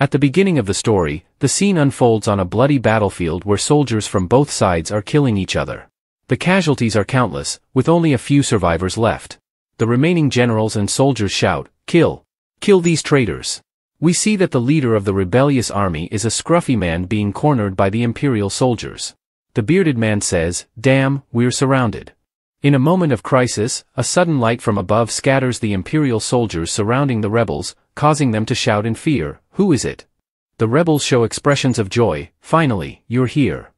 At the beginning of the story, the scene unfolds on a bloody battlefield where soldiers from both sides are killing each other. The casualties are countless, with only a few survivors left. The remaining generals and soldiers shout, "Kill! Kill these traitors!" We see that the leader of the rebellious army is a scruffy man being cornered by the imperial soldiers. The bearded man says, "Damn, we're surrounded." In a moment of crisis, a sudden light from above scatters the imperial soldiers surrounding the rebels, causing them to shout in fear, "Who is it?" The rebels show expressions of joy. "Finally, you're here."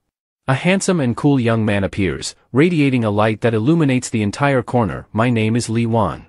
A handsome and cool young man appears, radiating a light that illuminates the entire corner. "My name is Li Wan."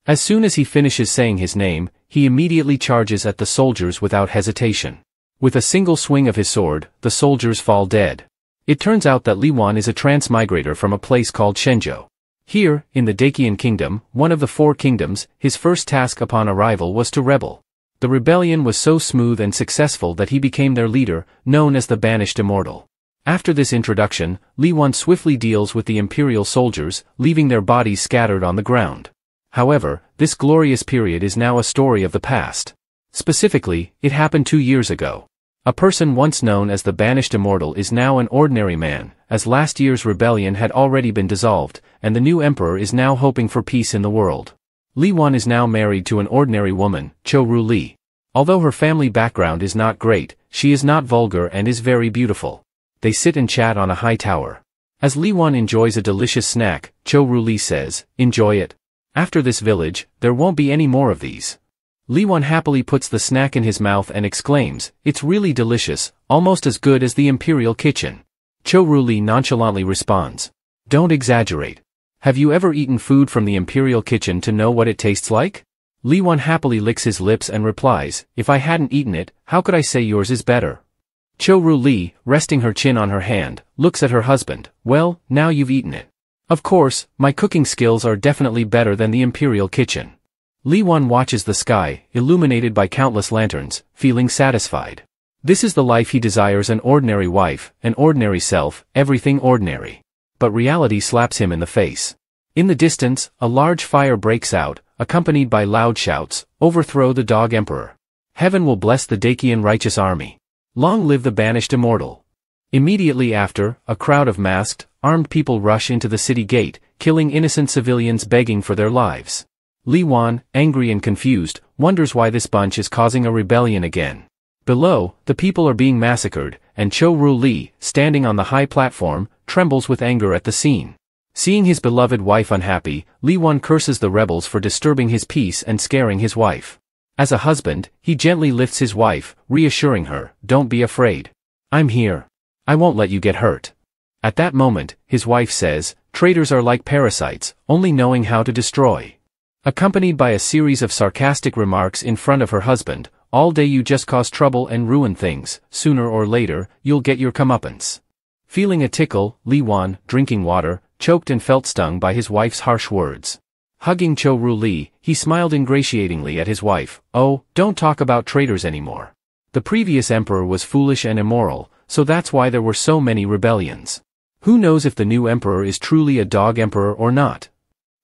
As soon as he finishes saying his name, he immediately charges at the soldiers without hesitation. With a single swing of his sword, the soldiers fall dead. It turns out that Li Wan is a transmigrator from a place called Shenzhou. Here, in the Dacian kingdom, one of the four kingdoms, his first task upon arrival was to rebel. The rebellion was so smooth and successful that he became their leader, known as the Banished Immortal. After this introduction, Li Wan swiftly deals with the imperial soldiers, leaving their bodies scattered on the ground. However, this glorious period is now a story of the past. Specifically, it happened 2 years ago. A person once known as the Banished Immortal is now an ordinary man, as last year's rebellion had already been dissolved, and the new emperor is now hoping for peace in the world. Li Wan is now married to an ordinary woman, Cho Ru Li. Although her family background is not great, she is not vulgar and is very beautiful. They sit and chat on a high tower. As Li Wan enjoys a delicious snack, Cho Ru Li says, "Enjoy it. After this village, there won't be any more of these." Li Wan happily puts the snack in his mouth and exclaims, "It's really delicious, almost as good as the imperial kitchen." Cho Ru Li nonchalantly responds, "Don't exaggerate. Have you ever eaten food from the imperial kitchen to know what it tastes like?" Li Wan happily licks his lips and replies, "If I hadn't eaten it, how could I say yours is better?" Cho Ru Li, resting her chin on her hand, looks at her husband. "Well, now you've eaten it. Of course, my cooking skills are definitely better than the imperial kitchen." Li Wan watches the sky, illuminated by countless lanterns, feeling satisfied. This is the life he desires: an ordinary wife, an ordinary self, everything ordinary. But reality slaps him in the face. In the distance, a large fire breaks out, accompanied by loud shouts, "Overthrow the Dog Emperor! Heaven will bless the Dacian righteous army! Long live the Banished Immortal!" Immediately after, a crowd of masked, armed people rush into the city gate, killing innocent civilians begging for their lives. Li Wan, angry and confused, wonders why this bunch is causing a rebellion again. Below, the people are being massacred, and Cho Ru Li, standing on the high platform, trembles with anger at the scene. Seeing his beloved wife unhappy, Li Wan curses the rebels for disturbing his peace and scaring his wife. As a husband, he gently lifts his wife, reassuring her, "Don't be afraid. I'm here. I won't let you get hurt." At that moment, his wife says, "Traitors are like parasites, only knowing how to destroy." Accompanied by a series of sarcastic remarks in front of her husband, "All day you just cause trouble and ruin things, sooner or later, you'll get your comeuppance." Feeling a tickle, Li Wan, drinking water, choked and felt stung by his wife's harsh words. Hugging Cho Ru Li, he smiled ingratiatingly at his wife. "Oh, don't talk about traitors anymore. The previous emperor was foolish and immoral, so that's why there were so many rebellions. Who knows if the new emperor is truly a dog emperor or not?"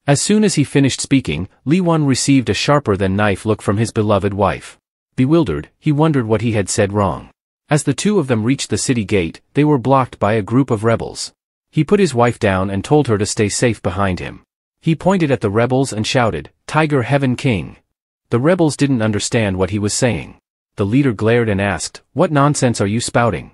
As soon as he finished speaking, Li Wan received a sharper-than-knife look from his beloved wife. Bewildered, he wondered what he had said wrong. As the two of them reached the city gate, they were blocked by a group of rebels. He put his wife down and told her to stay safe behind him. He pointed at the rebels and shouted, "Tiger Heaven King!" The rebels didn't understand what he was saying. The leader glared and asked, "What nonsense are you spouting?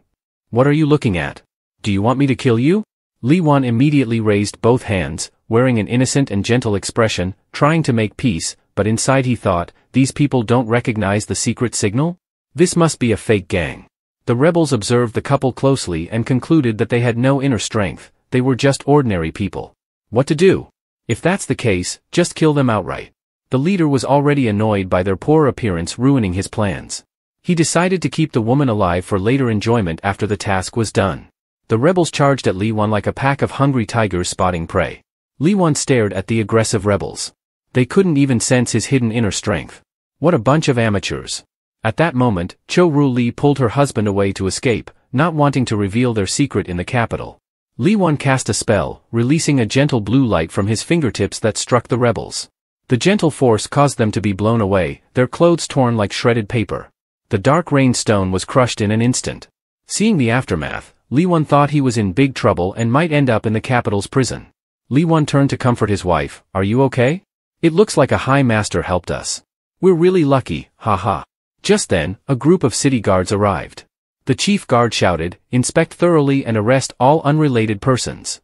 What are you looking at? Do you want me to kill you?" Li Wan immediately raised both hands, wearing an innocent and gentle expression, trying to make peace, but inside he thought, "These people don't recognize the secret signal? This must be a fake gang." The rebels observed the couple closely and concluded that they had no inner strength, they were just ordinary people. What to do? If that's the case, just kill them outright. The leader was already annoyed by their poor appearance ruining his plans. He decided to keep the woman alive for later enjoyment after the task was done. The rebels charged at Li Wan like a pack of hungry tigers spotting prey. Li Wan stared at the aggressive rebels. They couldn't even sense his hidden inner strength. What a bunch of amateurs. At that moment, Cho Ru Li pulled her husband away to escape, not wanting to reveal their secret in the capital. Li Wan cast a spell, releasing a gentle blue light from his fingertips that struck the rebels. The gentle force caused them to be blown away, their clothes torn like shredded paper. The dark rain stone was crushed in an instant. Seeing the aftermath, Li Wan thought he was in big trouble and might end up in the capital's prison. Li Wan turned to comfort his wife. Are you okay? It looks like a high master helped us. We're really lucky, haha. Just then, a group of city guards arrived. The chief guard shouted, inspect thoroughly and arrest all unrelated persons.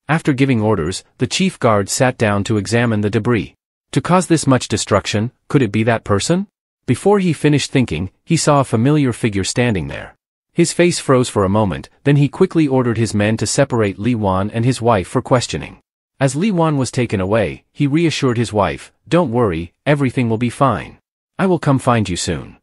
After giving orders, the chief guard sat down to examine the debris. To cause this much destruction, could it be that person? Before he finished thinking, he saw a familiar figure standing there. His face froze for a moment, then he quickly ordered his men to separate Li Wan and his wife for questioning. As Li Wan was taken away, he reassured his wife, don't worry, everything will be fine. I will come find you soon.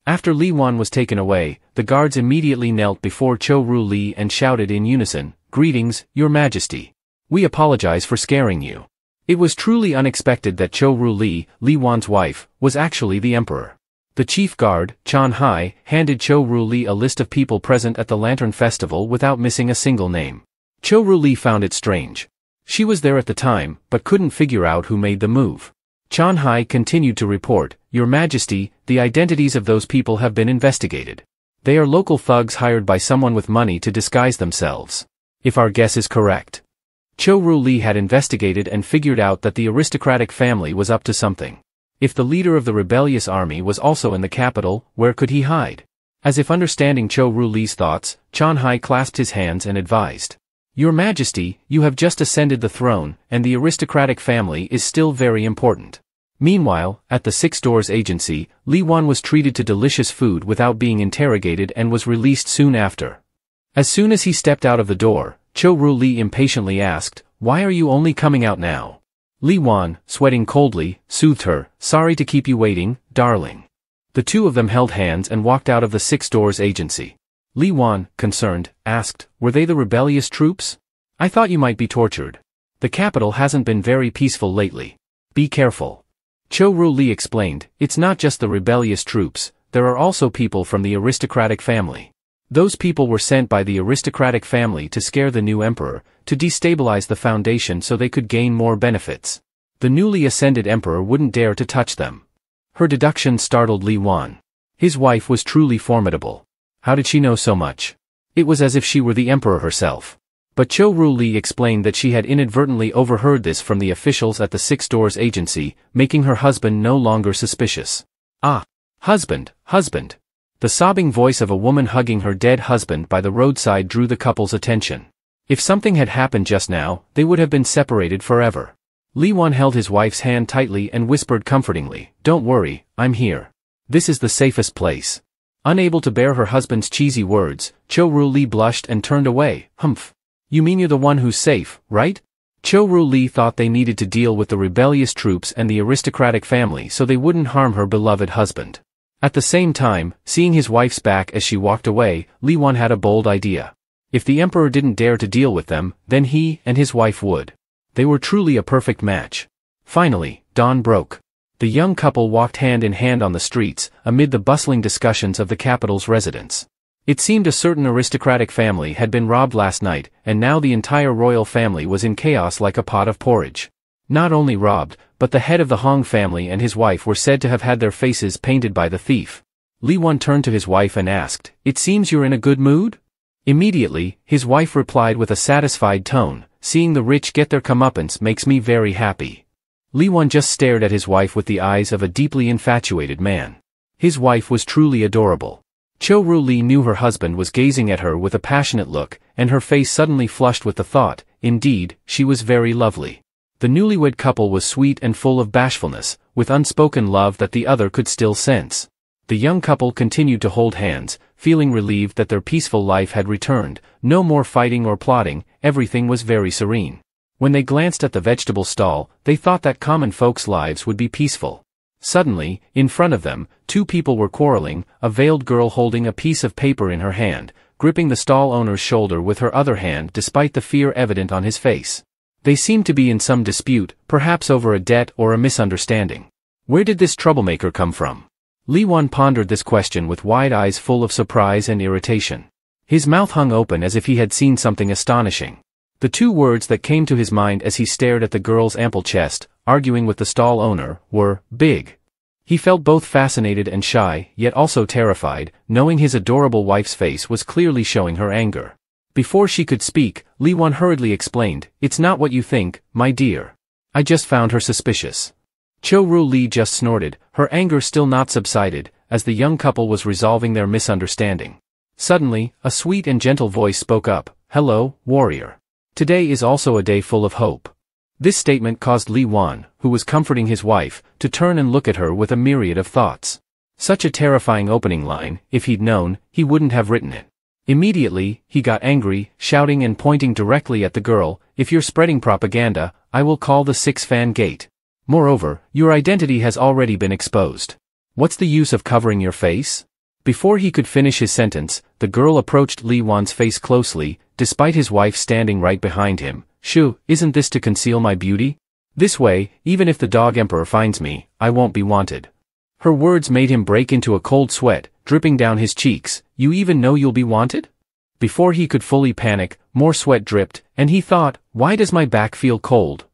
After Li Wan was taken away, the guards immediately knelt before Cho Ru Li and shouted in unison, Greetings, Your Majesty. We apologize for scaring you. It was truly unexpected that Cho Ru Li, Li Wan's wife, was actually the emperor. The chief guard, Chan Hai, handed Cho Ru Li a list of people present at the Lantern Festival without missing a single name. Cho Ru Li found it strange. She was there at the time, but couldn't figure out who made the move. Chan Hai continued to report, Your Majesty, the identities of those people have been investigated. They are local thugs hired by someone with money to disguise themselves. If our guess is correct. Cho Ru Li had investigated and figured out that the aristocratic family was up to something. If the leader of the rebellious army was also in the capital, where could he hide? As if understanding Cho Ru Li's thoughts, Chan Hai clasped his hands and advised. Your Majesty, you have just ascended the throne, and the aristocratic family is still very important. Meanwhile, at the Six Doors Agency, Li Wan was treated to delicious food without being interrogated and was released soon after. As soon as he stepped out of the door, Cho Ru Li impatiently asked, Why are you only coming out now? Li Wan, sweating coldly, soothed her, Sorry to keep you waiting, darling. The two of them held hands and walked out of the Six Doors Agency. Li Wan, concerned, asked, Were they the rebellious troops? I thought you might be tortured. The capital hasn't been very peaceful lately. Be careful. Cho Ru Li explained, It's not just the rebellious troops, there are also people from the aristocratic family. Those people were sent by the aristocratic family to scare the new emperor, to destabilize the foundation so they could gain more benefits. The newly ascended emperor wouldn't dare to touch them. Her deduction startled Li Wan. His wife was truly formidable. How did she know so much? It was as if she were the emperor herself. But Cho Ru Li explained that she had inadvertently overheard this from the officials at the Six Doors Agency, making her husband no longer suspicious. Ah! Husband, husband! The sobbing voice of a woman hugging her dead husband by the roadside drew the couple's attention. If something had happened just now, they would have been separated forever. Li Wan held his wife's hand tightly and whispered comfortingly, Don't worry, I'm here. This is the safest place. Unable to bear her husband's cheesy words, Cho Ru Li blushed and turned away. Humph. You mean you're the one who's safe, right? Cho Ru Li thought they needed to deal with the rebellious troops and the aristocratic family so they wouldn't harm her beloved husband. At the same time, seeing his wife's back as she walked away, Li Wan had a bold idea. If the emperor didn't dare to deal with them, then he and his wife would. They were truly a perfect match. Finally, dawn broke. The young couple walked hand in hand on the streets, amid the bustling discussions of the capital's residents. It seemed a certain aristocratic family had been robbed last night, and now the entire royal family was in chaos like a pot of porridge. Not only robbed, but the head of the Hong family and his wife were said to have had their faces painted by the thief. Li Wan turned to his wife and asked, It seems you're in a good mood? Immediately, his wife replied with a satisfied tone, Seeing the rich get their comeuppance makes me very happy. Li Wan just stared at his wife with the eyes of a deeply infatuated man. His wife was truly adorable. Cho Ru Li knew her husband was gazing at her with a passionate look, and her face suddenly flushed with the thought, indeed, she was very lovely. The newlywed couple was sweet and full of bashfulness, with unspoken love that the other could still sense. The young couple continued to hold hands, feeling relieved that their peaceful life had returned, no more fighting or plotting, everything was very serene. When they glanced at the vegetable stall, they thought that common folks' lives would be peaceful. Suddenly, in front of them, two people were quarreling, a veiled girl holding a piece of paper in her hand, gripping the stall owner's shoulder with her other hand despite the fear evident on his face. They seemed to be in some dispute, perhaps over a debt or a misunderstanding. Where did this troublemaker come from? Li Wan pondered this question with wide eyes full of surprise and irritation. His mouth hung open as if he had seen something astonishing. The two words that came to his mind as he stared at the girl's ample chest, arguing with the stall owner, were, big. He felt both fascinated and shy, yet also terrified, knowing his adorable wife's face was clearly showing her anger. Before she could speak, Li Wan hurriedly explained, "It's not what you think, my dear. I just found her suspicious." Qiu Li just snorted, her anger still not subsided, as the young couple was resolving their misunderstanding. Suddenly, a sweet and gentle voice spoke up, "Hello, warrior. Today is also a day full of hope." This statement caused Li Wan, who was comforting his wife, to turn and look at her with a myriad of thoughts. Such a terrifying opening line, if he'd known, he wouldn't have written it. Immediately, he got angry, shouting and pointing directly at the girl, "If you're spreading propaganda, I will call the 6-fan gate. Moreover, your identity has already been exposed. What's the use of covering your face?" Before he could finish his sentence, the girl approached Li Wan's face closely, despite his wife standing right behind him. "Shu, isn't this to conceal my beauty? This way, even if the dog emperor finds me, I won't be wanted." Her words made him break into a cold sweat, dripping down his cheeks. "You even know you'll be wanted?" Before he could fully panic, more sweat dripped, and he thought, "Why does my back feel cold?"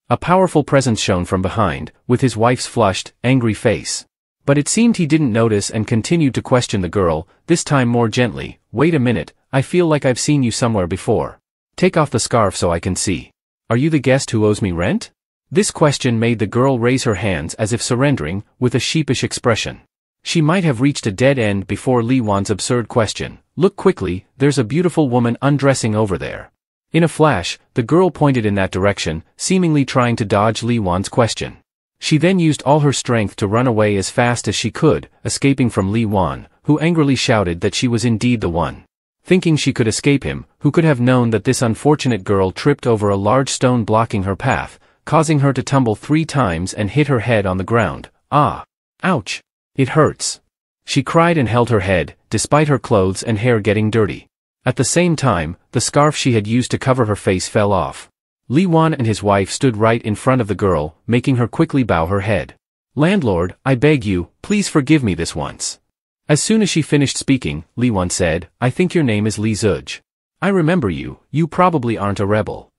A powerful presence shone from behind, with his wife's flushed, angry face. But it seemed he didn't notice and continued to question the girl, this time more gently. "Wait a minute, I feel like I've seen you somewhere before. Take off the scarf so I can see. Are you the guest who owes me rent?" This question made the girl raise her hands as if surrendering, with a sheepish expression. She might have reached a dead end before Li Wan's absurd question. "Look quickly, there's a beautiful woman undressing over there." In a flash, the girl pointed in that direction, seemingly trying to dodge Li Wan's question. She then used all her strength to run away as fast as she could, escaping from Li Wan, who angrily shouted that she was indeed the one. Thinking she could escape him, who could have known that this unfortunate girl tripped over a large stone blocking her path, causing her to tumble 3 times and hit her head on the ground. "Ah! Ouch! It hurts!" She cried and held her head, despite her clothes and hair getting dirty. At the same time, the scarf she had used to cover her face fell off. Li Wan and his wife stood right in front of the girl, making her quickly bow her head. "Landlord, I beg you, please forgive me this once." As soon as she finished speaking, Li Wan said, "I think your name is Li Zuj. I remember you, you probably aren't a rebel."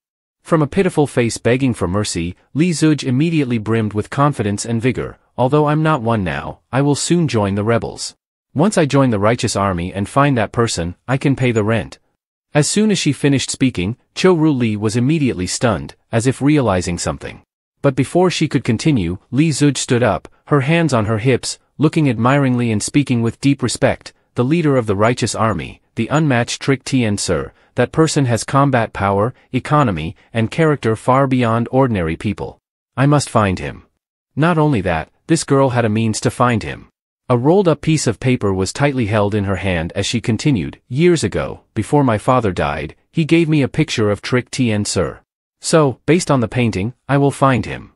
From a pitiful face begging for mercy, Li Zuj immediately brimmed with confidence and vigor. "Although I'm not one now, I will soon join the rebels. Once I join the righteous army and find that person, I can pay the rent." As soon as she finished speaking, Qiu Li was immediately stunned, as if realizing something. But before she could continue, Li Zuj stood up, her hands on her hips, looking admiringly and speaking with deep respect. "The leader of the righteous army, the unmatched Trick Tien Sir, that person has combat power, economy, and character far beyond ordinary people. I must find him." Not only that, this girl had a means to find him. A rolled-up piece of paper was tightly held in her hand as she continued, "Years ago, before my father died, he gave me a picture of Trick Tien Sir. So, based on the painting, I will find him."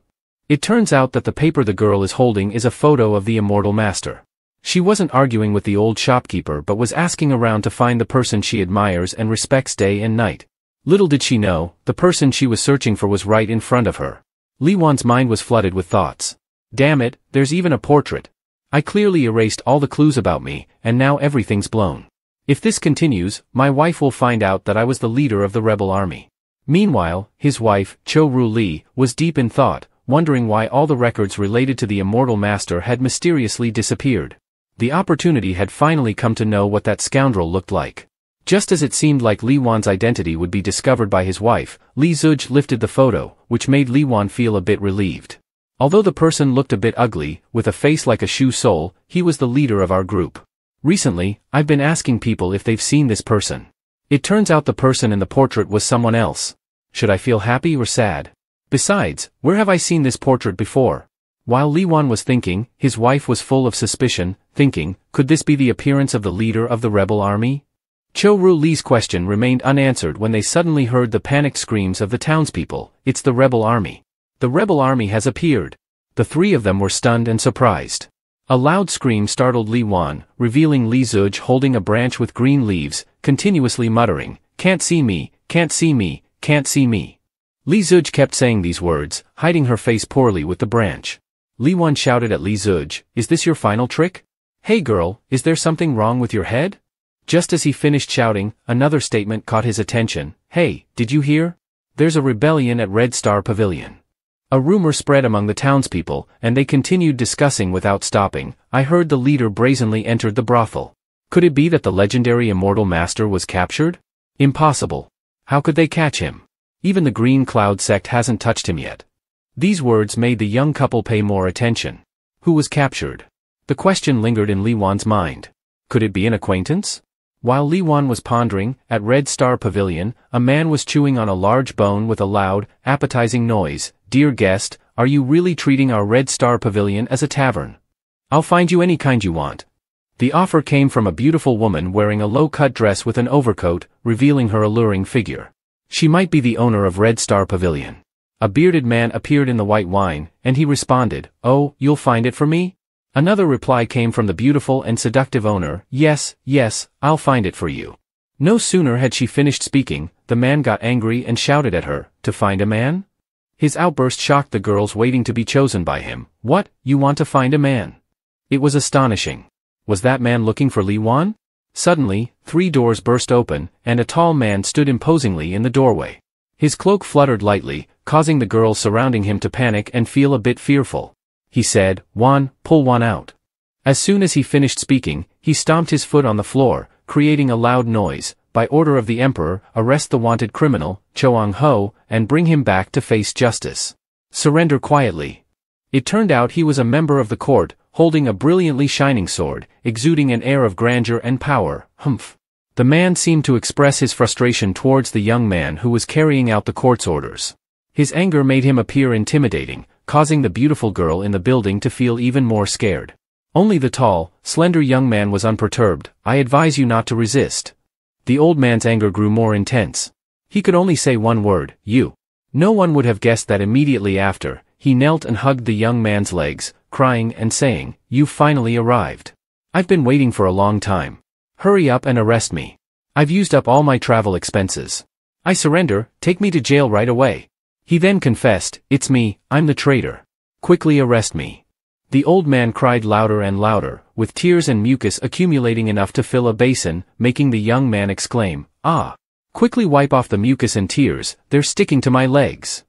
It turns out that the paper the girl is holding is a photo of the immortal master. She wasn't arguing with the old shopkeeper but was asking around to find the person she admires and respects day and night. Little did she know, the person she was searching for was right in front of her. Li Wan's mind was flooded with thoughts. "Damn it, there's even a portrait. I clearly erased all the clues about me, and now everything's blown. If this continues, my wife will find out that I was the leader of the rebel army." Meanwhile, his wife, Qiu Li, was deep in thought, wondering why all the records related to the immortal master had mysteriously disappeared. The opportunity had finally come to know what that scoundrel looked like. Just as it seemed like Li Wan's identity would be discovered by his wife, Li Zuj lifted the photo, which made Li Wan feel a bit relieved. Although the person looked a bit ugly, with a face like a shoe sole, he was the leader of our group. Recently, I've been asking people if they've seen this person. It turns out the person in the portrait was someone else. Should I feel happy or sad? Besides, where have I seen this portrait before? While Li Wan was thinking, his wife was full of suspicion, thinking, could this be the appearance of the leader of the rebel army? Qiu Li's question remained unanswered when they suddenly heard the panicked screams of the townspeople. "It's the rebel army. The rebel army has appeared." The 3 of them were stunned and surprised. A loud scream startled Li Wan, revealing Li Zuj holding a branch with green leaves, continuously muttering, "Can't see me, can't see me, can't see me." Li Zuj kept saying these words, hiding her face poorly with the branch. Li Wan shouted at Li Zuj, "Is this your final trick? Hey girl, is there something wrong with your head?" Just as he finished shouting, another statement caught his attention. "Hey, did you hear? There's a rebellion at Red Star Pavilion. A rumor spread among the townspeople, and they continued discussing without stopping. I heard the leader brazenly entered the brothel. Could it be that the legendary immortal master was captured? Impossible. How could they catch him? Even the Green Cloud sect hasn't touched him yet. These words made the young couple pay more attention. Who was captured? The question lingered in Li Wan's mind. Could it be an acquaintance? While Li Wan was pondering, at Red Star Pavilion, a man was chewing on a large bone with a loud, appetizing noise. Dear guest, are you really treating our Red Star Pavilion as a tavern? I'll find you any kind you want. The offer came from a beautiful woman wearing a low-cut dress with an overcoat, revealing her alluring figure. She might be the owner of Red Star Pavilion. A bearded man appeared in the white wine, and he responded, "Oh, you'll find it for me?" Another reply came from the beautiful and seductive owner, "Yes, yes, I'll find it for you." No sooner had she finished speaking, the man got angry and shouted at her, "To find a man?" His outburst shocked the girls waiting to be chosen by him. "What, you want to find a man?" It was astonishing. Was that man looking for Li Wan? Suddenly, 3 doors burst open, and a tall man stood imposingly in the doorway. His cloak fluttered lightly, causing the girls surrounding him to panic and feel a bit fearful. He said, "Wan, pull Wan out." As soon as he finished speaking, he stomped his foot on the floor, creating a loud noise. "By order of the Emperor, arrest the wanted criminal, Choang Ho, and bring him back to face justice. Surrender quietly." It turned out he was a member of the court, holding a brilliantly shining sword, exuding an air of grandeur and power. Humph. The man seemed to express his frustration towards the young man who was carrying out the court's orders. His anger made him appear intimidating, causing the beautiful girl in the building to feel even more scared. Only the tall, slender young man was unperturbed. "I advise you not to resist." The old man's anger grew more intense. He could only say one word, "You." No one would have guessed that immediately after, he knelt and hugged the young man's legs, crying and saying, "You've finally arrived. I've been waiting for a long time. Hurry up and arrest me. I've used up all my travel expenses. I surrender, take me to jail right away." He then confessed, "It's me, I'm the traitor. Quickly arrest me." The old man cried louder and louder, with tears and mucus accumulating enough to fill a basin, making the young man exclaim, "Ah! Quickly wipe off the mucus and tears, they're sticking to my legs."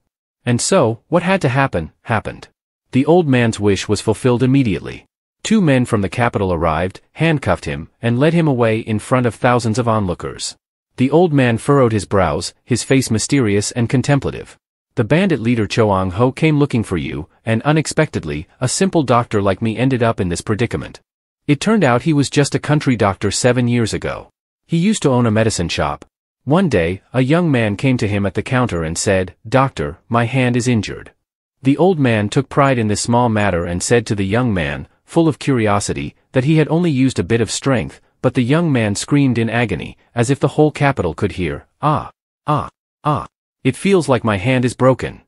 And so, what had to happen, happened. The old man's wish was fulfilled immediately. 2 men from the capital arrived, handcuffed him, and led him away in front of thousands of onlookers. The old man furrowed his brows, his face mysterious and contemplative. "The bandit leader Choang Ho came looking for you, and unexpectedly, a simple doctor like me ended up in this predicament. It turned out he was just a country doctor 7 years ago. He used to own a medicine shop. One day, a young man came to him at the counter and said, 'Doctor, my hand is injured.' The old man took pride in this small matter and said to the young man, full of curiosity, that he had only used a bit of strength, but the young man screamed in agony, as if the whole capital could hear, 'Ah, ah, ah. It feels like my hand is broken.'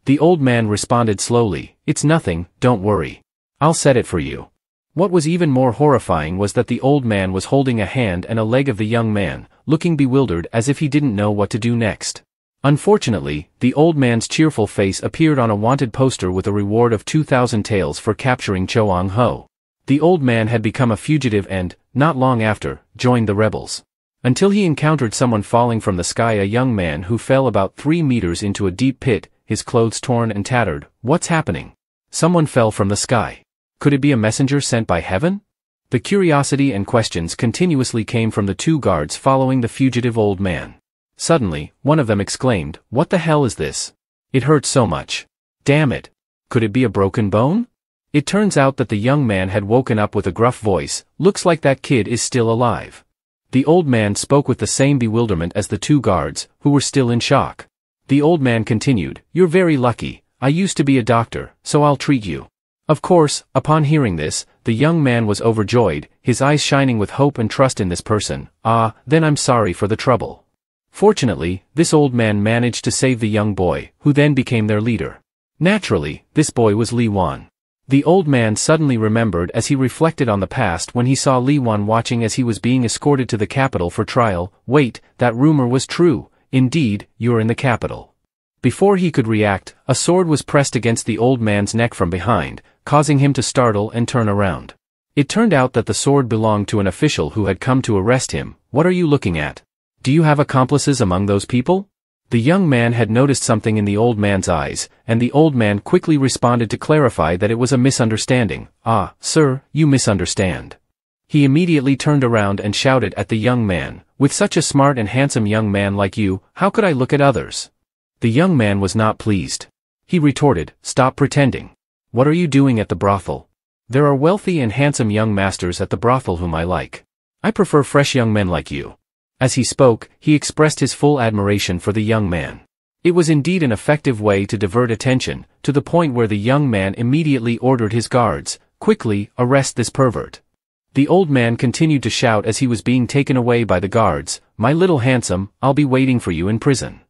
The old man responded slowly, 'It's nothing, don't worry. I'll set it for you.' What was even more horrifying was that the old man was holding a hand and a leg of the young man, looking bewildered as if he didn't know what to do next. Unfortunately, the old man's cheerful face appeared on a wanted poster with a reward of 2,000 taels for capturing Choang Ho. The old man had become a fugitive and, not long after, joined the rebels. Until he encountered someone falling from the sky, a young man who fell about 3 meters into a deep pit, his clothes torn and tattered. What's happening? Someone fell from the sky. Could it be a messenger sent by heaven? The curiosity and questions continuously came from the 2 guards following the fugitive old man. Suddenly, one of them exclaimed, "What the hell is this? It hurts so much. Damn it. Could it be a broken bone?" It turns out that the young man had woken up with a gruff voice. "Looks like that kid is still alive." The old man spoke with the same bewilderment as the 2 guards, who were still in shock. The old man continued, "You're very lucky. I used to be a doctor, so I'll treat you." Of course, upon hearing this, the young man was overjoyed, his eyes shining with hope and trust in this person. "Ah, then I'm sorry for the trouble." Fortunately, this old man managed to save the young boy, who then became their leader. Naturally, this boy was Li Wan. The old man suddenly remembered as he reflected on the past when he saw Li Wan watching as he was being escorted to the capital for trial. "Wait, that rumor was true. Indeed, you're in the capital." Before he could react, a sword was pressed against the old man's neck from behind, causing him to startle and turn around. It turned out that the sword belonged to an official who had come to arrest him. "What are you looking at? Do you have accomplices among those people?" The young man had noticed something in the old man's eyes, and the old man quickly responded to clarify that it was a misunderstanding. "Ah, sir, you misunderstand." He immediately turned around and shouted at the young man, "With such a smart and handsome young man like you, how could I look at others?" The young man was not pleased. He retorted, "Stop pretending. What are you doing at the brothel? There are wealthy and handsome young masters at the brothel whom I like. I prefer fresh young men like you." As he spoke, he expressed his full admiration for the young man. It was indeed an effective way to divert attention, to the point where the young man immediately ordered his guards, "Quickly, arrest this pervert." The old man continued to shout as he was being taken away by the guards, "My little handsome, I'll be waiting for you in prison."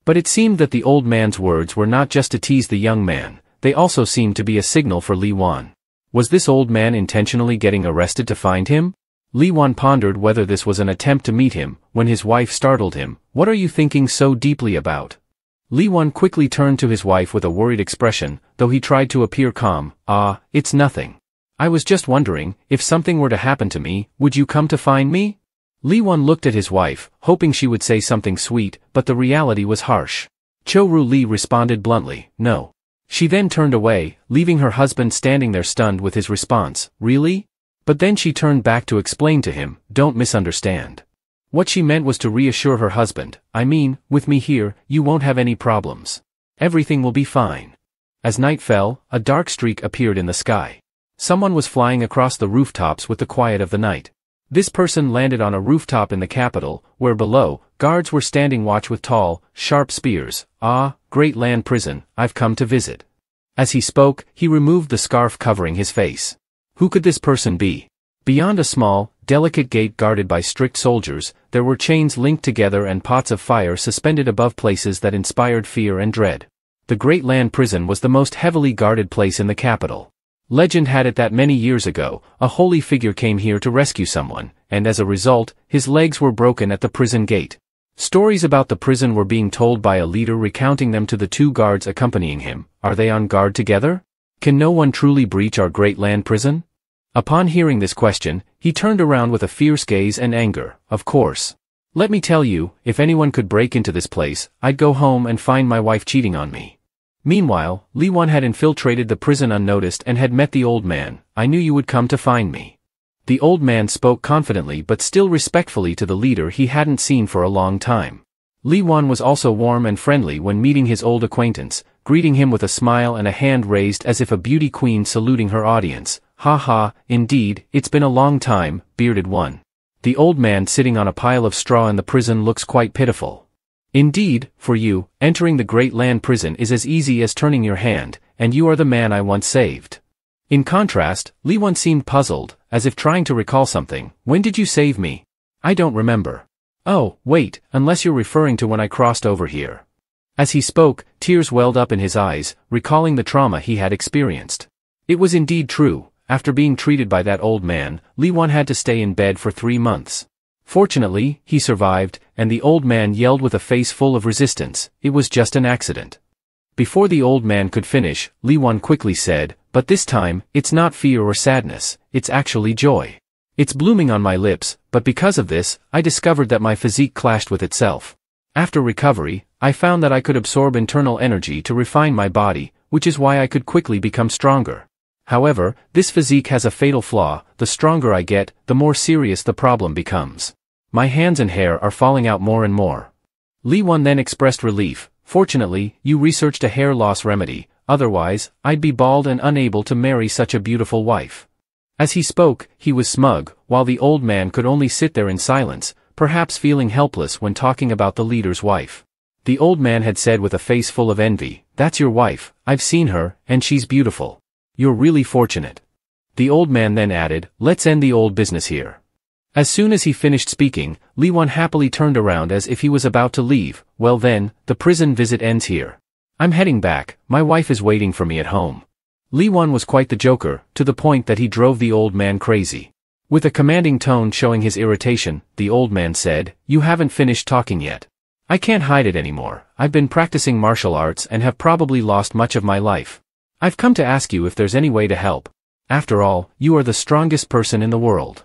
But it seemed that the old man's words were not just to tease the young man, they also seemed to be a signal for Li Wan. Was this old man intentionally getting arrested to find him? Li Wan pondered whether this was an attempt to meet him, when his wife startled him. "What are you thinking so deeply about?" Li Wan quickly turned to his wife with a worried expression, though he tried to appear calm. "Ah, it's nothing. I was just wondering, if something were to happen to me, would you come to find me?" Li Wan looked at his wife, hoping she would say something sweet, but the reality was harsh. Cho-Ru Li responded bluntly, "No." She then turned away, leaving her husband standing there stunned with his response. "Really?" But then she turned back to explain to him, "Don't misunderstand." What she meant was to reassure her husband, "I mean, with me here, you won't have any problems. Everything will be fine." As night fell, a dark streak appeared in the sky. Someone was flying across the rooftops with the quiet of the night. This person landed on a rooftop in the capital, where below, guards were standing watch with tall, sharp spears. "Ah, great land prison, I've come to visit." As he spoke, he removed the scarf covering his face. Who could this person be? Beyond a small, delicate gate guarded by strict soldiers, there were chains linked together and pots of fire suspended above places that inspired fear and dread. The Great Land Prison was the most heavily guarded place in the capital. Legend had it that many years ago, a holy figure came here to rescue someone, and as a result, his legs were broken at the prison gate. Stories about the prison were being told by a leader recounting them to the two guards accompanying him. Are they on guard together? Can no one truly breach our Great Land Prison? Upon hearing this question, he turned around with a fierce gaze and anger. "Of course. Let me tell you, if anyone could break into this place, I'd go home and find my wife cheating on me." Meanwhile, Li Wan had infiltrated the prison unnoticed and had met the old man. "I knew you would come to find me." The old man spoke confidently but still respectfully to the leader he hadn't seen for a long time. Li Wan was also warm and friendly when meeting his old acquaintance, greeting him with a smile and a hand raised as if a beauty queen saluting her audience. "Ha ha, indeed, it's been a long time, bearded one." The old man sitting on a pile of straw in the prison looks quite pitiful. "Indeed, for you, entering the Great Land Prison is as easy as turning your hand, and you are the man I once saved." In contrast, Li Wan seemed puzzled, as if trying to recall something. "When did you save me? I don't remember." "Oh, wait, unless you're referring to when I crossed over here." As he spoke, tears welled up in his eyes, recalling the trauma he had experienced. It was indeed true. After being treated by that old man, Li Wan had to stay in bed for 3 months. Fortunately, he survived, and the old man yelled with a face full of resistance, "It was just an accident." Before the old man could finish, Li Wan quickly said, "But this time, it's not fear or sadness, it's actually joy. It's blooming on my lips, but because of this, I discovered that my physique clashed with itself. After recovery, I found that I could absorb internal energy to refine my body, which is why I could quickly become stronger. However, this physique has a fatal flaw. The stronger I get, the more serious the problem becomes. My hands and hair are falling out more and more." Li Wan then expressed relief. "Fortunately, you researched a hair loss remedy, otherwise, I'd be bald and unable to marry such a beautiful wife." As he spoke, he was smug, while the old man could only sit there in silence, perhaps feeling helpless when talking about the leader's wife. The old man had said with a face full of envy, "That's your wife, I've seen her, and she's beautiful. You're really fortunate." The old man then added, "Let's end the old business here." As soon as he finished speaking, Li Wan happily turned around as if he was about to leave. "Well then, the prison visit ends here. I'm heading back, my wife is waiting for me at home." Li Wan was quite the joker, to the point that he drove the old man crazy. With a commanding tone showing his irritation, the old man said, "You haven't finished talking yet. I can't hide it anymore. I've been practicing martial arts and have probably lost much of my life. I've come to ask you if there's any way to help. After all, you are the strongest person in the world.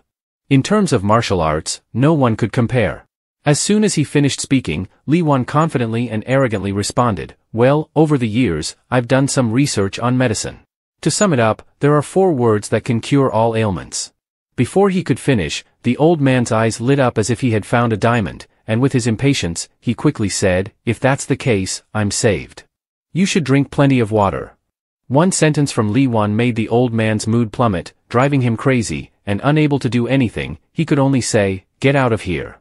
In terms of martial arts, no one could compare. As soon as he finished speaking, Li Wan confidently and arrogantly responded, "Well, over the years, I've done some research on medicine. To sum it up, there are 4 words that can cure all ailments." Before he could finish, the old man's eyes lit up as if he had found a diamond, and with his impatience, he quickly said, "If that's the case, I'm saved. You should drink plenty of water." One sentence from Li Wan made the old man's mood plummet, driving him crazy, and unable to do anything, he could only say, "Get out of here."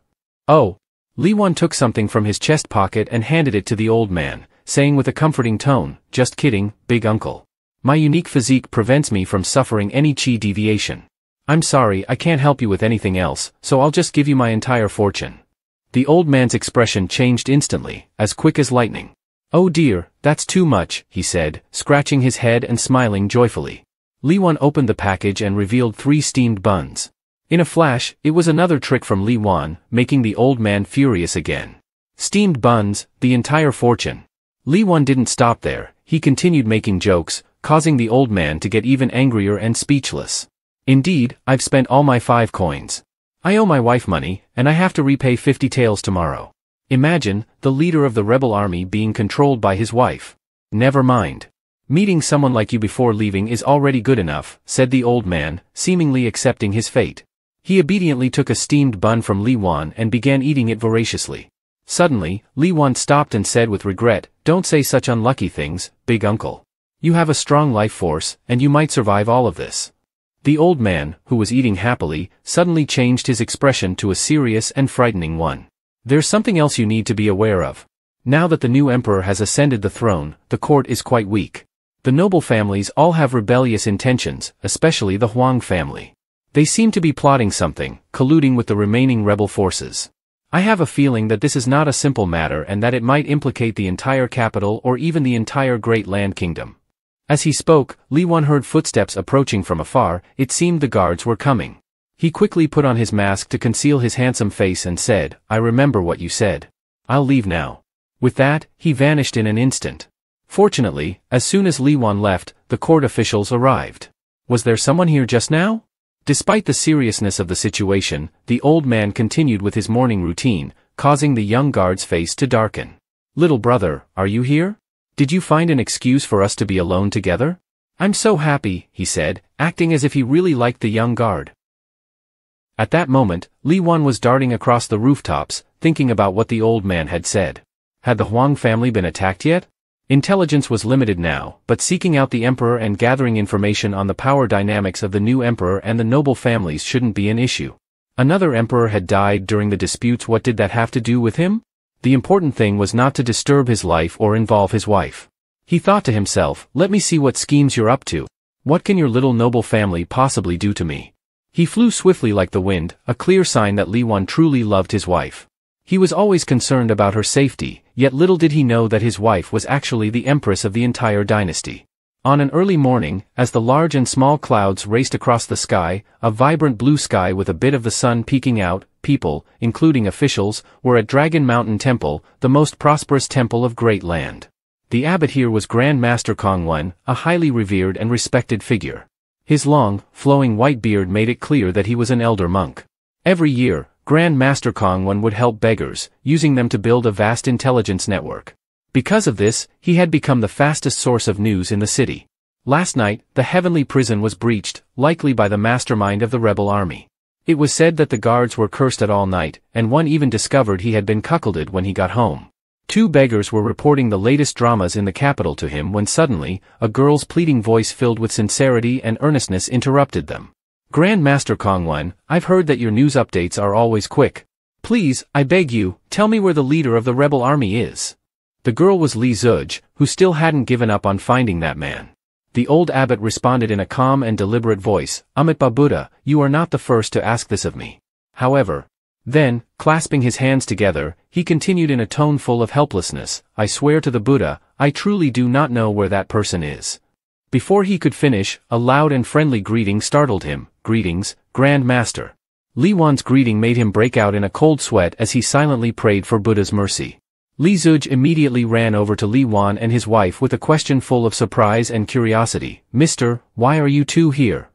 "Oh." Li Wan took something from his chest pocket and handed it to the old man, saying with a comforting tone, "Just kidding, big uncle. My unique physique prevents me from suffering any chi deviation. I'm sorry, I can't help you with anything else, so I'll just give you my entire fortune." The old man's expression changed instantly, as quick as lightning. "Oh dear, that's too much," he said, scratching his head and smiling joyfully. Li Wan opened the package and revealed 3 steamed buns. In a flash, it was another trick from Li Wan, making the old man furious again. Steamed buns, the entire fortune. Li Wan didn't stop there, he continued making jokes, causing the old man to get even angrier and speechless. "Indeed, I've spent all my 5 coins. I owe my wife money, and I have to repay 50 taels tomorrow. Imagine, the leader of the rebel army being controlled by his wife. Never mind. Meeting someone like you before leaving is already good enough," said the old man, seemingly accepting his fate. He obediently took a steamed bun from Li Wan and began eating it voraciously. Suddenly, Li Wan stopped and said with regret, "Don't say such unlucky things, big uncle. You have a strong life force, and you might survive all of this." The old man, who was eating happily, suddenly changed his expression to a serious and frightening one. "There's something else you need to be aware of. Now that the new emperor has ascended the throne, the court is quite weak. The noble families all have rebellious intentions, especially the Huang family. They seem to be plotting something, colluding with the remaining rebel forces. I have a feeling that this is not a simple matter and that it might implicate the entire capital or even the entire Great Land Kingdom." As he spoke, Li Wan heard footsteps approaching from afar. It seemed the guards were coming. He quickly put on his mask to conceal his handsome face and said, "I remember what you said. I'll leave now." With that, he vanished in an instant. Fortunately, as soon as Li Wan left, the court officials arrived. "Was there someone here just now?" Despite the seriousness of the situation, the old man continued with his morning routine, causing the young guard's face to darken. "Little brother, are you here? Did you find an excuse for us to be alone together? I'm so happy," he said, acting as if he really liked the young guard. At that moment, Li Wan was darting across the rooftops, thinking about what the old man had said. Had the Huang family been attacked yet? Intelligence was limited now, but seeking out the emperor and gathering information on the power dynamics of the new emperor and the noble families shouldn't be an issue. Another emperor had died during the disputes. What did that have to do with him? The important thing was not to disturb his life or involve his wife. He thought to himself, "Let me see what schemes you're up to. What can your little noble family possibly do to me?" He flew swiftly like the wind, a clear sign that Li Wan truly loved his wife. He was always concerned about her safety, yet little did he know that his wife was actually the empress of the entire dynasty. On an early morning, as the large and small clouds raced across the sky, a vibrant blue sky with a bit of the sun peeking out, people, including officials, were at Dragon Mountain Temple, the most prosperous temple of Great Land. The abbot here was Grand Master Kongwen, a highly revered and respected figure. His long, flowing white beard made it clear that he was an elder monk. Every year, Grand Master Kongwen would help beggars, using them to build a vast intelligence network. Because of this, he had become the fastest source of news in the city. Last night, the heavenly prison was breached, likely by the mastermind of the rebel army. It was said that the guards were cursed at all night, and one even discovered he had been cuckolded when he got home. 2 beggars were reporting the latest dramas in the capital to him when suddenly, a girl's pleading voice filled with sincerity and earnestness interrupted them. "Grand Master Kongwen, I've heard that your news updates are always quick. Please, I beg you, tell me where the leader of the rebel army is." The girl was Li Zuj, who still hadn't given up on finding that man. The old abbot responded in a calm and deliberate voice, "Amitabha Buddha, you are not the first to ask this of me. However..." Then, clasping his hands together, he continued in a tone full of helplessness, "I swear to the Buddha, I truly do not know where that person is." Before he could finish, a loud and friendly greeting startled him. "Greetings, Grand Master." Li Wan's greeting made him break out in a cold sweat as he silently prayed for Buddha's mercy. Li Zuj immediately ran over to Li Wan and his wife with a question full of surprise and curiosity. "Mister, why are you two here?"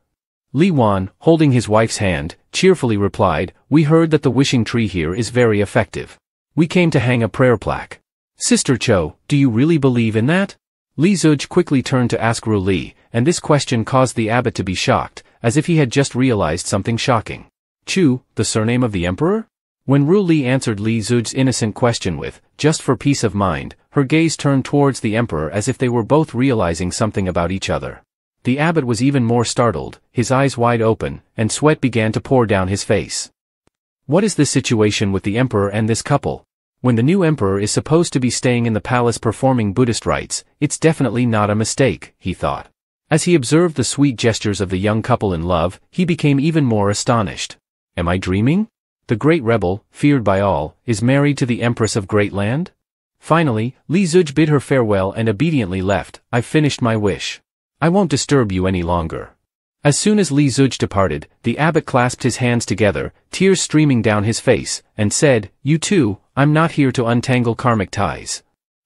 Li Wan, holding his wife's hand, cheerfully replied, "We heard that the wishing tree here is very effective. We came to hang a prayer plaque." "Sister Cho, do you really believe in that?" Li Zuj quickly turned to ask Ru Li, and this question caused the abbot to be shocked, as if he had just realized something shocking. "Chu, the surname of the emperor?" When Ru Li answered Li Zuj's innocent question with, "Just for peace of mind," her gaze turned towards the emperor as if they were both realizing something about each other. The abbot was even more startled, his eyes wide open, and sweat began to pour down his face. What is this situation with the emperor and this couple? When the new emperor is supposed to be staying in the palace performing Buddhist rites, it's definitely not a mistake, he thought. As he observed the sweet gestures of the young couple in love, he became even more astonished. Am I dreaming? The great rebel, feared by all, is married to the Empress of Great Land? Finally, Li Zuj bid her farewell and obediently left. "I've finished my wish. I won't disturb you any longer." As soon as Li Zuj departed, the abbot clasped his hands together, tears streaming down his face, and said, "You too, I'm not here to untangle karmic ties."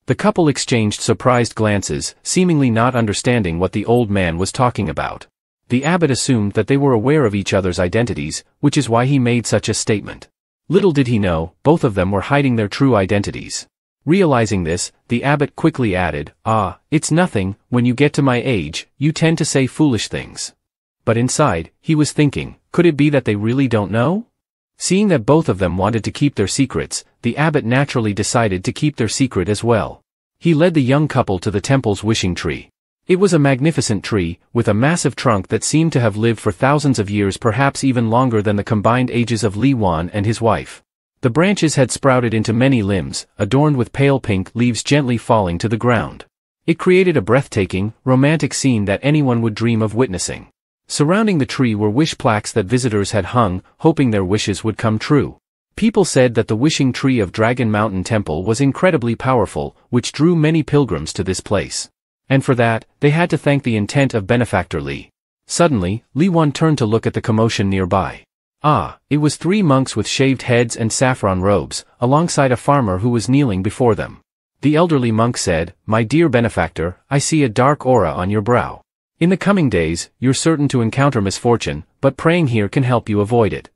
The couple exchanged surprised glances, seemingly not understanding what the old man was talking about. The abbot assumed that they were aware of each other's identities, which is why he made such a statement. Little did he know, both of them were hiding their true identities. Realizing this, the abbot quickly added, "It's nothing, when you get to my age, you tend to say foolish things." But inside, he was thinking, could it be that they really don't know? Seeing that both of them wanted to keep their secrets, the abbot naturally decided to keep their secret as well. He led the young couple to the temple's wishing tree. It was a magnificent tree, with a massive trunk that seemed to have lived for thousands of years, perhaps even longer than the combined ages of Li Wan and his wife. The branches had sprouted into many limbs, adorned with pale pink leaves gently falling to the ground. It created a breathtaking, romantic scene that anyone would dream of witnessing. Surrounding the tree were wish plaques that visitors had hung, hoping their wishes would come true. People said that the wishing tree of Dragon Mountain Temple was incredibly powerful, which drew many pilgrims to this place. And for that, they had to thank the intent of benefactor Li. Suddenly, Li Wan turned to look at the commotion nearby. It was 3 monks with shaved heads and saffron robes, alongside a farmer who was kneeling before them. The elderly monk said, "My dear benefactor, I see a dark aura on your brow. In the coming days, you're certain to encounter misfortune, but praying here can help you avoid it."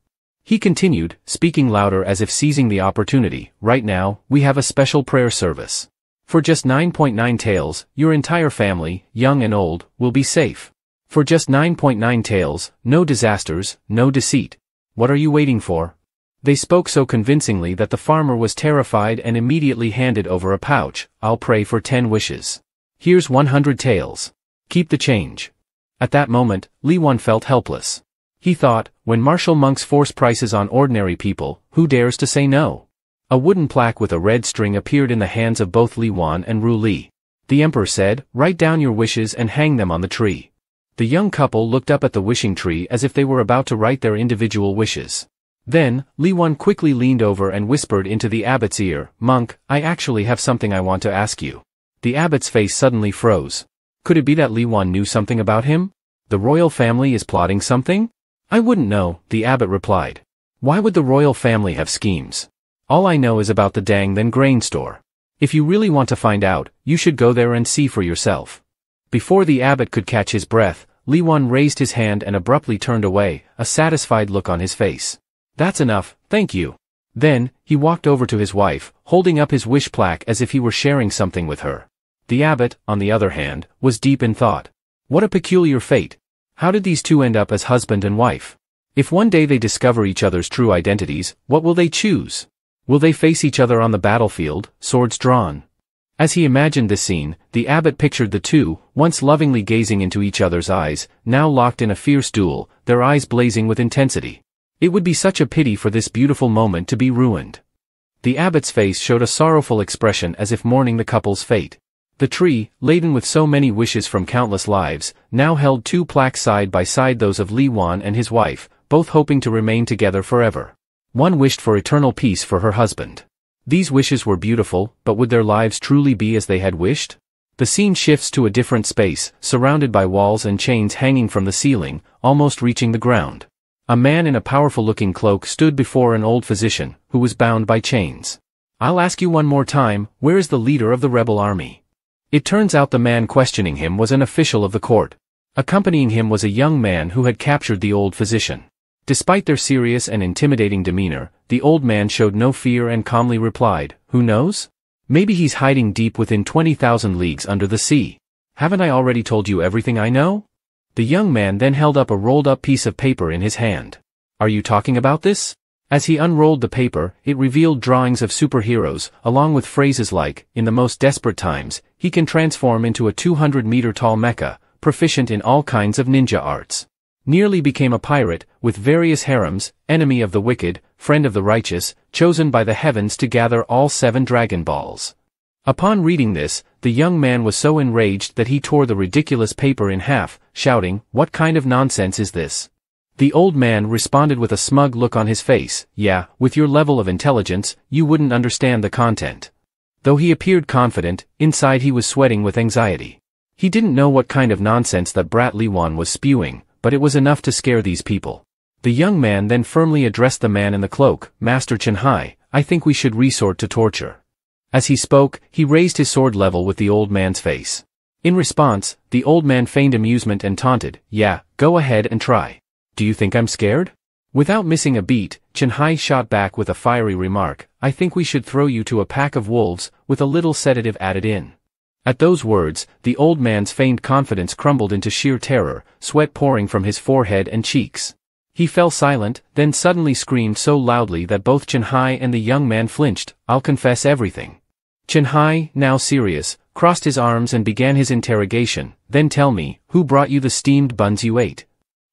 He continued, speaking louder as if seizing the opportunity, "Right now, we have a special prayer service. For just 9.9 taels, your entire family, young and old, will be safe. For just 9.9 taels, no disasters, no deceit. What are you waiting for?" They spoke so convincingly that the farmer was terrified and immediately handed over a pouch. "I'll pray for 10 wishes. Here's 100 taels. Keep the change." At that moment, Li Wan felt helpless. He thought, when martial monks force prices on ordinary people, who dares to say no? A wooden plaque with a red string appeared in the hands of both Li Wan and Ru Li. The emperor said, "Write down your wishes and hang them on the tree." The young couple looked up at the wishing tree as if they were about to write their individual wishes. Then, Li Wan quickly leaned over and whispered into the abbot's ear, "Monk, I actually have something I want to ask you." The abbot's face suddenly froze. Could it be that Li Wan knew something about him? The royal family is plotting something? "I wouldn't know," the abbot replied. "Why would the royal family have schemes? All I know is about the Dang Then grain store. If you really want to find out, you should go there and see for yourself." Before the abbot could catch his breath, Li Wan raised his hand and abruptly turned away, a satisfied look on his face. "That's enough, thank you." Then, he walked over to his wife, holding up his wish plaque as if he were sharing something with her. The abbot, on the other hand, was deep in thought. What a peculiar fate. How did these two end up as husband and wife? If one day they discover each other's true identities, what will they choose? Will they face each other on the battlefield, swords drawn? As he imagined this scene, the abbot pictured the two, once lovingly gazing into each other's eyes, now locked in a fierce duel, their eyes blazing with intensity. It would be such a pity for this beautiful moment to be ruined. The abbot's face showed a sorrowful expression as if mourning the couple's fate. The tree, laden with so many wishes from countless lives, now held 2 plaques side by side, those of Li Wan and his wife, both hoping to remain together forever. One wished for eternal peace for her husband. These wishes were beautiful, but would their lives truly be as they had wished? The scene shifts to a different space, surrounded by walls and chains hanging from the ceiling, almost reaching the ground. A man in a powerful-looking cloak stood before an old physician, who was bound by chains. "I'll ask you one more time, where is the leader of the rebel army?" It turns out the man questioning him was an official of the court. Accompanying him was a young man who had captured the old physician. Despite their serious and intimidating demeanor, the old man showed no fear and calmly replied, "Who knows? Maybe he's hiding deep within 20,000 leagues under the sea. Haven't I already told you everything I know?" The young man then held up a rolled-up piece of paper in his hand. "Are you talking about this?" As he unrolled the paper, it revealed drawings of superheroes, along with phrases like, "In the most desperate times, he can transform into a 200-meter-tall mecha, proficient in all kinds of ninja arts. Nearly became a pirate, with various harems, enemy of the wicked, friend of the righteous, chosen by the heavens to gather all 7 Dragon Balls." Upon reading this, the young man was so enraged that he tore the ridiculous paper in half, shouting, "What kind of nonsense is this?" The old man responded with a smug look on his face, "Yeah, with your level of intelligence, you wouldn't understand the content." Though he appeared confident, inside he was sweating with anxiety. He didn't know what kind of nonsense that brat Liwan was spewing, but it was enough to scare these people. The young man then firmly addressed the man in the cloak, "Master Chenhai, I think we should resort to torture." As he spoke, he raised his sword level with the old man's face. In response, the old man feigned amusement and taunted, "Yeah, go ahead and try. Do you think I'm scared?" Without missing a beat, Chenhai shot back with a fiery remark, "I think we should throw you to a pack of wolves, with a little sedative added in." At those words, the old man's feigned confidence crumbled into sheer terror, sweat pouring from his forehead and cheeks. He fell silent, then suddenly screamed so loudly that both Chenhai and the young man flinched, "I'll confess everything." Chenhai, now serious, crossed his arms and began his interrogation, "Then tell me, who brought you the steamed buns you ate?"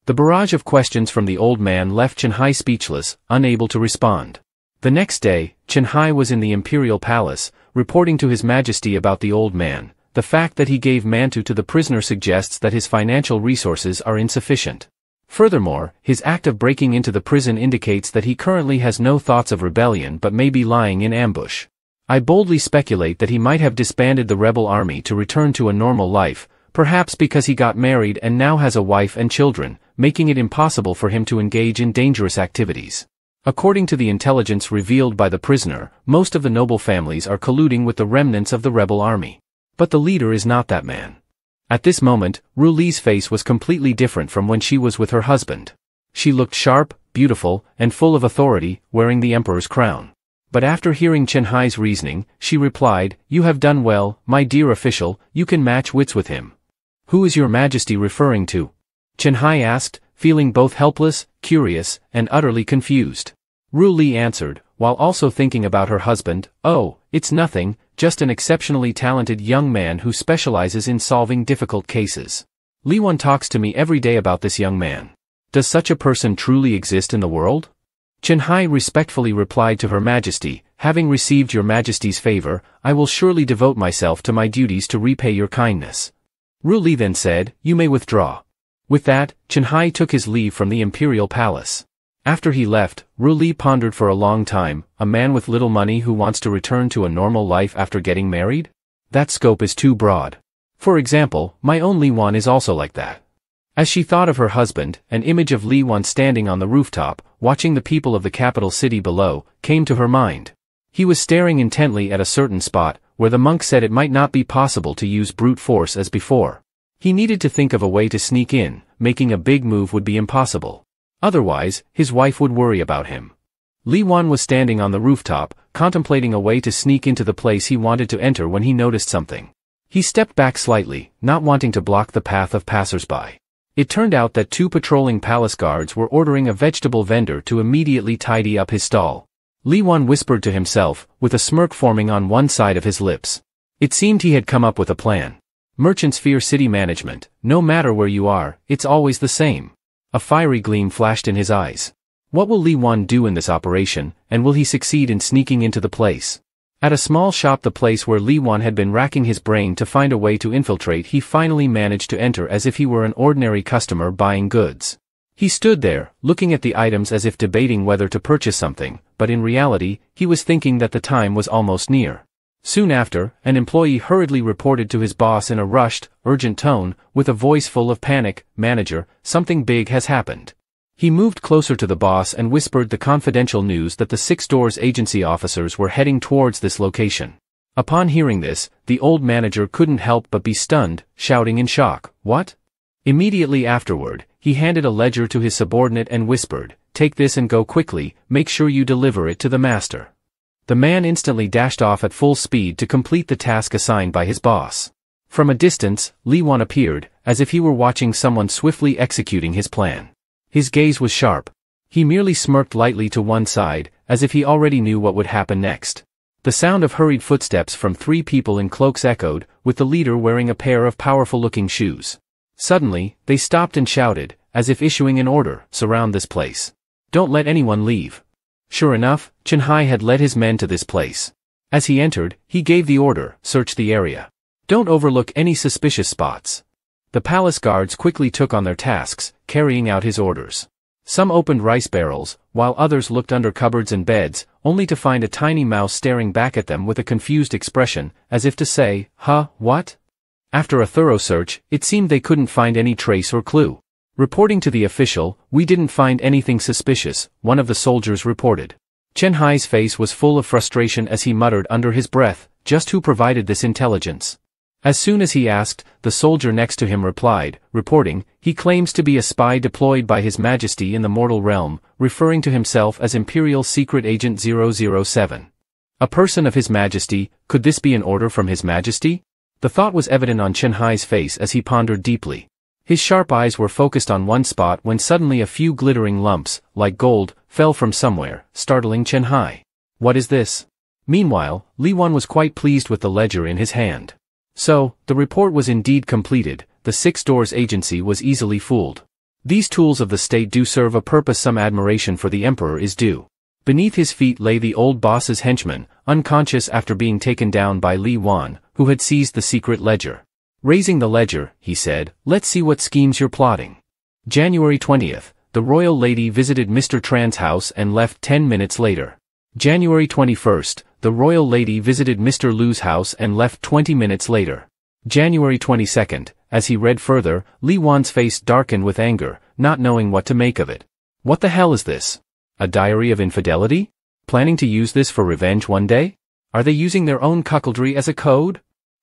The barrage of questions from the old man left Chenhai speechless, unable to respond. The next day, Chenhai was in the imperial palace, reporting to His Majesty about the old man. The fact that he gave Mantu to the prisoner suggests that his financial resources are insufficient. Furthermore, his act of breaking into the prison indicates that he currently has no thoughts of rebellion but may be lying in ambush. I boldly speculate that he might have disbanded the rebel army to return to a normal life, perhaps because he got married and now has a wife and children, making it impossible for him to engage in dangerous activities. According to the intelligence revealed by the prisoner, most of the noble families are colluding with the remnants of the rebel army. But the leader is not that man. At this moment, Ru Li's face was completely different from when she was with her husband. She looked sharp, beautiful, and full of authority, wearing the emperor's crown. But after hearing Chenhai's reasoning, she replied, "You have done well, my dear official, you can match wits with him." "Who is your majesty referring to?" Chenhai asked, feeling both helpless, curious, and utterly confused. Ru Li answered, while also thinking about her husband, "Oh, it's nothing, just an exceptionally talented young man who specializes in solving difficult cases. Liwan talks to me every day about this young man. Does such a person truly exist in the world?" Chenhai respectfully replied to Her Majesty, "Having received your Majesty's favor, I will surely devote myself to my duties to repay your kindness." Ru Li then said, "You may withdraw." With that, Chenhai took his leave from the imperial palace. After he left, Ru Li pondered for a long time, a man with little money who wants to return to a normal life after getting married? That scope is too broad. For example, my own Liwan is also like that. As she thought of her husband, an image of Liwan standing on the rooftop, watching the people of the capital city below, came to her mind. He was staring intently at a certain spot, where the monk said it might not be possible to use brute force as before. He needed to think of a way to sneak in, making a big move would be impossible. Otherwise, his wife would worry about him. Liwan was standing on the rooftop, contemplating a way to sneak into the place he wanted to enter when he noticed something. He stepped back slightly, not wanting to block the path of passers-by. It turned out that 2 patrolling palace guards were ordering a vegetable vendor to immediately tidy up his stall. Liwan whispered to himself, with a smirk forming on one side of his lips. It seemed he had come up with a plan. Merchants fear city management. No matter where you are, it's always the same. A fiery gleam flashed in his eyes. What will Liwan do in this operation, and will he succeed in sneaking into the place? At a small shop, the place where Liwan had been racking his brain to find a way to infiltrate, he finally managed to enter as if he were an ordinary customer buying goods. He stood there, looking at the items as if debating whether to purchase something, but in reality, he was thinking that the time was almost near. Soon after, an employee hurriedly reported to his boss in a rushed, urgent tone, with a voice full of panic, "Manager, something big has happened." He moved closer to the boss and whispered the confidential news that the 6 Doors agency officers were heading towards this location. Upon hearing this, the old manager couldn't help but be stunned, shouting in shock, "What?" Immediately afterward, he handed a ledger to his subordinate and whispered, take this and go quickly, make sure you deliver it to the master." The man instantly dashed off at full speed to complete the task assigned by his boss. From a distance, Li Wan appeared, as if he were watching someone swiftly executing his plan. His gaze was sharp. He merely smirked lightly to one side, as if he already knew what would happen next. The sound of hurried footsteps from 3 people in cloaks echoed, with the leader wearing a pair of powerful-looking shoes. Suddenly, they stopped and shouted, as if issuing an order, "Surround this place. Don't let anyone leave." Sure enough, Chen Hai had led his men to this place. As he entered, he gave the order, "Search the area. Don't overlook any suspicious spots." The palace guards quickly took on their tasks, carrying out his orders. Some opened rice barrels, while others looked under cupboards and beds, only to find a tiny mouse staring back at them with a confused expression, as if to say, "Huh, what?" After a thorough search, it seemed they couldn't find any trace or clue. Reporting to the official, "We didn't find anything suspicious," one of the soldiers reported. Chen Hai's face was full of frustration as he muttered under his breath, "Just who provided this intelligence?" As soon as he asked, the soldier next to him replied, reporting, "He claims to be a spy deployed by His Majesty in the mortal realm, referring to himself as Imperial Secret Agent 007. A person of His Majesty, could this be an order from His Majesty?" The thought was evident on Chen Hai's face as he pondered deeply. His sharp eyes were focused on one spot when suddenly a few glittering lumps, like gold, fell from somewhere, startling Chen Hai. "What is this?" Meanwhile, Li Wan was quite pleased with the ledger in his hand. So, the report was indeed completed. The 6 Doors Agency was easily fooled. These tools of the state do serve a purpose. Some admiration for the emperor is due. Beneath his feet lay the old boss's henchman, unconscious after being taken down by Li Wan, who had seized the secret ledger. Raising the ledger, he said, "Let's see what schemes you're plotting." January 20th, the royal lady visited Mr. Tran's house and left 10 minutes later. January 21st, the royal lady visited Mr. Lu's house and left 20 minutes later. January 22nd, as he read further, Li Wan's face darkened with anger, not knowing what to make of it. What the hell is this? A diary of infidelity? Planning to use this for revenge one day? Are they using their own cuckoldry as a code?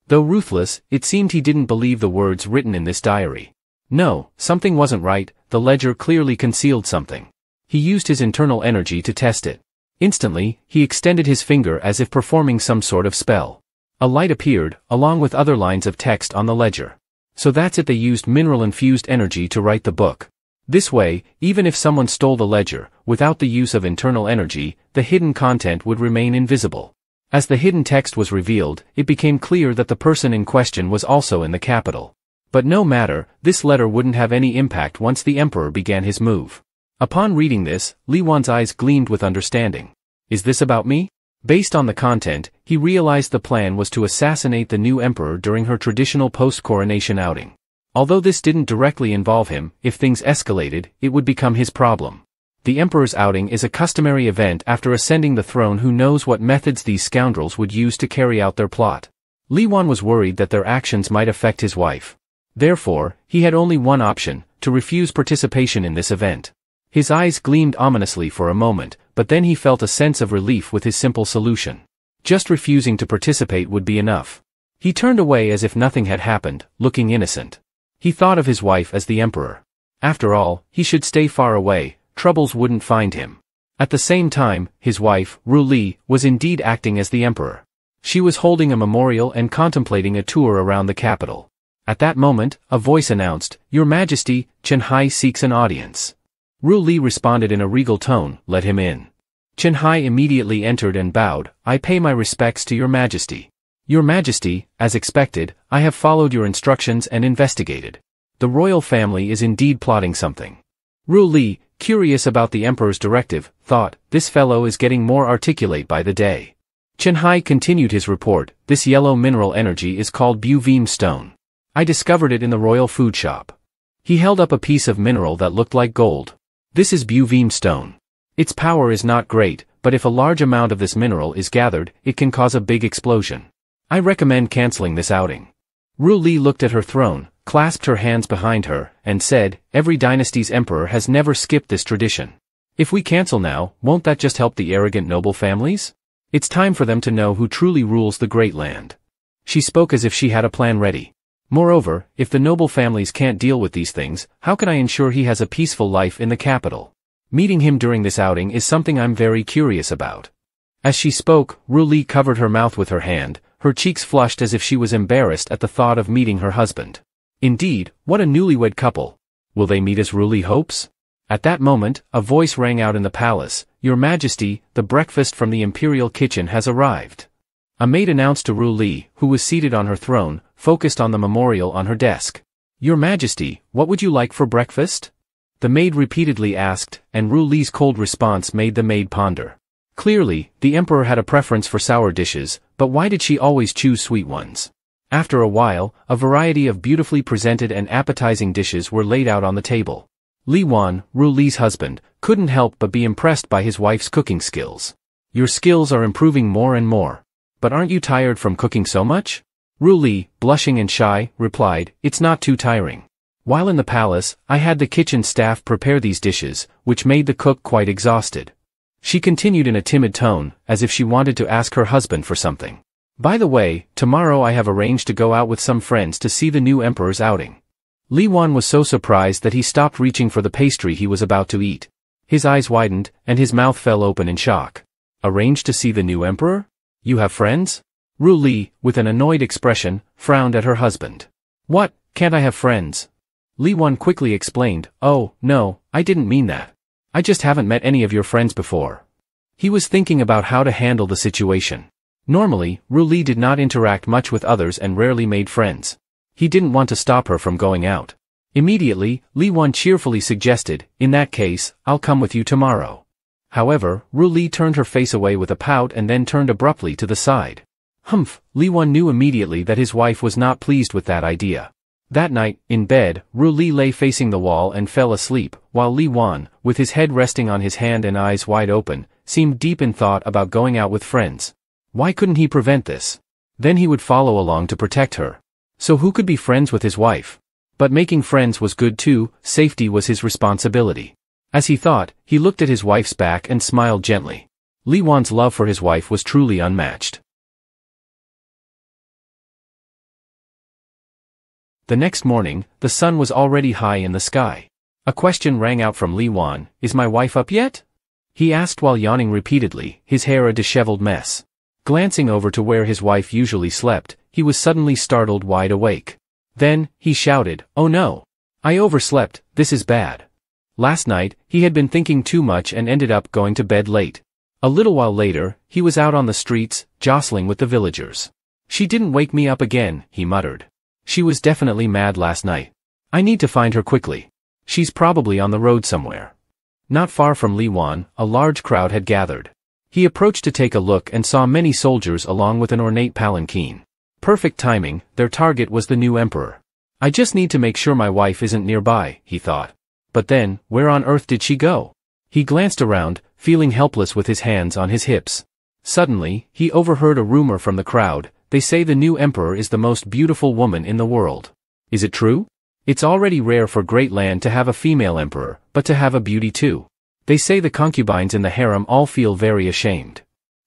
Though ruthless, it seemed he didn't believe the words written in this diary. No, something wasn't right. The ledger clearly concealed something. He used his internal energy to test it. Instantly, he extended his finger as if performing some sort of spell. A light appeared, along with other lines of text on the ledger. So that's it, they used mineral-infused energy to write the book. This way, even if someone stole the ledger, without the use of internal energy, the hidden content would remain invisible. As the hidden text was revealed, it became clear that the person in question was also in the capital. But no matter, this letter wouldn't have any impact once the emperor began his move. Upon reading this, Li Wan's eyes gleamed with understanding. Is this about me? Based on the content, he realized the plan was to assassinate the new emperor during her traditional post-coronation outing. Although this didn't directly involve him, if things escalated, it would become his problem. The emperor's outing is a customary event after ascending the throne. Who knows what methods these scoundrels would use to carry out their plot. Li Wan was worried that their actions might affect his wife. Therefore, he had only one option, to refuse participation in this event. His eyes gleamed ominously for a moment, but then he felt a sense of relief with his simple solution. Just refusing to participate would be enough. He turned away as if nothing had happened, looking innocent. He thought of his wife as the emperor. After all, he should stay far away, troubles wouldn't find him. At the same time, his wife, Ru Li, was indeed acting as the emperor. She was holding a memorial and contemplating a tour around the capital. At that moment, a voice announced, "Your Majesty, Chen Hai seeks an audience." Ru Li responded in a regal tone, "Let him in." Chen Hai immediately entered and bowed, "I pay my respects to Your Majesty. Your Majesty, as expected, I have followed your instructions and investigated. The royal family is indeed plotting something." Ru Li, curious about the emperor's directive, thought, "This fellow is getting more articulate by the day." Chen Hai continued his report, "This yellow mineral energy is called Buvim stone. I discovered it in the royal food shop." He held up a piece of mineral that looked like gold. "This is Buvim stone. Its power is not great, but if a large amount of this mineral is gathered, it can cause a big explosion. I recommend canceling this outing." Ru Li looked at her throne, clasped her hands behind her, and said, "Every dynasty's emperor has never skipped this tradition. If we cancel now, won't that just help the arrogant noble families? It's time for them to know who truly rules the great land." She spoke as if she had a plan ready. "Moreover, if the noble families can't deal with these things, how can I ensure he has a peaceful life in the capital?" Meeting him during this outing is something I'm very curious about. As she spoke, Ru Li covered her mouth with her hand, her cheeks flushed as if she was embarrassed at the thought of meeting her husband. Indeed, what a newlywed couple. Will they meet as Ru Li hopes? At that moment, a voice rang out in the palace, "Your Majesty, the breakfast from the imperial kitchen has arrived." A maid announced to Ru Li, who was seated on her throne, focused on the memorial on her desk. "Your Majesty, what would you like for breakfast?" The maid repeatedly asked, and Ru Li's cold response made the maid ponder. Clearly, the emperor had a preference for sour dishes, but why did she always choose sweet ones? After a while, a variety of beautifully presented and appetizing dishes were laid out on the table. Li Wan, Ru Li's husband, couldn't help but be impressed by his wife's cooking skills. "Your skills are improving more and more. But aren't you tired from cooking so much?" Ru Li, blushing and shy, replied, "It's not too tiring. While in the palace, I had the kitchen staff prepare these dishes, which made the cook quite exhausted." She continued in a timid tone, as if she wanted to ask her husband for something. "By the way, tomorrow I have arranged to go out with some friends to see the new emperor's outing." Li Wan was so surprised that he stopped reaching for the pastry he was about to eat. His eyes widened, and his mouth fell open in shock. "Arranged to see the new emperor? You have friends?" Ru Li, with an annoyed expression, frowned at her husband. "What, can't I have friends?" Li Wan quickly explained, "Oh, no, I didn't mean that. I just haven't met any of your friends before." He was thinking about how to handle the situation. Normally, Ru Li did not interact much with others and rarely made friends. He didn't want to stop her from going out. Immediately, Li Wan cheerfully suggested, "In that case, I'll come with you tomorrow." However, Ru Li turned her face away with a pout and then turned abruptly to the side. Humph, Li Wan knew immediately that his wife was not pleased with that idea. That night, in bed, Ru Li lay facing the wall and fell asleep, while Li Wan, with his head resting on his hand and eyes wide open, seemed deep in thought about going out with friends. Why couldn't he prevent this? Then he would follow along to protect her. So who could be friends with his wife? But making friends was good too, safety was his responsibility. As he thought, he looked at his wife's back and smiled gently. Li Wan's love for his wife was truly unmatched. The next morning, the sun was already high in the sky. A question rang out from Li Wan, "Is my wife up yet?" He asked while yawning repeatedly, his hair a disheveled mess. Glancing over to where his wife usually slept, he was suddenly startled wide awake. Then, he shouted, "Oh no! I overslept, this is bad." Last night, he had been thinking too much and ended up going to bed late. A little while later, he was out on the streets, jostling with the villagers. "She didn't wake me up again," he muttered. "She was definitely mad last night. I need to find her quickly. She's probably on the road somewhere." Not far from Li Wan, a large crowd had gathered. He approached to take a look and saw many soldiers along with an ornate palanquin. Perfect timing, their target was the new emperor. "I just need to make sure my wife isn't nearby," he thought. But then, where on earth did she go? He glanced around, feeling helpless with his hands on his hips. Suddenly, he overheard a rumor from the crowd. "They say the new emperor is the most beautiful woman in the world. Is it true? It's already rare for great land to have a female emperor, but to have a beauty too. They say the concubines in the harem all feel very ashamed."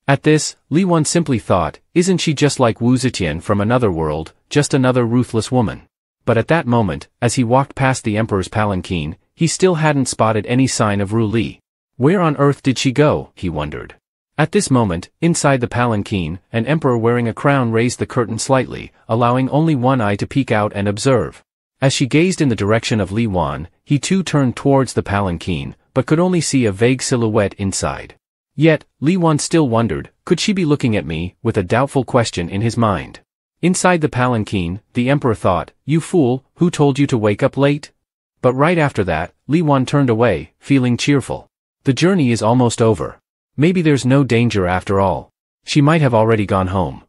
At this, Li Wan simply thought, "Isn't she just like Wu Zetian from another world, just another ruthless woman?" But at that moment, as he walked past the emperor's palanquin, he still hadn't spotted any sign of Ru Li. Where on earth did she go, he wondered. At this moment, inside the palanquin, an emperor wearing a crown raised the curtain slightly, allowing only one eye to peek out and observe. As she gazed in the direction of Li Wan, he too turned towards the palanquin, but could only see a vague silhouette inside. Yet, Li Wan still wondered, could she be looking at me, with a doubtful question in his mind. Inside the palanquin, the emperor thought, "You fool, who told you to wake up late?" But right after that, Li Wan turned away, feeling cheerful. The journey is almost over. Maybe there's no danger after all. She might have already gone home.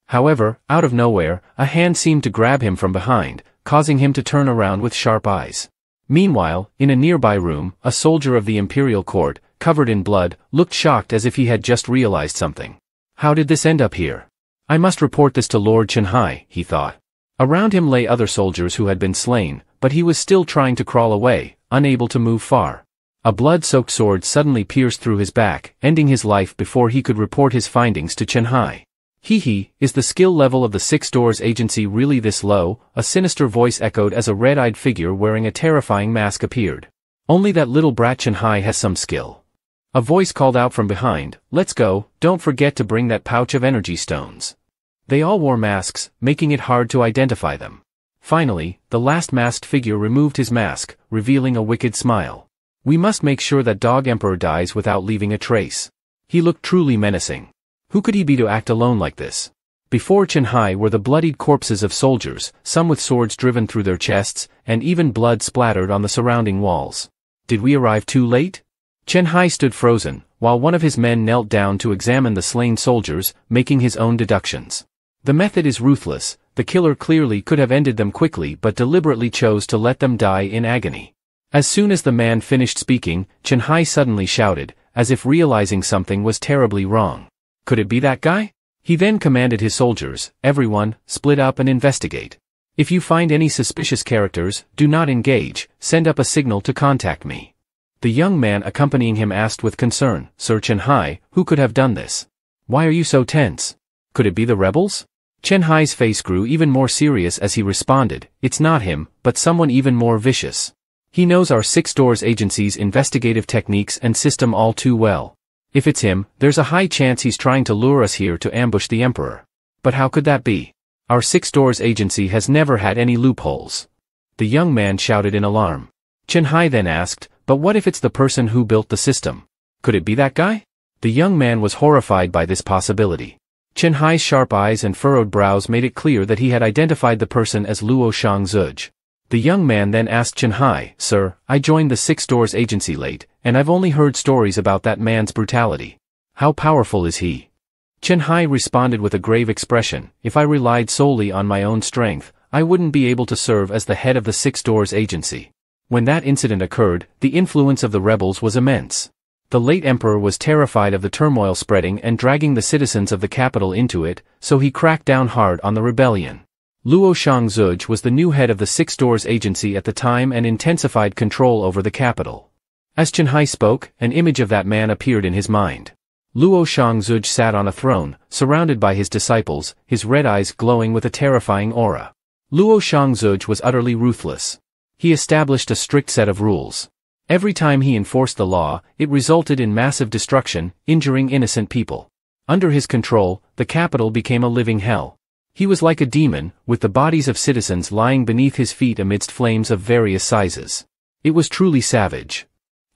However, out of nowhere, a hand seemed to grab him from behind, causing him to turn around with sharp eyes. Meanwhile, in a nearby room, a soldier of the imperial court, covered in blood, looked shocked as if he had just realized something. How did this end up here? I must report this to Lord Chenhai, he thought. Around him lay other soldiers who had been slain, but he was still trying to crawl away, unable to move far. A blood-soaked sword suddenly pierced through his back, ending his life before he could report his findings to Chenhai. Hee, is the skill level of the Six Doors Agency really this low? A sinister voice echoed as a red-eyed figure wearing a terrifying mask appeared. Only that little brat Chen-hai has some skill. A voice called out from behind, let's go, don't forget to bring that pouch of energy stones. They all wore masks, making it hard to identify them. Finally, the last masked figure removed his mask, revealing a wicked smile. We must make sure that Dog Emperor dies without leaving a trace. He looked truly menacing. Who could he be to act alone like this? Before Chen-hai were the bloodied corpses of soldiers, some with swords driven through their chests, and even blood splattered on the surrounding walls. Did we arrive too late? Chen-hai stood frozen, while one of his men knelt down to examine the slain soldiers, making his own deductions. The method is ruthless. The killer clearly could have ended them quickly but deliberately chose to let them die in agony. As soon as the man finished speaking, Chen-hai suddenly shouted, as if realizing something was terribly wrong. Could it be that guy? He then commanded his soldiers, everyone, split up and investigate. If you find any suspicious characters, do not engage, send up a signal to contact me. The young man accompanying him asked with concern, Sir Chen-hai, who could have done this? Why are you so tense? Could it be the rebels? Chen-hai's face grew even more serious as he responded, it's not him, but someone even more vicious. He knows our Six Doors Agency's investigative techniques and system all too well. If it's him, there's a high chance he's trying to lure us here to ambush the Emperor. But how could that be? Our Six Doors Agency has never had any loopholes. The young man shouted in alarm. Chen-hai then asked, but what if it's the person who built the system? Could it be that guy? The young man was horrified by this possibility. Chen-hai's sharp eyes and furrowed brows made it clear that he had identified the person as Luo Shangzuj. The young man then asked Chen-hai, Sir, I joined the Six Doors Agency late, and I've only heard stories about that man's brutality. How powerful is he? Chen-hai responded with a grave expression, if I relied solely on my own strength, I wouldn't be able to serve as the head of the Six Doors Agency. When that incident occurred, the influence of the rebels was immense. The late emperor was terrified of the turmoil spreading and dragging the citizens of the capital into it, so he cracked down hard on the rebellion. Luo Shangzuj was the new head of the Six Doors Agency at the time and intensified control over the capital. As Chen-hai spoke, an image of that man appeared in his mind. Luo Shangzuj sat on a throne, surrounded by his disciples, his red eyes glowing with a terrifying aura. Luo Shangzuj was utterly ruthless. He established a strict set of rules. Every time he enforced the law, it resulted in massive destruction, injuring innocent people. Under his control, the capital became a living hell. He was like a demon, with the bodies of citizens lying beneath his feet amidst flames of various sizes. It was truly savage.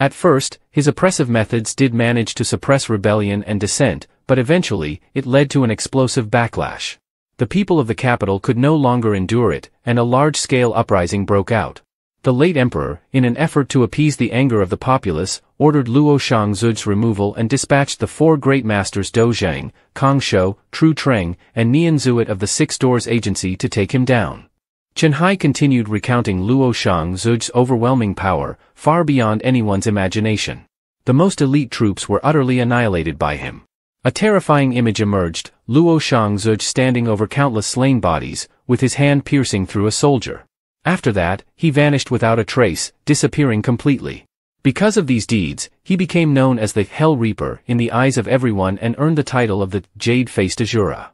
At first, his oppressive methods did manage to suppress rebellion and dissent, but eventually, it led to an explosive backlash. The people of the capital could no longer endure it, and a large-scale uprising broke out. The late emperor, in an effort to appease the anger of the populace, ordered Luo Shangzuj's removal and dispatched the four great masters Dou Zhang, Kong Shou, Tru Treng, and Nian Zuot of the Six Doors Agency to take him down. Chen-hai continued recounting Luo Shangzuj's overwhelming power, far beyond anyone's imagination. The most elite troops were utterly annihilated by him. A terrifying image emerged, Luo Shangzuj standing over countless slain bodies, with his hand piercing through a soldier. After that, he vanished without a trace, disappearing completely. Because of these deeds, he became known as the Hell Reaper in the eyes of everyone and earned the title of the Jade-Faced Azura.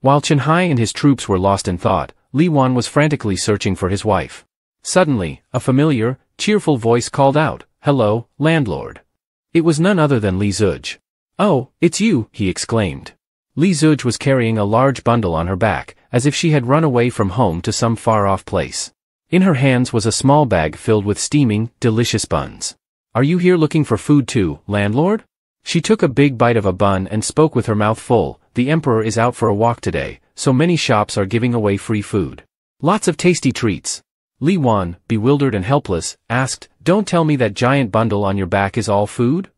While Chen-hai and his troops were lost in thought, Li Wan was frantically searching for his wife. Suddenly, a familiar, cheerful voice called out, "Hello, landlord." It was none other than Li Zuj. "Oh, it's you," he exclaimed. Li Zuj was carrying a large bundle on her back, as if she had run away from home to some far-off place. In her hands was a small bag filled with steaming, delicious buns. "Are you here looking for food too, landlord?" She took a big bite of a bun and spoke with her mouth full. "The emperor is out for a walk today, so many shops are giving away free food. Lots of tasty treats." Li Wan, bewildered and helpless, asked, "Don't tell me that giant bundle on your back is all food?"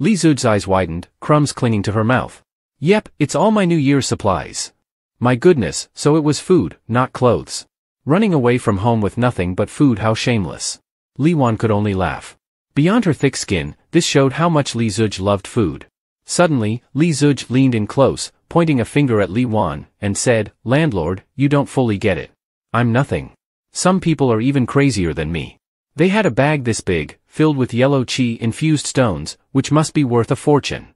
Li Zuj's eyes widened, crumbs clinging to her mouth. "Yep, it's all my New Year's supplies." My goodness, so it was food, not clothes. Running away from home with nothing but food, how shameless. Li Wan could only laugh. Beyond her thick skin, this showed how much Li Zuj loved food. Suddenly, Li Zuj leaned in close, pointing a finger at Li Wan, and said, "Landlord, you don't fully get it. I'm nothing. Some people are even crazier than me." They had a bag this big, filled with yellow qi-infused stones, which must be worth a fortune.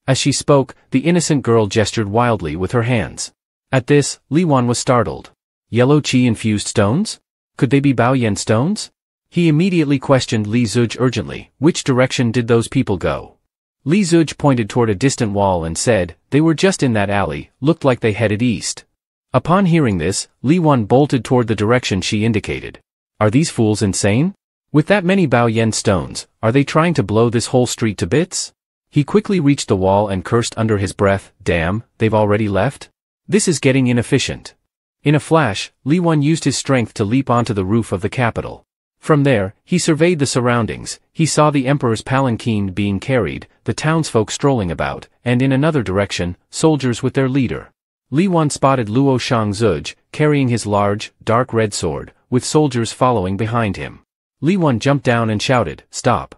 As she spoke, the innocent girl gestured wildly with her hands. At this, Li Wan was startled. Yellow qi-infused stones? Could they be Baoyan stones? He immediately questioned Li Zuj urgently, which direction did those people go? Li Zuj pointed toward a distant wall and said, they were just in that alley, looked like they headed east. Upon hearing this, Li Wan bolted toward the direction she indicated. Are these fools insane? With that many Bao Yen stones, are they trying to blow this whole street to bits? He quickly reached the wall and cursed under his breath, damn, they've already left? This is getting inefficient. In a flash, Li Wan used his strength to leap onto the roof of the capital. From there, he surveyed the surroundings. He saw the emperor's palanquin being carried, the townsfolk strolling about, and in another direction, soldiers with their leader. Li Wan spotted Luo Shangzuj, carrying his large, dark red sword, with soldiers following behind him. Li Wan jumped down and shouted, stop.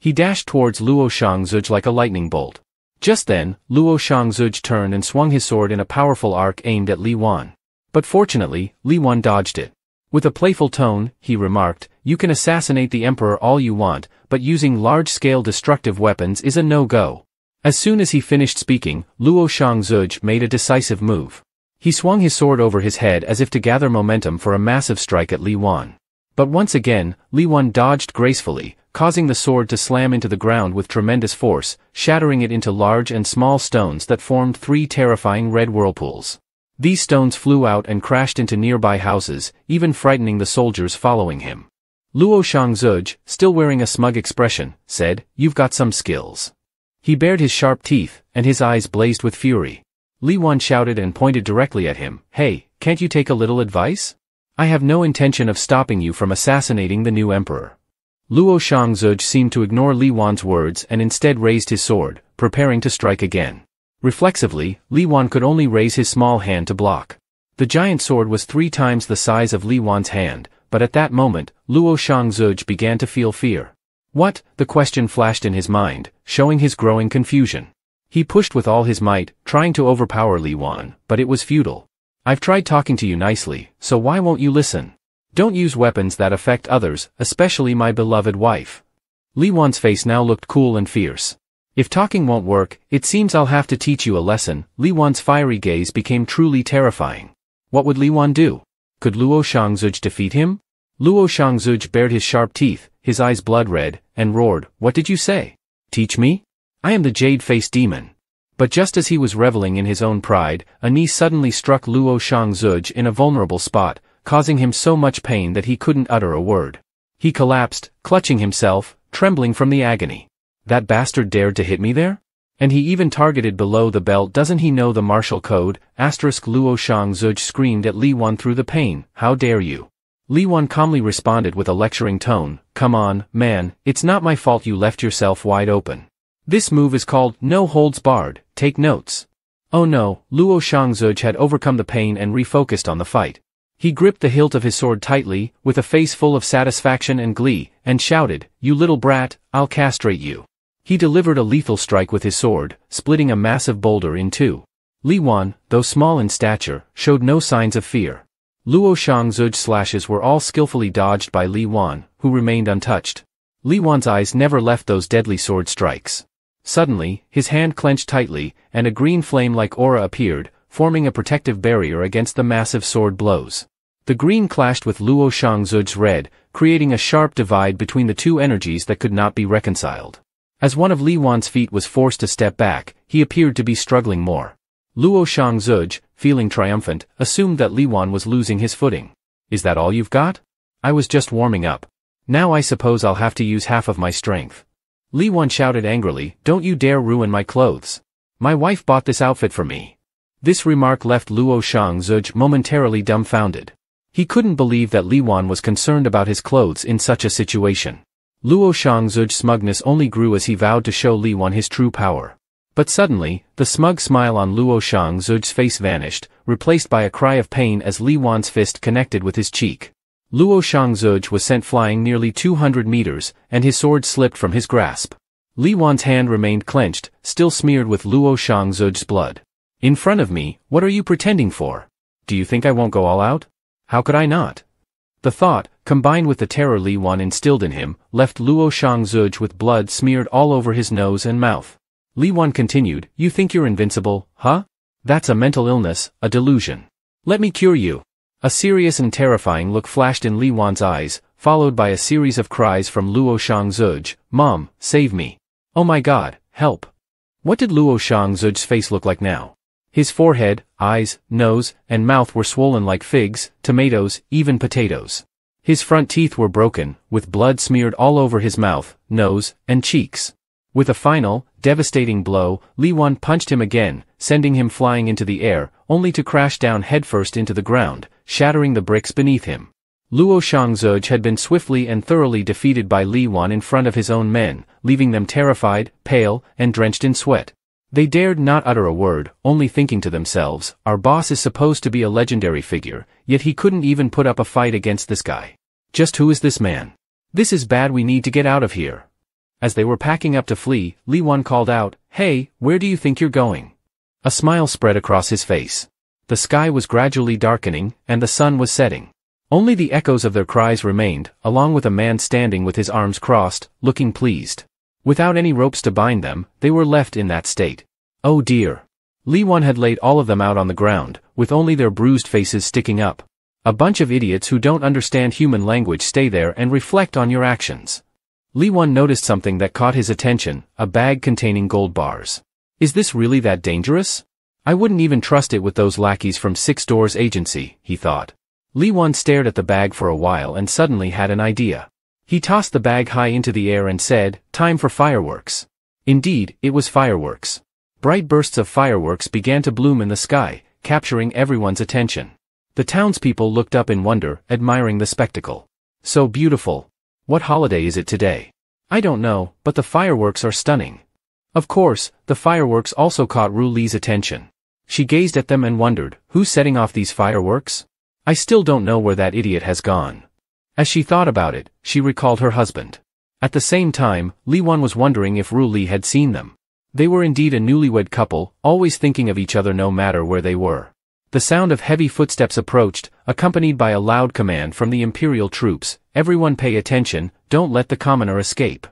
He dashed towards Luo Shangzuj like a lightning bolt. Just then, Luo Shangzuj turned and swung his sword in a powerful arc aimed at Li Wan. But fortunately, Li Wan dodged it. With a playful tone, he remarked, you can assassinate the emperor all you want, but using large-scale destructive weapons is a no-go. As soon as he finished speaking, Luo Shangzuj made a decisive move. He swung his sword over his head as if to gather momentum for a massive strike at Li Wan. But once again, Li Wan dodged gracefully, causing the sword to slam into the ground with tremendous force, shattering it into large and small stones that formed 3 terrifying red whirlpools. These stones flew out and crashed into nearby houses, even frightening the soldiers following him. Luo Shangzuj, still wearing a smug expression, said, you've got some skills. He bared his sharp teeth, and his eyes blazed with fury. Li Wan shouted and pointed directly at him, hey, can't you take a little advice? I have no intention of stopping you from assassinating the new emperor. Luo Shangzuj seemed to ignore Li Wan's words and instead raised his sword, preparing to strike again. Reflexively, Li Wan could only raise his small hand to block. The giant sword was 3 times the size of Li Wan's hand, but at that moment, Luo Shangzuj began to feel fear. What? The question flashed in his mind, showing his growing confusion. He pushed with all his might, trying to overpower Li Wan, but it was futile. I've tried talking to you nicely, so why won't you listen? Don't use weapons that affect others, especially my beloved wife. Li Wan's face now looked cool and fierce. If talking won't work, it seems I'll have to teach you a lesson. Li Wan's fiery gaze became truly terrifying. What would Li Wan do? Could Luo Shangzuj defeat him? Luo Shangzuj bared his sharp teeth, his eyes blood-red, and roared, what did you say? Teach me? I am the jade-faced demon. But just as he was reveling in his own pride, a knee suddenly struck Luo Shangzuj in a vulnerable spot, causing him so much pain that he couldn't utter a word. He collapsed, clutching himself, trembling from the agony. That bastard dared to hit me there? And he even targeted below the belt. Doesn't he know the martial code? Luo Shangzuj screamed at Li Wan through the pain, how dare you? Li Wan calmly responded with a lecturing tone, come on, man, it's not my fault you left yourself wide open. This move is called no holds barred, take notes. Oh no, Luo Shangzuj had overcome the pain and refocused on the fight. He gripped the hilt of his sword tightly, with a face full of satisfaction and glee, and shouted, you little brat, I'll castrate you. He delivered a lethal strike with his sword, splitting a massive boulder in 2. Li Wan, though small in stature, showed no signs of fear. Luo Shangzuj's slashes were all skillfully dodged by Li Wan, who remained untouched. Li Wan's eyes never left those deadly sword strikes. Suddenly, his hand clenched tightly, and a green flame-like aura appeared, forming a protective barrier against the massive sword blows. The green clashed with Luo Shangzuj's red, creating a sharp divide between the 2 energies that could not be reconciled. As one of Li Wan's feet was forced to step back, he appeared to be struggling more. Luo Shangzuj, feeling triumphant, assumed that Li Wan was losing his footing. Is that all you've got? I was just warming up. Now I suppose I'll have to use half of my strength. Li Wan shouted angrily, don't you dare ruin my clothes. My wife bought this outfit for me. This remark left Luo Shangzuj momentarily dumbfounded. He couldn't believe that Li Wan was concerned about his clothes in such a situation. Luo Shangzuj's smugness only grew as he vowed to show Li Wan his true power. But suddenly, the smug smile on Luo Shangzuj's face vanished, replaced by a cry of pain as Li Wan's fist connected with his cheek. Luo Shangzuj was sent flying nearly 200 meters, and his sword slipped from his grasp. Li Wan's hand remained clenched, still smeared with Luo Shangzuj's blood. In front of me, what are you pretending for? Do you think I won't go all out? How could I not? The thought, combined with the terror Li Wan instilled in him, left Luo Shangzuj with blood smeared all over his nose and mouth. Li Wan continued, you think you're invincible, huh? That's a mental illness, a delusion. Let me cure you. A serious and terrifying look flashed in Li Wan's eyes, followed by a series of cries from Luo Shangzuj, "Mom, save me. Oh my god, help." What did Luo Shangzuj's face look like now? His forehead, eyes, nose, and mouth were swollen like figs, tomatoes, even potatoes. His front teeth were broken, with blood smeared all over his mouth, nose, and cheeks. With a final, devastating blow, Li Wan punched him again, sending him flying into the air, only to crash down headfirst into the ground, shattering the bricks beneath him. Luo Shangzuj had been swiftly and thoroughly defeated by Li Wan in front of his own men, leaving them terrified, pale, and drenched in sweat. They dared not utter a word, only thinking to themselves, our boss is supposed to be a legendary figure, yet he couldn't even put up a fight against this guy. Just who is this man? This is bad, we need to get out of here. As they were packing up to flee, Li Wan called out, "Hey, where do you think you're going?" A smile spread across his face. The sky was gradually darkening, and the sun was setting. Only the echoes of their cries remained, along with a man standing with his arms crossed, looking pleased. Without any ropes to bind them, they were left in that state. Oh dear. Li Wan had laid all of them out on the ground, with only their bruised faces sticking up. A bunch of idiots who don't understand human language. Stay there and reflect on your actions. Li Wan noticed something that caught his attention, a bag containing gold bars. Is this really that dangerous? I wouldn't even trust it with those lackeys from Six Doors Agency, he thought. Li Wan stared at the bag for a while and suddenly had an idea. He tossed the bag high into the air and said, "Time for fireworks." Indeed, it was fireworks. Bright bursts of fireworks began to bloom in the sky, capturing everyone's attention. The townspeople looked up in wonder, admiring the spectacle. So beautiful. What holiday is it today? I don't know, but the fireworks are stunning. Of course, the fireworks also caught Ru Li's attention. She gazed at them and wondered, who's setting off these fireworks? I still don't know where that idiot has gone. As she thought about it, she recalled her husband. At the same time, Li Wan was wondering if Ru Li had seen them. They were indeed a newlywed couple, always thinking of each other no matter where they were. The sound of heavy footsteps approached, accompanied by a loud command from the Imperial troops, "Everyone pay attention, don't let the commoner escape."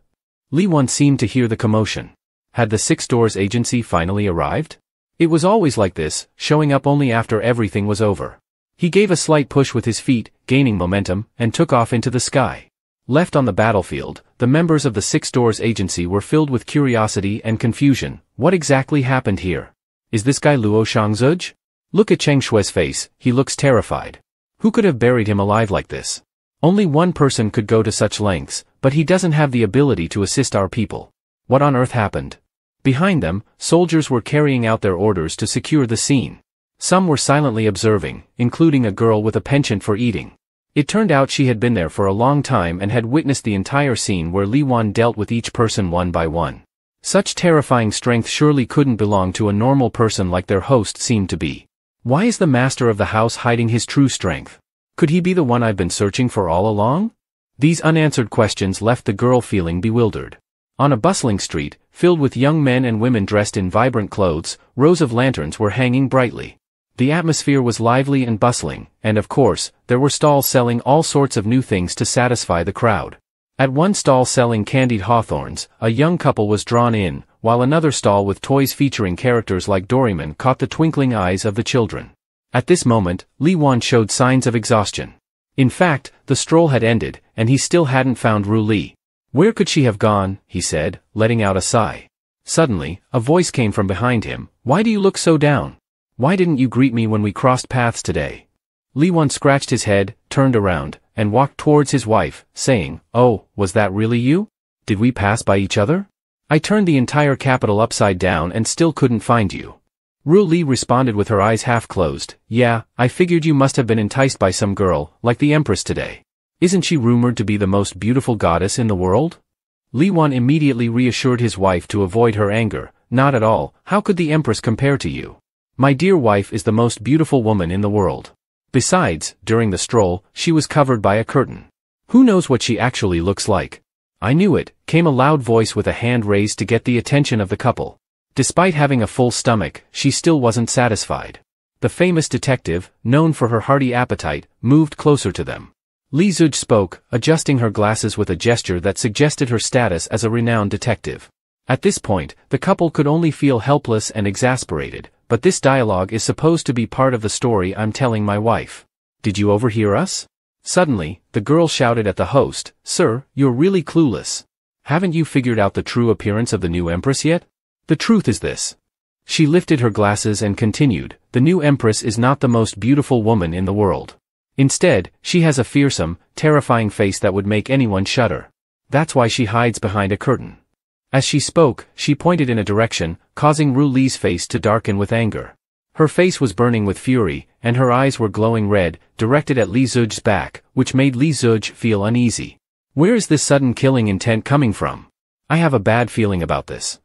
Li Wan seemed to hear the commotion. Had the Six Doors Agency finally arrived? It was always like this, showing up only after everything was over. He gave a slight push with his feet, gaining momentum, and took off into the sky. Left on the battlefield, the members of the Six Doors Agency were filled with curiosity and confusion. What exactly happened here? Is this guy Luo Shangzuj? Look at Cheng Shui's face, he looks terrified. Who could have buried him alive like this? Only one person could go to such lengths, but he doesn't have the ability to assist our people. What on earth happened? Behind them, soldiers were carrying out their orders to secure the scene. Some were silently observing, including a girl with a penchant for eating. It turned out she had been there for a long time and had witnessed the entire scene where Li Wan dealt with each person one by one. Such terrifying strength surely couldn't belong to a normal person like their host seemed to be. Why is the master of the house hiding his true strength? Could he be the one I've been searching for all along? These unanswered questions left the girl feeling bewildered. On a bustling street, filled with young men and women dressed in vibrant clothes, rows of lanterns were hanging brightly. The atmosphere was lively and bustling, and of course, there were stalls selling all sorts of new things to satisfy the crowd. At one stall selling candied hawthorns, a young couple was drawn in, while another stall with toys featuring characters like Doraemon caught the twinkling eyes of the children. At this moment, Li Wan showed signs of exhaustion. In fact, the stroll had ended, and he still hadn't found Ru Li. Where could she have gone, he said, letting out a sigh. Suddenly, a voice came from behind him. Why do you look so down? Why didn't you greet me when we crossed paths today? Li Wan scratched his head, turned around, and walked towards his wife, saying, Oh, was that really you? Did we pass by each other? I turned the entire capital upside down and still couldn't find you. Ru Li responded with her eyes half closed, Yeah, I figured you must have been enticed by some girl, like the Empress today. Isn't she rumored to be the most beautiful goddess in the world? Li Wan immediately reassured his wife to avoid her anger. Not at all, how could the Empress compare to you? My dear wife is the most beautiful woman in the world. Besides, during the stroll, she was covered by a curtain. Who knows what she actually looks like? I knew it, came a loud voice with a hand raised to get the attention of the couple. Despite having a full stomach, she still wasn't satisfied. The famous detective, known for her hearty appetite, moved closer to them. Li Zuj spoke, adjusting her glasses with a gesture that suggested her status as a renowned detective. At this point, the couple could only feel helpless and exasperated, but this dialogue is supposed to be part of the story I'm telling my wife. Did you overhear us? Suddenly, the girl shouted at the host, "Sir, you're really clueless. Haven't you figured out the true appearance of the new empress yet? The truth is this." She lifted her glasses and continued, "The new empress is not the most beautiful woman in the world. Instead, she has a fearsome, terrifying face that would make anyone shudder. That's why she hides behind a curtain." As she spoke, she pointed in a direction, causing Ru Li's face to darken with anger. Her face was burning with fury, and her eyes were glowing red, directed at Li Zuj's back, which made Li Zuj feel uneasy. Where is this sudden killing intent coming from? I have a bad feeling about this.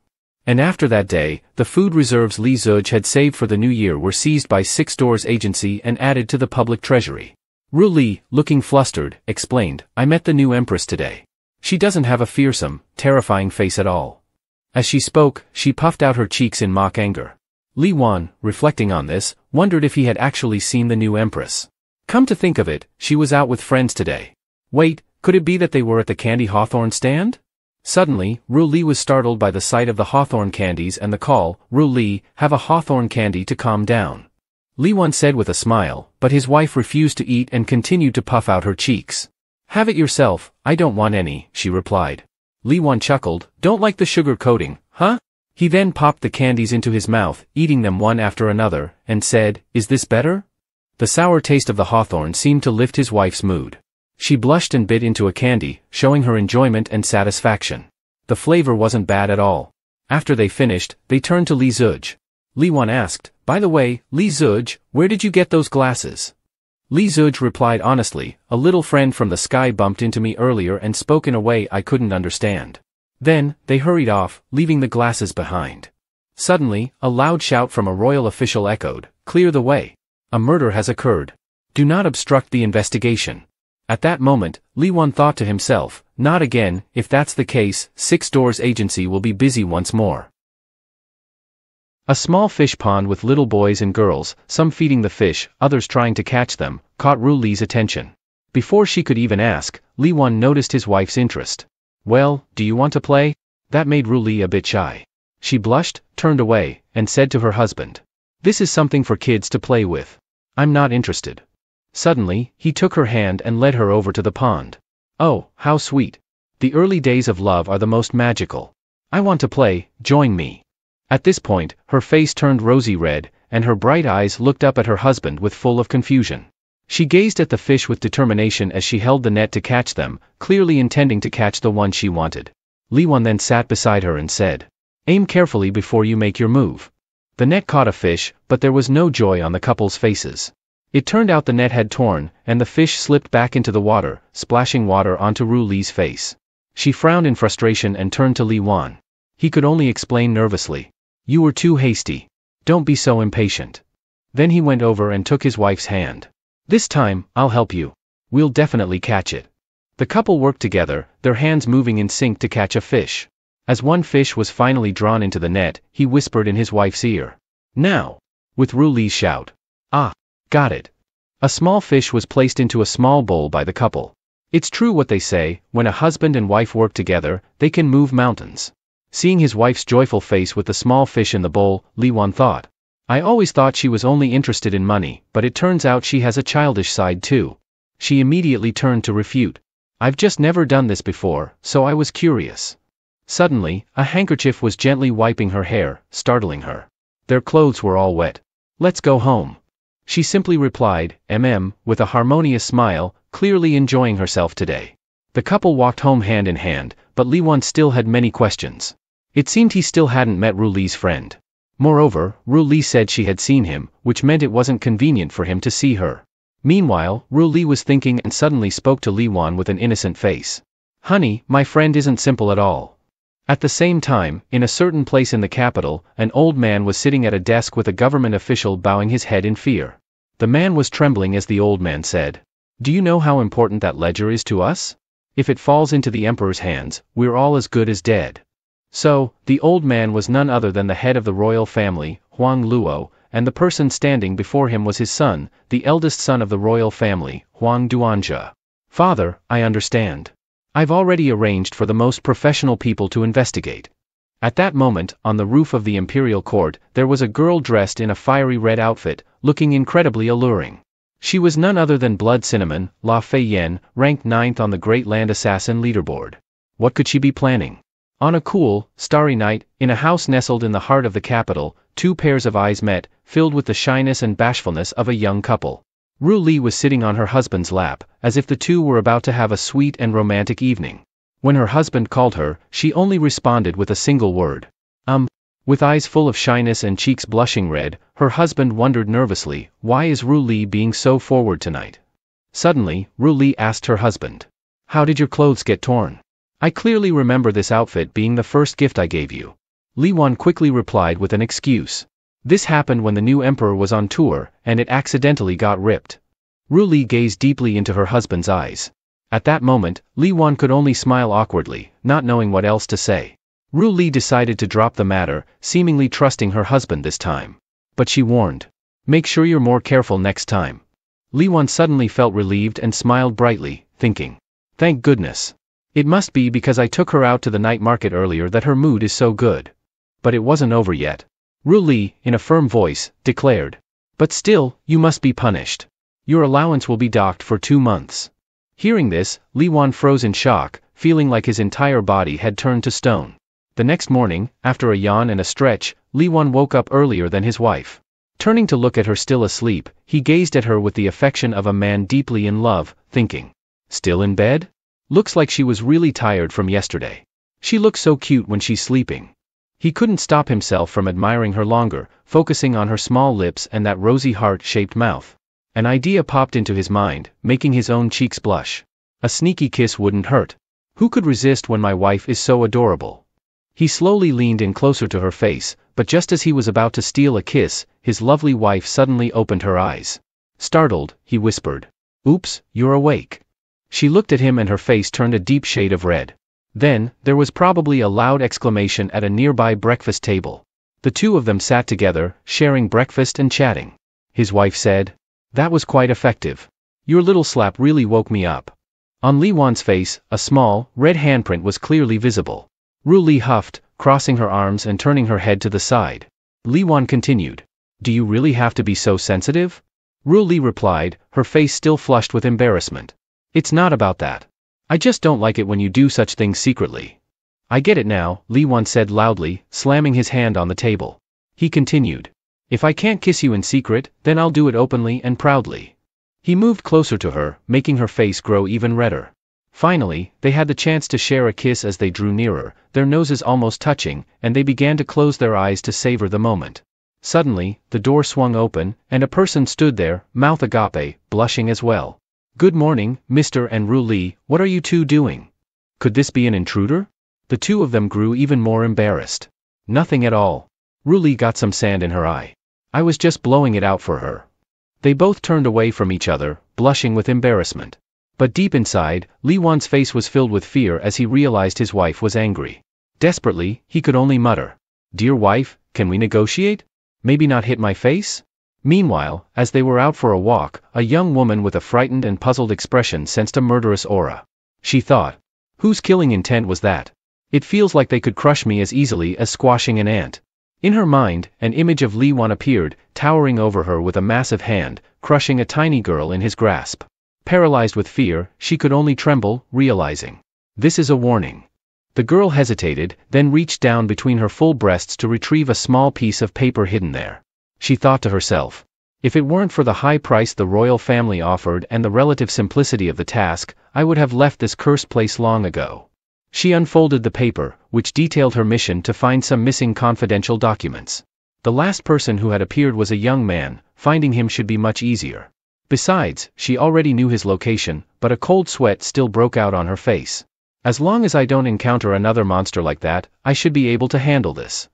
And after that day, the food reserves Li Zuj had saved for the new year were seized by Six Doors Agency and added to the public treasury. Ru Li, looking flustered, explained, "I met the new empress today. She doesn't have a fearsome, terrifying face at all." As she spoke, she puffed out her cheeks in mock anger. Li Wan, reflecting on this, wondered if he had actually seen the new empress. Come to think of it, she was out with friends today. Wait, could it be that they were at the candy hawthorn stand? Suddenly, Ru Li was startled by the sight of the hawthorn candies and the call, "Ru Li, have a hawthorn candy to calm down." Li Wan said with a smile, but his wife refused to eat and continued to puff out her cheeks. "Have it yourself, I don't want any," she replied. Li Wan chuckled, "Don't like the sugar coating, huh?" He then popped the candies into his mouth, eating them one after another, and said, "Is this better?" The sour taste of the hawthorn seemed to lift his wife's mood. She blushed and bit into a candy, showing her enjoyment and satisfaction. The flavor wasn't bad at all. After they finished, they turned to Li Zuj. Li Wan asked, "By the way, Li Zuj, where did you get those glasses?" Li Zuj replied honestly, "A little friend from the sky bumped into me earlier and spoke in a way I couldn't understand." Then, they hurried off, leaving the glasses behind. Suddenly, a loud shout from a royal official echoed, "Clear the way. A murder has occurred. Do not obstruct the investigation." At that moment, Li Wan thought to himself, "Not again, if that's the case, Six Doors Agency will be busy once more." A small fish pond with little boys and girls, some feeding the fish, others trying to catch them, caught Ru Li's attention. Before she could even ask, Li Wan noticed his wife's interest. "Well, do you want to play?" That made Ru Li a bit shy. She blushed, turned away, and said to her husband, "This is something for kids to play with. I'm not interested." Suddenly, he took her hand and led her over to the pond. "Oh, how sweet. The early days of love are the most magical. I want to play, join me." At this point, her face turned rosy red, and her bright eyes looked up at her husband with full of confusion. She gazed at the fish with determination as she held the net to catch them, clearly intending to catch the one she wanted. Li Wan then sat beside her and said, "Aim carefully before you make your move." The net caught a fish, but there was no joy on the couple's faces. It turned out the net had torn, and the fish slipped back into the water, splashing water onto Ru Li's face. She frowned in frustration and turned to Li Wan. He could only explain nervously, "You were too hasty. Don't be so impatient." Then he went over and took his wife's hand. "This time, I'll help you. We'll definitely catch it." The couple worked together, their hands moving in sync to catch a fish. As one fish was finally drawn into the net, he whispered in his wife's ear, "Now!" With Ru Li's shout, "Ah! Got it." A small fish was placed into a small bowl by the couple. It's true what they say, when a husband and wife work together, they can move mountains. Seeing his wife's joyful face with the small fish in the bowl, Li Wan thought, "I always thought she was only interested in money, but it turns out she has a childish side too." She immediately turned to refute. "I've just never done this before, so I was curious." Suddenly, a handkerchief was gently wiping her hair, startling her. Their clothes were all wet. "Let's go home." She simply replied, with a harmonious smile, clearly enjoying herself today. The couple walked home hand in hand, but Li Wan still had many questions. It seemed he still hadn't met Ru Li's friend. Moreover, Ru Li said she had seen him, which meant it wasn't convenient for him to see her. Meanwhile, Ru Li was thinking and suddenly spoke to Li Wan with an innocent face. "Honey, my friend isn't simple at all." At the same time, in a certain place in the capital, an old man was sitting at a desk with a government official bowing his head in fear. The man was trembling as the old man said, "Do you know how important that ledger is to us? If it falls into the emperor's hands, we're all as good as dead." So, the old man was none other than the head of the royal family, Huang Luo, and the person standing before him was his son, the eldest son of the royal family, Huang Duanjia. "Father, I understand. I've already arranged for the most professional people to investigate." At that moment, on the roof of the imperial court, there was a girl dressed in a fiery red outfit, looking incredibly alluring. She was none other than Blood Cinnamon, La Fei Yen, ranked 9th on the Great Land Assassin leaderboard. What could she be planning? On a cool, starry night, in a house nestled in the heart of the capital, two pairs of eyes met, filled with the shyness and bashfulness of a young couple. Ru Li was sitting on her husband's lap, as if the two were about to have a sweet and romantic evening. When her husband called her, she only responded with a single word. With eyes full of shyness and cheeks blushing red, her husband wondered nervously, why is Ru Li being so forward tonight? Suddenly, Ru Li asked her husband. How did your clothes get torn? I clearly remember this outfit being the first gift I gave you. Li Wan quickly replied with an excuse. This happened when the new emperor was on tour, and it accidentally got ripped. Ru Li gazed deeply into her husband's eyes. At that moment, Li Wan could only smile awkwardly, not knowing what else to say. Ru Li decided to drop the matter, seemingly trusting her husband this time. But she warned. Make sure you're more careful next time. Li Wan suddenly felt relieved and smiled brightly, thinking. Thank goodness. It must be because I took her out to the night market earlier that her mood is so good. But it wasn't over yet. Ru Li, in a firm voice, declared. But still, you must be punished. Your allowance will be docked for 2 months. Hearing this, Li Wan froze in shock, feeling like his entire body had turned to stone. The next morning, after a yawn and a stretch, Li Wan woke up earlier than his wife. Turning to look at her still asleep, he gazed at her with the affection of a man deeply in love, thinking. Still in bed? Looks like she was really tired from yesterday. She looks so cute when she's sleeping. He couldn't stop himself from admiring her longer, focusing on her small lips and that rosy heart-shaped mouth. An idea popped into his mind, making his own cheeks blush. A sneaky kiss wouldn't hurt. Who could resist when my wife is so adorable? He slowly leaned in closer to her face, but just as he was about to steal a kiss, his lovely wife suddenly opened her eyes. Startled, he whispered. Oops, you're awake. She looked at him and her face turned a deep shade of red. Then, there was probably a loud exclamation at a nearby breakfast table. The two of them sat together, sharing breakfast and chatting. His wife said. That was quite effective. Your little slap really woke me up. On Li Wan's face, a small, red handprint was clearly visible. Ru Li huffed, crossing her arms and turning her head to the side. Li Wan continued. Do you really have to be so sensitive? Ru Li replied, her face still flushed with embarrassment. It's not about that. I just don't like it when you do such things secretly. I get it now, Li Wan said loudly, slamming his hand on the table. He continued. If I can't kiss you in secret, then I'll do it openly and proudly. He moved closer to her, making her face grow even redder. Finally, they had the chance to share a kiss as they drew nearer, their noses almost touching, and they began to close their eyes to savor the moment. Suddenly, the door swung open, and a person stood there, mouth agape, blushing as well. Good morning, Mr. and Ru Li, what are you two doing? Could this be an intruder? The two of them grew even more embarrassed. Nothing at all. Ru Li got some sand in her eye. I was just blowing it out for her. They both turned away from each other, blushing with embarrassment. But deep inside, Li Wan's face was filled with fear as he realized his wife was angry. Desperately, he could only mutter. Dear wife, can we negotiate? Maybe not hit my face? Meanwhile, as they were out for a walk, a young woman with a frightened and puzzled expression sensed a murderous aura. She thought. Whose killing intent was that? It feels like they could crush me as easily as squashing an ant. In her mind, an image of Li Wan appeared, towering over her with a massive hand, crushing a tiny girl in his grasp. Paralyzed with fear, she could only tremble, realizing. This is a warning. The girl hesitated, then reached down between her full breasts to retrieve a small piece of paper hidden there. She thought to herself. If it weren't for the high price the royal family offered and the relative simplicity of the task, I would have left this cursed place long ago. She unfolded the paper, which detailed her mission to find some missing confidential documents. The last person who had appeared was a young man, finding him should be much easier. Besides, she already knew his location, but a cold sweat still broke out on her face. As long as I don't encounter another monster like that, I should be able to handle this.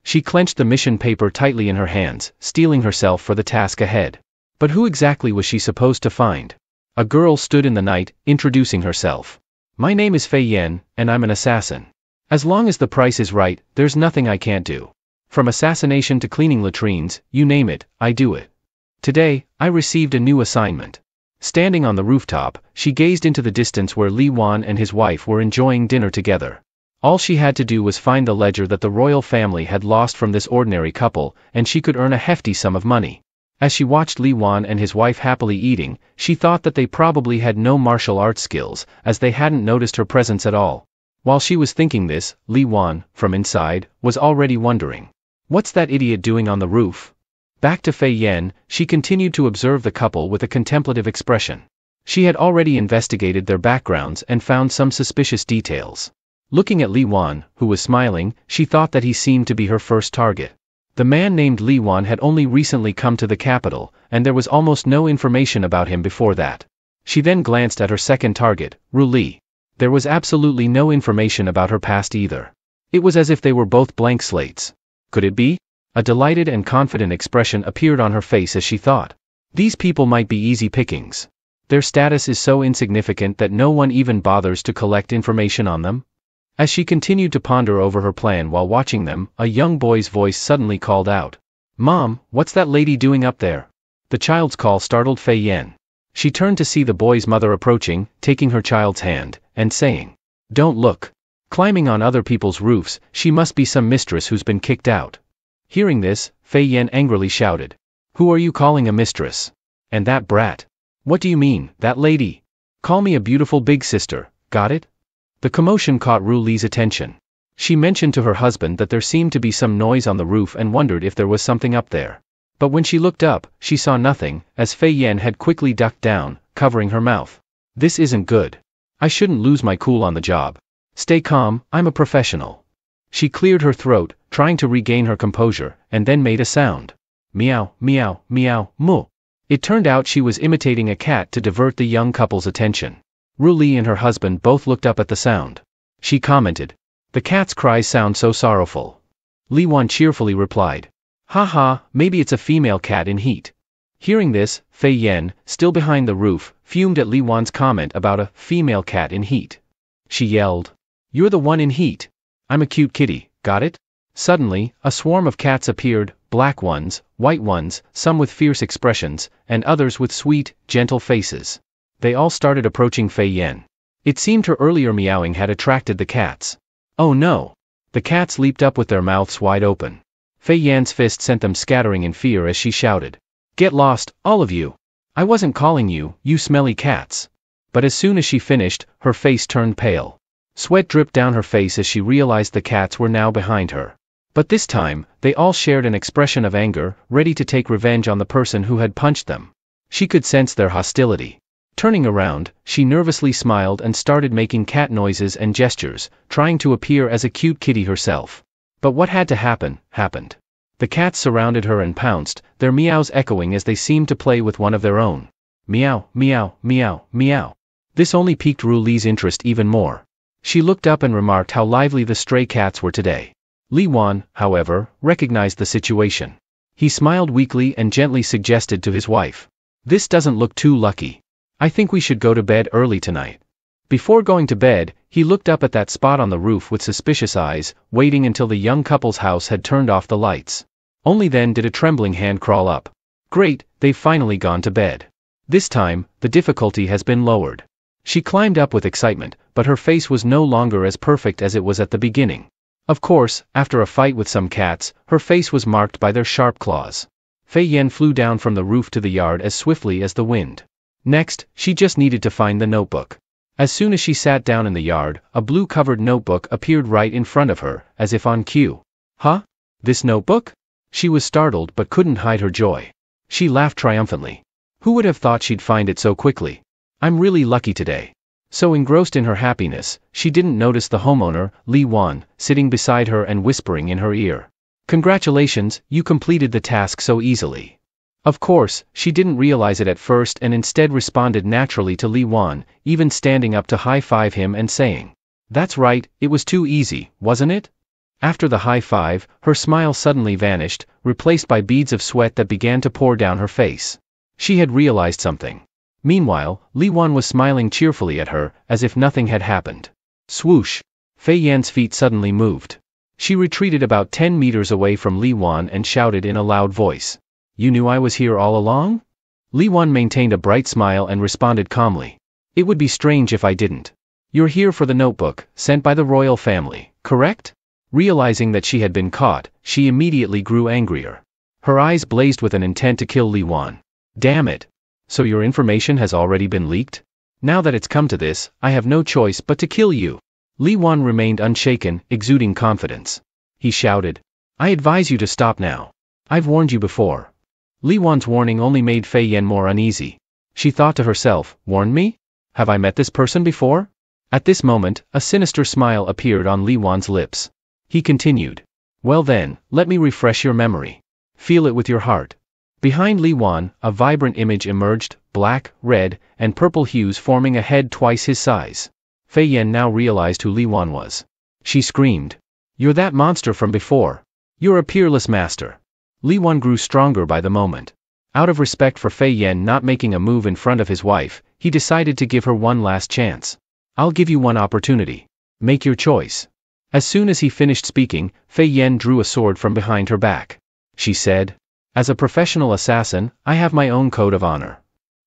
She clenched the mission paper tightly in her hands, steeling herself for the task ahead. But who exactly was she supposed to find? A girl stood in the night, introducing herself. My name is Fei Yen, and I'm an assassin. As long as the price is right, there's nothing I can't do. From assassination to cleaning latrines, you name it, I do it. Today, I received a new assignment. Standing on the rooftop, she gazed into the distance where Li Wan and his wife were enjoying dinner together. All she had to do was find the ledger that the royal family had lost from this ordinary couple, and she could earn a hefty sum of money. As she watched Li Wan and his wife happily eating, she thought that they probably had no martial arts skills, as they hadn't noticed her presence at all. While she was thinking this, Li Wan, from inside, was already wondering. What's that idiot doing on the roof? Back to Fei Yan, she continued to observe the couple with a contemplative expression. She had already investigated their backgrounds and found some suspicious details. Looking at Li Wan, who was smiling, she thought that he seemed to be her first target. The man named Li Wan had only recently come to the capital, and there was almost no information about him before that. She then glanced at her second target, Ru Li. There was absolutely no information about her past either. It was as if they were both blank slates. Could it be? A delighted and confident expression appeared on her face as she thought. These people might be easy pickings. Their status is so insignificant that no one even bothers to collect information on them. As she continued to ponder over her plan while watching them, a young boy's voice suddenly called out. Mom, what's that lady doing up there? The child's call startled Fei Yan. She turned to see the boy's mother approaching, taking her child's hand, and saying, Don't look. Climbing on other people's roofs, she must be some mistress who's been kicked out. Hearing this, Fei Yan angrily shouted. Who are you calling a mistress? And that brat? What do you mean, that lady? Call me a beautiful big sister, got it? The commotion caught Ru Li's attention. She mentioned to her husband that there seemed to be some noise on the roof and wondered if there was something up there. But when she looked up, she saw nothing, as Fei Yan had quickly ducked down, covering her mouth. This isn't good. I shouldn't lose my cool on the job. Stay calm, I'm a professional. She cleared her throat, trying to regain her composure, and then made a sound. Meow, meow, meow, moo. It turned out she was imitating a cat to divert the young couple's attention. Ru Li and her husband both looked up at the sound. She commented. The cat's cries sound so sorrowful. Li Wan cheerfully replied. Ha ha, maybe it's a female cat in heat. Hearing this, Fei Yan, still behind the roof, fumed at Li Wan's comment about a female cat in heat. She yelled. You're the one in heat. I'm a cute kitty, got it? Suddenly, a swarm of cats appeared, black ones, white ones, some with fierce expressions, and others with sweet, gentle faces. They all started approaching Fei Yan. It seemed her earlier meowing had attracted the cats. Oh no! The cats leaped up with their mouths wide open. Fei Yan's fist sent them scattering in fear as she shouted. Get lost, all of you! I wasn't calling you, you smelly cats! But as soon as she finished, her face turned pale. Sweat dripped down her face as she realized the cats were now behind her. But this time, they all shared an expression of anger, ready to take revenge on the person who had punched them. She could sense their hostility. Turning around, she nervously smiled and started making cat noises and gestures, trying to appear as a cute kitty herself. But what had to happen, happened. The cats surrounded her and pounced, their meows echoing as they seemed to play with one of their own. Meow, meow, meow, meow. This only piqued Ru Li's interest even more. She looked up and remarked how lively the stray cats were today. Li Wan, however, recognized the situation. He smiled weakly and gently suggested to his wife. This doesn't look too lucky. I think we should go to bed early tonight. Before going to bed, he looked up at that spot on the roof with suspicious eyes, waiting until the young couple's house had turned off the lights. Only then did a trembling hand crawl up. Great, they've finally gone to bed. This time, the difficulty has been lowered. She climbed up with excitement, but her face was no longer as perfect as it was at the beginning. Of course, after a fight with some cats, her face was marked by their sharp claws. Fei Yan flew down from the roof to the yard as swiftly as the wind. Next, she just needed to find the notebook. As soon as she sat down in the yard, a blue-covered notebook appeared right in front of her, as if on cue. Huh? This notebook? She was startled but couldn't hide her joy. She laughed triumphantly. Who would have thought she'd find it so quickly? I'm really lucky today. So engrossed in her happiness, she didn't notice the homeowner, Li Wan, sitting beside her and whispering in her ear. Congratulations, you completed the task so easily. Of course, she didn't realize it at first and instead responded naturally to Li Wan, even standing up to high-five him and saying, That's right, it was too easy, wasn't it? After the high-five, her smile suddenly vanished, replaced by beads of sweat that began to pour down her face. She had realized something. Meanwhile, Li Wan was smiling cheerfully at her, as if nothing had happened. Swoosh! Fei Yan's feet suddenly moved. She retreated about 10 meters away from Li Wan and shouted in a loud voice. You knew I was here all along? Li Wan maintained a bright smile and responded calmly. It would be strange if I didn't. You're here for the notebook, sent by the royal family, correct? Realizing that she had been caught, she immediately grew angrier. Her eyes blazed with an intent to kill Li Wan. Damn it. So your information has already been leaked? Now that it's come to this, I have no choice but to kill you. Li Wan remained unshaken, exuding confidence. He shouted. I advise you to stop now. I've warned you before. Li Wan's warning only made Fei Yan more uneasy. She thought to herself, warn me? Have I met this person before? At this moment, a sinister smile appeared on Li Wan's lips. He continued. Well then, let me refresh your memory. Feel it with your heart. Behind Li Wan, a vibrant image emerged, black, red, and purple hues forming a head twice his size. Fei Yan now realized who Li Wan was. She screamed. You're that monster from before. You're a peerless master. Li Wan grew stronger by the moment. Out of respect for Fei Yan not making a move in front of his wife, he decided to give her one last chance. I'll give you one opportunity. Make your choice. As soon as he finished speaking, Fei Yan drew a sword from behind her back. She said, as a professional assassin, I have my own code of honor.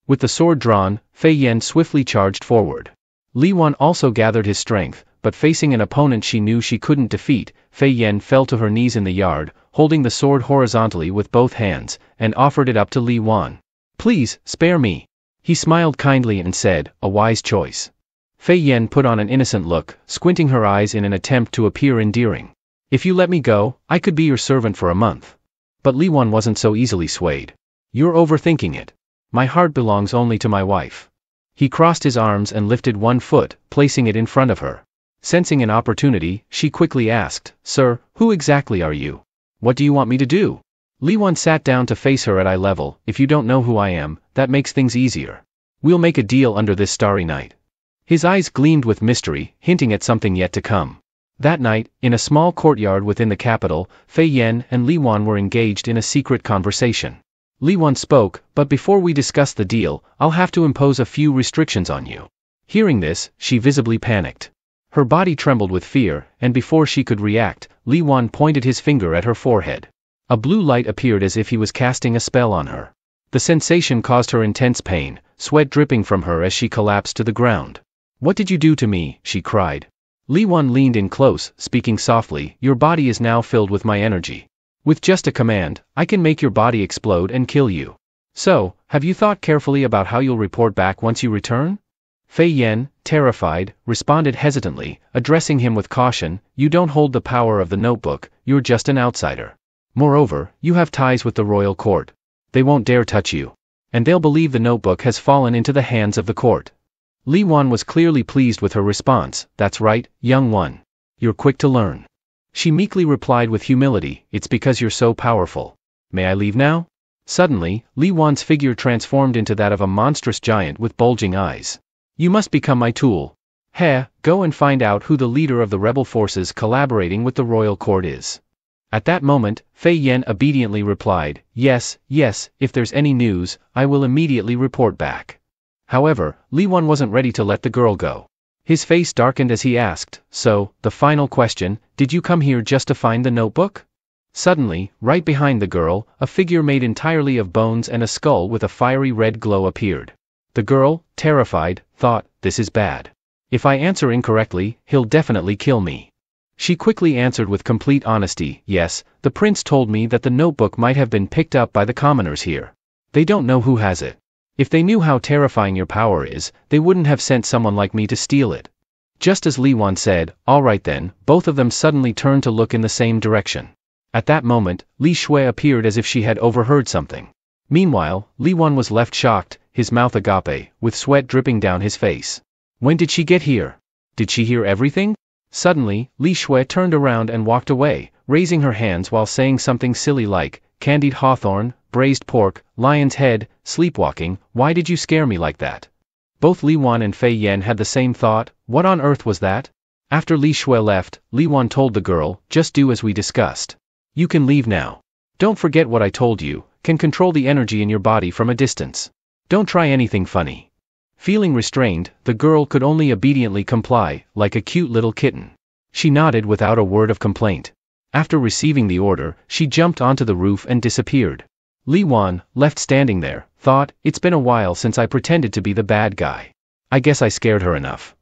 With the sword drawn, Fei Yan swiftly charged forward. Li Wan also gathered his strength, but facing an opponent she knew she couldn't defeat, Fei Yan fell to her knees in the yard, holding the sword horizontally with both hands, and offered it up to Li Wan. Please, spare me. He smiled kindly and said, a wise choice. Fei Yan put on an innocent look, squinting her eyes in an attempt to appear endearing. If you let me go, I could be your servant for a month. But Li Wan wasn't so easily swayed. You're overthinking it. My heart belongs only to my wife. He crossed his arms and lifted one foot, placing it in front of her. Sensing an opportunity, she quickly asked, Sir, who exactly are you? What do you want me to do? Li Wan sat down to face her at eye level. If you don't know who I am, that makes things easier. We'll make a deal under this starry night. His eyes gleamed with mystery, hinting at something yet to come. That night, in a small courtyard within the capital, Fei Yan and Li Wan were engaged in a secret conversation. Li Wan spoke, but before we discuss the deal, I'll have to impose a few restrictions on you. Hearing this, she visibly panicked. Her body trembled with fear, and before she could react, Li Wan pointed his finger at her forehead. A blue light appeared as if he was casting a spell on her. The sensation caused her intense pain, sweat dripping from her as she collapsed to the ground. What did you do to me? She cried. Li Wan leaned in close, speaking softly, your body is now filled with my energy. With just a command, I can make your body explode and kill you. So, have you thought carefully about how you'll report back once you return? Fei Yan, terrified, responded hesitantly, addressing him with caution, you don't hold the power of the notebook, you're just an outsider. Moreover, you have ties with the royal court. They won't dare touch you. And they'll believe the notebook has fallen into the hands of the court. Li Wan was clearly pleased with her response. That's right, young one. You're quick to learn. She meekly replied with humility, it's because you're so powerful. May I leave now? Suddenly, Li Wan's figure transformed into that of a monstrous giant with bulging eyes. You must become my tool. Go and find out who the leader of the rebel forces collaborating with the royal court is. At that moment, Fei Yan obediently replied, yes, if there's any news, I will immediately report back. However, Li Wan wasn't ready to let the girl go. His face darkened as he asked, so, the final question, did you come here just to find the notebook? Suddenly, right behind the girl, a figure made entirely of bones and a skull with a fiery red glow appeared. The girl, terrified, thought, this is bad. If I answer incorrectly, he'll definitely kill me. She quickly answered with complete honesty, yes, the prince told me that the notebook might have been picked up by the commoners here. They don't know who has it. If they knew how terrifying your power is, they wouldn't have sent someone like me to steal it. Just as Li Wan said, all right then, both of them suddenly turned to look in the same direction. At that moment, Li Shui appeared as if she had overheard something. Meanwhile, Li Wan was left shocked, his mouth agape, with sweat dripping down his face. When did she get here? Did she hear everything? Suddenly, Li Shui turned around and walked away, raising her hands while saying something silly like, candied hawthorn, braised pork, lion's head, sleepwalking, why did you scare me like that? Both Li Wan and Fei Yan had the same thought, what on earth was that? After Li Shui left, Li Wan told the girl, just do as we discussed. You can leave now. Don't forget what I told you, can control the energy in your body from a distance. Don't try anything funny. Feeling restrained, the girl could only obediently comply, like a cute little kitten. She nodded without a word of complaint. After receiving the order, she jumped onto the roof and disappeared. Li Wan, left standing there, thought, it's been a while since I pretended to be the bad guy. I guess I scared her enough.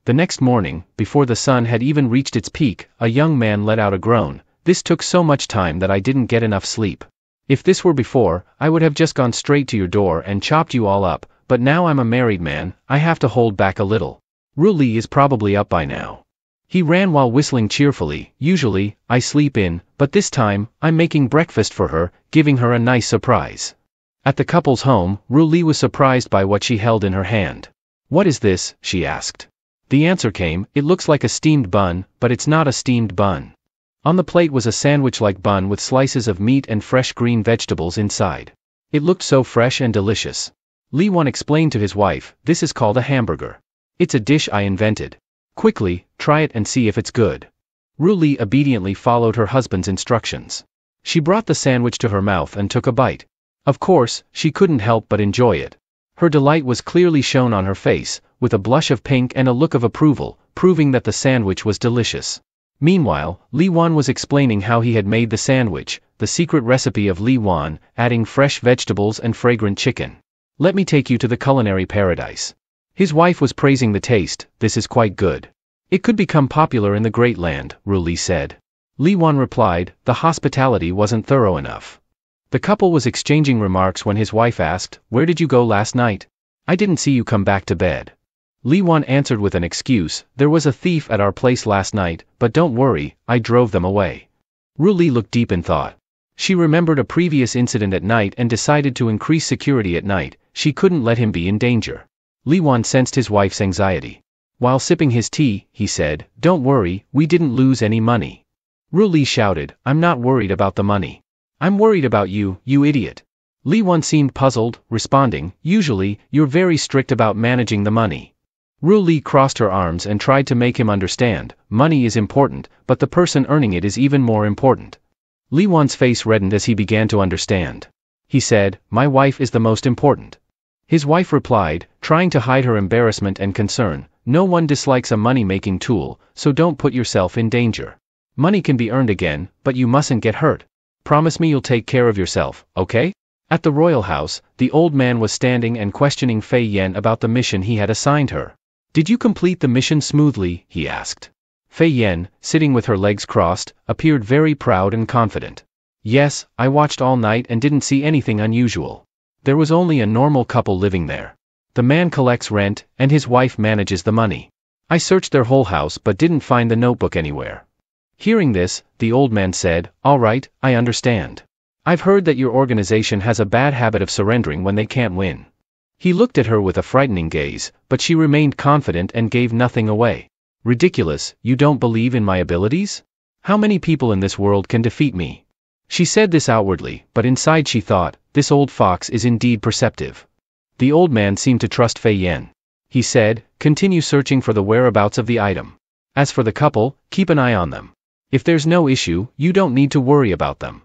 The next morning, before the sun had even reached its peak, a young man let out a groan, this took so much time that I didn't get enough sleep. If this were before, I would have just gone straight to your door and chopped you all up, but now I'm a married man, I have to hold back a little. Ru Li is probably up by now. He ran while whistling cheerfully. Usually, I sleep in, but this time, I'm making breakfast for her, giving her a nice surprise. At the couple's home, Ru Li was surprised by what she held in her hand. What is this? She asked. The answer came, it looks like a steamed bun, but it's not a steamed bun. On the plate was a sandwich-like bun with slices of meat and fresh green vegetables inside. It looked so fresh and delicious. Li Wan explained to his wife, this is called a hamburger. It's a dish I invented. Quickly, try it and see if it's good. Ru Li obediently followed her husband's instructions. She brought the sandwich to her mouth and took a bite. Of course, she couldn't help but enjoy it. Her delight was clearly shown on her face, with a blush of pink and a look of approval, proving that the sandwich was delicious. Meanwhile, Li Wan was explaining how he had made the sandwich, the secret recipe of Li Wan, adding fresh vegetables and fragrant chicken. Let me take you to the culinary paradise. His wife was praising the taste, this is quite good. It could become popular in the Great Land, Ru Li said. Li Wan replied, the hospitality wasn't thorough enough. The couple was exchanging remarks when his wife asked, where did you go last night? I didn't see you come back to bed. Li Wan answered with an excuse, there was a thief at our place last night, but don't worry, I drove them away. Ru Li looked deep in thought. She remembered a previous incident at night and decided to increase security at night, she couldn't let him be in danger. Li Wan sensed his wife's anxiety. While sipping his tea, he said, don't worry, we didn't lose any money. Ru Li shouted, I'm not worried about the money. I'm worried about you, you idiot. Li Wan seemed puzzled, responding, usually, you're very strict about managing the money. Ru Li crossed her arms and tried to make him understand, money is important, but the person earning it is even more important. Li Wan's face reddened as he began to understand. He said, my wife is the most important. His wife replied, trying to hide her embarrassment and concern, no one dislikes a money-making tool, so don't put yourself in danger. Money can be earned again, but you mustn't get hurt. Promise me you'll take care of yourself, okay? At the royal house, the old man was standing and questioning Fei Yan about the mission he had assigned her. Did you complete the mission smoothly? He asked. Fei Yan, sitting with her legs crossed, appeared very proud and confident. Yes, I watched all night and didn't see anything unusual. There was only a normal couple living there. The man collects rent, and his wife manages the money. I searched their whole house but didn't find the notebook anywhere. Hearing this, the old man said, all right, I understand. I've heard that your organization has a bad habit of surrendering when they can't win. He looked at her with a frightening gaze, but she remained confident and gave nothing away. Ridiculous, you don't believe in my abilities? How many people in this world can defeat me? She said this outwardly, but inside she thought, this old fox is indeed perceptive. The old man seemed to trust Fei Yan. He said, continue searching for the whereabouts of the item. As for the couple, keep an eye on them. If there's no issue, you don't need to worry about them.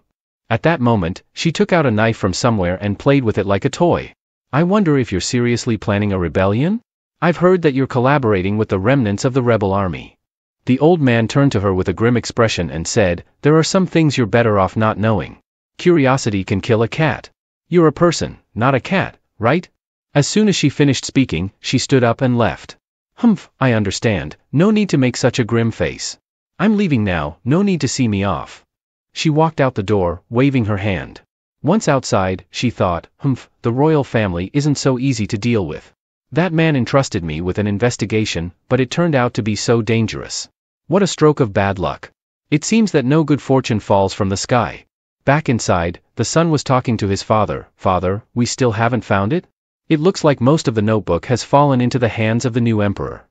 At that moment, she took out a knife from somewhere and played with it like a toy. I wonder if you're seriously planning a rebellion? I've heard that you're collaborating with the remnants of the rebel army. The old man turned to her with a grim expression and said, there are some things you're better off not knowing. Curiosity can kill a cat. You're a person, not a cat, right? As soon as she finished speaking, she stood up and left. Humph, I understand, no need to make such a grim face. I'm leaving now, no need to see me off. She walked out the door, waving her hand. Once outside, she thought, humph, the royal family isn't so easy to deal with. That man entrusted me with an investigation, but it turned out to be so dangerous. What a stroke of bad luck. It seems that no good fortune falls from the sky. Back inside, the son was talking to his father. Father, we still haven't found it? It looks like most of the notebook has fallen into the hands of the new emperor.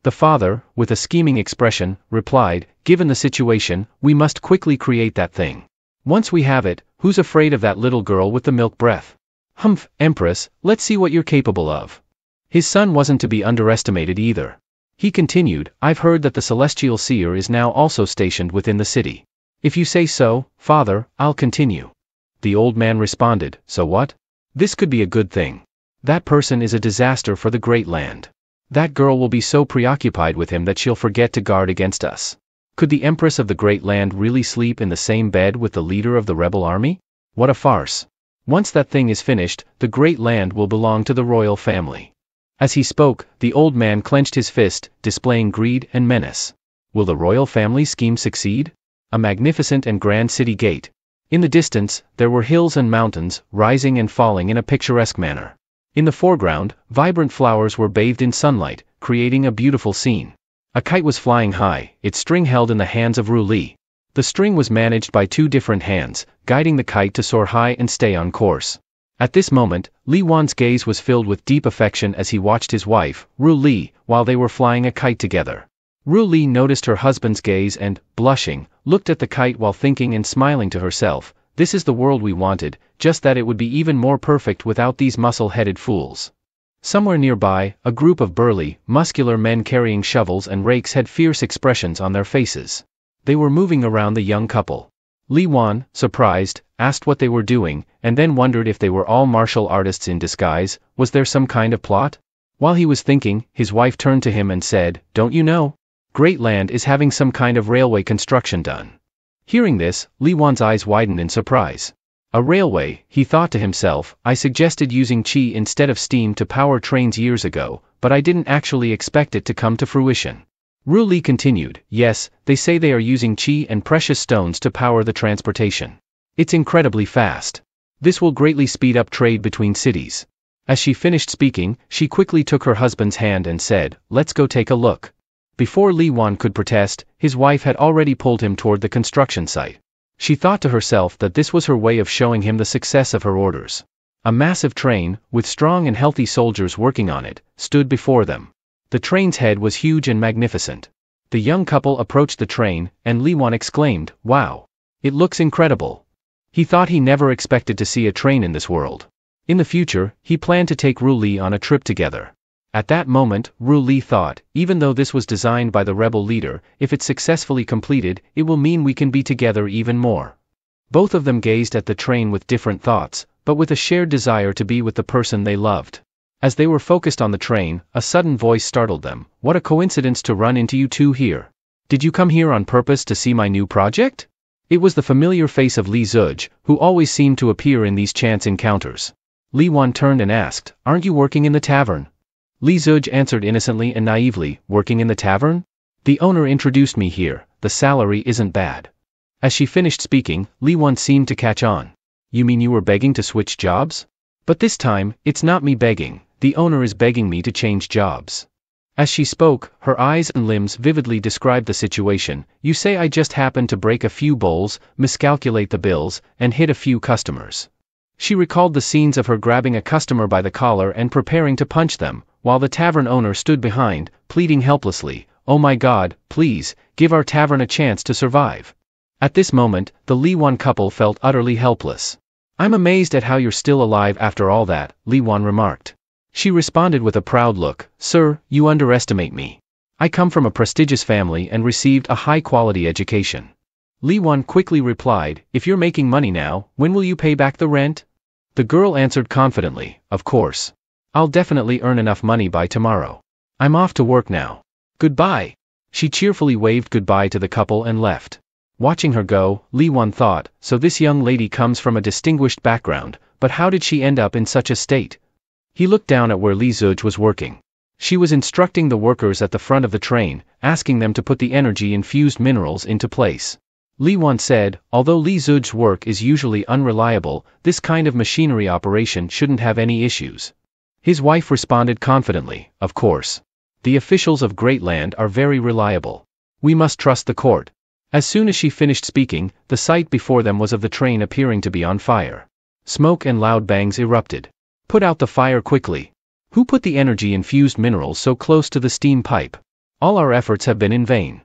The father, with a scheming expression, replied, given the situation, we must quickly create that thing. Once we have it, who's afraid of that little girl with the milk breath? Humph, Empress, let's see what you're capable of. His son wasn't to be underestimated either. He continued, I've heard that the celestial seer is now also stationed within the city. If you say so, father, I'll continue. The old man responded, so what? This could be a good thing. That person is a disaster for the great land. That girl will be so preoccupied with him that she'll forget to guard against us. Could the Empress of the great land really sleep in the same bed with the leader of the rebel army? What a farce. Once that thing is finished, the great land will belong to the royal family. As he spoke, the old man clenched his fist, displaying greed and menace. Will the royal family scheme succeed? A magnificent and grand city gate. In the distance, there were hills and mountains, rising and falling in a picturesque manner. In the foreground, vibrant flowers were bathed in sunlight, creating a beautiful scene. A kite was flying high, its string held in the hands of Ru Li. The string was managed by two different hands, guiding the kite to soar high and stay on course. At this moment, Li Wan's gaze was filled with deep affection as he watched his wife, Ru Li, while they were flying a kite together. Ru Li noticed her husband's gaze and, blushing, looked at the kite while thinking and smiling to herself, "This is the world we wanted, just that it would be even more perfect without these muscle-headed fools." Somewhere nearby, a group of burly, muscular men carrying shovels and rakes had fierce expressions on their faces. They were moving around the young couple. Li Wan, surprised, asked what they were doing, and then wondered if they were all martial artists in disguise. Was there some kind of plot? While he was thinking, his wife turned to him and said, "Don't you know? Great Land is having some kind of railway construction done." Hearing this, Li Wan's eyes widened in surprise. A railway, he thought to himself. I suggested using qi instead of steam to power trains years ago, but I didn't actually expect it to come to fruition. Ru Li continued, "Yes, they say they are using qi and precious stones to power the transportation. It's incredibly fast. This will greatly speed up trade between cities." As she finished speaking, she quickly took her husband's hand and said, "Let's go take a look." Before Li Wan could protest, his wife had already pulled him toward the construction site. She thought to herself that this was her way of showing him the success of her orders. A massive train, with strong and healthy soldiers working on it, stood before them. The train's head was huge and magnificent. The young couple approached the train, and Li Wan exclaimed, "Wow! It looks incredible." He thought he never expected to see a train in this world. In the future, he planned to take Ru Li on a trip together. At that moment, Ru Li thought, even though this was designed by the rebel leader, if it's successfully completed, it will mean we can be together even more. Both of them gazed at the train with different thoughts, but with a shared desire to be with the person they loved. As they were focused on the train, a sudden voice startled them. "What a coincidence to run into you two here. Did you come here on purpose to see my new project?" It was the familiar face of Li Zuj, who always seemed to appear in these chance encounters. Li Wan turned and asked, "Aren't you working in the tavern?" Li Zuj answered innocently and naively, "Working in the tavern? The owner introduced me here, the salary isn't bad." As she finished speaking, Li Wan seemed to catch on. "You mean you were begging to switch jobs? But this time, it's not me begging, the owner is begging me to change jobs." As she spoke, her eyes and limbs vividly described the situation. "You say I just happened to break a few bowls, miscalculate the bills, and hit a few customers." She recalled the scenes of her grabbing a customer by the collar and preparing to punch them, while the tavern owner stood behind, pleading helplessly, "Oh my God, please, give our tavern a chance to survive." At this moment, the Li Wan couple felt utterly helpless. "I'm amazed at how you're still alive after all that," Li Wan remarked. She responded with a proud look, "Sir, you underestimate me. I come from a prestigious family and received a high-quality education." Li Wan quickly replied, "If you're making money now, when will you pay back the rent?" The girl answered confidently, "Of course. I'll definitely earn enough money by tomorrow. I'm off to work now. Goodbye." She cheerfully waved goodbye to the couple and left. Watching her go, Li Wan thought, so this young lady comes from a distinguished background, but how did she end up in such a state? He looked down at where Li Zuj was working. She was instructing the workers at the front of the train, asking them to put the energy-infused minerals into place. Li Wan said, although Li Zuj's work is usually unreliable, this kind of machinery operation shouldn't have any issues. His wife responded confidently, "Of course. The officials of Great Land are very reliable. We must trust the court." As soon as she finished speaking, the sight before them was of the train appearing to be on fire. Smoke and loud bangs erupted. "Put out the fire quickly. Who put the energy-infused minerals so close to the steam pipe? All our efforts have been in vain."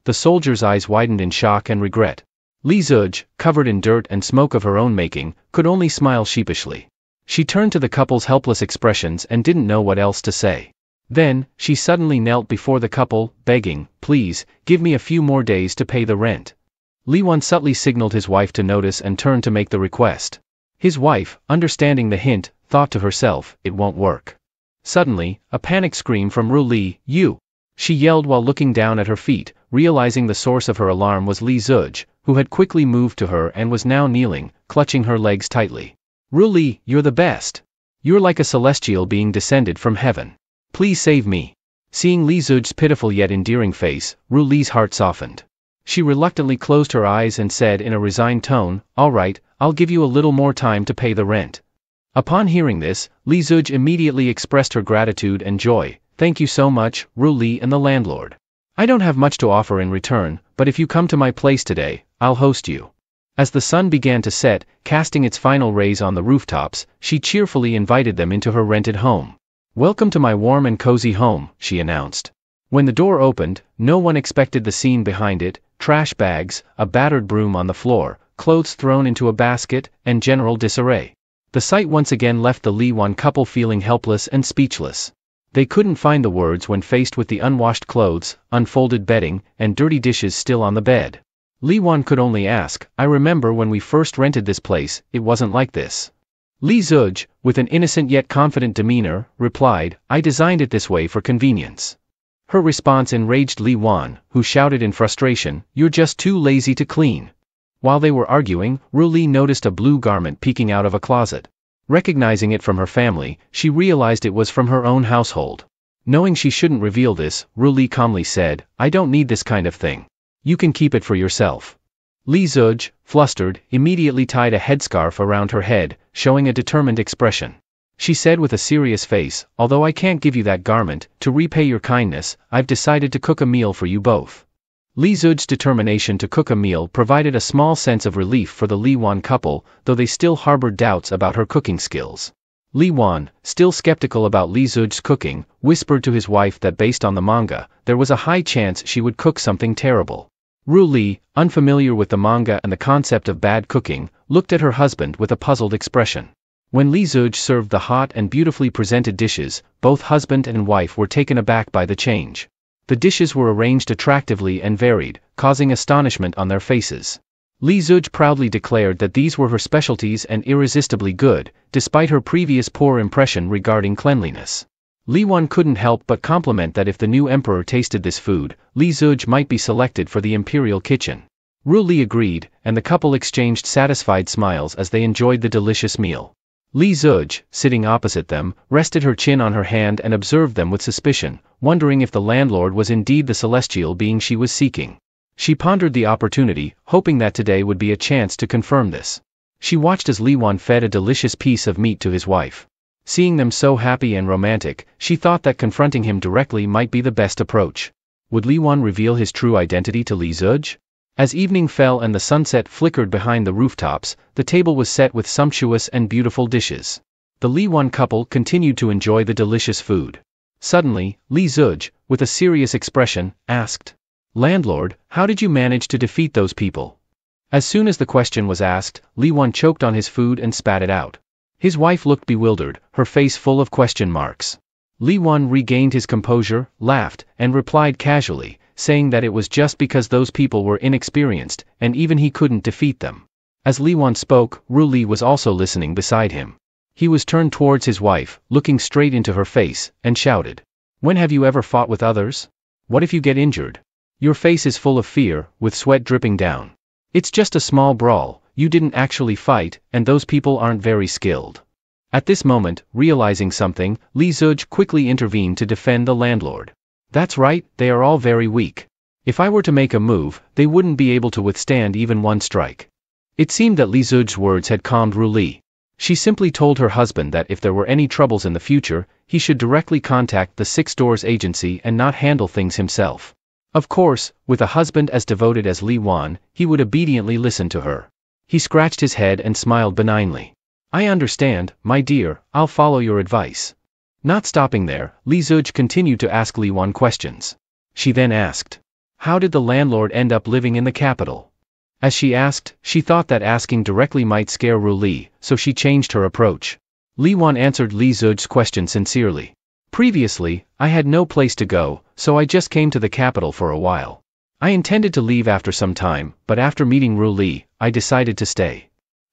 The soldier's eyes widened in shock and regret. Li Zuj, covered in dirt and smoke of her own making, could only smile sheepishly. She turned to the couple's helpless expressions and didn't know what else to say. Then, she suddenly knelt before the couple, begging, "Please, give me a few more days to pay the rent." Li Wan subtly signaled his wife to notice and turned to make the request. His wife, understanding the hint, thought to herself, "It won't work." Suddenly, a panic scream from Ru Li, "You!" She yelled while looking down at her feet, realizing the source of her alarm was Li Zuj, who had quickly moved to her and was now kneeling, clutching her legs tightly. "Ru Li, you're the best. You're like a celestial being descended from heaven. Please save me." Seeing Li Zuj's pitiful yet endearing face, Ru Li's heart softened. She reluctantly closed her eyes and said in a resigned tone, "All right, I'll give you a little more time to pay the rent." Upon hearing this, Li Zuj immediately expressed her gratitude and joy. "Thank you so much, Ru Li and the landlord. I don't have much to offer in return, but if you come to my place today, I'll host you." As the sun began to set, casting its final rays on the rooftops, she cheerfully invited them into her rented home. "Welcome to my warm and cozy home," she announced. When the door opened, no one expected the scene behind it: trash bags, a battered broom on the floor, clothes thrown into a basket, and general disarray. The sight once again left the Li Wan couple feeling helpless and speechless. They couldn't find the words when faced with the unwashed clothes, unfolded bedding, and dirty dishes still on the bed. Li Wan could only ask, "I remember when we first rented this place, it wasn't like this." Li Zuj, with an innocent yet confident demeanor, replied, "I designed it this way for convenience." Her response enraged Li Wan, who shouted in frustration, "You're just too lazy to clean." While they were arguing, Ru Li noticed a blue garment peeking out of a closet. Recognizing it from her family, she realized it was from her own household. Knowing she shouldn't reveal this, Ru Li calmly said, "I don't need this kind of thing. You can keep it for yourself." Li Zuj, flustered, immediately tied a headscarf around her head, showing a determined expression. She said with a serious face, "Although I can't give you that garment, to repay your kindness, I've decided to cook a meal for you both." Li Zuj's determination to cook a meal provided a small sense of relief for the Li Wan couple, though they still harbored doubts about her cooking skills. Li Wan, still skeptical about Li Zuj's cooking, whispered to his wife that based on the manga, there was a high chance she would cook something terrible. Ru Li, unfamiliar with the manga and the concept of bad cooking, looked at her husband with a puzzled expression. When Li Zuj served the hot and beautifully presented dishes, both husband and wife were taken aback by the change. The dishes were arranged attractively and varied, causing astonishment on their faces. Li Zuj proudly declared that these were her specialties and irresistibly good, despite her previous poor impression regarding cleanliness. Li Wan couldn't help but compliment that if the new emperor tasted this food, Li Zuj might be selected for the imperial kitchen. Ru Li agreed, and the couple exchanged satisfied smiles as they enjoyed the delicious meal. Li Zuj, sitting opposite them, rested her chin on her hand and observed them with suspicion, wondering if the landlord was indeed the celestial being she was seeking. She pondered the opportunity, hoping that today would be a chance to confirm this. She watched as Li Wan fed a delicious piece of meat to his wife. Seeing them so happy and romantic, she thought that confronting him directly might be the best approach. Would Li Wan reveal his true identity to Li Zuj? As evening fell and the sunset flickered behind the rooftops, the table was set with sumptuous and beautiful dishes. The Li Wan couple continued to enjoy the delicious food. Suddenly, Li Zuj, with a serious expression, asked, "Landlord, how did you manage to defeat those people?" As soon as the question was asked, Li Wan choked on his food and spat it out. His wife looked bewildered, her face full of question marks. Li Wan regained his composure, laughed, and replied casually, saying that it was just because those people were inexperienced, and even he couldn't defeat them. As Li Wan spoke, Ru Li was also listening beside him. He was turned towards his wife, looking straight into her face, and shouted, "When have you ever fought with others? What if you get injured? Your face is full of fear, with sweat dripping down. It's just a small brawl, you didn't actually fight, and those people aren't very skilled." At this moment, realizing something, Li Zuj quickly intervened to defend the landlord. "That's right, they are all very weak. If I were to make a move, they wouldn't be able to withstand even one strike." It seemed that Li Zuj's words had calmed Ru Li. She simply told her husband that if there were any troubles in the future, he should directly contact the Six Doors agency and not handle things himself. Of course, with a husband as devoted as Li Wan, he would obediently listen to her. He scratched his head and smiled benignly. "I understand, my dear, I'll follow your advice." Not stopping there, Li Zuj continued to ask Li Wan questions. She then asked, "How did the landlord end up living in the capital?" As she asked, she thought that asking directly might scare Ru Li, so she changed her approach. Li Wan answered Li Zuj's question sincerely. "Previously, I had no place to go, so I just came to the capital for a while. I intended to leave after some time, but after meeting Ru Li, I decided to stay."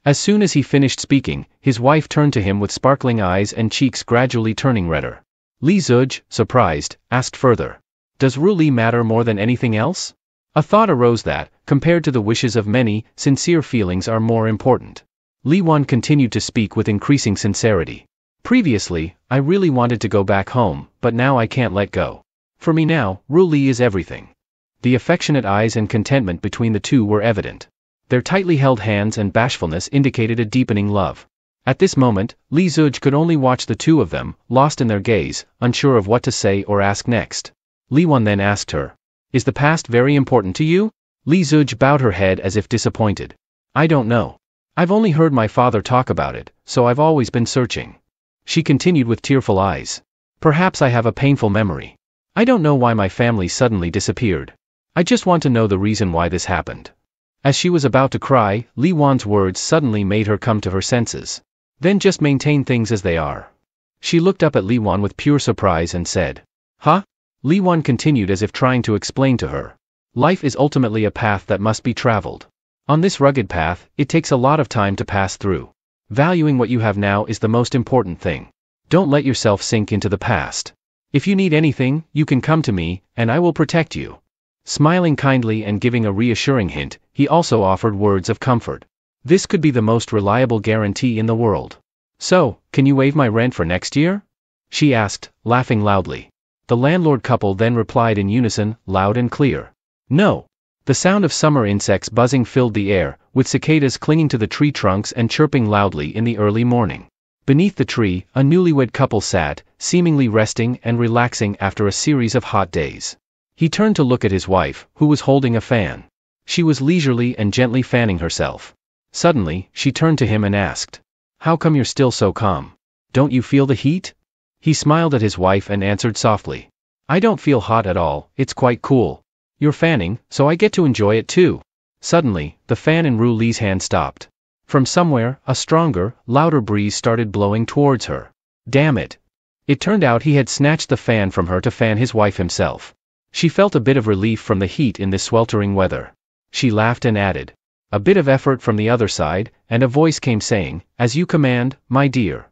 As soon as he finished speaking, his wife turned to him with sparkling eyes and cheeks gradually turning redder. Li Zuj, surprised, asked further, "Does Ru Li matter more than anything else?" A thought arose that, compared to the wishes of many, sincere feelings are more important. Li Wan continued to speak with increasing sincerity. "Previously, I really wanted to go back home, but now I can't let go. For me now, Ru Li is everything. The affectionate eyes and contentment between the two were evident. Their tightly held hands and bashfulness indicated a deepening love. At this moment, Li Zuj could only watch the two of them, lost in their gaze, unsure of what to say or ask next. Li Wan then asked her, "Is the past very important to you?" Li Zuj bowed her head as if disappointed. "I don't know. I've only heard my father talk about it, so I've always been searching." She continued with tearful eyes. "Perhaps I have a painful memory. I don't know why my family suddenly disappeared. I just want to know the reason why this happened." As she was about to cry, Li Wan's words suddenly made her come to her senses. "Then just maintain things as they are." She looked up at Li Wan with pure surprise and said, "Huh?" Li Wan continued as if trying to explain to her. "Life is ultimately a path that must be traveled. On this rugged path, it takes a lot of time to pass through. Valuing what you have now is the most important thing. Don't let yourself sink into the past. If you need anything, you can come to me, and I will protect you." Smiling kindly and giving a reassuring hint, he also offered words of comfort. This could be the most reliable guarantee in the world. "So, can you waive my rent for next year?" she asked, laughing loudly. The landlord couple then replied in unison, loud and clear. "No." The sound of summer insects buzzing filled the air, with cicadas clinging to the tree trunks and chirping loudly in the early morning. Beneath the tree, a newlywed couple sat, seemingly resting and relaxing after a series of hot days. He turned to look at his wife, who was holding a fan. She was leisurely and gently fanning herself. Suddenly, she turned to him and asked, "How come you're still so calm? Don't you feel the heat?" He smiled at his wife and answered softly, "I don't feel hot at all, it's quite cool. You're fanning, so I get to enjoy it too." Suddenly, the fan in Ru Li's hand stopped. From somewhere, a stronger, louder breeze started blowing towards her. Damn it! It turned out he had snatched the fan from her to fan his wife himself. She felt a bit of relief from the heat in this sweltering weather. She laughed and added, "A bit of effort from the other side," and a voice came saying, "As you command, my dear."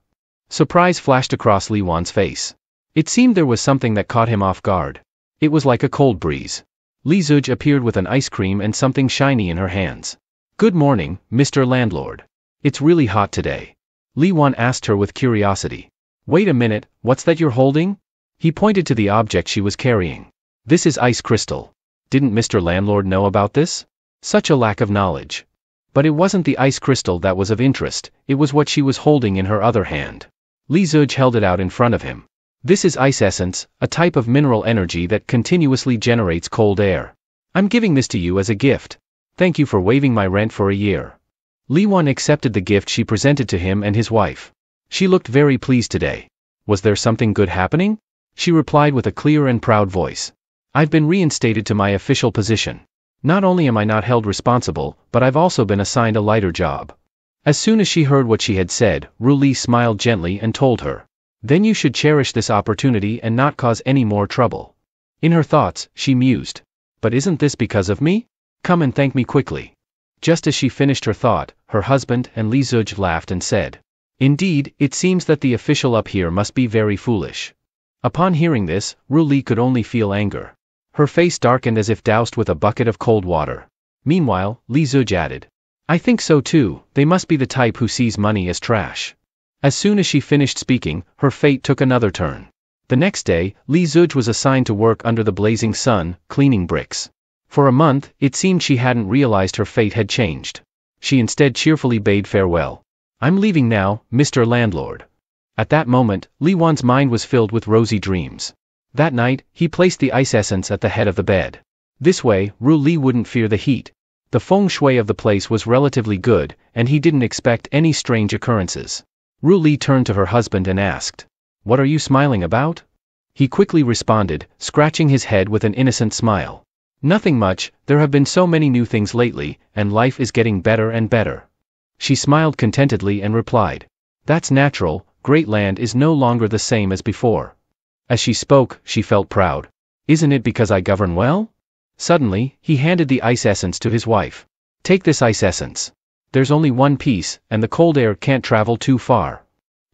Surprise flashed across Li Wan's face. It seemed there was something that caught him off guard. It was like a cold breeze. Li Zuj appeared with an ice cream and something shiny in her hands. "Good morning, Mr. Landlord. It's really hot today." Li Wan asked her with curiosity. "Wait a minute, what's that you're holding?" He pointed to the object she was carrying. "This is ice crystal. Didn't Mr. Landlord know about this?" Such a lack of knowledge. But it wasn't the ice crystal that was of interest, it was what she was holding in her other hand. Li Zuj held it out in front of him. "This is ice essence, a type of mineral energy that continuously generates cold air. I'm giving this to you as a gift. Thank you for waiving my rent for a year." Li Wan accepted the gift she presented to him and his wife. She looked very pleased today. "Was there something good happening?" She replied with a clear and proud voice. "I've been reinstated to my official position. Not only am I not held responsible, but I've also been assigned a lighter job." As soon as she heard what she had said, Ru Li smiled gently and told her, "Then you should cherish this opportunity and not cause any more trouble." In her thoughts, she mused, "But isn't this because of me? Come and thank me quickly." Just as she finished her thought, her husband and Li Zuj laughed and said, "Indeed, it seems that the official up here must be very foolish." Upon hearing this, Ru Li could only feel anger. Her face darkened as if doused with a bucket of cold water. Meanwhile, Li Zuj added, "I think so too, they must be the type who sees money as trash." As soon as she finished speaking, her fate took another turn. The next day, Li Zuj was assigned to work under the blazing sun, cleaning bricks. For a month, it seemed she hadn't realized her fate had changed. She instead cheerfully bade farewell. "I'm leaving now, Mr. Landlord." At that moment, Li Wan's mind was filled with rosy dreams. That night, he placed the ice essence at the head of the bed. This way, Ru Li wouldn't fear the heat. The feng shui of the place was relatively good, and he didn't expect any strange occurrences. Ru Li turned to her husband and asked, "What are you smiling about?" He quickly responded, scratching his head with an innocent smile. "Nothing much, there have been so many new things lately, and life is getting better and better." She smiled contentedly and replied, "That's natural, Great Land is no longer the same as before." As she spoke, she felt proud. "Isn't it because I govern well?" Suddenly, he handed the ice essence to his wife. "Take this ice essence. There's only one piece, and the cold air can't travel too far."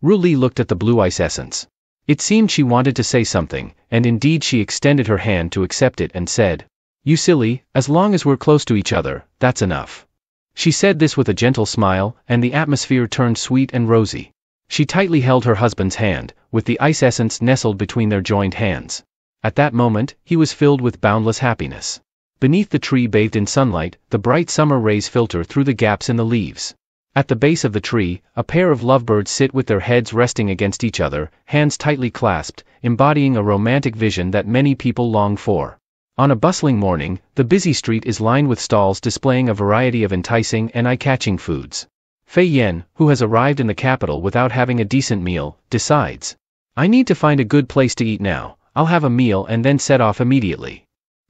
Ru Li looked at the blue ice essence. It seemed she wanted to say something, and indeed she extended her hand to accept it and said, "You silly, as long as we're close to each other, that's enough." She said this with a gentle smile, and the atmosphere turned sweet and rosy. She tightly held her husband's hand, with the ice essence nestled between their joined hands. At that moment, he was filled with boundless happiness. Beneath the tree bathed in sunlight, the bright summer rays filter through the gaps in the leaves. At the base of the tree, a pair of lovebirds sit with their heads resting against each other, hands tightly clasped, embodying a romantic vision that many people long for. On a bustling morning, the busy street is lined with stalls displaying a variety of enticing and eye-catching foods. Fei Yan, who has arrived in the capital without having a decent meal, decides, "I need to find a good place to eat now. I'll have a meal and then set off immediately."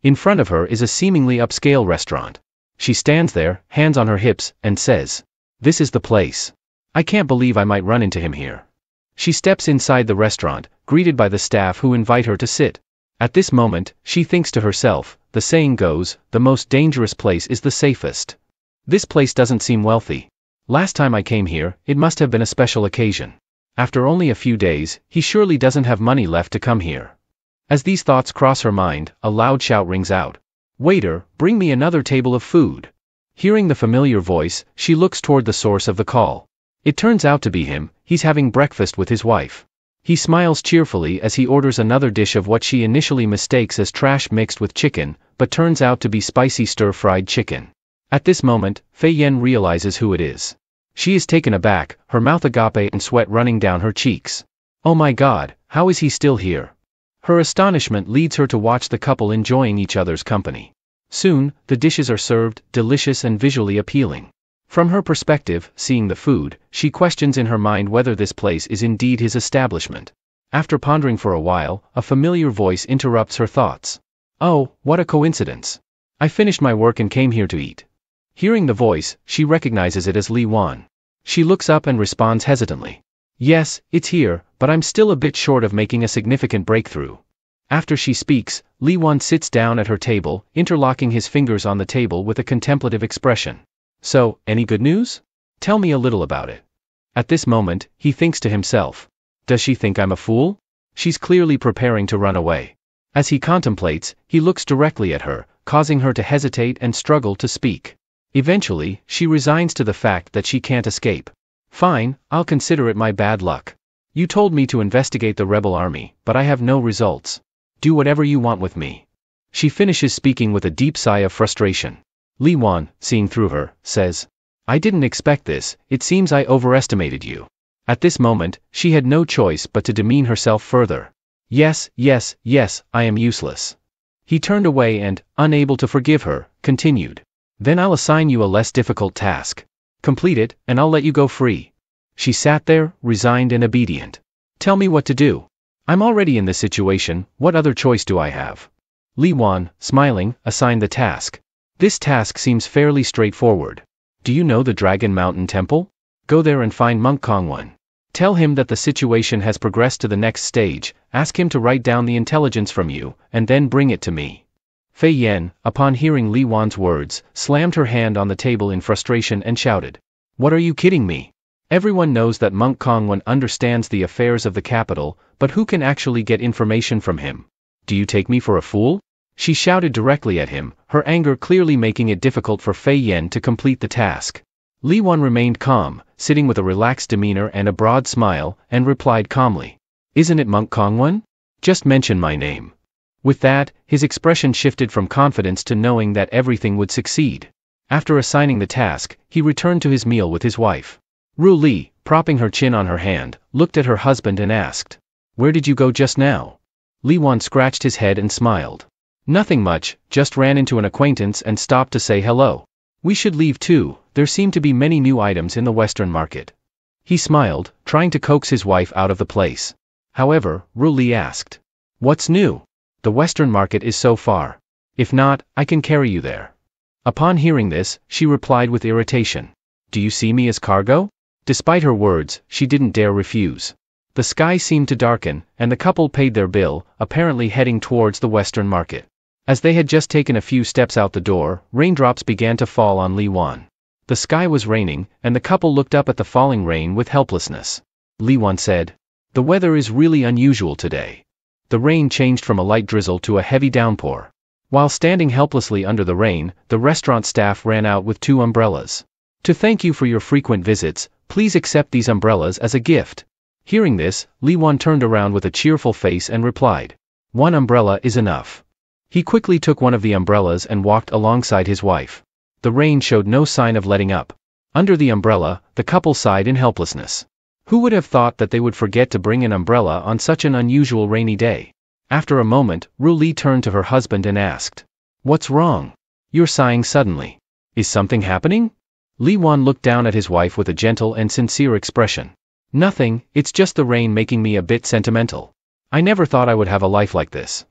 In front of her is a seemingly upscale restaurant. She stands there, hands on her hips, and says, "This is the place. I can't believe I might run into him here." She steps inside the restaurant, greeted by the staff who invite her to sit. At this moment, she thinks to herself, the saying goes, the most dangerous place is the safest. This place doesn't seem wealthy. Last time I came here, it must have been a special occasion. After only a few days, he surely doesn't have money left to come here. As these thoughts cross her mind, a loud shout rings out. "Waiter, bring me another table of food." Hearing the familiar voice, she looks toward the source of the call. It turns out to be him. He's having breakfast with his wife. He smiles cheerfully as he orders another dish of what she initially mistakes as trash mixed with chicken, but turns out to be spicy stir-fried chicken. At this moment, Fei Yan realizes who it is. She is taken aback, her mouth agape and sweat running down her cheeks. Oh my God, how is he still here? Her astonishment leads her to watch the couple enjoying each other's company. Soon, the dishes are served, delicious and visually appealing. From her perspective, seeing the food, she questions in her mind whether this place is indeed his establishment. After pondering for a while, a familiar voice interrupts her thoughts. "Oh, what a coincidence. I finished my work and came here to eat." Hearing the voice, she recognizes it as Li Wan. She looks up and responds hesitantly. "Yes, it's here, but I'm still a bit short of making a significant breakthrough." After she speaks, Li Wan sits down at her table, interlocking his fingers on the table with a contemplative expression. "So, any good news? Tell me a little about it." At this moment, he thinks to himself. Does she think I'm a fool? She's clearly preparing to run away. As he contemplates, he looks directly at her, causing her to hesitate and struggle to speak. Eventually, she resigns to the fact that she can't escape. "Fine, I'll consider it my bad luck. You told me to investigate the rebel army, but I have no results. Do whatever you want with me." She finishes speaking with a deep sigh of frustration. Li Wan, seeing through her, says, "I didn't expect this. It seems I overestimated you." At this moment, she had no choice but to demean herself further. Yes, I am useless." He turned away and, unable to forgive her, continued. "Then I'll assign you a less difficult task. Complete it, and I'll let you go free." She sat there, resigned and obedient. "Tell me what to do. I'm already in this situation, what other choice do I have?" Li Wan, smiling, assigned the task. "This task seems fairly straightforward. Do you know the Dragon Mountain Temple? Go there and find Monk Kongwen. Tell him that the situation has progressed to the next stage, ask him to write down the intelligence from you, and then bring it to me." Fei Yan, upon hearing Li Wan's words, slammed her hand on the table in frustration and shouted. "What are you kidding me? Everyone knows that Monk Kongwen understands the affairs of the capital, but who can actually get information from him? Do you take me for a fool?" She shouted directly at him, her anger clearly making it difficult for Fei Yan to complete the task. Li Wan remained calm, sitting with a relaxed demeanor and a broad smile, and replied calmly. "Isn't it Monk Kongwen? Just mention my name." With that, his expression shifted from confidence to knowing that everything would succeed. After assigning the task, he returned to his meal with his wife. Ru Li, propping her chin on her hand, looked at her husband and asked, "Where did you go just now?" Li Wan scratched his head and smiled. "Nothing much, just ran into an acquaintance and stopped to say hello. We should leave too, there seem to be many new items in the Western market." He smiled, trying to coax his wife out of the place. However, Ru Li asked, "What's new? The Western market is so far. If not, I can carry you there." Upon hearing this, she replied with irritation, "Do you see me as cargo?" Despite her words, she didn't dare refuse. The sky seemed to darken, and the couple paid their bill, apparently heading towards the Western market. As they had just taken a few steps out the door, raindrops began to fall on Li Wan. The sky was raining, and the couple looked up at the falling rain with helplessness. Li Wan said, "The weather is really unusual today." The rain changed from a light drizzle to a heavy downpour. While standing helplessly under the rain, the restaurant staff ran out with 2 umbrellas. "To thank you for your frequent visits, please accept these umbrellas as a gift." Hearing this, Li Wan turned around with a cheerful face and replied, "1 umbrella is enough." He quickly took one of the umbrellas and walked alongside his wife. The rain showed no sign of letting up. Under the umbrella, the couple sighed in helplessness. Who would have thought that they would forget to bring an umbrella on such an unusual rainy day? After a moment, Ru Li turned to her husband and asked, "What's wrong? You're sighing suddenly. Is something happening?" Li Wan looked down at his wife with a gentle and sincere expression. "Nothing, it's just the rain making me a bit sentimental. I never thought I would have a life like this."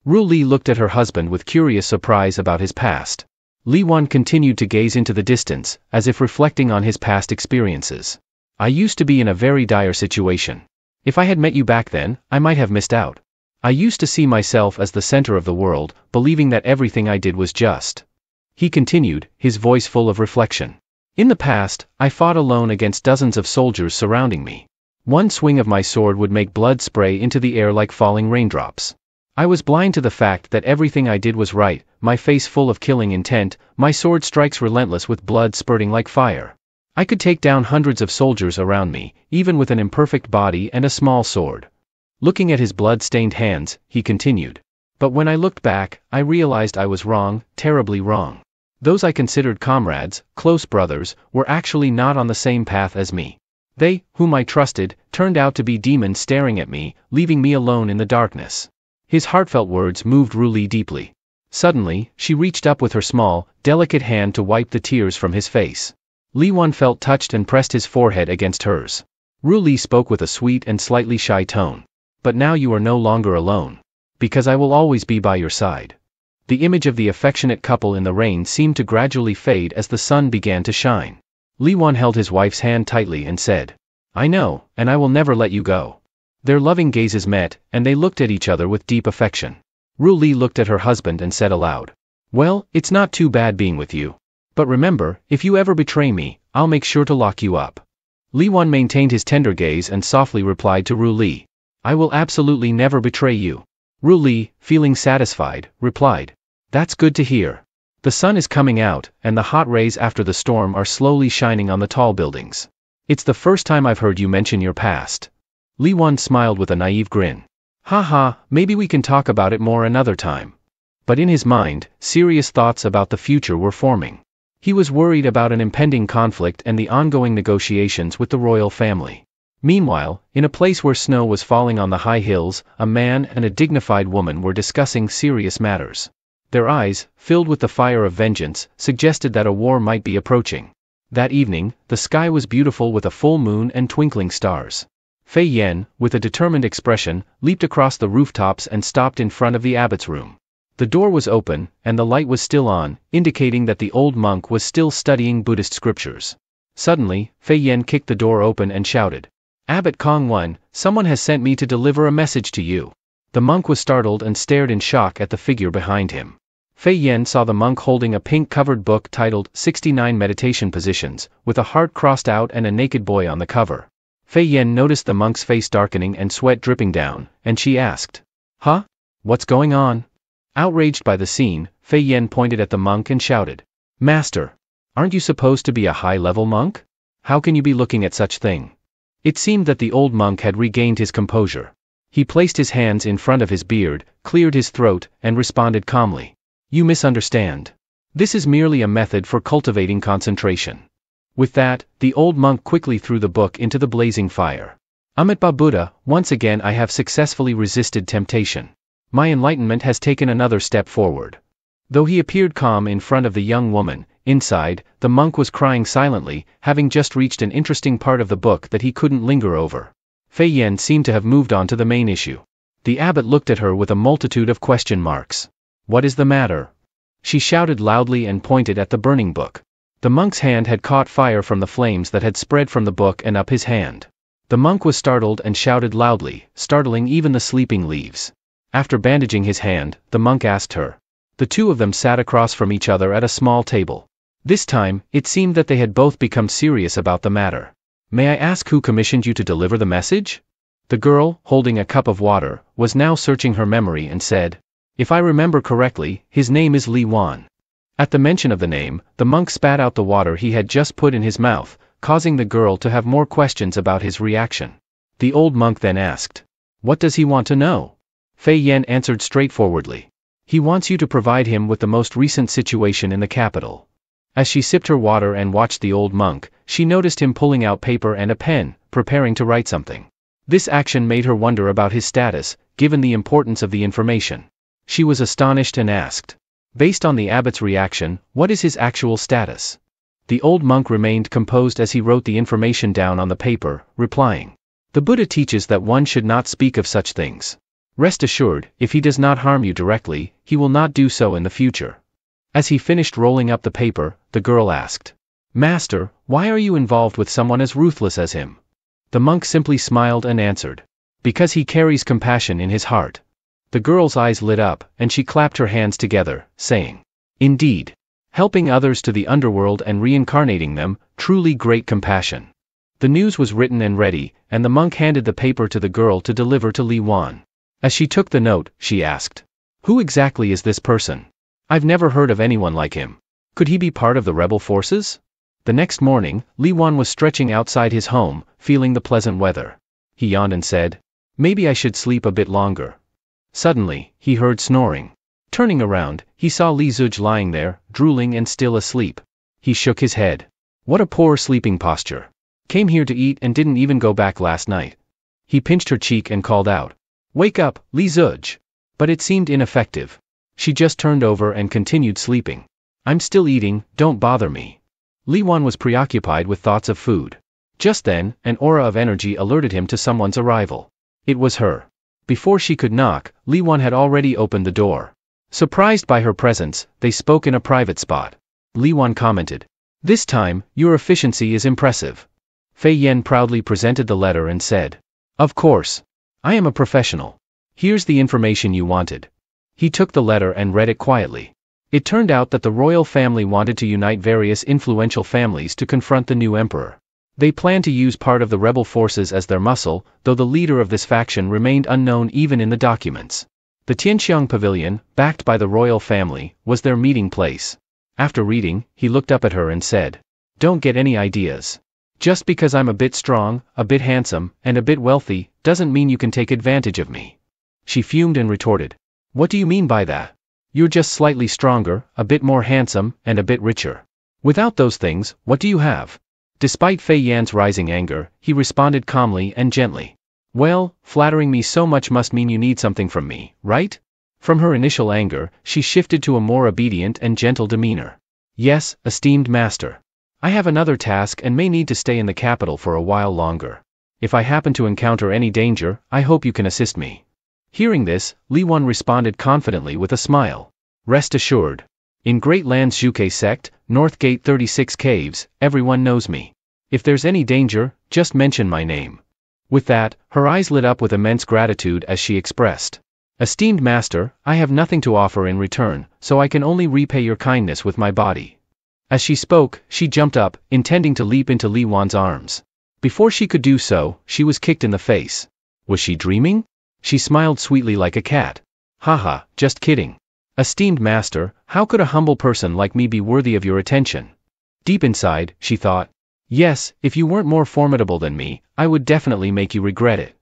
Ru Li looked at her husband with curious surprise about his past. Li Wan continued to gaze into the distance, as if reflecting on his past experiences. "I used to be in a very dire situation. If I had met you back then, I might have missed out. I used to see myself as the center of the world, believing that everything I did was just." He continued, his voice full of reflection. "In the past, I fought alone against dozens of soldiers surrounding me. One swing of my sword would make blood spray into the air like falling raindrops. I was blind to the fact that everything I did was right, my face full of killing intent, my sword strikes relentless with blood spurting like fire. I could take down hundreds of soldiers around me, even with an imperfect body and a small sword." Looking at his blood-stained hands, he continued. "But when I looked back, I realized I was wrong, terribly wrong. Those I considered comrades, close brothers, were actually not on the same path as me. They, whom I trusted, turned out to be demons staring at me, leaving me alone in the darkness." His heartfelt words moved Ru Li deeply. Suddenly, she reached up with her small, delicate hand to wipe the tears from his face. Li Wan felt touched and pressed his forehead against hers. Ru Li spoke with a sweet and slightly shy tone. "But now you are no longer alone. Because I will always be by your side." The image of the affectionate couple in the rain seemed to gradually fade as the sun began to shine. Li Wan held his wife's hand tightly and said, "I know, and I will never let you go." Their loving gazes met, and they looked at each other with deep affection. Ru Li looked at her husband and said aloud, "Well, it's not too bad being with you. But remember, if you ever betray me, I'll make sure to lock you up." Li Wan maintained his tender gaze and softly replied to Ru Li, "I will absolutely never betray you." Ru Li, feeling satisfied, replied, "That's good to hear. The sun is coming out, and the hot rays after the storm are slowly shining on the tall buildings. It's the first time I've heard you mention your past." Li Wan smiled with a naive grin. "Ha ha, maybe we can talk about it more another time." But in his mind, serious thoughts about the future were forming. He was worried about an impending conflict and the ongoing negotiations with the royal family. Meanwhile, in a place where snow was falling on the high hills, a man and a dignified woman were discussing serious matters. Their eyes, filled with the fire of vengeance, suggested that a war might be approaching. That evening, the sky was beautiful with a full moon and twinkling stars. Fei Yan, with a determined expression, leaped across the rooftops and stopped in front of the abbot's room. The door was open, and the light was still on, indicating that the old monk was still studying Buddhist scriptures. Suddenly, Fei Yan kicked the door open and shouted, "Abbot Kong Wen, someone has sent me to deliver a message to you." The monk was startled and stared in shock at the figure behind him. Fei Yan saw the monk holding a pink-covered book titled 69 Meditation Positions, with a heart crossed out and a naked boy on the cover. Fei Yan noticed the monk's face darkening and sweat dripping down, and she asked, "Huh? What's going on?" Outraged by the scene, Fei Yan pointed at the monk and shouted, "Master! Aren't you supposed to be a high-level monk? How can you be looking at such thing?" It seemed that the old monk had regained his composure. He placed his hands in front of his beard, cleared his throat, and responded calmly, "You misunderstand. This is merely a method for cultivating concentration." With that, the old monk quickly threw the book into the blazing fire. "Amitabha Buddha, once again I have successfully resisted temptation. My enlightenment has taken another step forward." Though he appeared calm in front of the young woman, inside, the monk was crying silently, having just reached an interesting part of the book that he couldn't linger over. Fei Yan seemed to have moved on to the main issue. The abbot looked at her with a multitude of question marks. "What is the matter?" She shouted loudly and pointed at the burning book. The monk's hand had caught fire from the flames that had spread from the book and up his hand. The monk was startled and shouted loudly, startling even the sleeping leaves. After bandaging his hand, the monk asked her. The two of them sat across from each other at a small table. This time, it seemed that they had both become serious about the matter. "May I ask who commissioned you to deliver the message?" The girl, holding a cup of water, was now searching her memory and said, "If I remember correctly, his name is Li Wan." At the mention of the name, the monk spat out the water he had just put in his mouth, causing the girl to have more questions about his reaction. The old monk then asked, "What does he want to know?" Fei Yan answered straightforwardly, He wants you to provide him with the most recent situation in the capital. As she sipped her water and watched the old monk, she noticed him pulling out paper and a pen, preparing to write something. This action made her wonder about his status, given the importance of the information. She was astonished and asked, based on the abbot's reaction, what is his actual status? The old monk remained composed as he wrote the information down on the paper, replying, the Buddha teaches that one should not speak of such things. Rest assured, if he does not harm you directly, he will not do so in the future. As he finished rolling up the paper, the girl asked, Master, why are you involved with someone as ruthless as him? The monk simply smiled and answered, because he carries compassion in his heart. The girl's eyes lit up, and she clapped her hands together, saying, indeed, helping others to the underworld and reincarnating them, truly great compassion. The news was written and ready, and the monk handed the paper to the girl to deliver to Li Wan. As she took the note, she asked, who exactly is this person? I've never heard of anyone like him. Could he be part of the rebel forces? The next morning, Li Wan was stretching outside his home, feeling the pleasant weather. He yawned and said, maybe I should sleep a bit longer. Suddenly, he heard snoring. Turning around, he saw Li Zuj lying there, drooling and still asleep. He shook his head. What a poor sleeping posture. Came here to eat and didn't even go back last night. He pinched her cheek and called out, wake up, Li Zuj. But it seemed ineffective. She just turned over and continued sleeping. I'm still eating, don't bother me. Li Wan was preoccupied with thoughts of food. Just then, an aura of energy alerted him to someone's arrival. It was her. Before she could knock, Li Wan had already opened the door. Surprised by her presence, they spoke in a private spot. Li Wan commented, this time, your efficiency is impressive. Fei Yan proudly presented the letter and said, of course. I am a professional. Here's the information you wanted. He took the letter and read it quietly. It turned out that the royal family wanted to unite various influential families to confront the new emperor. They planned to use part of the rebel forces as their muscle, though the leader of this faction remained unknown even in the documents. The Tianxiang Pavilion, backed by the royal family, was their meeting place. After reading, he looked up at her and said, don't get any ideas. Just because I'm a bit strong, a bit handsome, and a bit wealthy, doesn't mean you can take advantage of me. She fumed and retorted, what do you mean by that? You're just slightly stronger, a bit more handsome, and a bit richer. Without those things, what do you have? Despite Fei Yan's rising anger, he responded calmly and gently. Well, flattering me so much must mean you need something from me, right? From her initial anger, she shifted to a more obedient and gentle demeanor. Yes, esteemed master. I have another task and may need to stay in the capital for a while longer. If I happen to encounter any danger, I hope you can assist me. Hearing this, Li Wan responded confidently with a smile. Rest assured. In Great Land's Zhuke sect, North Gate 36 Caves, everyone knows me. If there's any danger, just mention my name. With that, her eyes lit up with immense gratitude as she expressed, esteemed master, I have nothing to offer in return, so I can only repay your kindness with my body. As she spoke, she jumped up, intending to leap into Li Wan's arms. Before she could do so, she was kicked in the face. Was she dreaming? She smiled sweetly like a cat. Haha, just kidding. Esteemed master, how could a humble person like me be worthy of your attention? Deep inside, she thought, yes, if you weren't more formidable than me, I would definitely make you regret it.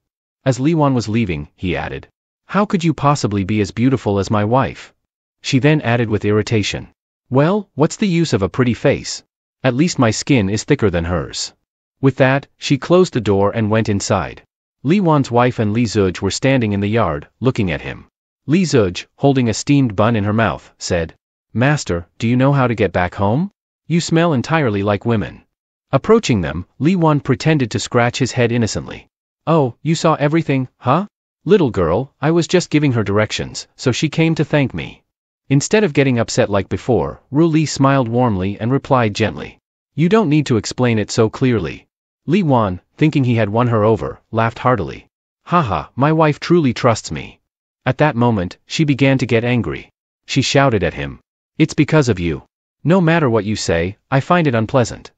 As Li Wan was leaving, he added, how could you possibly be as beautiful as my wife? She then added with irritation, well, what's the use of a pretty face? At least my skin is thicker than hers. With that, she closed the door and went inside. Li Wan's wife and Li Zuj were standing in the yard, looking at him. Li Zuj, holding a steamed bun in her mouth, said, Master, do you know how to get back home? You smell entirely like women. Approaching them, Li Wan pretended to scratch his head innocently. Oh, you saw everything, huh? Little girl, I was just giving her directions, so she came to thank me. Instead of getting upset like before, Ru Li smiled warmly and replied gently. You don't need to explain it so clearly. Li Wan, thinking he had won her over, laughed heartily. Haha, my wife truly trusts me. At that moment, she began to get angry. She shouted at him. It's because of you. No matter what you say, I find it unpleasant.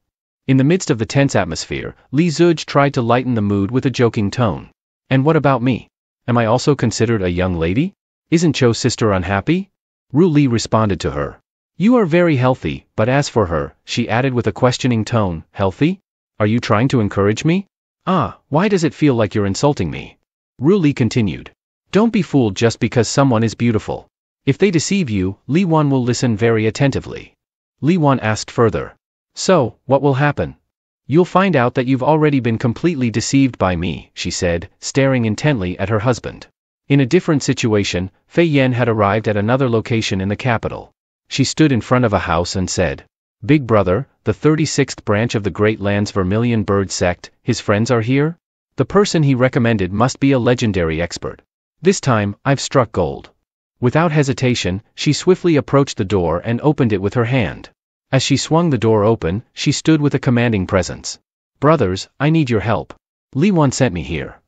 In the midst of the tense atmosphere, Li Zuj tried to lighten the mood with a joking tone. And what about me? Am I also considered a young lady? Isn't Cho's sister unhappy? Ru Li responded to her. You are very healthy, but as for her, she added with a questioning tone, healthy? Are you trying to encourage me? Ah, why does it feel like you're insulting me? Ru Li continued. Don't be fooled just because someone is beautiful. If they deceive you, Li Wan will listen very attentively. Li Wan asked further. So, what will happen? You'll find out that you've already been completely deceived by me, she said, staring intently at her husband. In a different situation, Fei Yan had arrived at another location in the capital. She stood in front of a house and said, Big brother, the 36th branch of the Great Land's Vermilion Bird sect, his friends are here? The person he recommended must be a legendary expert. This time, I've struck gold. Without hesitation, she swiftly approached the door and opened it with her hand. As she swung the door open, she stood with a commanding presence. Brothers, I need your help. Li Wan sent me here.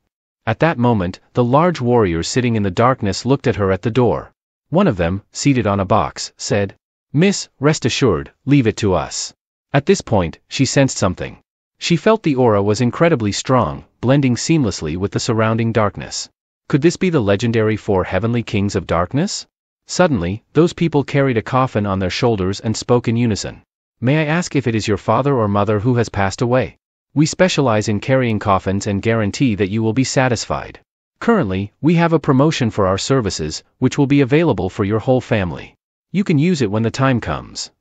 At that moment, the large warriors sitting in the darkness looked at her at the door. One of them, seated on a box, said, Miss, rest assured, leave it to us. At this point, she sensed something. She felt the aura was incredibly strong, blending seamlessly with the surrounding darkness. Could this be the legendary 4 heavenly kings of darkness? Suddenly, those people carried a coffin on their shoulders and spoke in unison. May I ask if it is your father or mother who has passed away? We specialize in carrying coffins and guarantee that you will be satisfied. Currently, we have a promotion for our services, which will be available for your whole family. You can use it when the time comes.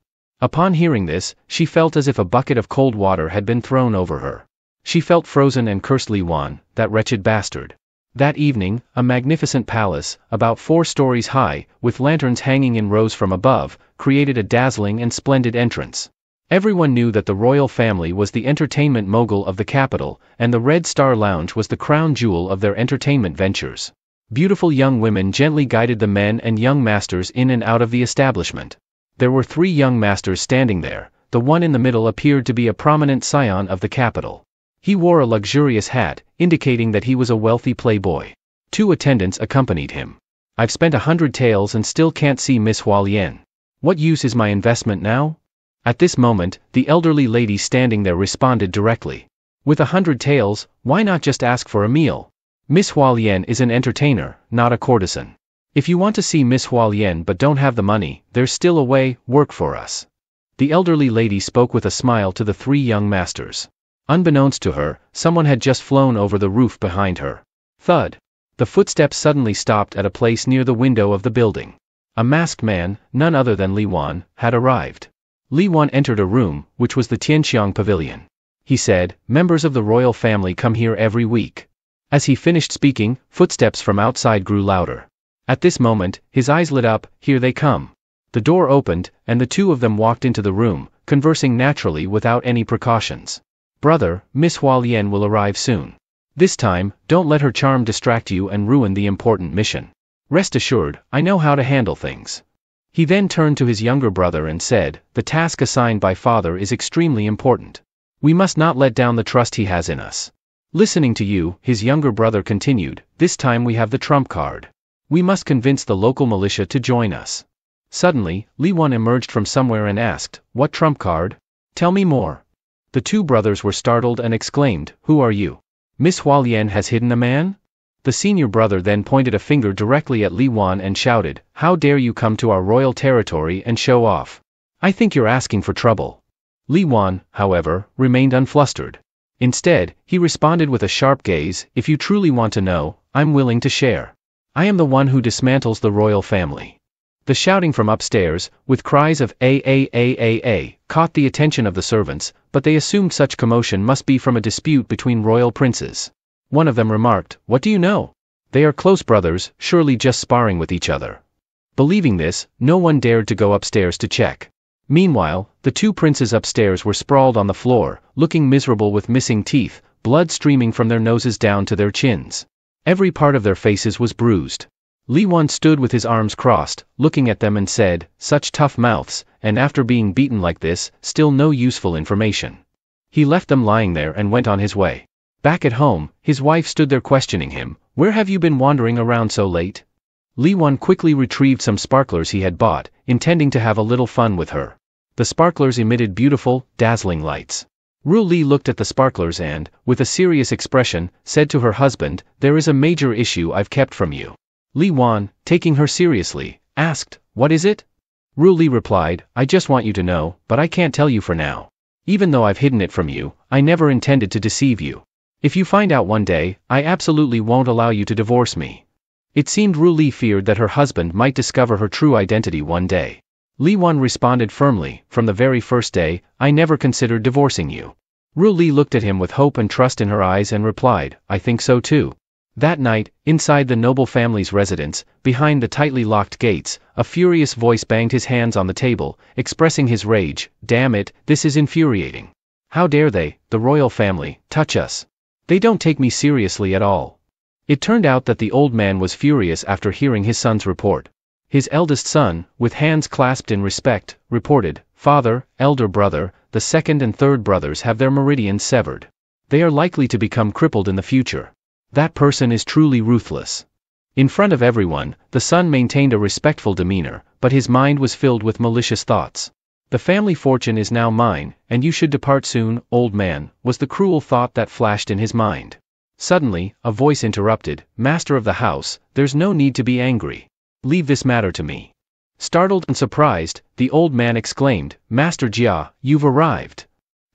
Upon hearing this, she felt as if a bucket of cold water had been thrown over her. She felt frozen and cursed Li Wan, that wretched bastard. That evening, a magnificent palace, about 4 stories high, with lanterns hanging in rows from above, created a dazzling and splendid entrance. Everyone knew that the royal family was the entertainment mogul of the capital, and the Red Star Lounge was the crown jewel of their entertainment ventures. Beautiful young women gently guided the men and young masters in and out of the establishment. There were 3 young masters standing there. The one in the middle appeared to be a prominent scion of the capital. He wore a luxurious hat, indicating that he was a wealthy playboy. 2 attendants accompanied him. I've spent 100 taels and still can't see Miss Hualien. What use is my investment now? At this moment, the elderly lady standing there responded directly. With 100 taels, why not just ask for a meal? Miss Hualien is an entertainer, not a courtesan. If you want to see Miss Hualien but don't have the money, there's still a way, work for us. The elderly lady spoke with a smile to the 3 young masters. Unbeknownst to her, someone had just flown over the roof behind her. Thud. The footsteps suddenly stopped at a place near the window of the building. A masked man, none other than Li Wan, had arrived. Li Wan entered a room, which was the Tianxiang Pavilion. He said, members of the royal family come here every week. As he finished speaking, footsteps from outside grew louder. At this moment, his eyes lit up, here they come. The door opened, and the 2 of them walked into the room, conversing naturally without any precautions. Brother, Miss Hualien will arrive soon. This time, don't let her charm distract you and ruin the important mission. Rest assured, I know how to handle things. He then turned to his younger brother and said, the task assigned by father is extremely important. We must not let down the trust he has in us. Listening to you, his younger brother continued, this time we have the trump card. We must convince the local militia to join us. Suddenly, Li Wan emerged from somewhere and asked, what trump card? Tell me more. The 2 brothers were startled and exclaimed, who are you? Miss Hualien has hidden a man? The senior brother then pointed a finger directly at Li Wan and shouted, how dare you come to our royal territory and show off? I think you're asking for trouble. Li Wan, however, remained unflustered. Instead, he responded with a sharp gaze, if you truly want to know, I'm willing to share. I am the one who dismantles the royal family. The shouting from upstairs, with cries of A, caught the attention of the servants, but they assumed such commotion must be from a dispute between royal princes. One of them remarked, what do you know? They are close brothers, surely just sparring with each other. Believing this, no one dared to go upstairs to check. Meanwhile, the 2 princes upstairs were sprawled on the floor, looking miserable with missing teeth, blood streaming from their noses down to their chins. Every part of their faces was bruised. Li Wan stood with his arms crossed, looking at them and said, such tough mouths, and after being beaten like this, still no useful information. He left them lying there and went on his way. Back at home, his wife stood there questioning him, where have you been wandering around so late? Li Wan quickly retrieved some sparklers he had bought, intending to have a little fun with her. The sparklers emitted beautiful, dazzling lights. Ru Li looked at the sparklers and, with a serious expression, said to her husband, there is a major issue I've kept from you. Li Wan, taking her seriously, asked, what is it? Ru Li replied, I just want you to know, but I can't tell you for now. Even though I've hidden it from you, I never intended to deceive you. If you find out one day, I absolutely won't allow you to divorce me. It seemed Ru Li feared that her husband might discover her true identity one day. Li Wan responded firmly, from the very first day, I never considered divorcing you. Ru Li looked at him with hope and trust in her eyes and replied, I think so too. That night, inside the noble family's residence, behind the tightly locked gates, a furious voice banged his hands on the table, expressing his rage. Damn it, this is infuriating. How dare they, the royal family, touch us? They don't take me seriously at all. It turned out that the old man was furious after hearing his son's report. His eldest son, with hands clasped in respect, reported, Father, elder brother, the second and third brothers have their meridians severed. They are likely to become crippled in the future. That person is truly ruthless. In front of everyone, the son maintained a respectful demeanor, but his mind was filled with malicious thoughts. The family fortune is now mine, and you should depart soon, old man, was the cruel thought that flashed in his mind. Suddenly, a voice interrupted, Master of the house, there's no need to be angry. Leave this matter to me. Startled and surprised, the old man exclaimed, Master Jia, you've arrived.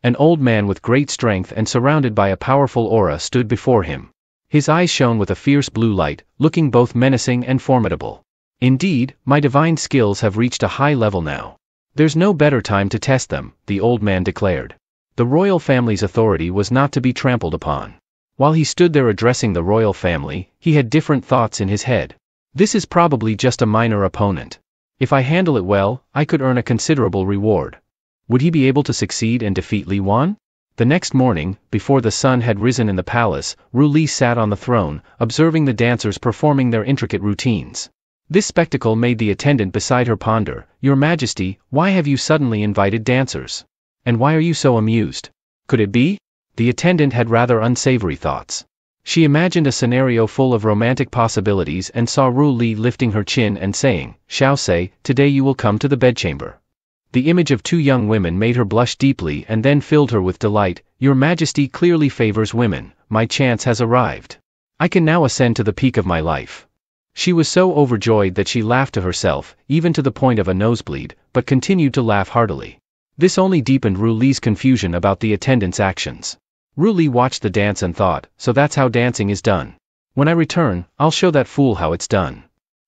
An old man with great strength and surrounded by a powerful aura stood before him. His eyes shone with a fierce blue light, looking both menacing and formidable. Indeed, my divine skills have reached a high level now. There's no better time to test them, the old man declared. The royal family's authority was not to be trampled upon. While he stood there addressing the royal family, he had different thoughts in his head. This is probably just a minor opponent. If I handle it well, I could earn a considerable reward. Would he be able to succeed and defeat Li Wan? The next morning, before the sun had risen in the palace, Ru Li sat on the throne, observing the dancers performing their intricate routines. This spectacle made the attendant beside her ponder, Your Majesty, why have you suddenly invited dancers? And why are you so amused? Could it be? The attendant had rather unsavory thoughts. She imagined a scenario full of romantic possibilities and saw Ru Li lifting her chin and saying, Shall say, today you will come to the bedchamber. The image of two young women made her blush deeply and then filled her with delight. Your Majesty clearly favors women, my chance has arrived. I can now ascend to the peak of my life. She was so overjoyed that she laughed to herself, even to the point of a nosebleed, but continued to laugh heartily. This only deepened Ru Li's confusion about the attendant's actions. Ru Li watched the dance and thought, so that's how dancing is done. When I return, I'll show that fool how it's done.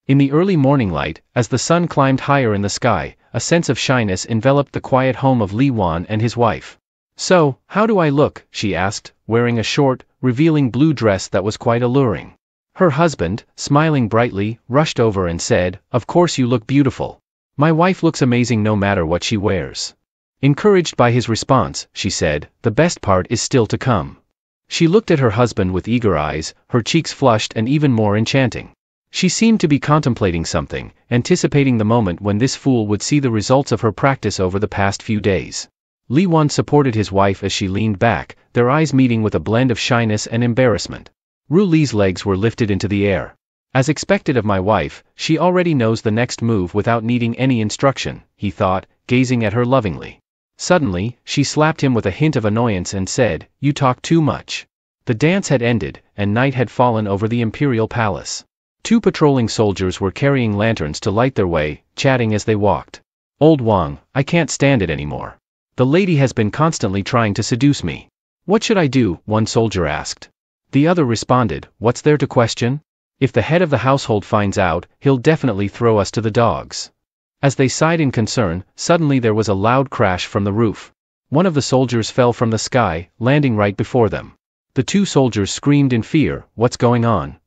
In the early morning light, as the sun climbed higher in the sky, a sense of shyness enveloped the quiet home of Li Wan and his wife. So, how do I look? She asked, wearing a short, revealing blue dress that was quite alluring. Her husband, smiling brightly, rushed over and said, Of course you look beautiful. My wife looks amazing no matter what she wears. Encouraged by his response, she said, The best part is still to come. She looked at her husband with eager eyes, her cheeks flushed and even more enchanting. She seemed to be contemplating something, anticipating the moment when this fool would see the results of her practice over the past few days. Li Wan supported his wife as she leaned back, their eyes meeting with a blend of shyness and embarrassment. Ru Li's legs were lifted into the air. As expected of my wife, she already knows the next move without needing any instruction, he thought, gazing at her lovingly. Suddenly, she slapped him with a hint of annoyance and said, You talk too much. The dance had ended, and night had fallen over the imperial palace. Two patrolling soldiers were carrying lanterns to light their way, chatting as they walked. Old Wang, I can't stand it anymore. The lady has been constantly trying to seduce me. What should I do? One soldier asked. The other responded, What's there to question? If the head of the household finds out, he'll definitely throw us to the dogs. As they sighed in concern, suddenly there was a loud crash from the roof. One of the soldiers fell from the sky, landing right before them. The two soldiers screamed in fear, What's going on?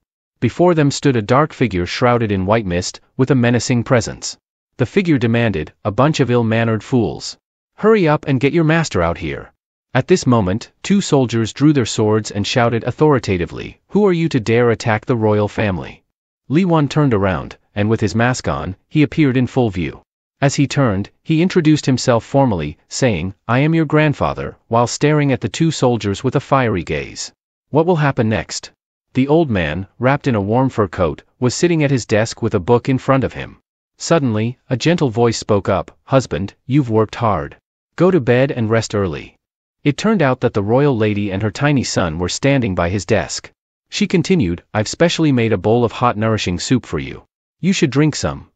Before them stood a dark figure shrouded in white mist, with a menacing presence. The figure demanded, A bunch of ill-mannered fools. Hurry up and get your master out here. At this moment, two soldiers drew their swords and shouted authoritatively, Who are you to dare attack the royal family? Li Wan turned around, and with his mask on, he appeared in full view. As he turned, he introduced himself formally, saying, I am your grandfather, while staring at the two soldiers with a fiery gaze. What will happen next? The old man, wrapped in a warm fur coat, was sitting at his desk with a book in front of him. Suddenly, a gentle voice spoke up, Husband, you've worked hard. Go to bed and rest early. It turned out that the royal lady and her tiny son were standing by his desk. She continued, I've specially made a bowl of hot nourishing soup for you. You should drink some.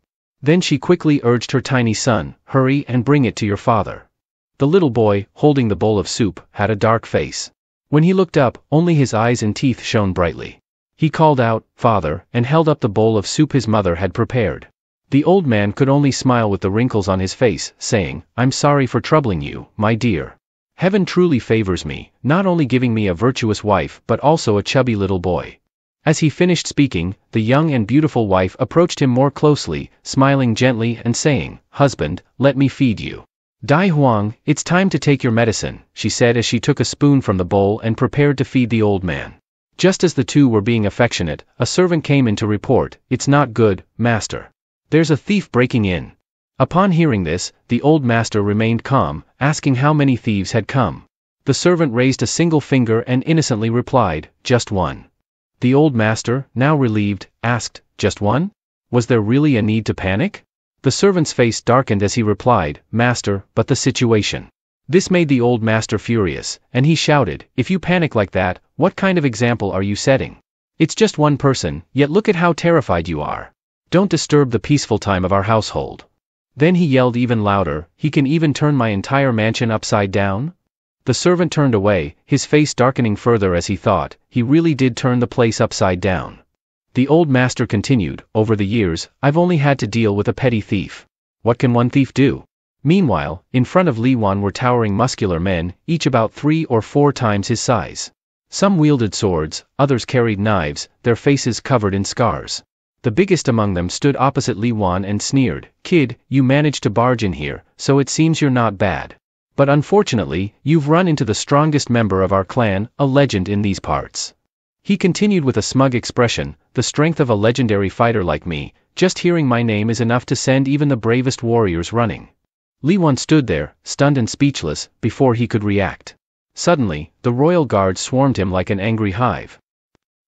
Then she quickly urged her tiny son, Hurry and bring it to your father. The little boy, holding the bowl of soup, had a dark face. When he looked up, only his eyes and teeth shone brightly. He called out, "Father," and held up the bowl of soup his mother had prepared. The old man could only smile with the wrinkles on his face, saying, "I'm sorry for troubling you, my dear. Heaven truly favors me, not only giving me a virtuous wife but also a chubby little boy." As he finished speaking, the young and beautiful wife approached him more closely, smiling gently and saying, "Husband, let me feed you." "Dai Huang, it's time to take your medicine," she said as she took a spoon from the bowl and prepared to feed the old man. Just as the two were being affectionate, a servant came in to report, "It's not good, master. There's a thief breaking in." Upon hearing this, the old master remained calm, asking how many thieves had come. The servant raised a single finger and innocently replied, "Just one." The old master, now relieved, asked, "Just one? Was there really a need to panic?" The servant's face darkened as he replied, "Master, but the situation." This made the old master furious, and he shouted, "If you panic like that, what kind of example are you setting? It's just one person, yet look at how terrified you are. Don't disturb the peaceful time of our household." Then he yelled even louder, "He can even turn my entire mansion upside down?" The servant turned away, his face darkening further as he thought, he really did turn the place upside down. The old master continued, "Over the years, I've only had to deal with a petty thief. What can one thief do?" Meanwhile, in front of Li Wan were towering muscular men, each about 3 or 4 times his size. Some wielded swords, others carried knives, their faces covered in scars. The biggest among them stood opposite Li Wan and sneered, "Kid, you managed to barge in here, so it seems you're not bad. But unfortunately, you've run into the strongest member of our clan, a legend in these parts." He continued with a smug expression, "The strength of a legendary fighter like me, just hearing my name is enough to send even the bravest warriors running." Li Wan stood there, stunned and speechless, before he could react. Suddenly, the royal guards swarmed him like an angry hive.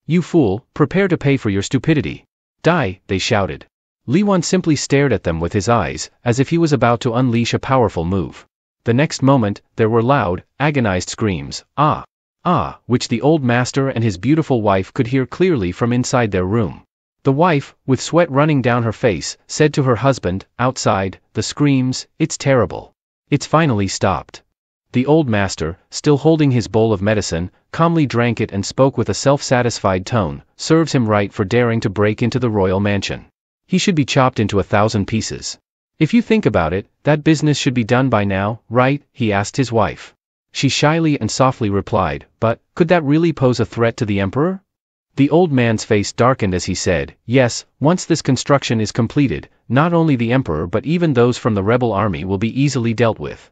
"You fool, prepare to pay for your stupidity. Die," they shouted. Li Wan simply stared at them with his eyes, as if he was about to unleash a powerful move. The next moment, there were loud, agonized screams, "Ah! Ah!" which the old master and his beautiful wife could hear clearly from inside their room. The wife, with sweat running down her face, said to her husband, outside, "The screams, it's terrible. It's finally stopped." The old master, still holding his bowl of medicine, calmly drank it and spoke with a self-satisfied tone, "Serves him right for daring to break into the royal mansion. He should be chopped into 1,000 pieces. If you think about it, that business should be done by now, right?" he asked his wife. She shyly and softly replied, "But, could that really pose a threat to the emperor?" The old man's face darkened as he said, "Yes, once this construction is completed, not only the emperor but even those from the rebel army will be easily dealt with."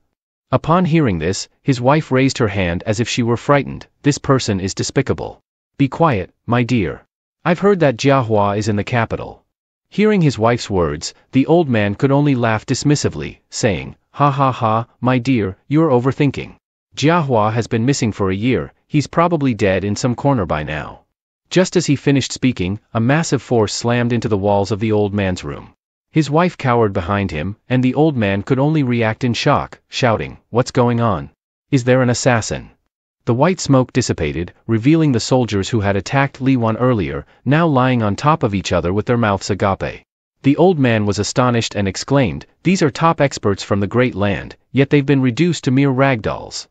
Upon hearing this, his wife raised her hand as if she were frightened, "This person is despicable. Be quiet, my dear. I've heard that Jiahua is in the capital." Hearing his wife's words, the old man could only laugh dismissively, saying, "Ha ha ha, my dear, you're overthinking. Jiahua has been missing for a year, he's probably dead in some corner by now." Just as he finished speaking, a massive force slammed into the walls of the old man's room. His wife cowered behind him, and the old man could only react in shock, shouting, "What's going on? Is there an assassin?" The white smoke dissipated, revealing the soldiers who had attacked Li Wan earlier, now lying on top of each other with their mouths agape. The old man was astonished and exclaimed, "These are top experts from the great land, yet they've been reduced to mere ragdolls."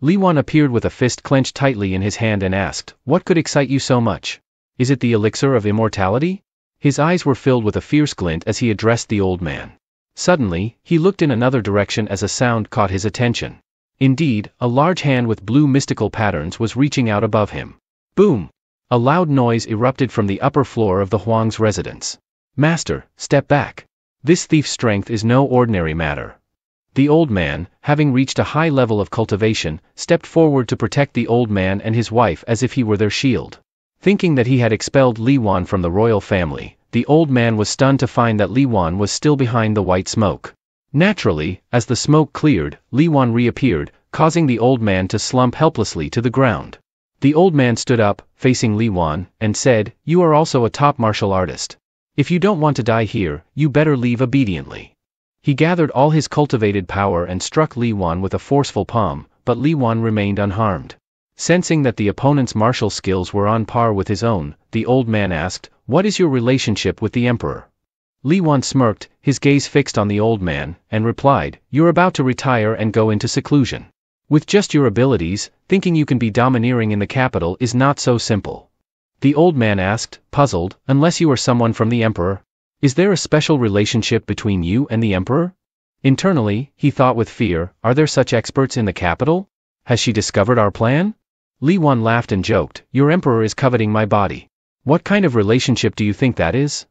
Li Wan appeared with a fist clenched tightly in his hand and asked, "What could excite you so much? Is it the elixir of immortality?" His eyes were filled with a fierce glint as he addressed the old man. Suddenly, he looked in another direction as a sound caught his attention. Indeed, a large hand with blue mystical patterns was reaching out above him. Boom! A loud noise erupted from the upper floor of the Huang's residence. "Master, step back. This thief's strength is no ordinary matter." The old man, having reached a high level of cultivation, stepped forward to protect the old man and his wife as if he were their shield. Thinking that he had expelled Li Wan from the royal family, the old man was stunned to find that Li Wan was still behind the white smoke. Naturally, as the smoke cleared, Li Wan reappeared, causing the old man to slump helplessly to the ground. The old man stood up, facing Li Wan, and said, "You are also a top martial artist. If you don't want to die here, you better leave obediently." He gathered all his cultivated power and struck Li Wan with a forceful palm, but Li Wan remained unharmed. Sensing that the opponent's martial skills were on par with his own, the old man asked, "What is your relationship with the emperor?" Li Wan smirked, his gaze fixed on the old man, and replied, "You're about to retire and go into seclusion. With just your abilities, thinking you can be domineering in the capital is not so simple. The old man asked, puzzled, unless you are someone from the emperor. Is there a special relationship between you and the emperor? Internally, he thought with fear, are there such experts in the capital? Has she discovered our plan? Li Wan laughed and joked, your emperor is coveting my body. What kind of relationship do you think that is?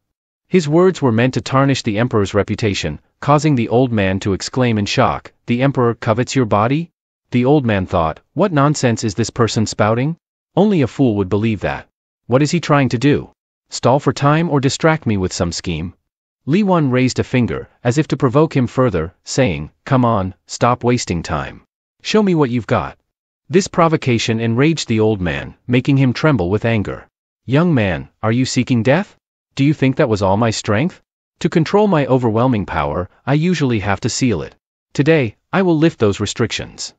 His words were meant to tarnish the emperor's reputation, causing the old man to exclaim in shock, the emperor covets your body? The old man thought, what nonsense is this person spouting? Only a fool would believe that. What is he trying to do? Stall for time or distract me with some scheme? Li Wan raised a finger, as if to provoke him further, saying, come on, stop wasting time. Show me what you've got. This provocation enraged the old man, making him tremble with anger. Young man, are you seeking death? Do you think that was all my strength? To control my overwhelming power, I usually have to seal it. Today, I will lift those restrictions.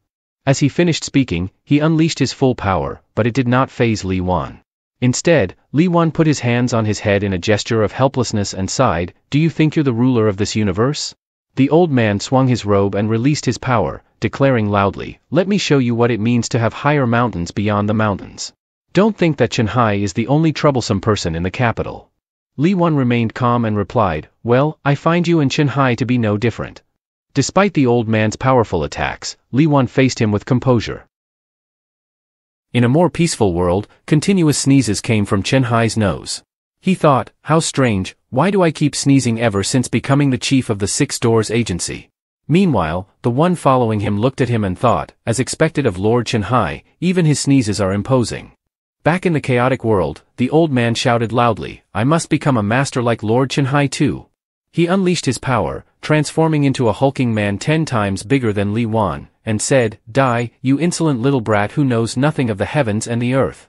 As he finished speaking, he unleashed his full power, but it did not faze Li Wan. Instead, Li Wan put his hands on his head in a gesture of helplessness and sighed, do you think you're the ruler of this universe? The old man swung his robe and released his power, declaring loudly, let me show you what it means to have higher mountains beyond the mountains. Don't think that Chenhai is the only troublesome person in the capital. Li Wan remained calm and replied, well, I find you and Chenhai to be no different. Despite the old man's powerful attacks, Li Wan faced him with composure. In a more peaceful world, continuous sneezes came from Chenhai's nose. He thought, how strange, why do I keep sneezing ever since becoming the chief of the Six Doors Agency? Meanwhile, the one following him looked at him and thought, as expected of Lord Chenhai, even his sneezes are imposing. Back in the chaotic world, the old man shouted loudly, I must become a master like Lord Chenhai too. He unleashed his power, transforming into a hulking man 10 times bigger than Li Wan, and said, die, you insolent little brat who knows nothing of the heavens and the earth.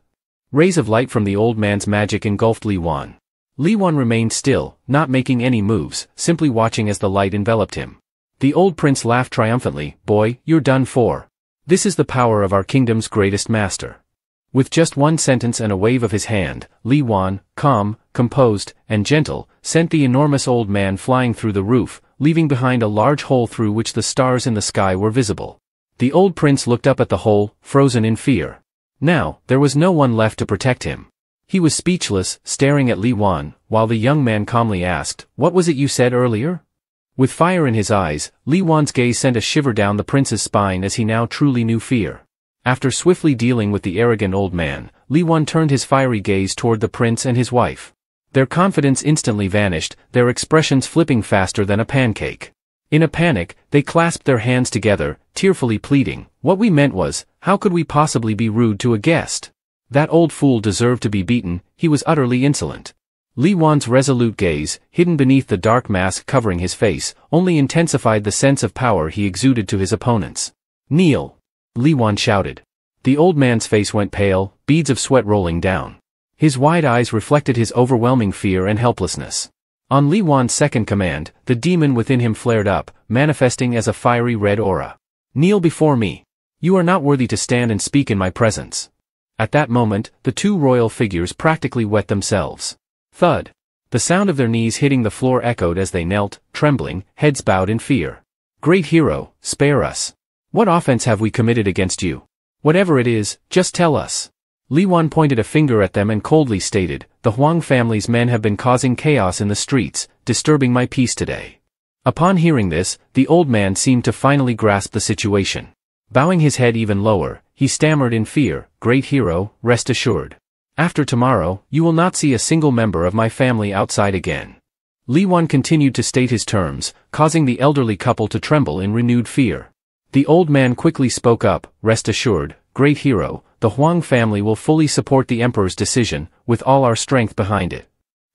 Rays of light from the old man's magic engulfed Li Wan. Li Wan remained still, not making any moves, simply watching as the light enveloped him. The old prince laughed triumphantly, boy, you're done for. This is the power of our kingdom's greatest master. With just one sentence and a wave of his hand, Li Wan, calm, composed, and gentle, sent the enormous old man flying through the roof, leaving behind a large hole through which the stars in the sky were visible. The old prince looked up at the hole, frozen in fear. Now, there was no one left to protect him. He was speechless, staring at Li Wan, while the young man calmly asked, what was it you said earlier? With fire in his eyes, Li Wan's gaze sent a shiver down the prince's spine as he now truly knew fear. After swiftly dealing with the arrogant old man, Li Wan turned his fiery gaze toward the prince and his wife. Their confidence instantly vanished, their expressions flipping faster than a pancake. In a panic, they clasped their hands together, tearfully pleading, what we meant was, how could we possibly be rude to a guest? That old fool deserved to be beaten, he was utterly insolent. Li Wan's resolute gaze, hidden beneath the dark mask covering his face, only intensified the sense of power he exuded to his opponents. Kneel! Li Wan shouted. The old man's face went pale, beads of sweat rolling down. His wide eyes reflected his overwhelming fear and helplessness. On Li Wan's second command, the demon within him flared up, manifesting as a fiery red aura. Kneel before me. You are not worthy to stand and speak in my presence. At that moment, the two royal figures practically wet themselves. Thud. The sound of their knees hitting the floor echoed as they knelt, trembling, heads bowed in fear. Great hero, spare us. What offense have we committed against you? Whatever it is, just tell us. Li Wan pointed a finger at them and coldly stated, the Huang family's men have been causing chaos in the streets, disturbing my peace today. Upon hearing this, the old man seemed to finally grasp the situation. Bowing his head even lower, he stammered in fear, great hero, rest assured. After tomorrow, you will not see a single member of my family outside again. Li Wan continued to state his terms, causing the elderly couple to tremble in renewed fear. The old man quickly spoke up, rest assured, great hero, the Huang family will fully support the emperor's decision, with all our strength behind it.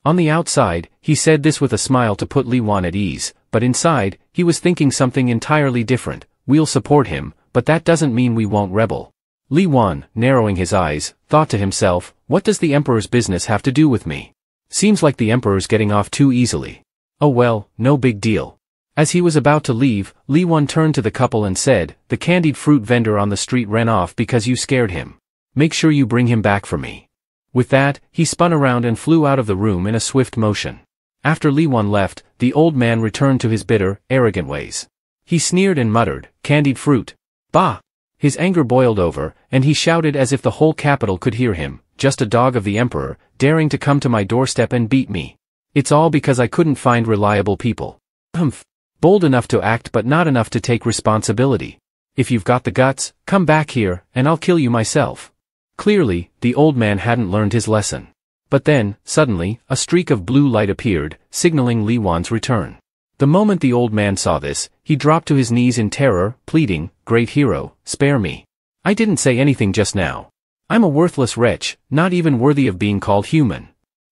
On the outside, he said this with a smile to put Li Wan at ease, but inside, he was thinking something entirely different, we'll support him, but that doesn't mean we won't rebel. Li Wan, narrowing his eyes, thought to himself, what does the emperor's business have to do with me? Seems like the emperor's getting off too easily. Oh well, no big deal. As he was about to leave, Li Wan turned to the couple and said, the candied fruit vendor on the street ran off because you scared him. Make sure you bring him back for me. With that, he spun around and flew out of the room in a swift motion. After Li Wan left, the old man returned to his bitter, arrogant ways. He sneered and muttered, candied fruit. Bah! His anger boiled over, and he shouted as if the whole capital could hear him, just a dog of the emperor, daring to come to my doorstep and beat me. It's all because I couldn't find reliable people. Humph. Bold enough to act but not enough to take responsibility. If you've got the guts, come back here, and I'll kill you myself. Clearly, the old man hadn't learned his lesson. But then, suddenly, a streak of blue light appeared, signaling Li Wan's return. The moment the old man saw this, he dropped to his knees in terror, pleading, "Great hero, spare me. I didn't say anything just now. I'm a worthless wretch, not even worthy of being called human."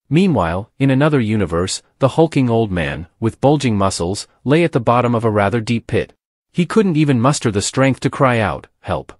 Meanwhile, in another universe, the hulking old man, with bulging muscles, lay at the bottom of a rather deep pit. He couldn't even muster the strength to cry out, "Help."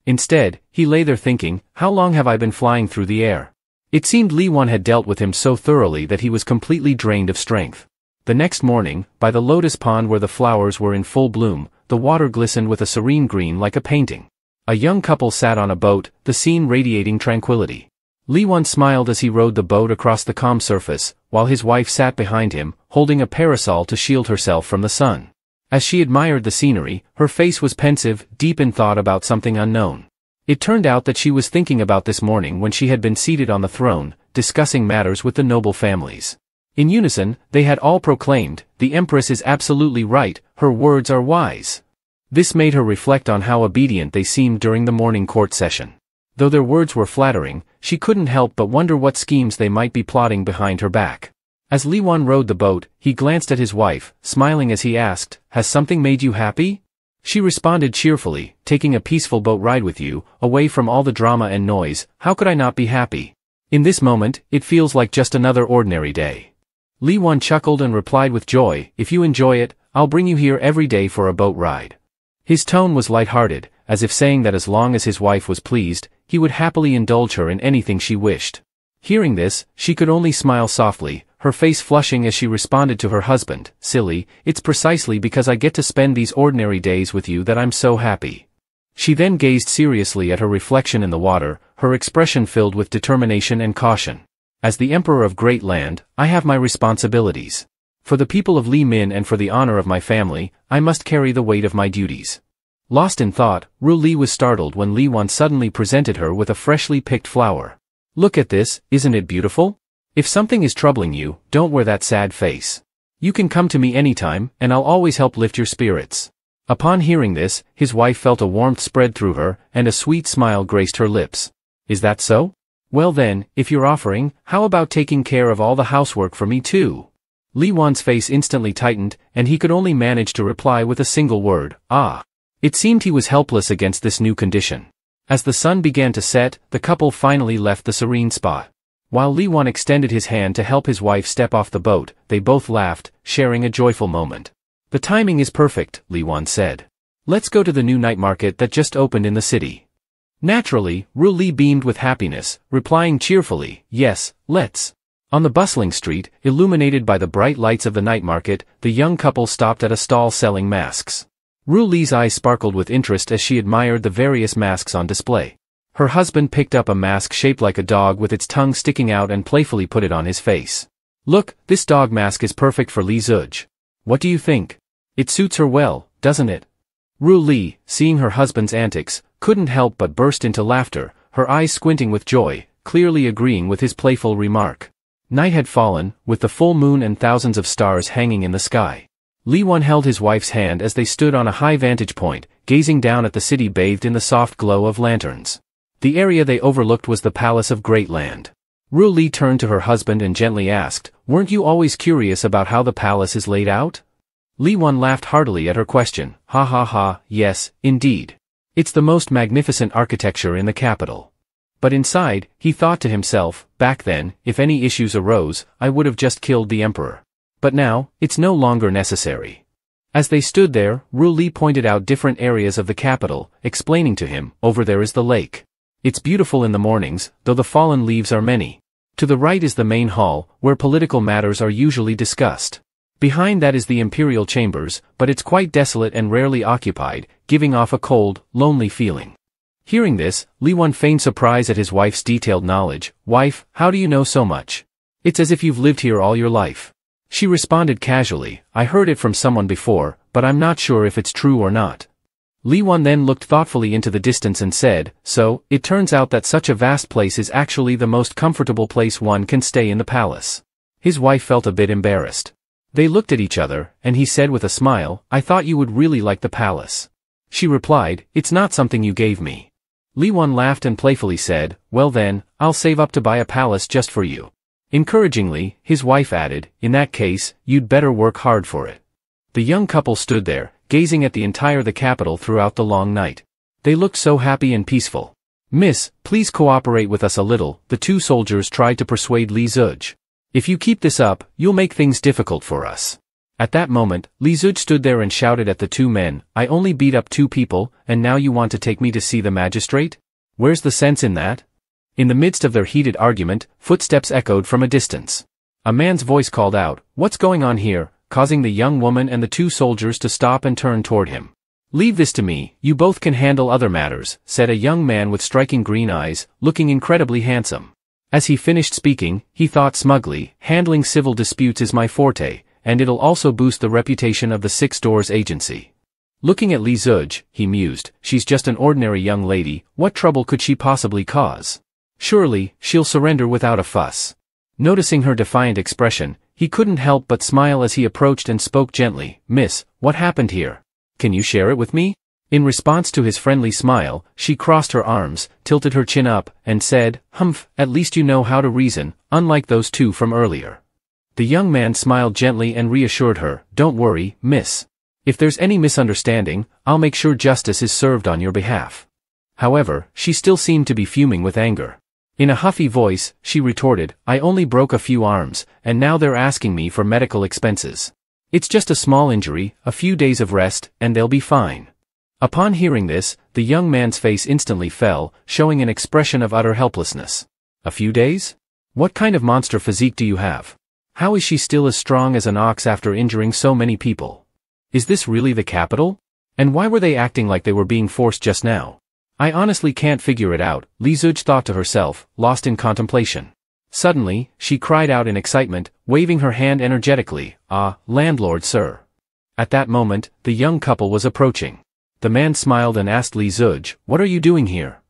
Instead, he lay there thinking, how long have I been flying through the air? It seemed Li Wan had dealt with him so thoroughly that he was completely drained of strength. The next morning, by the lotus pond where the flowers were in full bloom, the water glistened with a serene green like a painting. A young couple sat on a boat, the scene radiating tranquility. Li Wan smiled as he rowed the boat across the calm surface, while his wife sat behind him, holding a parasol to shield herself from the sun. As she admired the scenery, her face was pensive, deep in thought about something unknown. It turned out that she was thinking about this morning when she had been seated on the throne, discussing matters with the noble families. In unison, they had all proclaimed, "The Empress is absolutely right, her words are wise." This made her reflect on how obedient they seemed during the morning court session. Though their words were flattering, she couldn't help but wonder what schemes they might be plotting behind her back. As Li Wan rowed the boat, he glanced at his wife, smiling as he asked, "Has something made you happy?" She responded cheerfully, "Taking a peaceful boat ride with you, away from all the drama and noise, how could I not be happy? In this moment, it feels like just another ordinary day." Li Wan chuckled and replied with joy, "If you enjoy it, I'll bring you here every day for a boat ride." His tone was light-hearted, as if saying that as long as his wife was pleased, he would happily indulge her in anything she wished. Hearing this, she could only smile softly, her face flushing as she responded to her husband, "Silly, it's precisely because I get to spend these ordinary days with you that I'm so happy." She then gazed seriously at her reflection in the water, her expression filled with determination and caution. "As the Emperor of Great Land, I have my responsibilities. For the people of Li Min and for the honor of my family, I must carry the weight of my duties." Lost in thought, Ru Li was startled when Li Wan suddenly presented her with a freshly picked flower. "Look at this, isn't it beautiful? If something is troubling you, don't wear that sad face. You can come to me anytime, and I'll always help lift your spirits." Upon hearing this, his wife felt a warmth spread through her, and a sweet smile graced her lips. "Is that so? Well then, if you're offering, how about taking care of all the housework for me too?" Li Wan's face instantly tightened, and he could only manage to reply with a single word, "Ah." It seemed he was helpless against this new condition. As the sun began to set, the couple finally left the serene spot. While Li Wan extended his hand to help his wife step off the boat, they both laughed, sharing a joyful moment. "The timing is perfect," Li Wan said. "Let's go to the new night market that just opened in the city." Naturally, Ru Li beamed with happiness, replying cheerfully, "Yes, let's." On the bustling street, illuminated by the bright lights of the night market, the young couple stopped at a stall selling masks. Ru Li's eyes sparkled with interest as she admired the various masks on display. Her husband picked up a mask shaped like a dog with its tongue sticking out and playfully put it on his face. "Look, this dog mask is perfect for Li Zuj. What do you think? It suits her well, doesn't it?" Ru Li, seeing her husband's antics, couldn't help but burst into laughter, her eyes squinting with joy, clearly agreeing with his playful remark. Night had fallen, with the full moon and thousands of stars hanging in the sky. Li Wan held his wife's hand as they stood on a high vantage point, gazing down at the city bathed in the soft glow of lanterns. The area they overlooked was the Palace of Great Land. Ru Li turned to her husband and gently asked, "Weren't you always curious about how the palace is laid out?" Li Wan laughed heartily at her question, "Ha ha ha, yes, indeed. It's the most magnificent architecture in the capital." But inside, he thought to himself, back then, if any issues arose, I would have just killed the emperor. But now, it's no longer necessary. As they stood there, Ru Li pointed out different areas of the capital, explaining to him, "Over there is the lake. It's beautiful in the mornings, though the fallen leaves are many. To the right is the main hall, where political matters are usually discussed. Behind that is the imperial chambers, but it's quite desolate and rarely occupied, giving off a cold, lonely feeling." Hearing this, Li Wan feigned surprise at his wife's detailed knowledge. "Wife, how do you know so much? It's as if you've lived here all your life." She responded casually, "I heard it from someone before, but I'm not sure if it's true or not." Li Wan then looked thoughtfully into the distance and said, "So, it turns out that such a vast place is actually the most comfortable place one can stay in the palace." His wife felt a bit embarrassed. They looked at each other, and he said with a smile, "I thought you would really like the palace." She replied, "It's not something you gave me." Li Wan laughed and playfully said, "Well then, I'll save up to buy a palace just for you." Encouragingly, his wife added, "In that case, you'd better work hard for it." The young couple stood there, gazing at the capital throughout the long night. They looked so happy and peaceful. "Miss, please cooperate with us a little," the two soldiers tried to persuade Li Zuj. "If you keep this up, you'll make things difficult for us." At that moment, Li Zuj stood there and shouted at the two men, "I only beat up 2 people, and now you want to take me to see the magistrate? Where's the sense in that?" In the midst of their heated argument, footsteps echoed from a distance. A man's voice called out, "What's going on here?" causing the young woman and the 2 soldiers to stop and turn toward him. "Leave this to me, you both can handle other matters," said a young man with striking green eyes, looking incredibly handsome. As he finished speaking, he thought smugly, "Handling civil disputes is my forte, and it'll also boost the reputation of the Six Doors Agency." Looking at Li Zuj, he mused, "She's just an ordinary young lady, what trouble could she possibly cause? Surely, she'll surrender without a fuss." Noticing her defiant expression, he couldn't help but smile as he approached and spoke gently, "Miss, what happened here? Can you share it with me?" In response to his friendly smile, she crossed her arms, tilted her chin up, and said, "Humph, at least you know how to reason, unlike those 2 from earlier." The young man smiled gently and reassured her, "Don't worry, miss. If there's any misunderstanding, I'll make sure justice is served on your behalf." However, she still seemed to be fuming with anger. In a huffy voice, she retorted, "I only broke a few arms, and now they're asking me for medical expenses. It's just a small injury, a few days of rest, and they'll be fine." Upon hearing this, the young man's face instantly fell, showing an expression of utter helplessness. "A few days? What kind of monster physique do you have? How is she still as strong as an ox after injuring so many people? Is this really the capital? And why were they acting like they were being forced just now? I honestly can't figure it out," Li Zuj thought to herself, lost in contemplation. Suddenly, she cried out in excitement, waving her hand energetically, "Ah, landlord sir." At that moment, the young couple was approaching. The man smiled and asked Li Zuj, "What are you doing here?"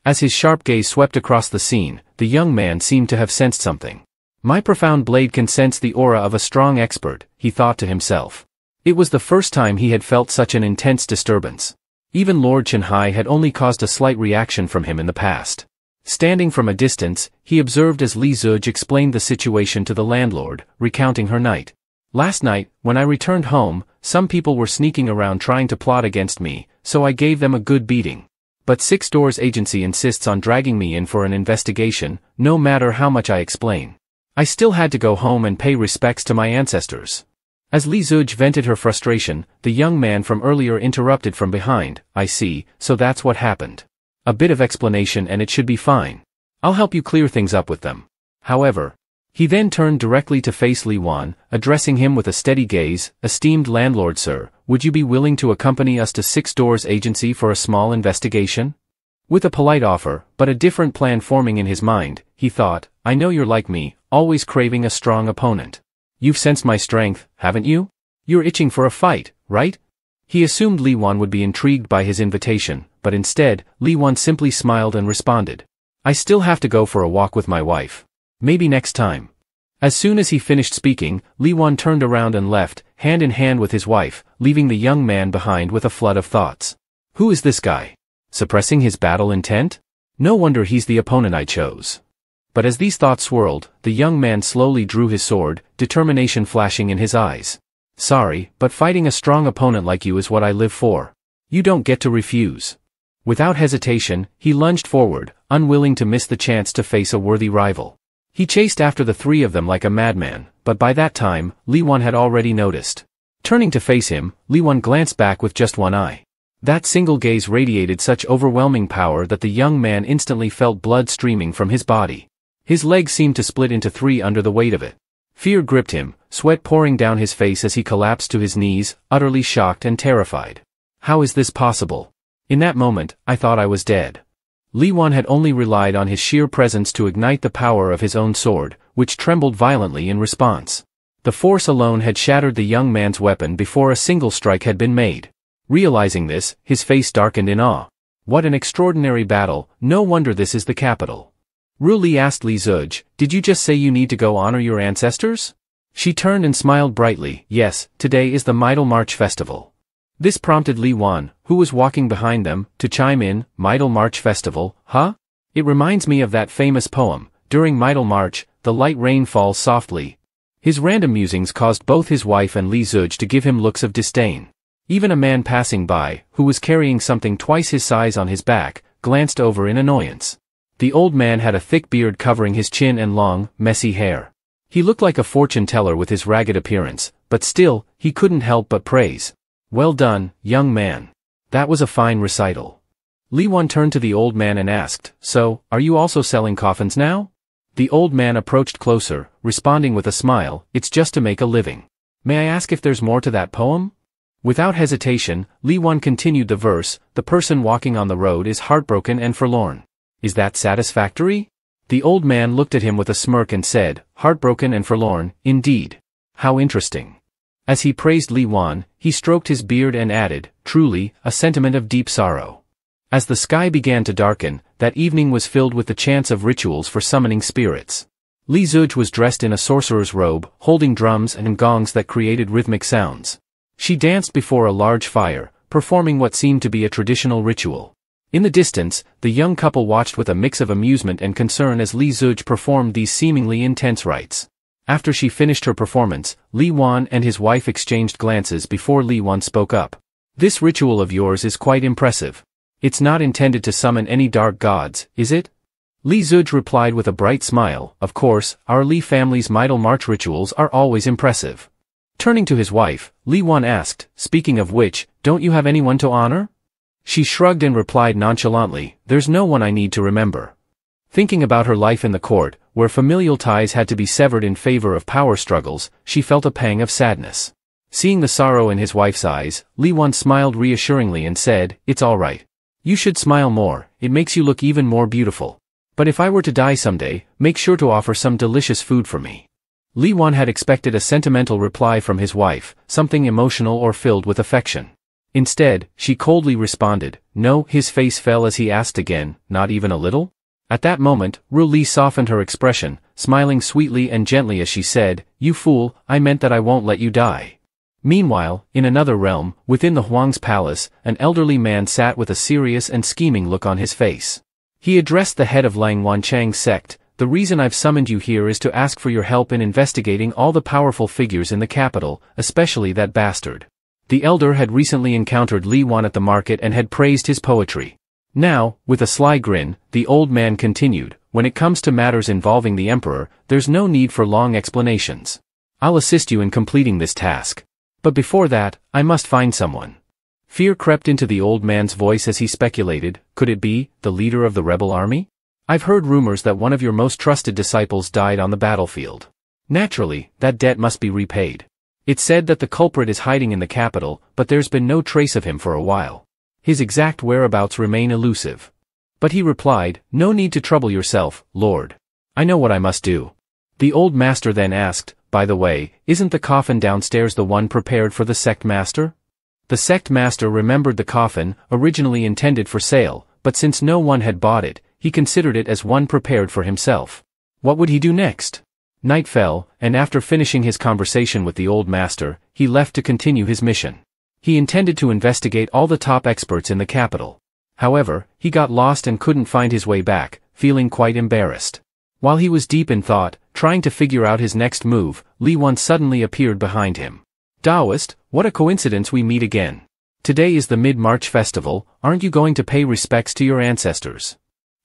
As his sharp gaze swept across the scene, the young man seemed to have sensed something. "My profound blade can sense the aura of a strong expert," he thought to himself. It was the first time he had felt such an intense disturbance. Even Lord Chenhai had only caused a slight reaction from him in the past. Standing from a distance, he observed as Li Zuj explained the situation to the landlord, recounting her night. "Last night, when I returned home, some people were sneaking around trying to plot against me, so I gave them a good beating. But Six Doors Agency insists on dragging me in for an investigation, no matter how much I explain. I still had to go home and pay respects to my ancestors." As Li Zuj vented her frustration, the young man from earlier interrupted from behind, "I see, so that's what happened. A bit of explanation and it should be fine. I'll help you clear things up with them. However," he then turned directly to face Li Wan, addressing him with a steady gaze, "Esteemed landlord sir, would you be willing to accompany us to Six Doors Agency for a small investigation?" With a polite offer, but a different plan forming in his mind, he thought, "I know you're like me, always craving a strong opponent. You've sensed my strength, haven't you? You're itching for a fight, right?" He assumed Li Wan would be intrigued by his invitation, but instead, Li Wan simply smiled and responded, "I still have to go for a walk with my wife. Maybe next time." As soon as he finished speaking, Li Wan turned around and left, hand in hand with his wife, leaving the young man behind with a flood of thoughts. Who is this guy? Suppressing his battle intent? No wonder he's the opponent I chose. But as these thoughts swirled, the young man slowly drew his sword, determination flashing in his eyes. "Sorry, but fighting a strong opponent like you is what I live for. You don't get to refuse." Without hesitation, he lunged forward, unwilling to miss the chance to face a worthy rival. He chased after the 3 of them like a madman, but by that time, Li Wan had already noticed. Turning to face him, Li Wan glanced back with just one eye. That single gaze radiated such overwhelming power that the young man instantly felt blood streaming from his body. His legs seemed to split into 3 under the weight of it. Fear gripped him, sweat pouring down his face as he collapsed to his knees, utterly shocked and terrified. How is this possible? In that moment, I thought I was dead. Li Wan had only relied on his sheer presence to ignite the power of his own sword, which trembled violently in response. The force alone had shattered the young man's weapon before a single strike had been made. Realizing this, his face darkened in awe. What an extraordinary battle, no wonder this is the capital. Ru Li asked Li Zuj, did you just say you need to go honor your ancestors? She turned and smiled brightly, yes, today is the Midal March festival. This prompted Li Wan, who was walking behind them, to chime in, Midal March festival, huh? It reminds me of that famous poem, during Midal March, the light rain falls softly. His random musings caused both his wife and Li Zuj to give him looks of disdain. Even a man passing by, who was carrying something twice his size on his back, glanced over in annoyance. The old man had a thick beard covering his chin and long, messy hair. He looked like a fortune teller with his ragged appearance, but still, he couldn't help but praise. Well done, young man. That was a fine recital. Li Wan turned to the old man and asked, so, are you also selling coffins now? The old man approached closer, responding with a smile, it's just to make a living. May I ask if there's more to that poem? Without hesitation, Li Wan continued the verse, the person walking on the road is heartbroken and forlorn. Is that satisfactory? The old man looked at him with a smirk and said, heartbroken and forlorn, indeed. How interesting. As he praised Li Wan, he stroked his beard and added, truly, a sentiment of deep sorrow. As the sky began to darken, that evening was filled with the chants of rituals for summoning spirits. Li Zuj was dressed in a sorcerer's robe, holding drums and gongs that created rhythmic sounds. She danced before a large fire, performing what seemed to be a traditional ritual. In the distance, the young couple watched with a mix of amusement and concern as Li Zuj performed these seemingly intense rites. After she finished her performance, Li Wan and his wife exchanged glances before Li Wan spoke up. This ritual of yours is quite impressive. It's not intended to summon any dark gods, is it? Li Zuj replied with a bright smile, of course, our Li family's Midal March rituals are always impressive. Turning to his wife, Li Wan asked, speaking of which, don't you have anyone to honor? She shrugged and replied nonchalantly, there's no one I need to remember. Thinking about her life in the court, where familial ties had to be severed in favor of power struggles, she felt a pang of sadness. Seeing the sorrow in his wife's eyes, Li Wan smiled reassuringly and said, it's all right. You should smile more, it makes you look even more beautiful. But if I were to die someday, make sure to offer some delicious food for me. Li Wan had expected a sentimental reply from his wife, something emotional or filled with affection. Instead, she coldly responded, no. His face fell as he asked again, not even a little? At that moment, Ru Li softened her expression, smiling sweetly and gently as she said, you fool, I meant that I won't let you die. Meanwhile, in another realm, within the Huang's palace, an elderly man sat with a serious and scheming look on his face. He addressed the head of Lang Wanchang's sect, the reason I've summoned you here is to ask for your help in investigating all the powerful figures in the capital, especially that bastard. The elder had recently encountered Li Wan at the market and had praised his poetry. Now, with a sly grin, the old man continued, when it comes to matters involving the emperor, there's no need for long explanations. I'll assist you in completing this task. But before that, I must find someone. Fear crept into the old man's voice as he speculated, could it be, the leader of the rebel army? I've heard rumors that one of your most trusted disciples died on the battlefield. Naturally, that debt must be repaid. It's said that the culprit is hiding in the capital, but there's been no trace of him for a while. His exact whereabouts remain elusive. But he replied, no need to trouble yourself, Lord. I know what I must do. The old master then asked, by the way, isn't the coffin downstairs the one prepared for the sect master? The sect master remembered the coffin, originally intended for sale, but since no one had bought it, he considered it as one prepared for himself. What would he do next? Night fell, and after finishing his conversation with the old master, he left to continue his mission. He intended to investigate all the top experts in the capital. However, he got lost and couldn't find his way back, feeling quite embarrassed. While he was deep in thought, trying to figure out his next move, Li Wan suddenly appeared behind him. Taoist, what a coincidence we meet again. Today is the Mid-March festival, aren't you going to pay respects to your ancestors?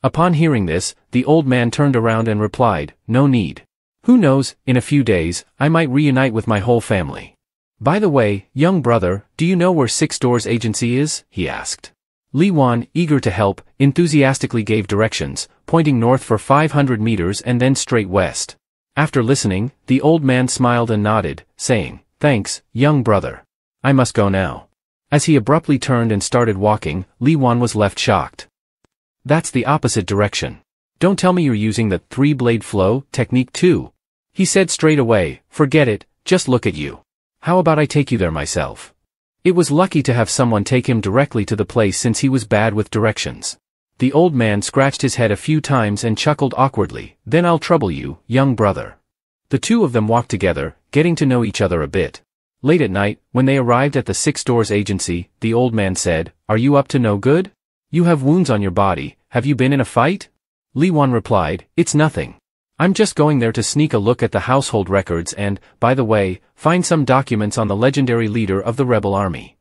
Upon hearing this, the old man turned around and replied, no need. Who knows, in a few days, I might reunite with my whole family. By the way, young brother, do you know where Six Doors Agency is? He asked. Li Wan, eager to help, enthusiastically gave directions, pointing north for 500 meters and then straight west. After listening, the old man smiled and nodded, saying, thanks, young brother. I must go now. As he abruptly turned and started walking, Li Wan was left shocked. That's the opposite direction. Don't tell me you're using the three-blade flow technique too. He said straight away, forget it, just look at you. How about I take you there myself? It was lucky to have someone take him directly to the place since he was bad with directions. The old man scratched his head a few times and chuckled awkwardly. Then I'll trouble you, young brother. The two of them walked together, getting to know each other a bit. Late at night, when they arrived at the Six Doors Agency, the old man said, "Are you up to no good? You have wounds on your body, have you been in a fight?" Li Wan replied, "It's nothing. I'm just going there to sneak a look at the household records and, by the way, find some documents on the legendary leader of the rebel army."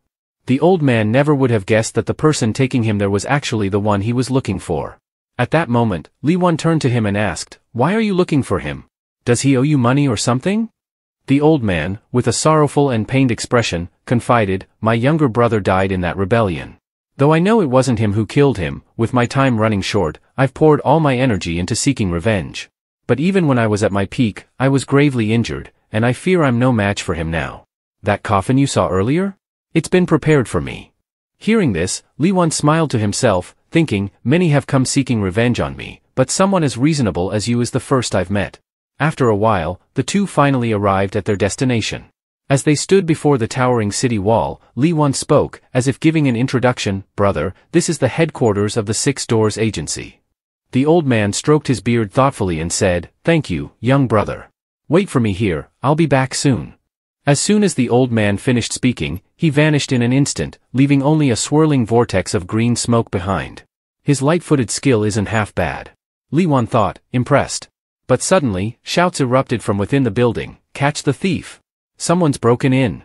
The old man never would have guessed that the person taking him there was actually the one he was looking for. At that moment, Li Wan turned to him and asked, "Why are you looking for him? Does he owe you money or something?" The old man, with a sorrowful and pained expression, confided, "My younger brother died in that rebellion. Though I know it wasn't him who killed him, with my time running short, I've poured all my energy into seeking revenge. But even when I was at my peak, I was gravely injured, and I fear I'm no match for him now. That coffin you saw earlier? It's been prepared for me." Hearing this, Li Wan smiled to himself, thinking, "Many have come seeking revenge on me, but someone as reasonable as you is the first I've met." After a while, the two finally arrived at their destination. As they stood before the towering city wall, Li Wan spoke, as if giving an introduction, "Brother, this is the headquarters of the Six Doors Agency." The old man stroked his beard thoughtfully and said, "Thank you, young brother. Wait for me here, I'll be back soon." As soon as the old man finished speaking, he vanished in an instant, leaving only a swirling vortex of green smoke behind. His light-footed skill isn't half bad. Li Wan thought, impressed. But suddenly, shouts erupted from within the building, "Catch the thief! Someone's broken in!"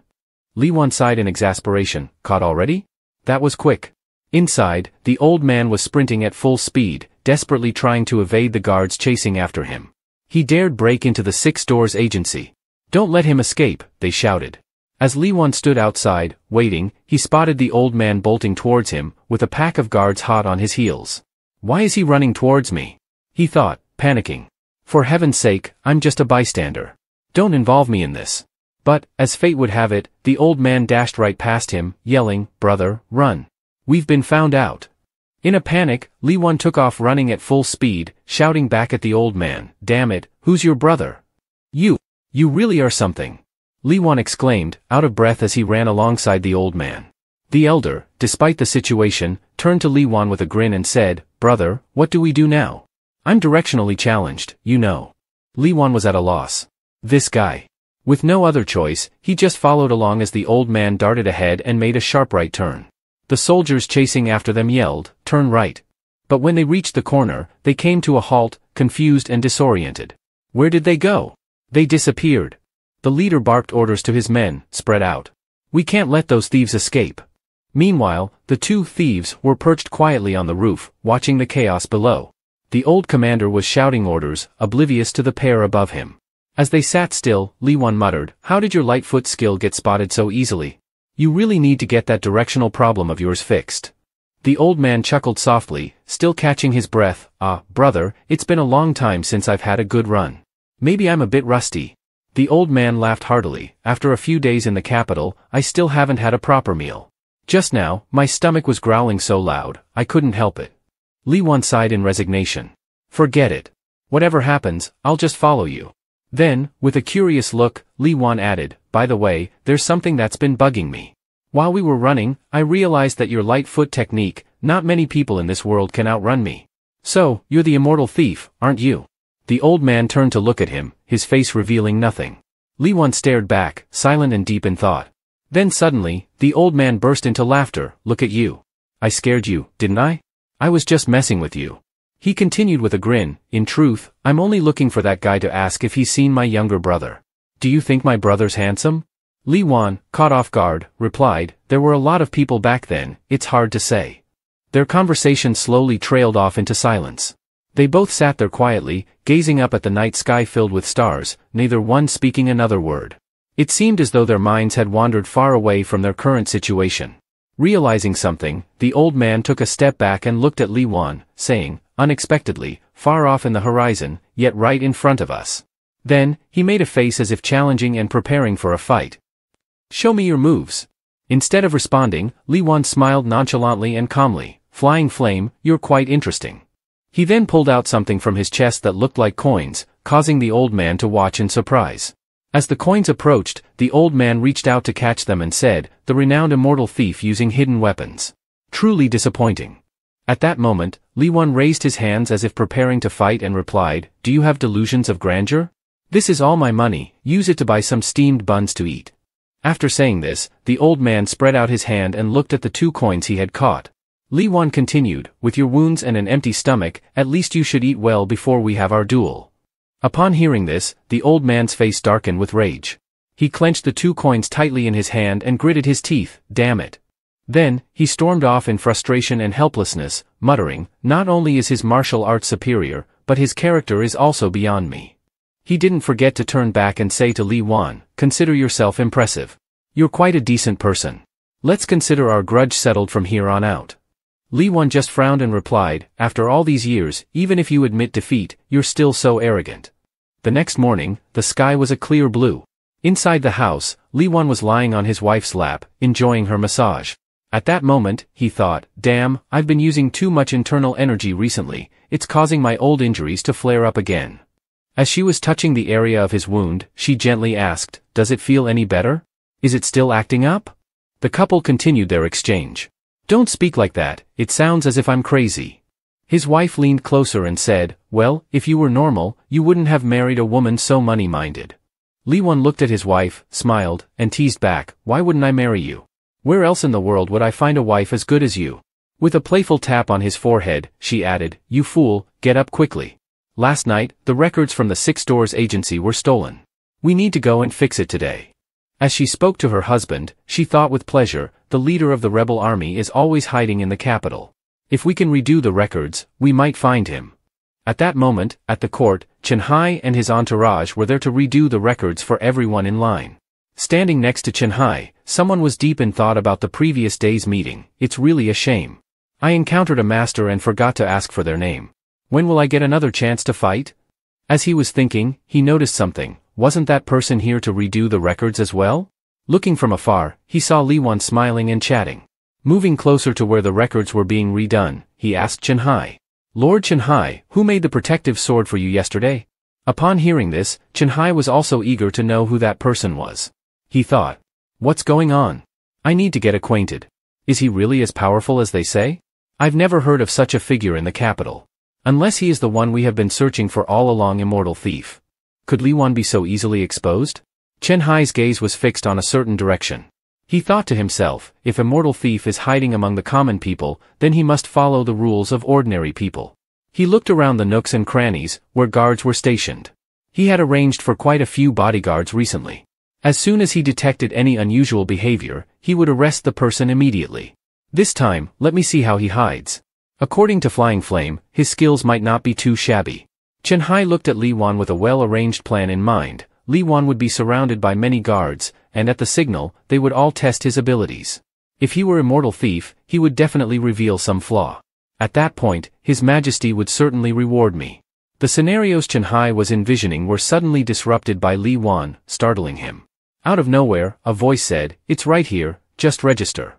Li Wan sighed in exasperation, "Caught already? That was quick." Inside, the old man was sprinting at full speed, desperately trying to evade the guards chasing after him. He dared break into the Six Doors Agency. "Don't let him escape," they shouted. As Li Wan stood outside, waiting, he spotted the old man bolting towards him, with a pack of guards hot on his heels. "Why is he running towards me?" he thought, panicking. "For heaven's sake, I'm just a bystander. Don't involve me in this." But, as fate would have it, the old man dashed right past him, yelling, "Brother, run. We've been found out." In a panic, Li Wan took off running at full speed, shouting back at the old man, "Damn it, who's your brother? You really are something." Li Wan exclaimed, out of breath as he ran alongside the old man. The elder, despite the situation, turned to Li Wan with a grin and said, "Brother, what do we do now? I'm directionally challenged, you know." Li Wan was at a loss. This guy. With no other choice, he just followed along as the old man darted ahead and made a sharp right turn. The soldiers chasing after them yelled, "Turn right." But when they reached the corner, they came to a halt, confused and disoriented. Where did they go? They disappeared. The leader barked orders to his men, "Spread out. We can't let those thieves escape." Meanwhile, the two thieves were perched quietly on the roof, watching the chaos below. The old commander was shouting orders, oblivious to the pair above him. As they sat still, Li Wan muttered, "How did your Lightfoot skill get spotted so easily? You really need to get that directional problem of yours fixed." The old man chuckled softly, still catching his breath, "Brother, it's been a long time since I've had a good run. Maybe I'm a bit rusty." The old man laughed heartily, "After a few days in the capital, I still haven't had a proper meal. Just now, my stomach was growling so loud, I couldn't help it." Li Wan sighed in resignation. "Forget it. Whatever happens, I'll just follow you." Then, with a curious look, Li Wan added, "By the way, there's something that's been bugging me. While we were running, I realized that your light foot technique, not many people in this world can outrun me. So, you're the immortal thief, aren't you?" The old man turned to look at him, his face revealing nothing. Li Wan stared back, silent and deep in thought. Then suddenly, the old man burst into laughter, "Look at you. I scared you, didn't I? I was just messing with you." He continued with a grin, "In truth, I'm only looking for that guy to ask if he's seen my younger brother. Do you think my brother's handsome?" Li Wan, caught off guard, replied, "There were a lot of people back then, it's hard to say." Their conversation slowly trailed off into silence. They both sat there quietly, gazing up at the night sky filled with stars, neither one speaking another word. It seemed as though their minds had wandered far away from their current situation. Realizing something, the old man took a step back and looked at Li Wan, saying, unexpectedly, far off in the horizon, yet right in front of us. Then, he made a face as if challenging and preparing for a fight. "Show me your moves." Instead of responding, Li Wan smiled nonchalantly and calmly, "Flying Flame, you're quite interesting." He then pulled out something from his chest that looked like coins, causing the old man to watch in surprise. As the coins approached, the old man reached out to catch them and said, "The renowned immortal thief using hidden weapons. Truly disappointing." At that moment, Li Wan raised his hands as if preparing to fight and replied, "Do you have delusions of grandeur? This is all my money, use it to buy some steamed buns to eat." After saying this, the old man spread out his hand and looked at the 2 coins he had caught. Li Wan continued, "With your wounds and an empty stomach, at least you should eat well before we have our duel." Upon hearing this, the old man's face darkened with rage. He clenched the 2 coins tightly in his hand and gritted his teeth, "Damn it." Then, he stormed off in frustration and helplessness, muttering, "Not only is his martial arts superior, but his character is also beyond me." He didn't forget to turn back and say to Li Wan, "Consider yourself impressive. You're quite a decent person. Let's consider our grudge settled from here on out." Li Wan just frowned and replied, "After all these years, even if you admit defeat, you're still so arrogant." The next morning, the sky was a clear blue. Inside the house, Li Wan was lying on his wife's lap, enjoying her massage. At that moment, he thought, "Damn, I've been using too much internal energy recently, it's causing my old injuries to flare up again." As she was touching the area of his wound, she gently asked, "Does it feel any better? Is it still acting up?" The couple continued their exchange. "Don't speak like that, it sounds as if I'm crazy." His wife leaned closer and said, "Well, if you were normal, you wouldn't have married a woman so money-minded." Li Wan looked at his wife, smiled, and teased back, "Why wouldn't I marry you? Where else in the world would I find a wife as good as you?" With a playful tap on his forehead, she added, "You fool, get up quickly. Last night, the records from the 6 Doors agency were stolen. We need to go and fix it today." As she spoke to her husband, she thought with pleasure, the leader of the rebel army is always hiding in the capital. If we can redo the records, we might find him. At that moment, at the court, Chen Hai and his entourage were there to redo the records for everyone in line. Standing next to Chen Hai, someone was deep in thought about the previous day's meeting. "It's really a shame. I encountered a master and forgot to ask for their name. When will I get another chance to fight?" As he was thinking, he noticed something. Wasn't that person here to redo the records as well? Looking from afar, he saw Li Wan smiling and chatting. Moving closer to where the records were being redone, he asked Chen Hai, "Lord Chen Hai, who made the protective sword for you yesterday?" Upon hearing this, Chen Hai was also eager to know who that person was. He thought, "What's going on? I need to get acquainted. Is he really as powerful as they say? I've never heard of such a figure in the capital. Unless he is the one we have been searching for all along, immortal thief. Could Li Wan be so easily exposed?" Chen Hai's gaze was fixed on a certain direction. He thought to himself, if immortal thief is hiding among the common people, then he must follow the rules of ordinary people. He looked around the nooks and crannies, where guards were stationed. He had arranged for quite a few bodyguards recently. As soon as he detected any unusual behavior, he would arrest the person immediately. This time, let me see how he hides. According to Flying Flame, his skills might not be too shabby. Chen Hai looked at Li Wan with a well-arranged plan in mind. Li Wan would be surrounded by many guards, and at the signal, they would all test his abilities. If he were immortal thief, he would definitely reveal some flaw. At that point, His Majesty would certainly reward me. The scenarios Chen Hai was envisioning were suddenly disrupted by Li Wan, startling him. Out of nowhere, a voice said, "It's right here, just register."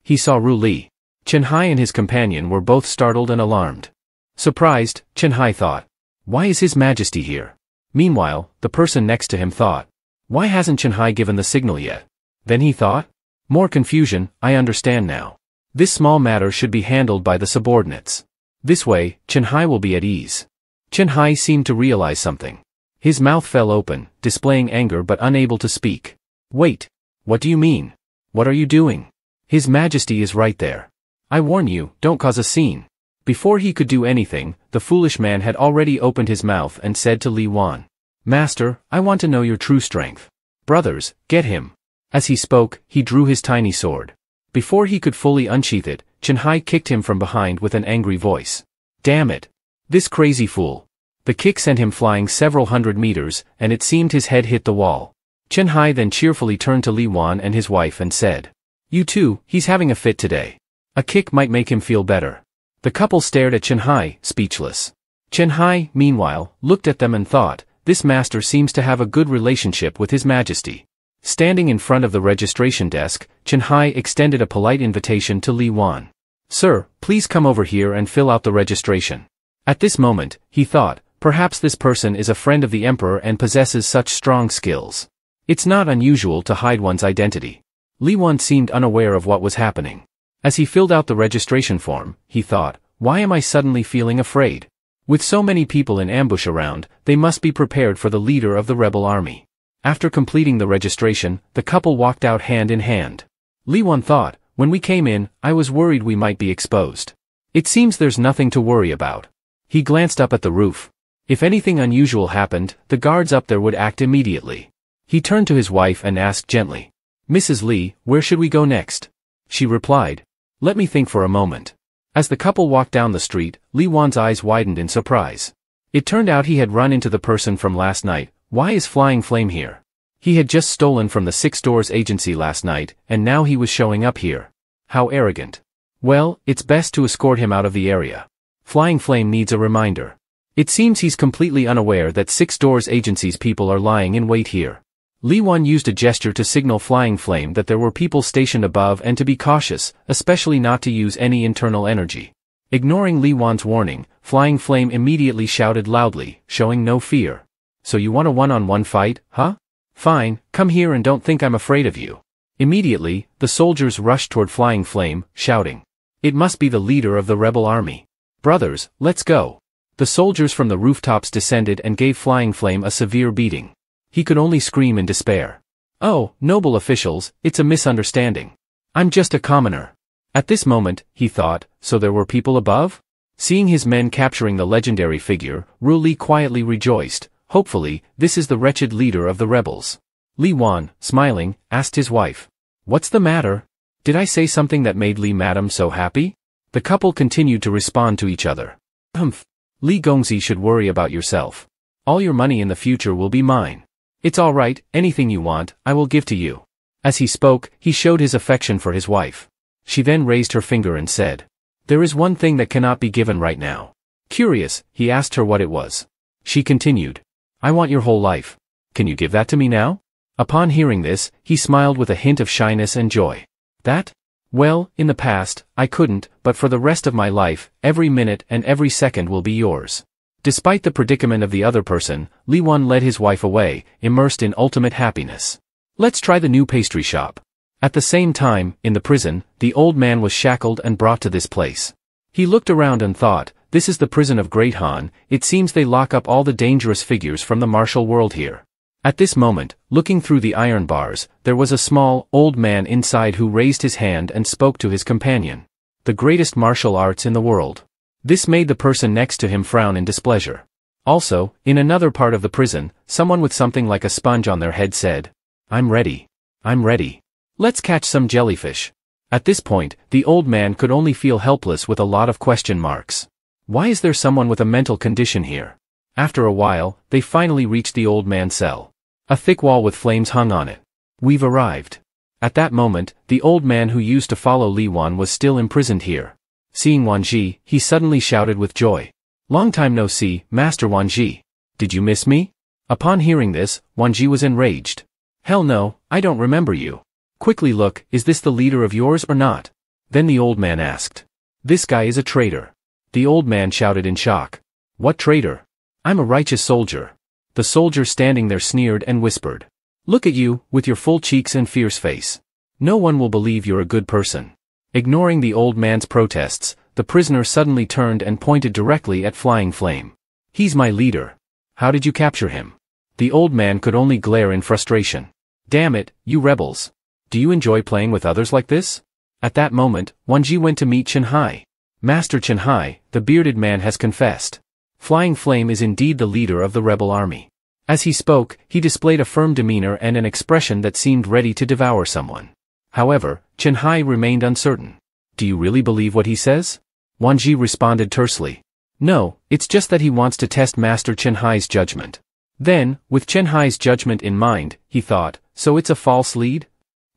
He saw Ru Li. Chen Hai and his companion were both startled and alarmed. Surprised, Chen Hai thought, "Why is His Majesty here?" Meanwhile, the person next to him thought, "Why hasn't Chen Hai given the signal yet?" Then he thought, "More confusion, I understand now. This small matter should be handled by the subordinates. This way, Chen Hai will be at ease." Chen Hai seemed to realize something. His mouth fell open, displaying anger but unable to speak. "Wait. What do you mean? What are you doing? His Majesty is right there. I warn you, don't cause a scene." Before he could do anything, the foolish man had already opened his mouth and said to Li Wan, "Master, I want to know your true strength. Brothers, get him." As he spoke, he drew his tiny sword. Before he could fully unsheath it, Chen Hai kicked him from behind with an angry voice. "Damn it! This crazy fool." The kick sent him flying several hundred meters, and it seemed his head hit the wall. Chen Hai then cheerfully turned to Li Wan and his wife and said, "You too, he's having a fit today. A kick might make him feel better." The couple stared at Chen Hai, speechless. Chen Hai, meanwhile, looked at them and thought, "This master seems to have a good relationship with His Majesty." Standing in front of the registration desk, Chen Hai extended a polite invitation to Li Wan. "Sir, please come over here and fill out the registration." At this moment, he thought, perhaps this person is a friend of the Emperor and possesses such strong skills. It's not unusual to hide one's identity. Li Wan seemed unaware of what was happening. As he filled out the registration form, he thought, why am I suddenly feeling afraid? With so many people in ambush around, they must be prepared for the leader of the rebel army. After completing the registration, the couple walked out hand in hand. Li Wan thought, when we came in, I was worried we might be exposed. It seems there's nothing to worry about. He glanced up at the roof. If anything unusual happened, the guards up there would act immediately. He turned to his wife and asked gently, Mrs. Li, where should we go next? She replied, let me think for a moment. As the couple walked down the street, Li Wan's eyes widened in surprise. It turned out he had run into the person from last night. Why is Flying Flame here? He had just stolen from the Six Doors agency last night, and now he was showing up here. How arrogant. Well, it's best to escort him out of the area. Flying Flame needs a reminder. It seems he's completely unaware that Six Doors agency's people are lying in wait here. Li Wan used a gesture to signal Flying Flame that there were people stationed above and to be cautious, especially not to use any internal energy. Ignoring Li Wan's warning, Flying Flame immediately shouted loudly, showing no fear. So you want a one-on-one fight, huh? Fine, come here and don't think I'm afraid of you. Immediately, the soldiers rushed toward Flying Flame, shouting. It must be the leader of the rebel army. Brothers, let's go. The soldiers from the rooftops descended and gave Flying Flame a severe beating. He could only scream in despair. Oh, noble officials, it's a misunderstanding. I'm just a commoner. At this moment, he thought, so there were people above? Seeing his men capturing the legendary figure, Ru Li quietly rejoiced. Hopefully, this is the wretched leader of the rebels. Li Wan, smiling, asked his wife. What's the matter? Did I say something that made Li Madam so happy? The couple continued to respond to each other. Humph. Li Gongzi should worry about yourself. All your money in the future will be mine. It's all right, anything you want, I will give to you. As he spoke, he showed his affection for his wife. She then raised her finger and said, there is one thing that cannot be given right now. Curious, he asked her what it was. She continued, I want your whole life. Can you give that to me now? Upon hearing this, he smiled with a hint of shyness and joy. That? Well, in the past, I couldn't, but for the rest of my life, every minute and every second will be yours. Despite the predicament of the other person, Li Wan led his wife away, immersed in ultimate happiness. Let's try the new pastry shop. At the same time, in the prison, the old man was shackled and brought to this place. He looked around and thought, this is the prison of Great Han, it seems they lock up all the dangerous figures from the martial world here. At this moment, looking through the iron bars, there was a small, old man inside who raised his hand and spoke to his companion. The greatest martial arts in the world. This made the person next to him frown in displeasure. Also, in another part of the prison, someone with something like a sponge on their head said, I'm ready. I'm ready. Let's catch some jellyfish. At this point, the old man could only feel helpless with a lot of question marks. Why is there someone with a mental condition here? After a while, they finally reached the old man's cell. A thick wall with flames hung on it. We've arrived. At that moment, the old man who used to follow Li Wan was still imprisoned here. Seeing Wan Ji, he suddenly shouted with joy. Long time no see, Master Wan Ji. Did you miss me? Upon hearing this, Wan Ji was enraged. Hell no, I don't remember you. Quickly look, is this the leader of yours or not? Then the old man asked. This guy is a traitor. The old man shouted in shock. What traitor? I'm a righteous soldier. The soldier standing there sneered and whispered. Look at you, with your full cheeks and fierce face. No one will believe you're a good person. Ignoring the old man's protests, the prisoner suddenly turned and pointed directly at Flying Flame. He's my leader. How did you capture him? The old man could only glare in frustration. Damn it, you rebels. Do you enjoy playing with others like this? At that moment, Wan Ji went to meet Chen Hai. Master Chen Hai, the bearded man has confessed. Flying Flame is indeed the leader of the rebel army. As he spoke, he displayed a firm demeanor and an expression that seemed ready to devour someone. However, Chen Hai remained uncertain. Do you really believe what he says? Wan Ji responded tersely. No, it's just that he wants to test Master Chen Hai's judgment. Then, with Chen Hai's judgment in mind, he thought, so it's a false lead?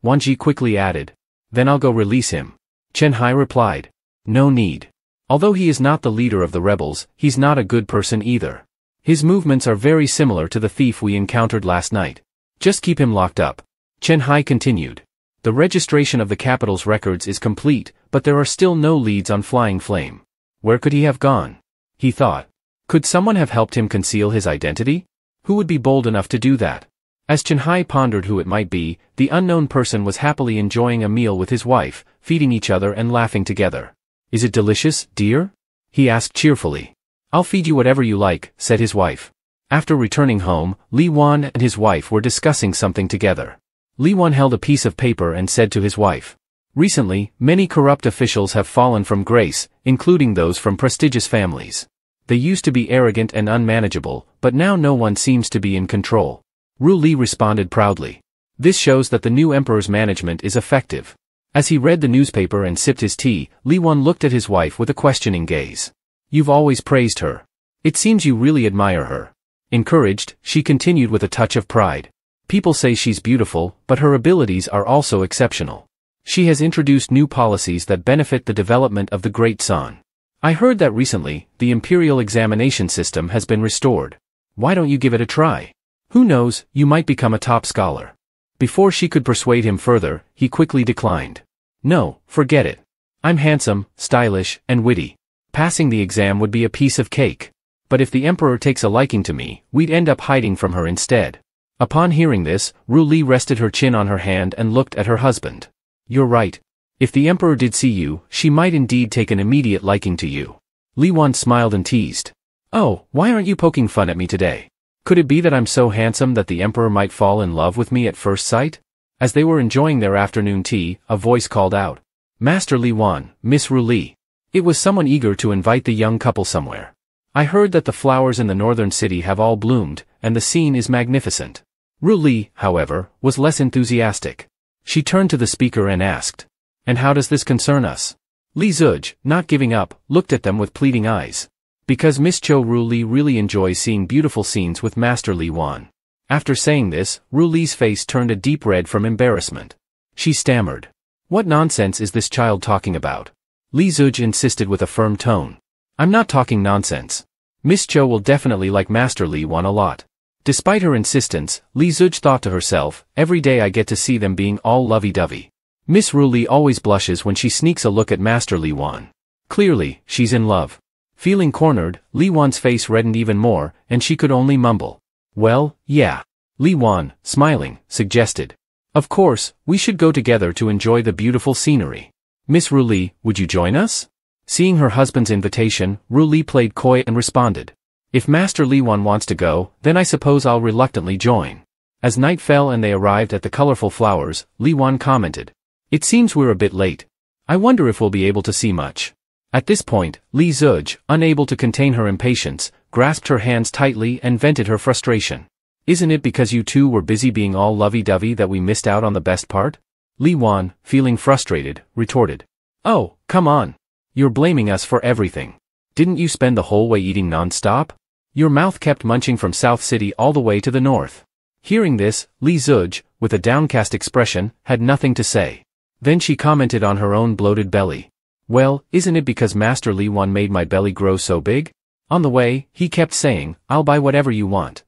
Wan Ji quickly added. Then I'll go release him. Chen Hai replied. No need. Although he is not the leader of the rebels, he's not a good person either. His movements are very similar to the thief we encountered last night. Just keep him locked up. Chen Hai continued. The registration of the capital's records is complete, but there are still no leads on Flying Flame. Where could he have gone? He thought. Could someone have helped him conceal his identity? Who would be bold enough to do that? As Chenhai pondered who it might be, the unknown person was happily enjoying a meal with his wife, feeding each other and laughing together. Is it delicious, dear? He asked cheerfully. I'll feed you whatever you like, said his wife. After returning home, Li Wan and his wife were discussing something together. Li Wan held a piece of paper and said to his wife, "Recently, many corrupt officials have fallen from grace, including those from prestigious families. They used to be arrogant and unmanageable, but now no one seems to be in control." Ru Li responded proudly. This shows that the new emperor's management is effective. As he read the newspaper and sipped his tea, Li Wan looked at his wife with a questioning gaze. "You've always praised her. It seems you really admire her." Encouraged, she continued with a touch of pride. "People say she's beautiful, but her abilities are also exceptional. She has introduced new policies that benefit the development of the Great San. I heard that recently, the imperial examination system has been restored. Why don't you give it a try? Who knows, you might become a top scholar." Before she could persuade him further, he quickly declined. "No, forget it. I'm handsome, stylish, and witty. Passing the exam would be a piece of cake. But if the emperor takes a liking to me, we'd end up hiding from her instead." Upon hearing this, Ru Li rested her chin on her hand and looked at her husband. "You're right. If the emperor did see you, she might indeed take an immediate liking to you." Li Wan smiled and teased. "Oh, why aren't you poking fun at me today? Could it be that I'm so handsome that the emperor might fall in love with me at first sight?" As they were enjoying their afternoon tea, a voice called out, "Master Li Wan, Miss Ru Li." It was someone eager to invite the young couple somewhere. "I heard that the flowers in the northern city have all bloomed, and the scene is magnificent." Ru Li, however, was less enthusiastic. She turned to the speaker and asked, "And how does this concern us?" Li Zuj, not giving up, looked at them with pleading eyes. "Because Miss Cho Ru Li really enjoys seeing beautiful scenes with Master Li Wan." After saying this, Ru Li's face turned a deep red from embarrassment. She stammered. "What nonsense is this child talking about?" Li Zuj insisted with a firm tone. "I'm not talking nonsense. Miss Cho will definitely like Master Li Wan a lot." Despite her insistence, Li Zuj thought to herself, "Every day I get to see them being all lovey-dovey. Miss Ru Li always blushes when she sneaks a look at Master Li Wan. Clearly, she's in love." Feeling cornered, Li Wan's face reddened even more, and she could only mumble, "Well, yeah." Li Wan, smiling, suggested, "Of course, we should go together to enjoy the beautiful scenery. Miss Ru Li, would you join us?" Seeing her husband's invitation, Ru Li played coy and responded, "If Master Li Wan wants to go, then I suppose I'll reluctantly join." As night fell and they arrived at the colorful flowers, Li Wan commented, "It seems we're a bit late. I wonder if we'll be able to see much." At this point, Li Zuj, unable to contain her impatience, grasped her hands tightly and vented her frustration. "Isn't it because you two were busy being all lovey-dovey that we missed out on the best part?" Li Wan, feeling frustrated, retorted, "Oh, come on. You're blaming us for everything. Didn't you spend the whole way eating non-stop? Your mouth kept munching from South City all the way to the north." Hearing this, Li Zuj, with a downcast expression, had nothing to say. Then she commented on her own bloated belly. "Well, isn't it because Master Li Wan made my belly grow so big? On the way, he kept saying, 'I'll buy whatever you want.'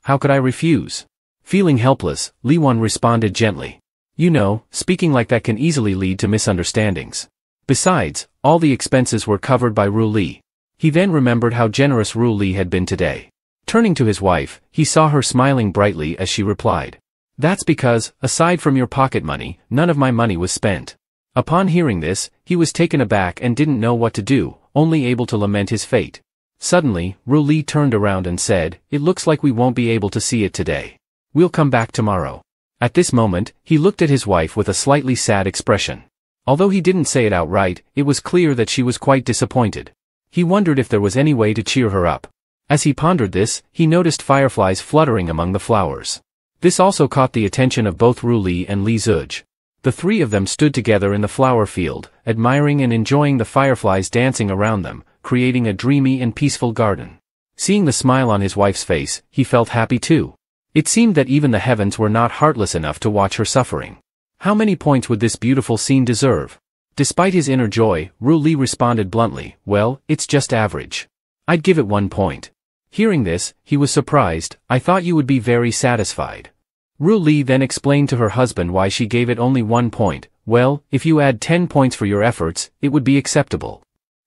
How could I refuse?" Feeling helpless, Li Wan responded gently, "You know, speaking like that can easily lead to misunderstandings. Besides, all the expenses were covered by Ru Li." He then remembered how generous Ru Li had been today. Turning to his wife, he saw her smiling brightly as she replied, "That's because, aside from your pocket money, none of my money was spent." Upon hearing this, he was taken aback and didn't know what to do, only able to lament his fate. Suddenly, Ru Li turned around and said, "It looks like we won't be able to see it today. We'll come back tomorrow." At this moment, he looked at his wife with a slightly sad expression. Although he didn't say it outright, it was clear that she was quite disappointed. He wondered if there was any way to cheer her up. As he pondered this, he noticed fireflies fluttering among the flowers. This also caught the attention of both Ru Li and Li Zuj. The three of them stood together in the flower field, admiring and enjoying the fireflies dancing around them, creating a dreamy and peaceful garden. Seeing the smile on his wife's face, he felt happy too. It seemed that even the heavens were not heartless enough to watch her suffering. How many points would this beautiful scene deserve? Despite his inner joy, Ru Li responded bluntly, "Well, it's just average. I'd give it 1 point." Hearing this, he was surprised. "I thought you would be very satisfied." Ru Li then explained to her husband why she gave it only 1 point. "Well, if you add 10 points for your efforts, it would be acceptable."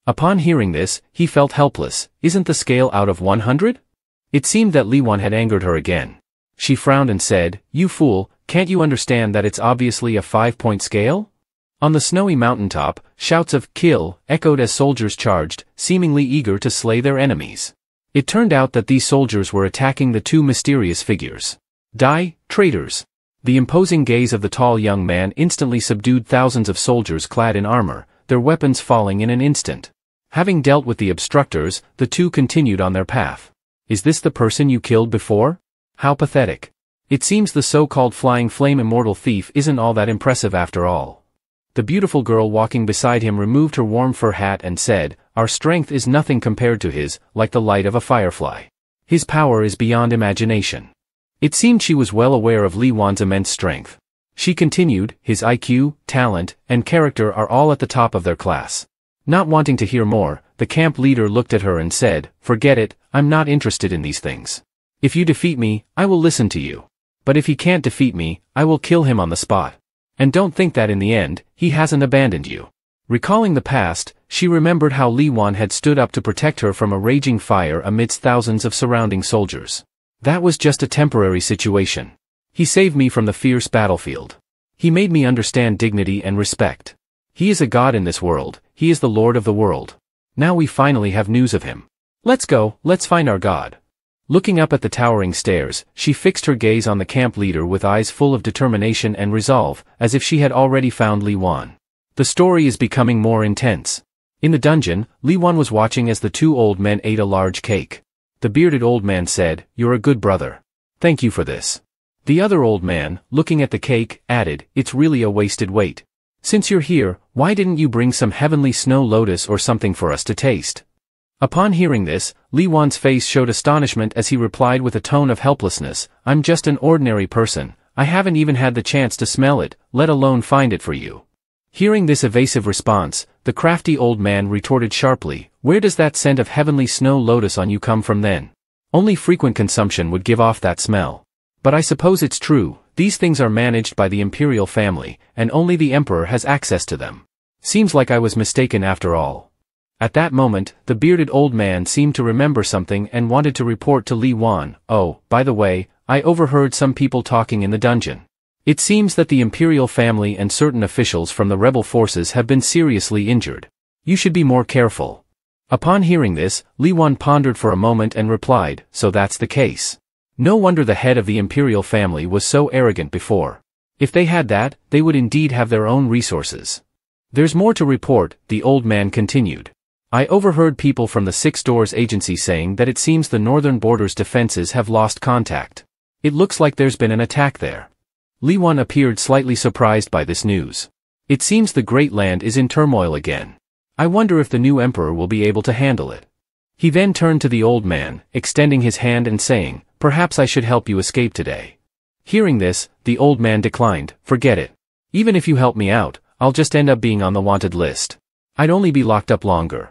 Upon hearing this, he felt helpless. Isn't the scale out of 100? It seemed that Li Wan had angered her again. She frowned and said, "You fool, can't you understand that it's obviously a 5-point scale?" On the snowy mountaintop, shouts of "kill" echoed as soldiers charged, seemingly eager to slay their enemies. It turned out that these soldiers were attacking the two mysterious figures. Die, traitors! The imposing gaze of the tall young man instantly subdued thousands of soldiers clad in armor, their weapons falling in an instant. Having dealt with the obstructors, the two continued on their path. "Is this the person you killed before? How pathetic. It seems the so-called flying flame immortal thief isn't all that impressive after all." The beautiful girl walking beside him removed her warm fur hat and said, "Our strength is nothing compared to his, like the light of a firefly. His power is beyond imagination." It seemed she was well aware of Li Wan's immense strength. She continued, "His IQ, talent, and character are all at the top of their class." Not wanting to hear more, the camp leader looked at her and said, "Forget it, I'm not interested in these things. If you defeat me, I will listen to you. But if he can't defeat me, I will kill him on the spot. And don't think that in the end, he hasn't abandoned you." Recalling the past, she remembered how Li Wan had stood up to protect her from a raging fire amidst thousands of surrounding soldiers. That was just a temporary situation. He saved me from the fierce battlefield. He made me understand dignity and respect. He is a god in this world, he is the Lord of the world. Now we finally have news of him. Let's go, let's find our god. Looking up at the towering stairs, she fixed her gaze on the camp leader with eyes full of determination and resolve, as if she had already found Li Wan. The story is becoming more intense. In the dungeon, Li Wan was watching as the two old men ate a large cake. The bearded old man said, "You're a good brother. Thank you for this." The other old man, looking at the cake, added, "It's really a wasted weight. Since you're here, why didn't you bring some heavenly snow lotus or something for us to taste?" Upon hearing this, Li Wan's face showed astonishment as he replied with a tone of helplessness, "I'm just an ordinary person, I haven't even had the chance to smell it, let alone find it for you." Hearing this evasive response, the crafty old man retorted sharply, "Where does that scent of heavenly snow lotus on you come from then? Only frequent consumption would give off that smell. But I suppose it's true, these things are managed by the imperial family, and only the emperor has access to them. Seems like I was mistaken after all." At that moment, the bearded old man seemed to remember something and wanted to report to Li Wan, "Oh, by the way, I overheard some people talking in the dungeon. It seems that the imperial family and certain officials from the rebel forces have been seriously injured. You should be more careful." Upon hearing this, Li Wan pondered for a moment and replied, "So that's the case. No wonder the head of the imperial family was so arrogant before. If they had that, they would indeed have their own resources." "There's more to report," the old man continued. "I overheard people from the Six Doors agency saying that it seems the northern border's defenses have lost contact. It looks like there's been an attack there." Li Wan appeared slightly surprised by this news. "It seems the Great Land is in turmoil again. I wonder if the new emperor will be able to handle it." He then turned to the old man, extending his hand and saying, "Perhaps I should help you escape today." Hearing this, the old man declined, "Forget it. Even if you help me out, I'll just end up being on the wanted list. I'd only be locked up longer."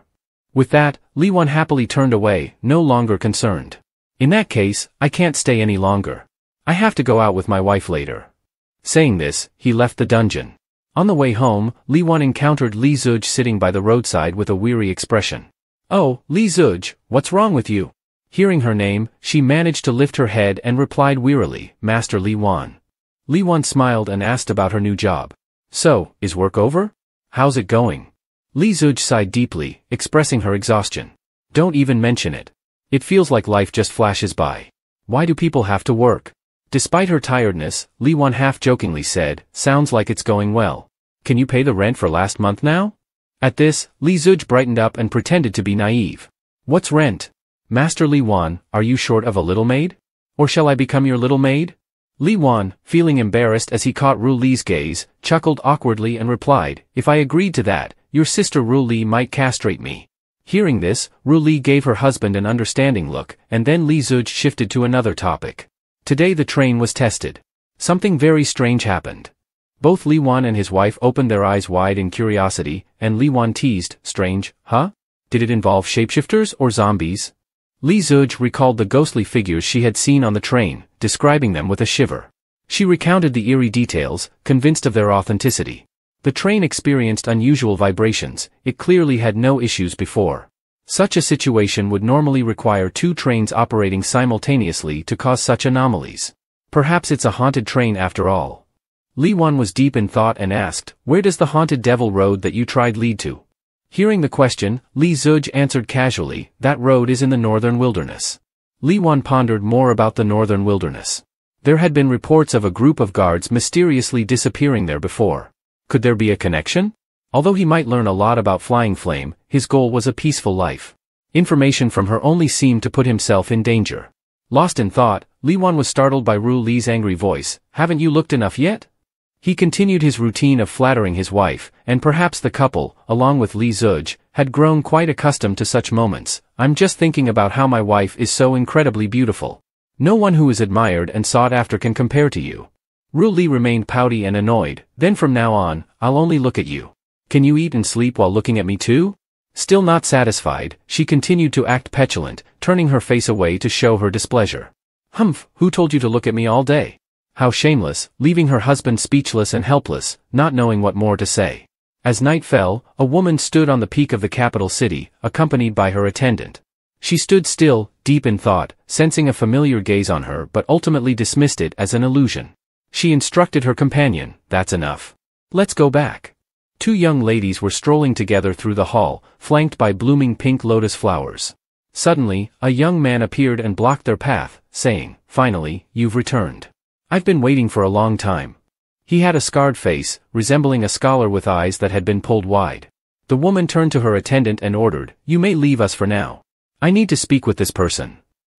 With that, Li Wan happily turned away, no longer concerned. "In that case, I can't stay any longer. I have to go out with my wife later." Saying this, he left the dungeon. On the way home, Li Wan encountered Li Zuj sitting by the roadside with a weary expression. "Oh, Li Zuj, what's wrong with you?" Hearing her name, she managed to lift her head and replied wearily, "Master Li Wan." Li Wan smiled and asked about her new job. "So, is work over? How's it going?" Li Zuj sighed deeply, expressing her exhaustion. "Don't even mention it. It feels like life just flashes by. Why do people have to work?" Despite her tiredness, Li Wan half-jokingly said, "Sounds like it's going well. Can you pay the rent for last month now?" At this, Li Zuj brightened up and pretended to be naive. "What's rent? Master Li Wan, are you short of a little maid? Or shall I become your little maid?" Li Wan, feeling embarrassed as he caught Ru Li's gaze, chuckled awkwardly and replied, "If I agreed to that, your sister Ru Li might castrate me." Hearing this, Ru Li gave her husband an understanding look, and then Li Zuj shifted to another topic. Today the train was tested. Something very strange happened. Both Li Wan and his wife opened their eyes wide in curiosity, and Li Wan teased, "Strange, huh? Did it involve shapeshifters or zombies?" Li Zuj recalled the ghostly figures she had seen on the train, describing them with a shiver. She recounted the eerie details, convinced of their authenticity. The train experienced unusual vibrations. It clearly had no issues before. Such a situation would normally require two trains operating simultaneously to cause such anomalies. Perhaps it's a haunted train after all. Li Wan was deep in thought and asked, "Where does the haunted devil road that you tried lead to?" Hearing the question, Li Zuj answered casually, "That road is in the northern wilderness." Li Wan pondered more about the northern wilderness. There had been reports of a group of guards mysteriously disappearing there before. Could there be a connection? Although he might learn a lot about Flying Flame, his goal was a peaceful life. Information from her only seemed to put himself in danger. Lost in thought, Li Wan was startled by Ru Li's angry voice. "Haven't you looked enough yet?" He continued his routine of flattering his wife, and perhaps the couple, along with Li Zuj, had grown quite accustomed to such moments. "I'm just thinking about how my wife is so incredibly beautiful. No one who is admired and sought after can compare to you." Ru Li remained pouty and annoyed. "Then from now on, I'll only look at you. Can you eat and sleep while looking at me too?" Still not satisfied, she continued to act petulant, turning her face away to show her displeasure. "Humph, who told you to look at me all day?" How shameless, leaving her husband speechless and helpless, not knowing what more to say. As night fell, a woman stood on the peak of the capital city, accompanied by her attendant. She stood still, deep in thought, sensing a familiar gaze on her but ultimately dismissed it as an illusion. She instructed her companion, "That's enough. Let's go back." Two young ladies were strolling together through the hall, flanked by blooming pink lotus flowers. Suddenly, a young man appeared and blocked their path, saying, "Finally, you've returned. I've been waiting for a long time." He had a scarred face, resembling a scholar with eyes that had been pulled wide. The woman turned to her attendant and ordered, "You may leave us for now. I need to speak with this person."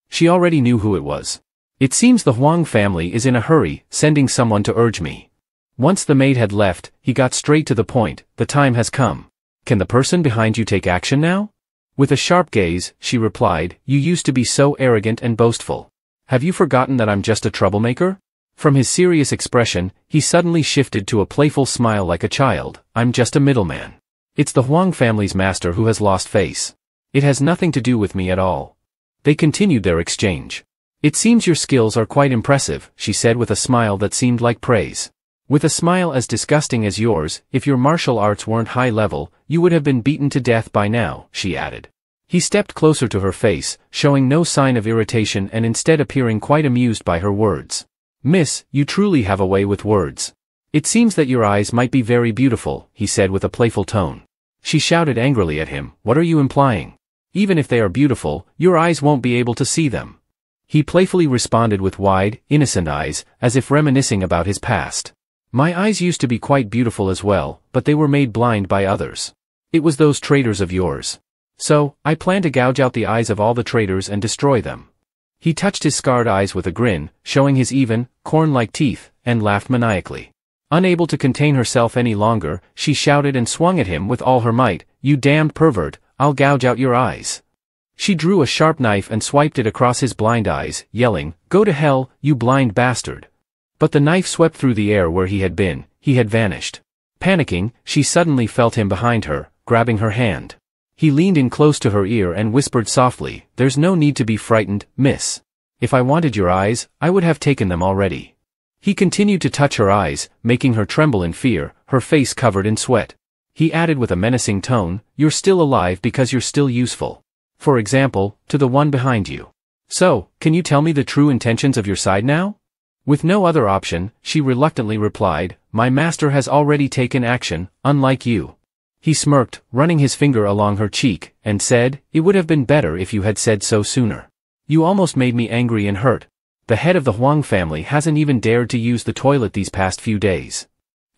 She already knew who it was. "It seems the Huang family is in a hurry, sending someone to urge me." Once the maid had left, he got straight to the point. "The time has come. Can the person behind you take action now?" With a sharp gaze, she replied, "You used to be so arrogant and boastful. Have you forgotten that I'm just a troublemaker?" From his serious expression, he suddenly shifted to a playful smile like a child. "I'm just a middleman. It's the Huang family's master who has lost face. It has nothing to do with me at all." They continued their exchange. "It seems your skills are quite impressive," she said with a smile that seemed like praise. "With a smile as disgusting as yours, if your martial arts weren't high level, you would have been beaten to death by now," she added. He stepped closer to her face, showing no sign of irritation and instead appearing quite amused by her words. "Miss, you truly have a way with words. It seems that your eyes might be very beautiful," he said with a playful tone. She shouted angrily at him, "What are you implying? Even if they are beautiful, your eyes won't be able to see them." He playfully responded with wide, innocent eyes, as if reminiscing about his past. "My eyes used to be quite beautiful as well, but they were made blind by others. It was those traitors of yours. So, I plan to gouge out the eyes of all the traitors and destroy them." He touched his scarred eyes with a grin, showing his even, corn-like teeth, and laughed maniacally. Unable to contain herself any longer, she shouted and swung at him with all her might, "You damned pervert, I'll gouge out your eyes." She drew a sharp knife and swiped it across his blind eyes, yelling, "Go to hell, you blind bastard." But the knife swept through the air where he had been. He had vanished. Panicking, she suddenly felt him behind her, grabbing her hand. He leaned in close to her ear and whispered softly, "There's no need to be frightened, miss. If I wanted your eyes, I would have taken them already." He continued to touch her eyes, making her tremble in fear, her face covered in sweat. He added with a menacing tone, "You're still alive because you're still useful. For example, to the one behind you. So, can you tell me the true intentions of your side now?" With no other option, she reluctantly replied, "My master has already taken action, unlike you." He smirked, running his finger along her cheek, and said, "It would have been better if you had said so sooner. You almost made me angry and hurt. The head of the Huang family hasn't even dared to use the toilet these past few days."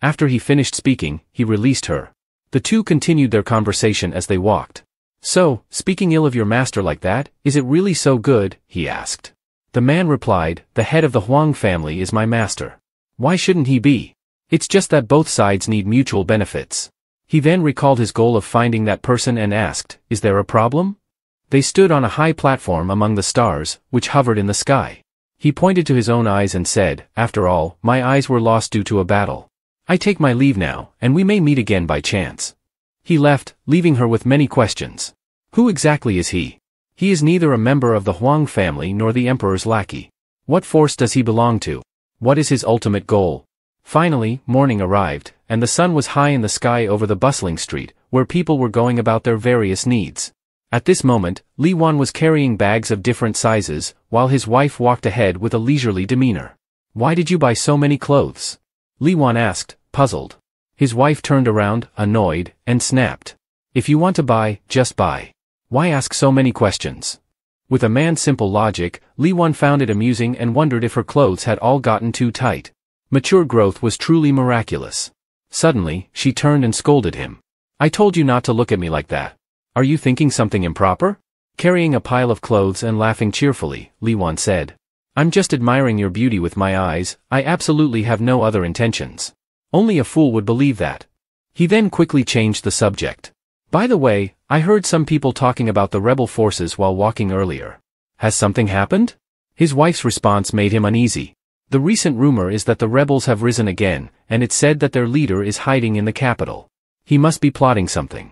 After he finished speaking, he released her. The two continued their conversation as they walked. "So, speaking ill of your master like that, is it really so good?" he asked. The man replied, "The head of the Huang family is my master. Why shouldn't he be? It's just that both sides need mutual benefits." He then recalled his goal of finding that person and asked, "Is there a problem?" They stood on a high platform among the stars, which hovered in the sky. He pointed to his own eyes and said, "After all, my eyes were lost due to a battle. I take my leave now, and we may meet again by chance." He left, leaving her with many questions. Who exactly is he? He is neither a member of the Huang family nor the emperor's lackey. What force does he belong to? What is his ultimate goal? Finally, morning arrived, and the sun was high in the sky over the bustling street, where people were going about their various needs. At this moment, Li Wan was carrying bags of different sizes, while his wife walked ahead with a leisurely demeanor. "Why did you buy so many clothes?" Li Wan asked, puzzled. His wife turned around, annoyed, and snapped. "If you want to buy, just buy. Why ask so many questions?" With a man's simple logic, Li Wan found it amusing and wondered if her clothes had all gotten too tight. Mature growth was truly miraculous. Suddenly, she turned and scolded him. "I told you not to look at me like that. Are you thinking something improper?" Carrying a pile of clothes and laughing cheerfully, Li Wan said. "I'm just admiring your beauty with my eyes, I absolutely have no other intentions. Only a fool would believe that." He then quickly changed the subject. "By the way, I heard some people talking about the rebel forces while walking earlier. Has something happened?" His wife's response made him uneasy. "The recent rumor is that the rebels have risen again, and it's said that their leader is hiding in the capital. He must be plotting something."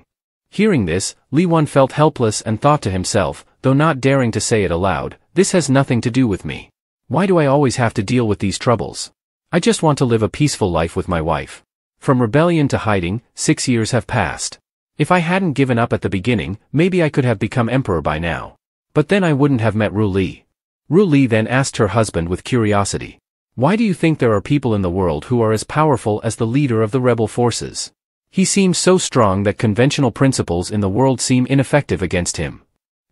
Hearing this, Li Wan felt helpless and thought to himself, though not daring to say it aloud, "This has nothing to do with me. Why do I always have to deal with these troubles? I just want to live a peaceful life with my wife." From rebellion to hiding, 6 years have passed. If I hadn't given up at the beginning, maybe I could have become emperor by now. But then I wouldn't have met Ru Li. Ru Li then asked her husband with curiosity, "Why do you think there are people in the world who are as powerful as the leader of the rebel forces? He seems so strong that conventional principles in the world seem ineffective against him."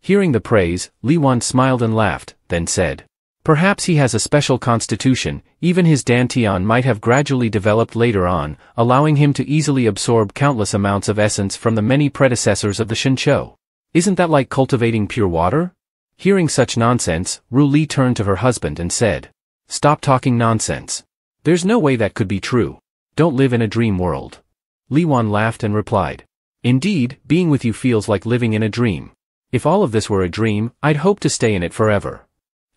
Hearing the praise, Li Wan smiled and laughed, then said, "Perhaps he has a special constitution, even his dantian might have gradually developed later on, allowing him to easily absorb countless amounts of essence from the many predecessors of the Shenqiu. Isn't that like cultivating pure water?" Hearing such nonsense, Ru Li turned to her husband and said, "Stop talking nonsense. There's no way that could be true. Don't live in a dream world." Li Wan laughed and replied, "Indeed, being with you feels like living in a dream. If all of this were a dream, I'd hope to stay in it forever."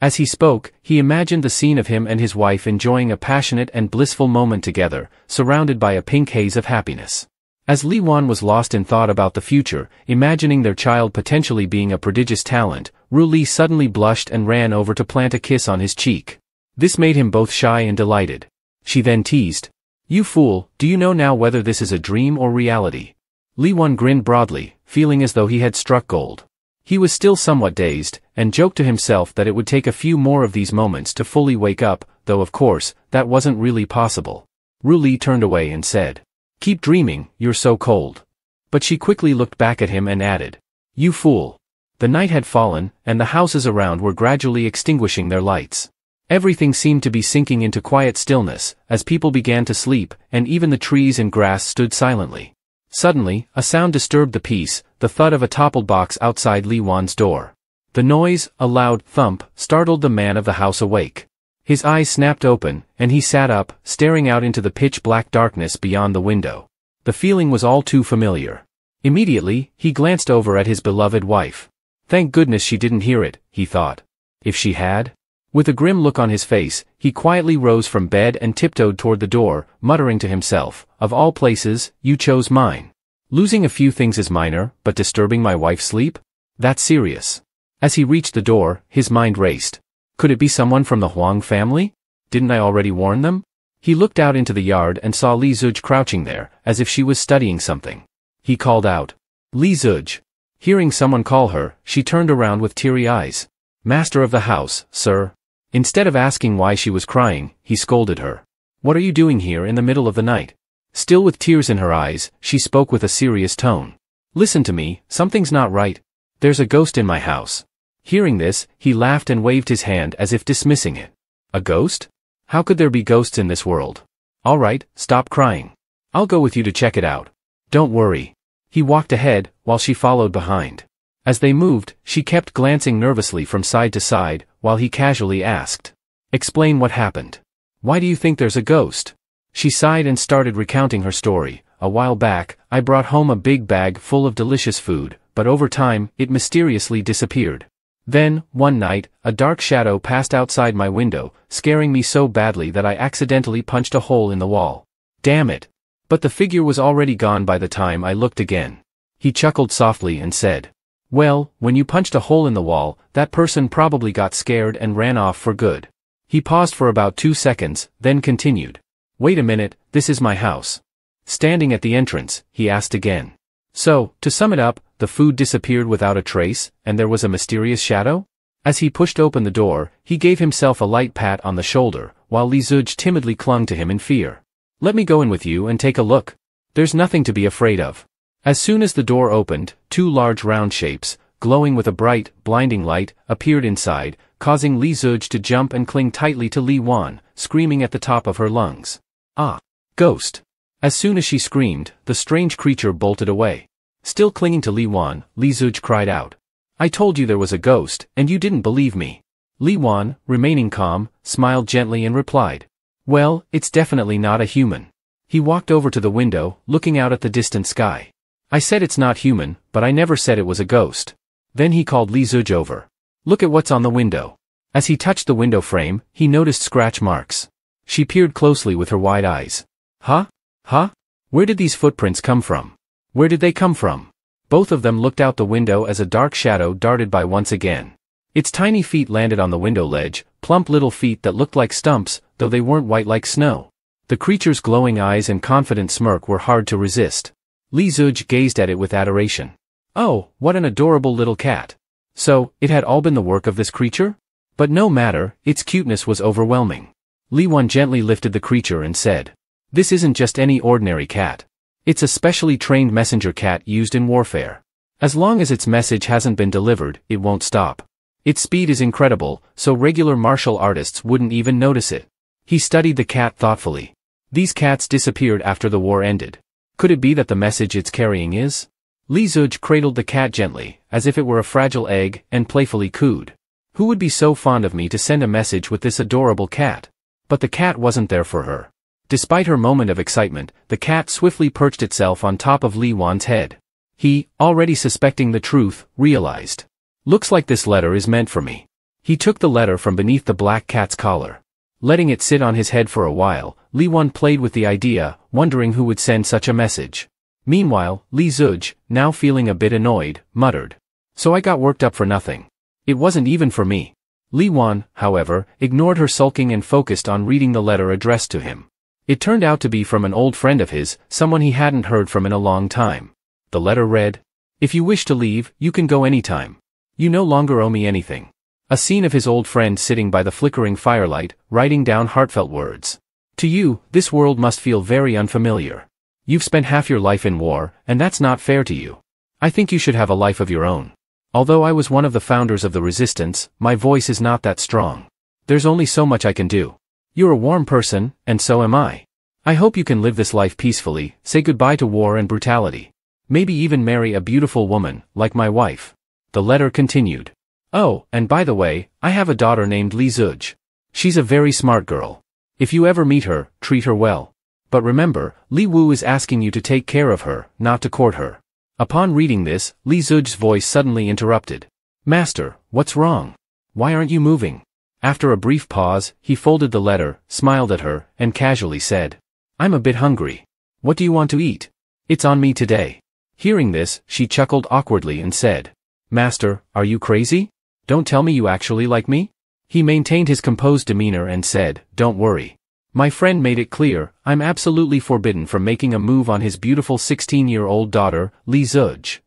As he spoke, he imagined the scene of him and his wife enjoying a passionate and blissful moment together, surrounded by a pink haze of happiness. As Li Wan was lost in thought about the future, imagining their child potentially being a prodigious talent, Ru Li suddenly blushed and ran over to plant a kiss on his cheek. This made him both shy and delighted. She then teased, "You fool, do you know now whether this is a dream or reality?" Li Wan grinned broadly, feeling as though he had struck gold. He was still somewhat dazed, and joked to himself that it would take a few more of these moments to fully wake up, though of course, that wasn't really possible. Ru Li turned away and said, "Keep dreaming, you're so cold." But she quickly looked back at him and added, "You fool." The night had fallen, and the houses around were gradually extinguishing their lights. Everything seemed to be sinking into quiet stillness, as people began to sleep, and even the trees and grass stood silently. Suddenly, a sound disturbed the peace, the thud of a toppled box outside Li Wan's door. The noise, a loud thump, startled the man of the house awake. His eyes snapped open, and he sat up, staring out into the pitch-black darkness beyond the window. The feeling was all too familiar. Immediately, he glanced over at his beloved wife. Thank goodness she didn't hear it, he thought. If she had? With a grim look on his face, he quietly rose from bed and tiptoed toward the door, muttering to himself, "Of all places, you chose mine. Losing a few things is minor, but disturbing my wife's sleep? That's serious." As he reached the door, his mind raced. Could it be someone from the Huang family? Didn't I already warn them? He looked out into the yard and saw Li Zuj crouching there, as if she was studying something. He called out, "Li Zuj." Hearing someone call her, she turned around with teary eyes. "Master of the house, sir." Instead of asking why she was crying, he scolded her. "What are you doing here in the middle of the night?" Still with tears in her eyes, she spoke with a serious tone. "Listen to me, something's not right. There's a ghost in my house." Hearing this, he laughed and waved his hand as if dismissing it. "A ghost? How could there be ghosts in this world? All right, stop crying. I'll go with you to check it out. Don't worry." He walked ahead, while she followed behind. As they moved, she kept glancing nervously from side to side, while he casually asked, "Explain what happened. Why do you think there's a ghost?" She sighed and started recounting her story. "A while back, I brought home a big bag full of delicious food, but over time, it mysteriously disappeared. Then, one night, a dark shadow passed outside my window, scaring me so badly that I accidentally punched a hole in the wall. Damn it. But the figure was already gone by the time I looked again." He chuckled softly and said, "Well, when you punched a hole in the wall, that person probably got scared and ran off for good." He paused for about 2 seconds, then continued, "Wait a minute, this is my house. Standing at the entrance, he asked again. So, to sum it up, the food disappeared without a trace, and there was a mysterious shadow? As he pushed open the door, he gave himself a light pat on the shoulder, while Li Zuj timidly clung to him in fear. Let me go in with you and take a look. There's nothing to be afraid of. As soon as the door opened, two large round shapes, glowing with a bright, blinding light, appeared inside, causing Li Zuj to jump and cling tightly to Li Wan, screaming at the top of her lungs. Ah! Ghost! As soon as she screamed, the strange creature bolted away. Still clinging to Li Wan, Li Zuj cried out. I told you there was a ghost, and you didn't believe me. Li Wan, remaining calm, smiled gently and replied. Well, it's definitely not a human. He walked over to the window, looking out at the distant sky. I said it's not human, but I never said it was a ghost. Then he called Li Zuj over. Look at what's on the window. As he touched the window frame, he noticed scratch marks. She peered closely with her wide eyes. Huh? Huh? Where did these footprints come from? Where did they come from? Both of them looked out the window as a dark shadow darted by once again. Its tiny feet landed on the window ledge, plump little feet that looked like stumps, though they weren't white like snow. The creature's glowing eyes and confident smirk were hard to resist. Li Zuj gazed at it with adoration. Oh, what an adorable little cat. So, it had all been the work of this creature? But no matter, its cuteness was overwhelming. Li Wan gently lifted the creature and said, This isn't just any ordinary cat. It's a specially trained messenger cat used in warfare. As long as its message hasn't been delivered, it won't stop. Its speed is incredible, so regular martial artists wouldn't even notice it. He studied the cat thoughtfully. These cats disappeared after the war ended. Could it be that the message it's carrying is? Li Zuj cradled the cat gently, as if it were a fragile egg, and playfully cooed. Who would be so fond of me to send a message with this adorable cat? But the cat wasn't there for her. Despite her moment of excitement, the cat swiftly perched itself on top of Li Wan's head. He, already suspecting the truth, realized. Looks like this letter is meant for me. He took the letter from beneath the black cat's collar. Letting it sit on his head for a while, Li Wan played with the idea, wondering who would send such a message. Meanwhile, Li Zuj, now feeling a bit annoyed, muttered. So I got worked up for nothing. It wasn't even for me. Li Wan, however, ignored her sulking and focused on reading the letter addressed to him. It turned out to be from an old friend of his, someone he hadn't heard from in a long time. The letter read, If you wish to leave, you can go anytime. You no longer owe me anything. A scene of his old friend sitting by the flickering firelight, writing down heartfelt words. To you, this world must feel very unfamiliar. You've spent half your life in war, and that's not fair to you. I think you should have a life of your own. Although I was one of the founders of the resistance, my voice is not that strong. There's only so much I can do. You're a warm person, and so am I. I hope you can live this life peacefully, say goodbye to war and brutality. Maybe even marry a beautiful woman, like my wife. The letter continued. Oh, and by the way, I have a daughter named Li Zuj. She's a very smart girl. If you ever meet her, treat her well. But remember, Li Wu is asking you to take care of her, not to court her. Upon reading this, Li Zuj's voice suddenly interrupted. Master, what's wrong? Why aren't you moving? After a brief pause, he folded the letter, smiled at her, and casually said, I'm a bit hungry. What do you want to eat? It's on me today. Hearing this, she chuckled awkwardly and said, Master, are you crazy? Don't tell me you actually like me? He maintained his composed demeanor and said, Don't worry. My friend made it clear, I'm absolutely forbidden from making a move on his beautiful 16-year-old daughter, Li Zuj.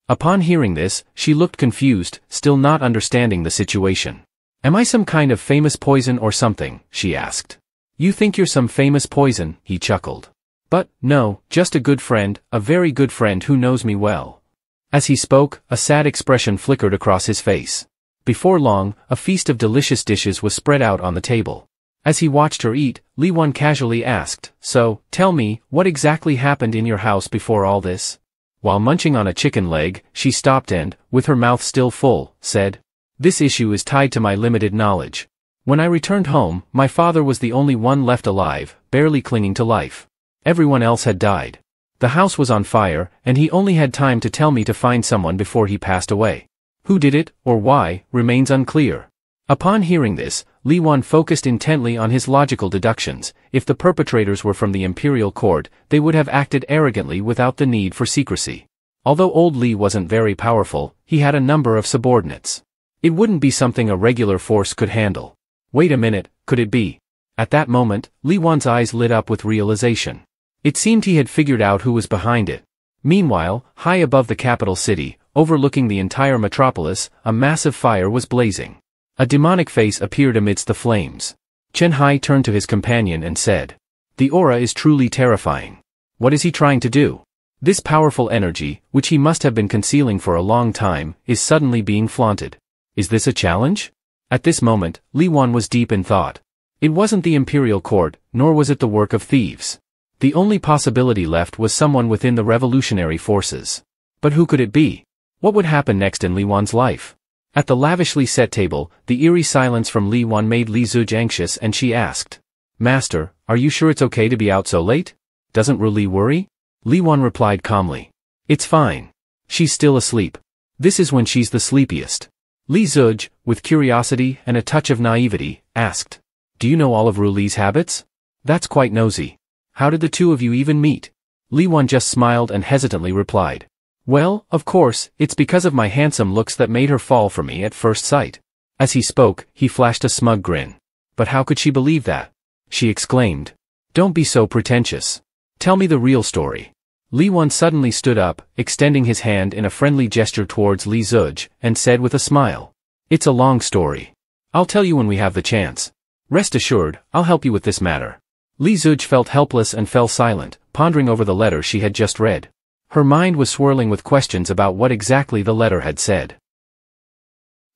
Upon hearing this, she looked confused, still not understanding the situation. Am I some kind of famous poison or something? She asked. You think you're some famous poison, he chuckled. But, no, just a good friend, a very good friend who knows me well. As he spoke, a sad expression flickered across his face. Before long, a feast of delicious dishes was spread out on the table. As he watched her eat, Li Wan casually asked, So, tell me, what exactly happened in your house before all this? While munching on a chicken leg, she stopped and, with her mouth still full, said, This issue is tied to my limited knowledge. When I returned home, my father was the only one left alive, barely clinging to life. Everyone else had died. The house was on fire, and he only had time to tell me to find someone before he passed away. Who did it, or why, remains unclear. Upon hearing this, Li Wan focused intently on his logical deductions. If the perpetrators were from the imperial court, they would have acted arrogantly without the need for secrecy. Although old Li wasn't very powerful, he had a number of subordinates. It wouldn't be something a regular force could handle. Wait a minute, could it be? At that moment, Li Wan's eyes lit up with realization. It seemed he had figured out who was behind it. Meanwhile, high above the capital city, overlooking the entire metropolis, a massive fire was blazing. A demonic face appeared amidst the flames. Chen Hai turned to his companion and said, "The aura is truly terrifying. What is he trying to do?" This powerful energy, which he must have been concealing for a long time, is suddenly being flaunted. Is this a challenge? At this moment, Li Wan was deep in thought. It wasn't the imperial court, nor was it the work of thieves. The only possibility left was someone within the revolutionary forces. But who could it be? What would happen next in Li Wan's life? At the lavishly set table, the eerie silence from Li Wan made Li Zuj anxious and she asked, "Master, are you sure it's okay to be out so late? Doesn't Ru Li worry?" Li Wan replied calmly, "It's fine. She's still asleep. This is when she's the sleepiest." Li Zuj, with curiosity and a touch of naivety, asked, "Do you know all of Ru Li's habits? That's quite nosy. How did the two of you even meet?" Li Wan just smiled and hesitantly replied, "Well, of course, it's because of my handsome looks that made her fall for me at first sight." As he spoke, he flashed a smug grin. But how could she believe that? She exclaimed, "Don't be so pretentious. Tell me the real story." Li Wan suddenly stood up, extending his hand in a friendly gesture towards Li Zuj, and said with a smile, "It's a long story. I'll tell you when we have the chance. Rest assured, I'll help you with this matter." Li Zuj felt helpless and fell silent, pondering over the letter she had just read. Her mind was swirling with questions about what exactly the letter had said.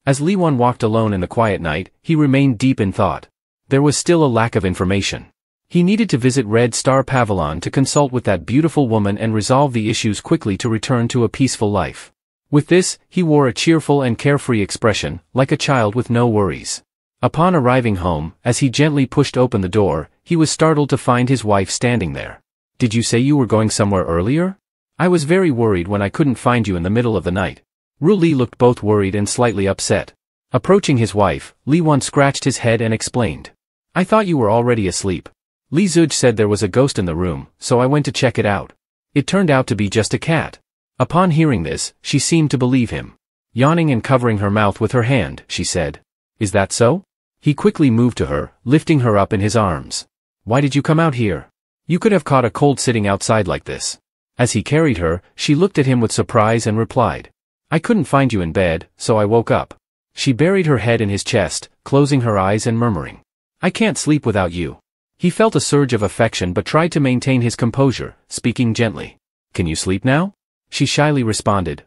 As Li Wan walked alone in the quiet night, he remained deep in thought. There was still a lack of information. He needed to visit Red Star Pavilion to consult with that beautiful woman and resolve the issues quickly to return to a peaceful life. With this, he wore a cheerful and carefree expression, like a child with no worries. Upon arriving home, as he gently pushed open the door, he was startled to find his wife standing there. "Did you say you were going somewhere earlier? I was very worried when I couldn't find you in the middle of the night." Ru Li looked both worried and slightly upset. Approaching his wife, Li Wan scratched his head and explained, "I thought you were already asleep. Li Zuj said there was a ghost in the room, so I went to check it out. It turned out to be just a cat." Upon hearing this, she seemed to believe him. Yawning and covering her mouth with her hand, she said, "Is that so?" He quickly moved to her, lifting her up in his arms. "Why did you come out here? You could have caught a cold sitting outside like this." As he carried her, she looked at him with surprise and replied, "I couldn't find you in bed, so I woke up." She buried her head in his chest, closing her eyes and murmuring, "I can't sleep without you." He felt a surge of affection but tried to maintain his composure, speaking gently. "Can you sleep now?" She shyly responded,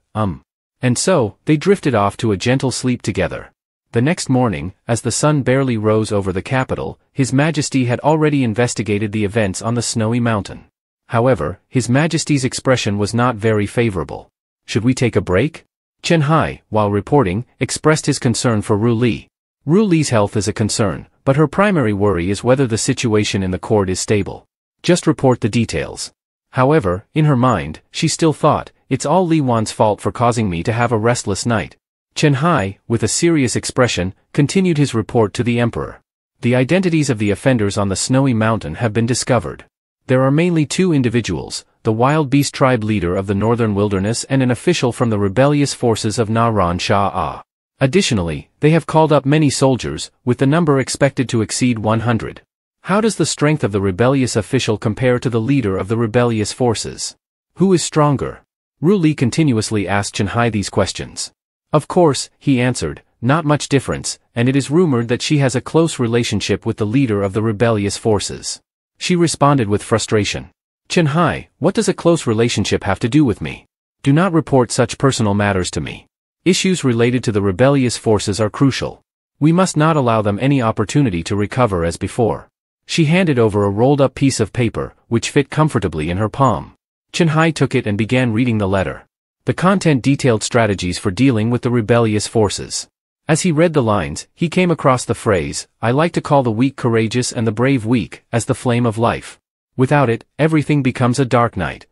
And so, they drifted off to a gentle sleep together. The next morning, as the sun barely rose over the capital, His Majesty had already investigated the events on the snowy mountain. However, His Majesty's expression was not very favorable. "Should we take a break?" Chen Hai, while reporting, expressed his concern for Ru Li. Ru Li's health is a concern, but her primary worry is whether the situation in the court is stable. Just report the details. However, in her mind, she still thought, "It's all Li Wan's fault for causing me to have a restless night." Chen Hai, with a serious expression, continued his report to the emperor. "The identities of the offenders on the snowy mountain have been discovered. There are mainly two individuals, the wild beast tribe leader of the northern wilderness and an official from the rebellious forces of Naran Shah. Additionally, they have called up many soldiers, with the number expected to exceed 100. How does the strength of the rebellious official compare to the leader of the rebellious forces? Who is stronger?" Ru Li continuously asked Chen Hai these questions. "Of course," he answered, "not much difference, and it is rumored that she has a close relationship with the leader of the rebellious forces." She responded with frustration. "Chen Hai, what does a close relationship have to do with me? Do not report such personal matters to me. Issues related to the rebellious forces are crucial. We must not allow them any opportunity to recover as before." She handed over a rolled-up piece of paper, which fit comfortably in her palm. Chen Hai took it and began reading the letter. The content detailed strategies for dealing with the rebellious forces. As he read the lines, he came across the phrase, "I like to call the weak courageous and the brave weak," as the flame of life. Without it, everything becomes a dark night.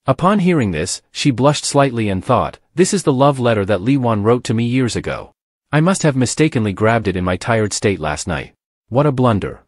Upon hearing this, she blushed slightly and thought, "This is the love letter that Li Wan wrote to me years ago. I must have mistakenly grabbed it in my tired state last night. What a blunder."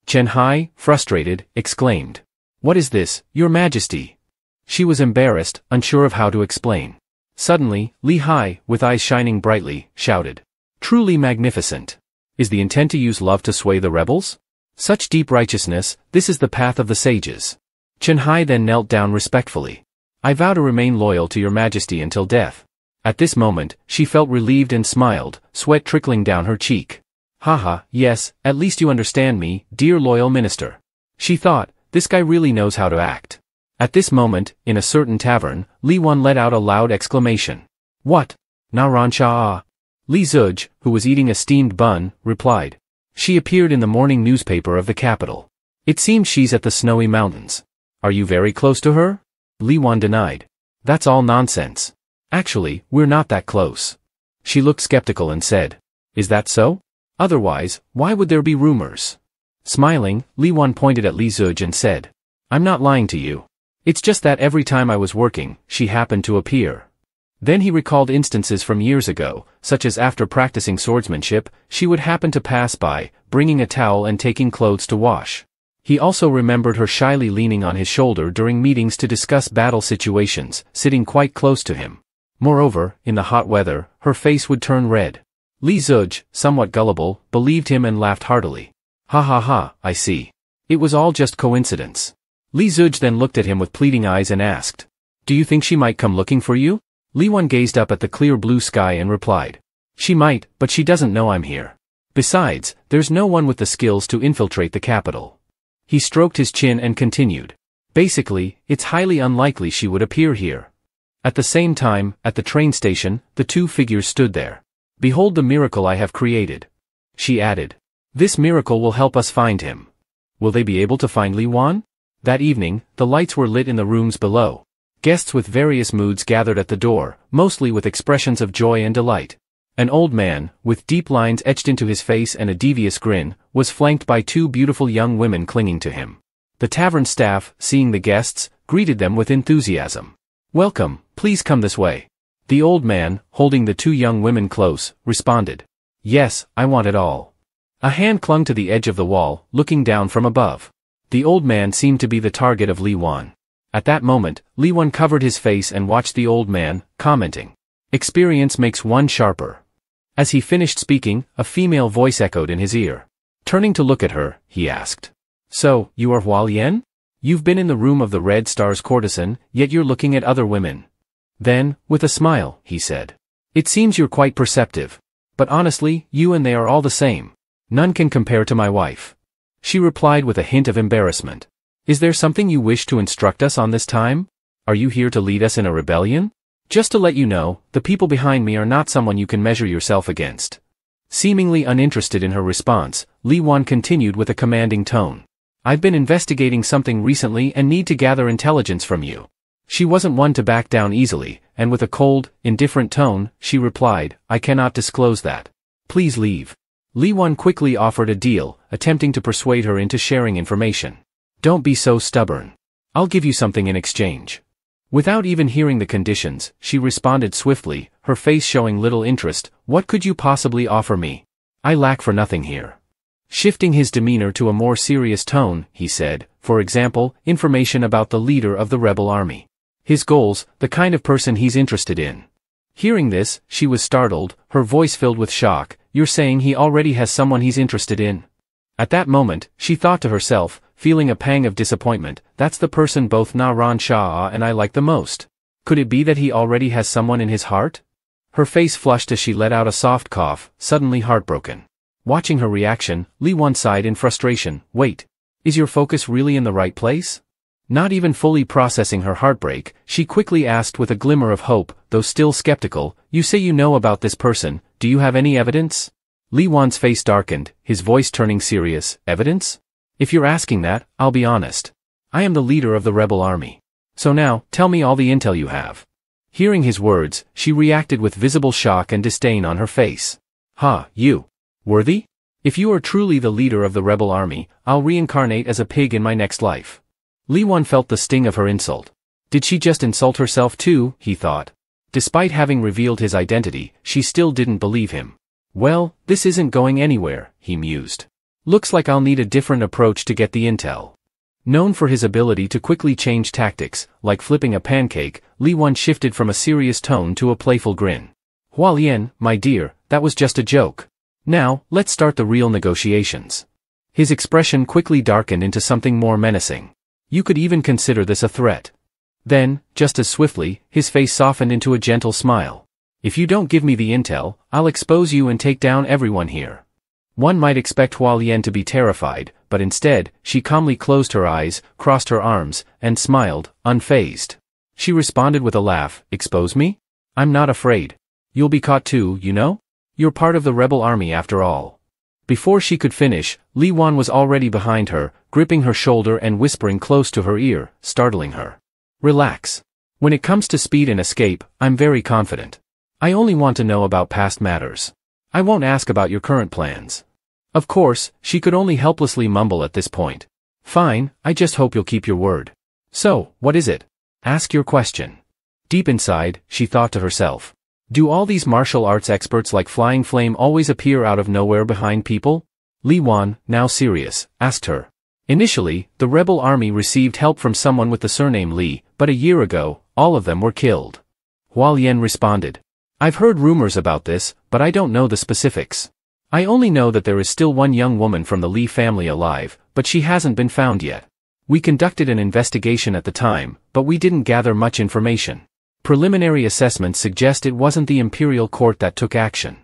Chen Hai, frustrated, exclaimed, "What is this, Your Majesty?" She was embarrassed, unsure of how to explain. Suddenly, Li Hai, with eyes shining brightly, shouted, "Truly magnificent. Is the intent to use love to sway the rebels? Such deep righteousness, this is the path of the sages." Chen Hai then knelt down respectfully. I vow to remain loyal to your majesty until death. At this moment, she felt relieved and smiled, sweat trickling down her cheek. Haha, yes, at least you understand me, dear loyal minister. She thought, this guy really knows how to act. At this moment, in a certain tavern, Li Wan let out a loud exclamation. What? Naran Shah? Li Zuj, who was eating a steamed bun, replied. She appeared in the morning newspaper of the capital. It seems she's at the snowy mountains. Are you very close to her? Li Wan denied. That's all nonsense. Actually, we're not that close. She looked skeptical and said. Is that so? Otherwise, why would there be rumors? Smiling, Li Wan pointed at Li Zuj and said. I'm not lying to you. It's just that every time I was working, she happened to appear. Then he recalled instances from years ago, such as after practicing swordsmanship, she would happen to pass by, bringing a towel and taking clothes to wash. He also remembered her shyly leaning on his shoulder during meetings to discuss battle situations, sitting quite close to him. Moreover, in the hot weather, her face would turn red. Li Zuj, somewhat gullible, believed him and laughed heartily. Ha ha ha, I see. It was all just coincidence. Li Zuj then looked at him with pleading eyes and asked. Do you think she might come looking for you? Li Wan gazed up at the clear blue sky and replied. She might, but she doesn't know I'm here. Besides, there's no one with the skills to infiltrate the capital. He stroked his chin and continued. Basically, it's highly unlikely she would appear here. At the same time, at the train station, the two figures stood there. Behold the miracle I have created. She added. This miracle will help us find him. Will they be able to find Li Wan? That evening, the lights were lit in the rooms below. Guests with various moods gathered at the door, mostly with expressions of joy and delight. An old man, with deep lines etched into his face and a devious grin, was flanked by two beautiful young women clinging to him. The tavern staff, seeing the guests, greeted them with enthusiasm. Welcome, please come this way. The old man, holding the two young women close, responded. Yes, I want it all. A hand clung to the edge of the wall, looking down from above. The old man seemed to be the target of Li Wan. At that moment, Li Wan covered his face and watched the old man, commenting. Experience makes one sharper. As he finished speaking, a female voice echoed in his ear. Turning to look at her, he asked. So, you are Hua Lian? You've been in the room of the Red Star's courtesan, yet you're looking at other women. Then, with a smile, he said. It seems you're quite perceptive. But honestly, you and they are all the same. None can compare to my wife. She replied with a hint of embarrassment. Is there something you wish to instruct us on this time? Are you here to lead us in a rebellion? Just to let you know, the people behind me are not someone you can measure yourself against. Seemingly uninterested in her response, Li Wan continued with a commanding tone. I've been investigating something recently and need to gather intelligence from you. She wasn't one to back down easily, and with a cold, indifferent tone, she replied, I cannot disclose that. Please leave. Li Wan quickly offered a deal, attempting to persuade her into sharing information. Don't be so stubborn. I'll give you something in exchange. Without even hearing the conditions, she responded swiftly, her face showing little interest. What could you possibly offer me? I lack for nothing here. Shifting his demeanor to a more serious tone, he said, for example, information about the leader of the rebel army. His goals, the kind of person he's interested in. Hearing this, she was startled, her voice filled with shock. You're saying he already has someone he's interested in? At that moment, she thought to herself, feeling a pang of disappointment, that's the person both Naran Shah and I like the most. Could it be that he already has someone in his heart? Her face flushed as she let out a soft cough, suddenly heartbroken. Watching her reaction, Li Wan sighed in frustration. Wait. Is your focus really in the right place? Not even fully processing her heartbreak, she quickly asked with a glimmer of hope, though still skeptical, you say you know about this person, do you have any evidence? Li Wan's face darkened, his voice turning serious. Evidence? If you're asking that, I'll be honest. I am the leader of the rebel army. So now, tell me all the intel you have. Hearing his words, she reacted with visible shock and disdain on her face. Ha, you. Worthy? If you are truly the leader of the rebel army, I'll reincarnate as a pig in my next life. Li Wan felt the sting of her insult. Did she just insult herself too, he thought. Despite having revealed his identity, she still didn't believe him. Well, this isn't going anywhere, he mused. Looks like I'll need a different approach to get the intel. Known for his ability to quickly change tactics, like flipping a pancake, Li Wan shifted from a serious tone to a playful grin. Hua Lian, my dear, that was just a joke. Now, let's start the real negotiations. His expression quickly darkened into something more menacing. You could even consider this a threat. Then, just as swiftly, his face softened into a gentle smile. If you don't give me the intel, I'll expose you and take down everyone here. One might expect Hualien to be terrified, but instead, she calmly closed her eyes, crossed her arms, and smiled, unfazed. She responded with a laugh, expose me? I'm not afraid. You'll be caught too, you know? You're part of the rebel army after all. Before she could finish, Li Wan was already behind her, gripping her shoulder and whispering close to her ear, startling her. Relax. When it comes to speed and escape, I'm very confident. I only want to know about past matters. I won't ask about your current plans. Of course, she could only helplessly mumble at this point. Fine, I just hope you'll keep your word. So, what is it? Ask your question. Deep inside, she thought to herself. Do all these martial arts experts like Flying Flame always appear out of nowhere behind people? Li Wan, now serious, asked her. Initially, the rebel army received help from someone with the surname Li, but a year ago, all of them were killed. Hualien responded. I've heard rumors about this, but I don't know the specifics. I only know that there is still one young woman from the Li family alive, but she hasn't been found yet. We conducted an investigation at the time, but we didn't gather much information. Preliminary assessments suggest it wasn't the imperial court that took action.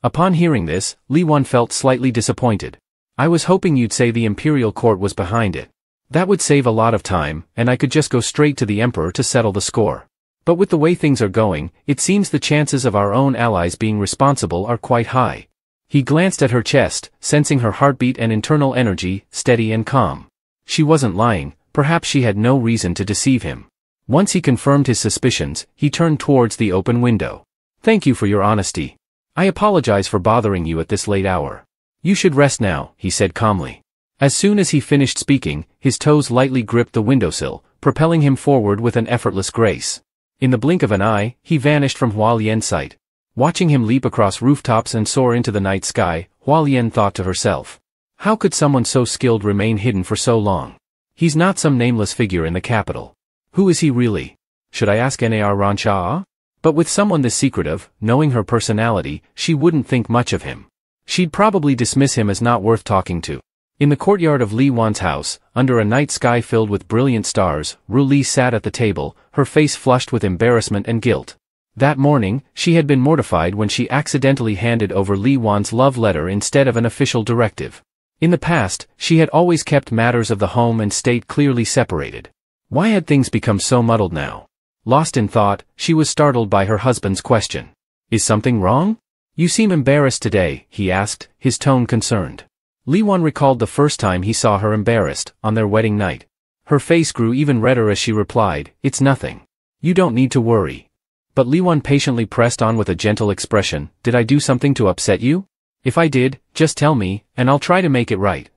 Upon hearing this, Li Wan felt slightly disappointed. I was hoping you'd say the imperial court was behind it. That would save a lot of time, and I could just go straight to the emperor to settle the score. But with the way things are going, it seems the chances of our own allies being responsible are quite high. He glanced at her chest, sensing her heartbeat and internal energy, steady and calm. She wasn't lying, perhaps she had no reason to deceive him. Once he confirmed his suspicions, he turned towards the open window. Thank you for your honesty. I apologize for bothering you at this late hour. You should rest now, he said calmly. As soon as he finished speaking, his toes lightly gripped the windowsill, propelling him forward with an effortless grace. In the blink of an eye, he vanished from Hualien's sight. Watching him leap across rooftops and soar into the night sky, Hualien thought to herself. How could someone so skilled remain hidden for so long? He's not some nameless figure in the capital. Who is he really? Should I ask Nar Rancha? But with someone this secretive, knowing her personality, she wouldn't think much of him. She'd probably dismiss him as not worth talking to. In the courtyard of Li Wan's house, under a night sky filled with brilliant stars, Ru Li sat at the table, her face flushed with embarrassment and guilt. That morning, she had been mortified when she accidentally handed over Li Wan's love letter instead of an official directive. In the past, she had always kept matters of the home and state clearly separated. Why had things become so muddled now? Lost in thought, she was startled by her husband's question. Is something wrong? You seem embarrassed today, he asked, his tone concerned. Li Wan recalled the first time he saw her embarrassed, on their wedding night. Her face grew even redder as she replied, It's nothing. You don't need to worry. But Li Wan patiently pressed on with a gentle expression, Did I do something to upset you? If I did, just tell me, and I'll try to make it right.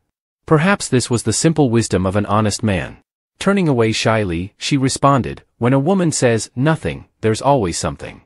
Perhaps this was the simple wisdom of an honest man. Turning away shyly, she responded, When a woman says, nothing, there's always something.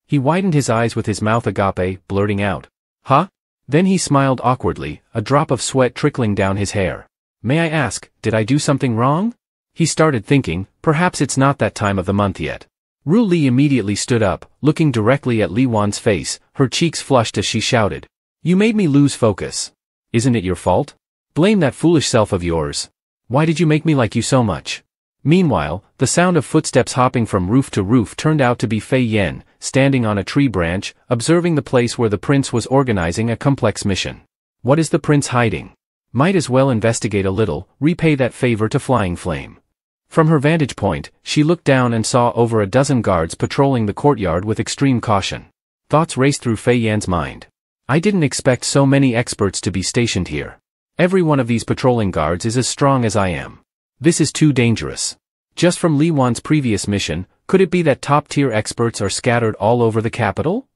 He widened his eyes with his mouth agape, blurting out, Huh? Then he smiled awkwardly, a drop of sweat trickling down his hair. May I ask, did I do something wrong? He started thinking, perhaps it's not that time of the month yet. Ru Li immediately stood up, looking directly at Li Wan's face, her cheeks flushed as she shouted. You made me lose focus. Isn't it your fault? Blame that foolish self of yours. Why did you make me like you so much? Meanwhile, the sound of footsteps hopping from roof to roof turned out to be Fei Yan, standing on a tree branch, observing the place where the prince was organizing a complex mission. What is the prince hiding? Might as well investigate a little, repay that favor to Flying Flame. From her vantage point, she looked down and saw over a dozen guards patrolling the courtyard with extreme caution. Thoughts raced through Fei Yan's mind. I didn't expect so many experts to be stationed here. Every one of these patrolling guards is as strong as I am. This is too dangerous. Just from Li Wan's previous mission, could it be that top-tier experts are scattered all over the capital?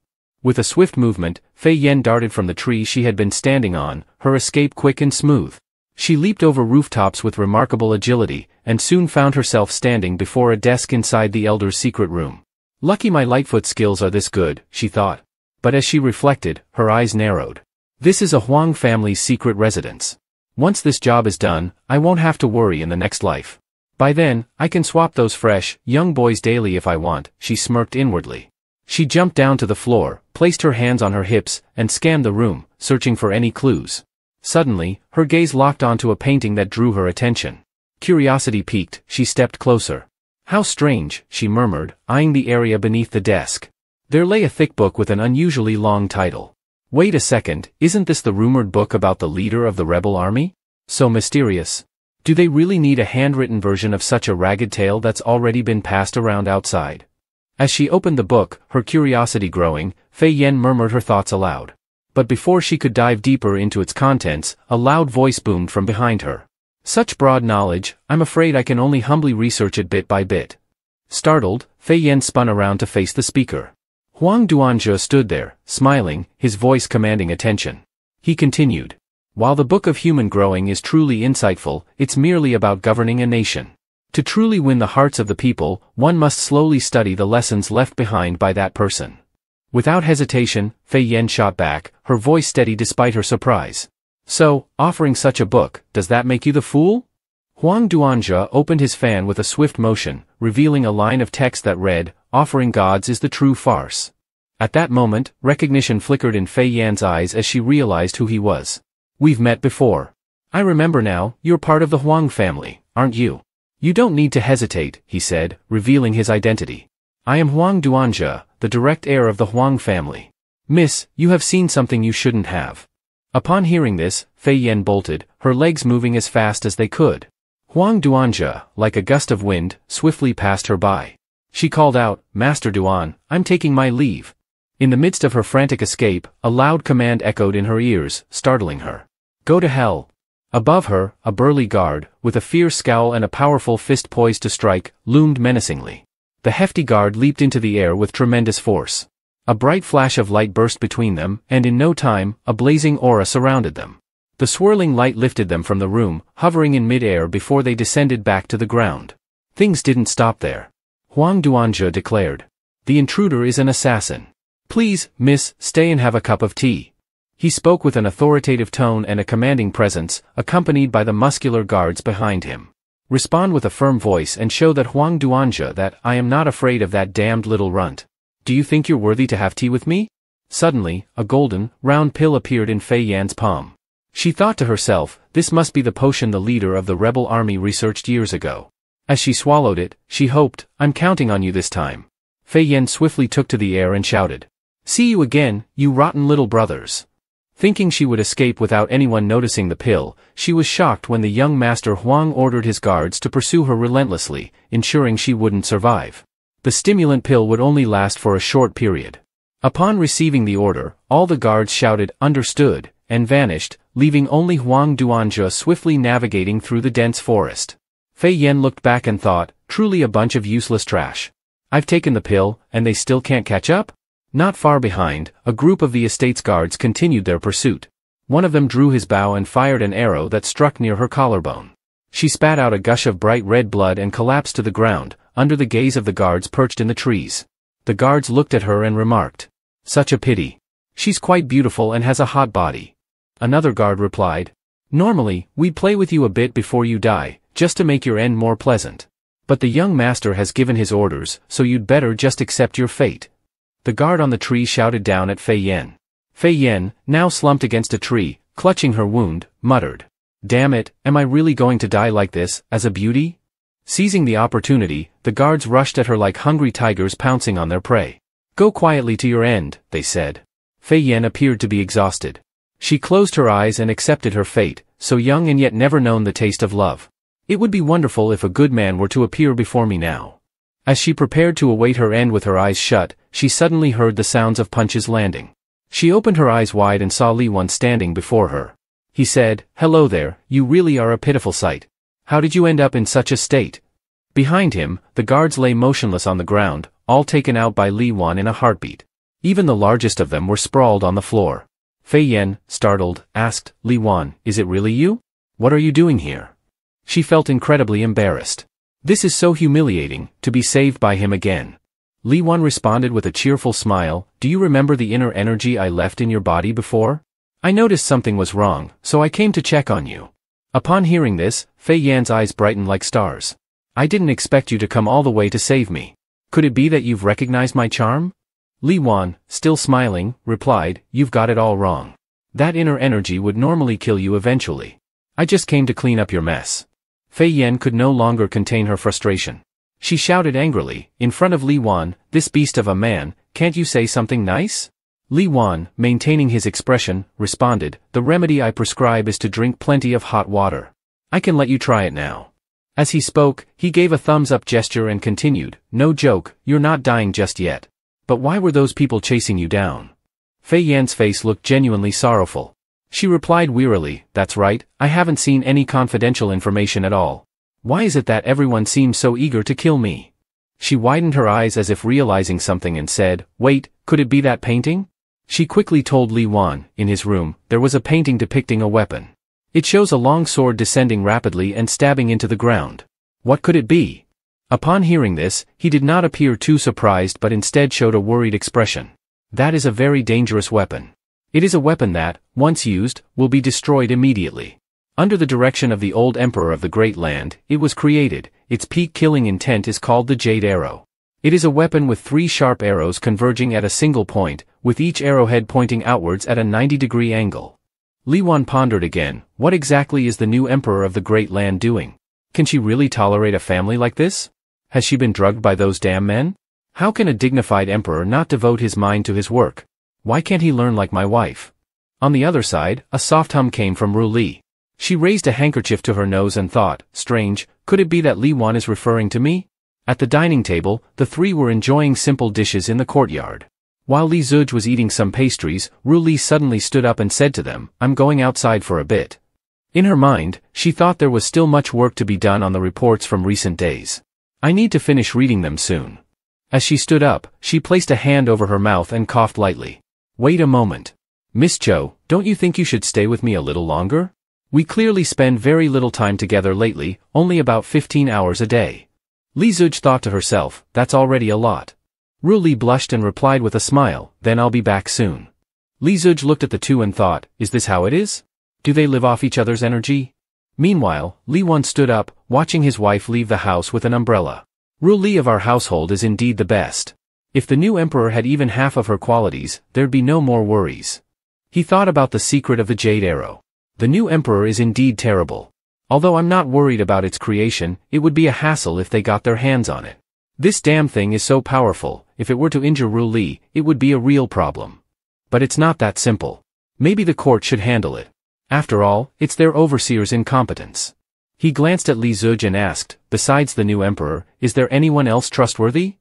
With a swift movement, Fei Yan darted from the tree she had been standing on, her escape quick and smooth. She leaped over rooftops with remarkable agility, and soon found herself standing before a desk inside the elder's secret room. Lucky my Lightfoot skills are this good, she thought. But as she reflected, her eyes narrowed. This is a Huang family's secret residence. Once this job is done, I won't have to worry in the next life. By then, I can swap those fresh, young boys daily if I want, she smirked inwardly. She jumped down to the floor, placed her hands on her hips, and scanned the room, searching for any clues. Suddenly, her gaze locked onto a painting that drew her attention. Curiosity piqued, she stepped closer. How strange, she murmured, eyeing the area beneath the desk. There lay a thick book with an unusually long title. Wait a second, isn't this the rumored book about the leader of the rebel army? So mysterious. Do they really need a handwritten version of such a ragged tale that's already been passed around outside? As she opened the book, her curiosity growing, Fei Yan murmured her thoughts aloud. But before she could dive deeper into its contents, a loud voice boomed from behind her. Such broad knowledge, I'm afraid I can only humbly research it bit by bit. Startled, Fei Yan spun around to face the speaker. Huang Duanzhe stood there, smiling, his voice commanding attention. He continued. While the Book of Human Growing is truly insightful, it's merely about governing a nation. To truly win the hearts of the people, one must slowly study the lessons left behind by that person. Without hesitation, Fei Yan shot back, her voice steady despite her surprise. So, offering such a book, does that make you the fool? Huang Duanzhe opened his fan with a swift motion, revealing a line of text that read, Offering gods is the true farce. At that moment, recognition flickered in Fei Yan's eyes as she realized who he was. We've met before. I remember now, you're part of the Huang family, aren't you? You don't need to hesitate, he said, revealing his identity. I am Huang Duanzhe, the direct heir of the Huang family. Miss, you have seen something you shouldn't have. Upon hearing this, Fei Yan bolted, her legs moving as fast as they could. Huang Duanzhe, like a gust of wind, swiftly passed her by. She called out, Master Duan, I'm taking my leave. In the midst of her frantic escape, a loud command echoed in her ears, startling her. Go to hell. Above her, a burly guard, with a fierce scowl and a powerful fist poised to strike, loomed menacingly. The hefty guard leaped into the air with tremendous force. A bright flash of light burst between them, and in no time, a blazing aura surrounded them. The swirling light lifted them from the room, hovering in mid-air before they descended back to the ground. Things didn't stop there. Huang Duanzhe declared. The intruder is an assassin. Please, miss, stay and have a cup of tea. He spoke with an authoritative tone and a commanding presence, accompanied by the muscular guards behind him. Respond with a firm voice and show that Huang Duanzhe that I am not afraid of that damned little runt. Do you think you're worthy to have tea with me? Suddenly, a golden, round pill appeared in Fei Yan's palm. She thought to herself, this must be the potion the leader of the rebel army researched years ago. As she swallowed it, she hoped, I'm counting on you this time. Fei Yan swiftly took to the air and shouted. See you again, you rotten little brothers. Thinking she would escape without anyone noticing the pill, she was shocked when the young Master Huang ordered his guards to pursue her relentlessly, ensuring she wouldn't survive. The stimulant pill would only last for a short period. Upon receiving the order, all the guards shouted, understood, and vanished, leaving only Huang Duanzhe swiftly navigating through the dense forest. Fei Yan looked back and thought, truly a bunch of useless trash. I've taken the pill, and they still can't catch up? Not far behind, a group of the estate's guards continued their pursuit. One of them drew his bow and fired an arrow that struck near her collarbone. She spat out a gush of bright red blood and collapsed to the ground, under the gaze of the guards perched in the trees. The guards looked at her and remarked, such a pity. She's quite beautiful and has a hot body. Another guard replied, normally, we'd play with you a bit before you die, just to make your end more pleasant. But the young master has given his orders, so you'd better just accept your fate. The guard on the tree shouted down at Fei Yan. Fei Yan, now slumped against a tree, clutching her wound, muttered. Damn it, am I really going to die like this, as a beauty? Seizing the opportunity, the guards rushed at her like hungry tigers pouncing on their prey. Go quietly to your end, they said. Fei Yan appeared to be exhausted. She closed her eyes and accepted her fate, so young and yet never known the taste of love. It would be wonderful if a good man were to appear before me now. As she prepared to await her end with her eyes shut, she suddenly heard the sounds of punches landing. She opened her eyes wide and saw Li Wan standing before her. He said, hello there, you really are a pitiful sight. How did you end up in such a state? Behind him, the guards lay motionless on the ground, all taken out by Li Wan in a heartbeat. Even the largest of them were sprawled on the floor. Fei Yan, startled, asked, Li Wan, is it really you? What are you doing here? She felt incredibly embarrassed. This is so humiliating, to be saved by him again. Li Wan responded with a cheerful smile, do you remember the inner energy I left in your body before? I noticed something was wrong, so I came to check on you. Upon hearing this, Fei Yan's eyes brightened like stars. I didn't expect you to come all the way to save me. Could it be that you've recognized my charm? Li Wan, still smiling, replied, you've got it all wrong. That inner energy would normally kill you eventually. I just came to clean up your mess. Fei Yan could no longer contain her frustration. She shouted angrily, in front of Li Wan, "This beast of a man, can't you say something nice?" Li Wan, maintaining his expression, responded, "The remedy I prescribe is to drink plenty of hot water. I can let you try it now." As he spoke, he gave a thumbs-up gesture and continued, "No joke, you're not dying just yet. But why were those people chasing you down?" Fei Yan's face looked genuinely sorrowful. She replied wearily, "That's right, I haven't seen any confidential information at all. Why is it that everyone seems so eager to kill me?" She widened her eyes as if realizing something and said, "Wait, could it be that painting?" She quickly told Li Wan, in his room, there was a painting depicting a weapon. It shows a long sword descending rapidly and stabbing into the ground. What could it be? Upon hearing this, he did not appear too surprised but instead showed a worried expression. That is a very dangerous weapon. It is a weapon that, once used, will be destroyed immediately. Under the direction of the old emperor of the Great Land, it was created. Its peak killing intent is called the Jade Arrow. It is a weapon with 3 sharp arrows converging at a single point, with each arrowhead pointing outwards at a 90-degree angle. Li Wan pondered again, what exactly is the new emperor of the Great Land doing? Can she really tolerate a family like this? Has she been drugged by those damn men? How can a dignified emperor not devote his mind to his work? Why can't he learn like my wife? On the other side, a soft hum came from Ru Li. She raised a handkerchief to her nose and thought, strange, could it be that Li Wan is referring to me? At the dining table, the 3 were enjoying simple dishes in the courtyard. While Li Zuj was eating some pastries, Ru Li suddenly stood up and said to them, "I'm going outside for a bit." In her mind, she thought there was still much work to be done on the reports from recent days. "I need to finish reading them soon." As she stood up, she placed a hand over her mouth and coughed lightly. "Wait a moment. Miss Cho, don't you think you should stay with me a little longer? We clearly spend very little time together lately, only about 15 hours a day." Li Zuj thought to herself, that's already a lot. Ru Li blushed and replied with a smile, "Then I'll be back soon." Li Zuj looked at the two and thought, is this how it is? Do they live off each other's energy? Meanwhile, Li Wan stood up, watching his wife leave the house with an umbrella. "Ru Li of our household is indeed the best. If the new emperor had even half of her qualities, there'd be no more worries." He thought about the secret of the Jade Arrow. The new emperor is indeed terrible. Although I'm not worried about its creation, it would be a hassle if they got their hands on it. This damn thing is so powerful, if it were to injure Ru Li, it would be a real problem. But it's not that simple. Maybe the court should handle it. After all, it's their overseer's incompetence. He glanced at Li Zuj and asked, besides the new emperor, is there anyone else trustworthy?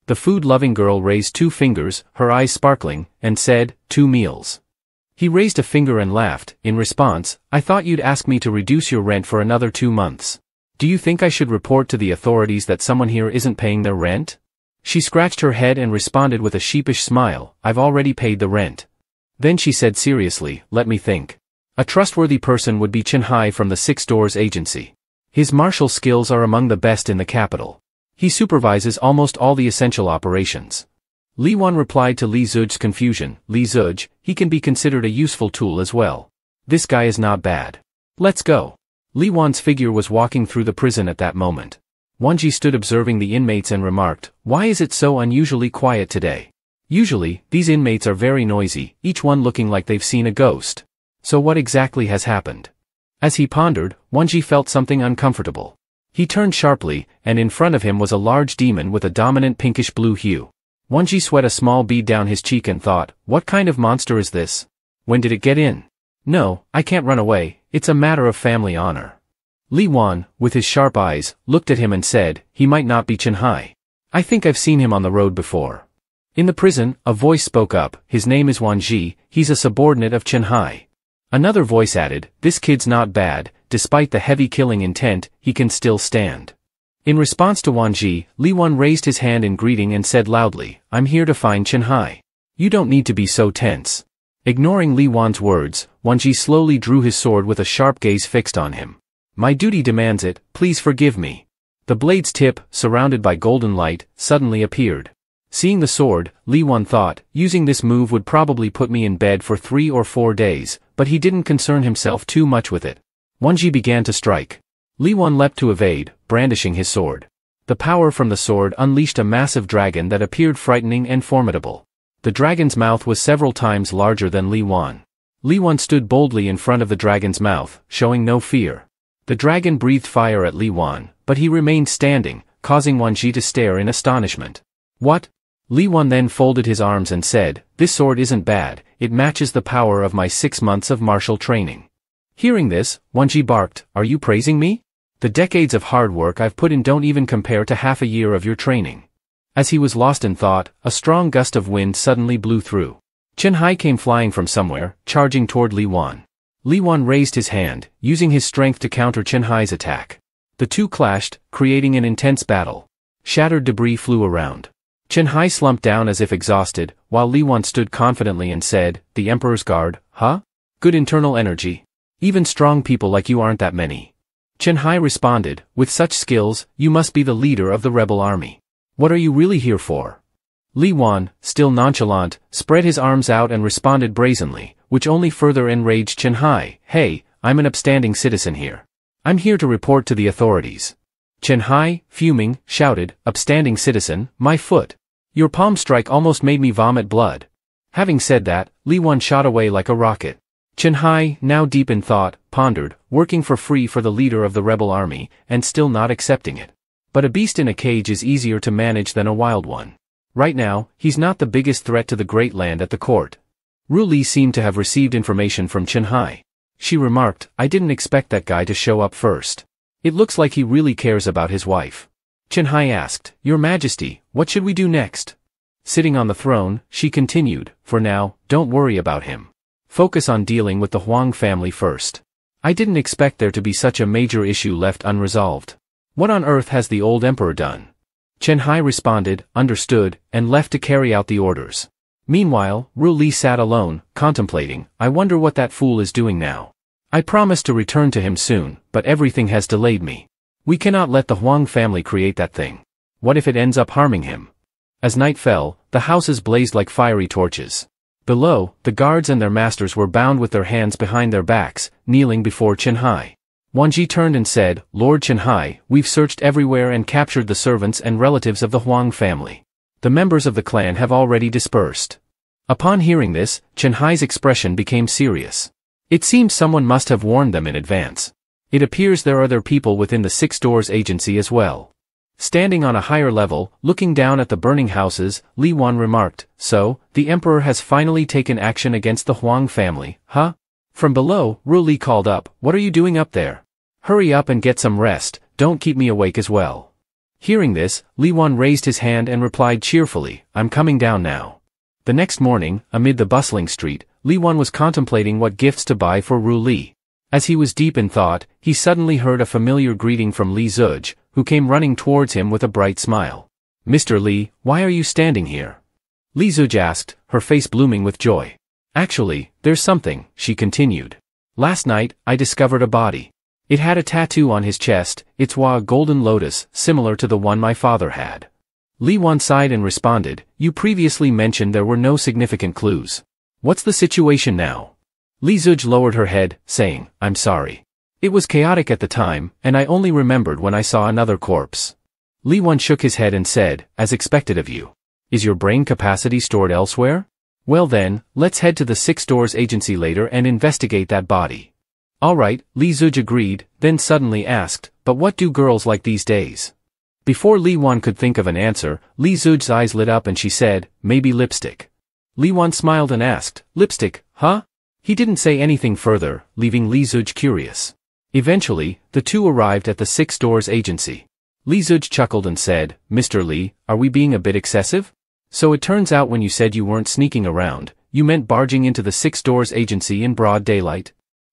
The food-loving girl raised 2 fingers, her eyes sparkling, and said, 2 meals. He raised a finger and laughed. In response, I thought you'd ask me to reduce your rent for another 2 months. Do you think I should report to the authorities that someone here isn't paying their rent? She scratched her head and responded with a sheepish smile, I've already paid the rent. Then she said seriously, let me think. A trustworthy person would be Chen Hai from the Six Doors Agency. His martial skills are among the best in the capital. He supervises almost all the essential operations. Li Wan replied to Li Zuj's confusion, Li Zuj, he can be considered a useful tool as well. This guy is not bad. Let's go. Li Wan's figure was walking through the prison at that moment. Wanji stood observing the inmates and remarked, why is it so unusually quiet today? Usually, these inmates are very noisy, each one looking like they've seen a ghost. So what exactly has happened? As he pondered, Wanji felt something uncomfortable. He turned sharply, and in front of him was a large demon with a dominant pinkish-blue hue. Wanji sweat a small bead down his cheek and thought, what kind of monster is this? When did it get in? No, I can't run away, it's a matter of family honor. Li Wan, with his sharp eyes, looked at him and said, he might not be Chen Hai. I think I've seen him on the road before. In the prison, a voice spoke up, his name is Wanji, he's a subordinate of Chen Hai. Another voice added, this kid's not bad, despite the heavy killing intent, he can still stand. In response to Wanji, Li Wan raised his hand in greeting and said loudly, I'm here to find Chen Hai. You don't need to be so tense. Ignoring Li Wan's words, Wanji slowly drew his sword with a sharp gaze fixed on him. My duty demands it, please forgive me. The blade's tip, surrounded by golden light, suddenly appeared. Seeing the sword, Li Wan thought, using this move would probably put me in bed for 3 or 4 days, but he didn't concern himself too much with it. Wanji began to strike. Li Wan leapt to evade, brandishing his sword. The power from the sword unleashed a massive dragon that appeared frightening and formidable. The dragon's mouth was several times larger than Li Wan. Li Wan stood boldly in front of the dragon's mouth, showing no fear. The dragon breathed fire at Li Wan, but he remained standing, causing Wan Ji to stare in astonishment. What? Li Wan then folded his arms and said, "This sword isn't bad, it matches the power of my 6 months of martial training." Hearing this, Wan Ji barked, "Are you praising me? The decades of hard work I've put in don't even compare to half a year of your training." As he was lost in thought, a strong gust of wind suddenly blew through. Chen Hai came flying from somewhere, charging toward Li Wan. Li Wan raised his hand, using his strength to counter Chen Hai's attack. The two clashed, creating an intense battle. Shattered debris flew around. Chen Hai slumped down as if exhausted, while Li Wan stood confidently and said, "The Emperor's Guard, huh? Good internal energy. Even strong people like you aren't that many." Chen Hai responded, "With such skills, you must be the leader of the rebel army. What are you really here for?" Li Wan, still nonchalant, spread his arms out and responded brazenly, which only further enraged Chen Hai. "Hey, I'm an upstanding citizen here. I'm here to report to the authorities." Chen Hai, fuming, shouted, "Upstanding citizen, my foot. Your palm strike almost made me vomit blood." Having said that, Li Wan shot away like a rocket. Chen Hai, now deep in thought, pondered, working for free for the leader of the rebel army, and still not accepting it. But a beast in a cage is easier to manage than a wild one. Right now, he's not the biggest threat to the great land at the court. Ru Li seemed to have received information from Chen Hai. She remarked, "I didn't expect that guy to show up first. It looks like he really cares about his wife." Chen Hai asked, "Your Majesty, what should we do next?" Sitting on the throne, she continued, "For now, don't worry about him. Focus on dealing with the Huang family first. I didn't expect there to be such a major issue left unresolved. What on earth has the old emperor done?" Chen Hai responded, "Understood," and left to carry out the orders. Meanwhile, Ru Li sat alone, contemplating, "I wonder what that fool is doing now. I promised to return to him soon, but everything has delayed me. We cannot let the Huang family create that thing. What if it ends up harming him?" As night fell, the houses blazed like fiery torches. Below, the guards and their masters were bound with their hands behind their backs, kneeling before Chen Hai. Wan Ji turned and said, "Lord Chen Hai, we've searched everywhere and captured the servants and relatives of the Huang family. The members of the clan have already dispersed." Upon hearing this, Chen Hai's expression became serious. It seems someone must have warned them in advance. It appears there are other people within the Six Doors agency as well. Standing on a higher level, looking down at the burning houses, Li Wan remarked, "So, the emperor has finally taken action against the Huang family, huh?" From below, Ru Li called up, "What are you doing up there? Hurry up and get some rest, don't keep me awake as well." Hearing this, Li Wan raised his hand and replied cheerfully, "I'm coming down now." The next morning, amid the bustling street, Li Wan was contemplating what gifts to buy for Ru Li. As he was deep in thought, he suddenly heard a familiar greeting from Li Zuj, who came running towards him with a bright smile. "Mr. Li, why are you standing here?" Li Zuj asked, her face blooming with joy. "Actually, there's something," she continued. "Last night, I discovered a body. It had a tattoo on his chest, it's a golden lotus, similar to the one my father had." Li Wan sighed and responded, "You previously mentioned there were no significant clues. What's the situation now?" Li Zuj lowered her head, saying, "I'm sorry. It was chaotic at the time, and I only remembered when I saw another corpse." Li Wan shook his head and said, "As expected of you. Is your brain capacity stored elsewhere? Well then, let's head to the Six Doors agency later and investigate that body." "All right," Li Zuj agreed, then suddenly asked, "But what do girls like these days?" Before Li Wan could think of an answer, Li Zuj's eyes lit up and she said, "Maybe lipstick." Li Wan smiled and asked, "Lipstick, huh?" He didn't say anything further, leaving Li Zuj curious. Eventually, the two arrived at the Six Doors agency. Li Zuj chuckled and said, "Mr. Li, are we being a bit excessive? So it turns out when you said you weren't sneaking around, you meant barging into the Six Doors agency in broad daylight?"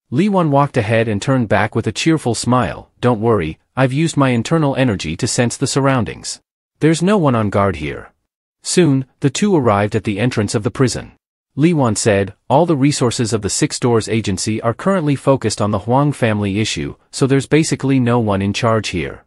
Li Wan walked ahead and turned back with a cheerful smile, "Don't worry, I've used my internal energy to sense the surroundings. There's no one on guard here." Soon, the two arrived at the entrance of the prison. Li Wan said, "All the resources of the Six Doors agency are currently focused on the Huang family issue, so there's basically no one in charge here."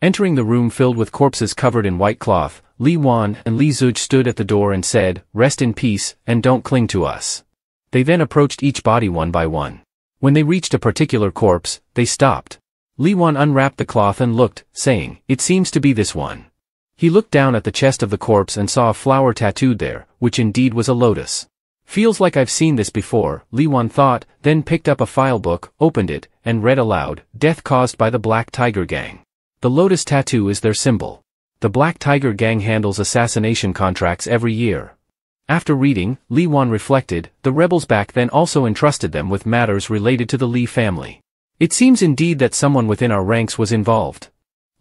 Entering the room filled with corpses covered in white cloth, Li Wan and Li Zuj stood at the door and said, "Rest in peace, and don't cling to us." They then approached each body one by one. When they reached a particular corpse, they stopped. Li Wan unwrapped the cloth and looked, saying, "It seems to be this one." He looked down at the chest of the corpse and saw a flower tattooed there, which indeed was a lotus. Feels like I've seen this before, Li Wan thought, then picked up a file book, opened it, and read aloud, Death caused by the Black Tiger Gang. The lotus tattoo is their symbol. The Black Tiger Gang handles assassination contracts every year. After reading, Li Wan reflected, the rebels back then also entrusted them with matters related to the Li family. It seems indeed that someone within our ranks was involved.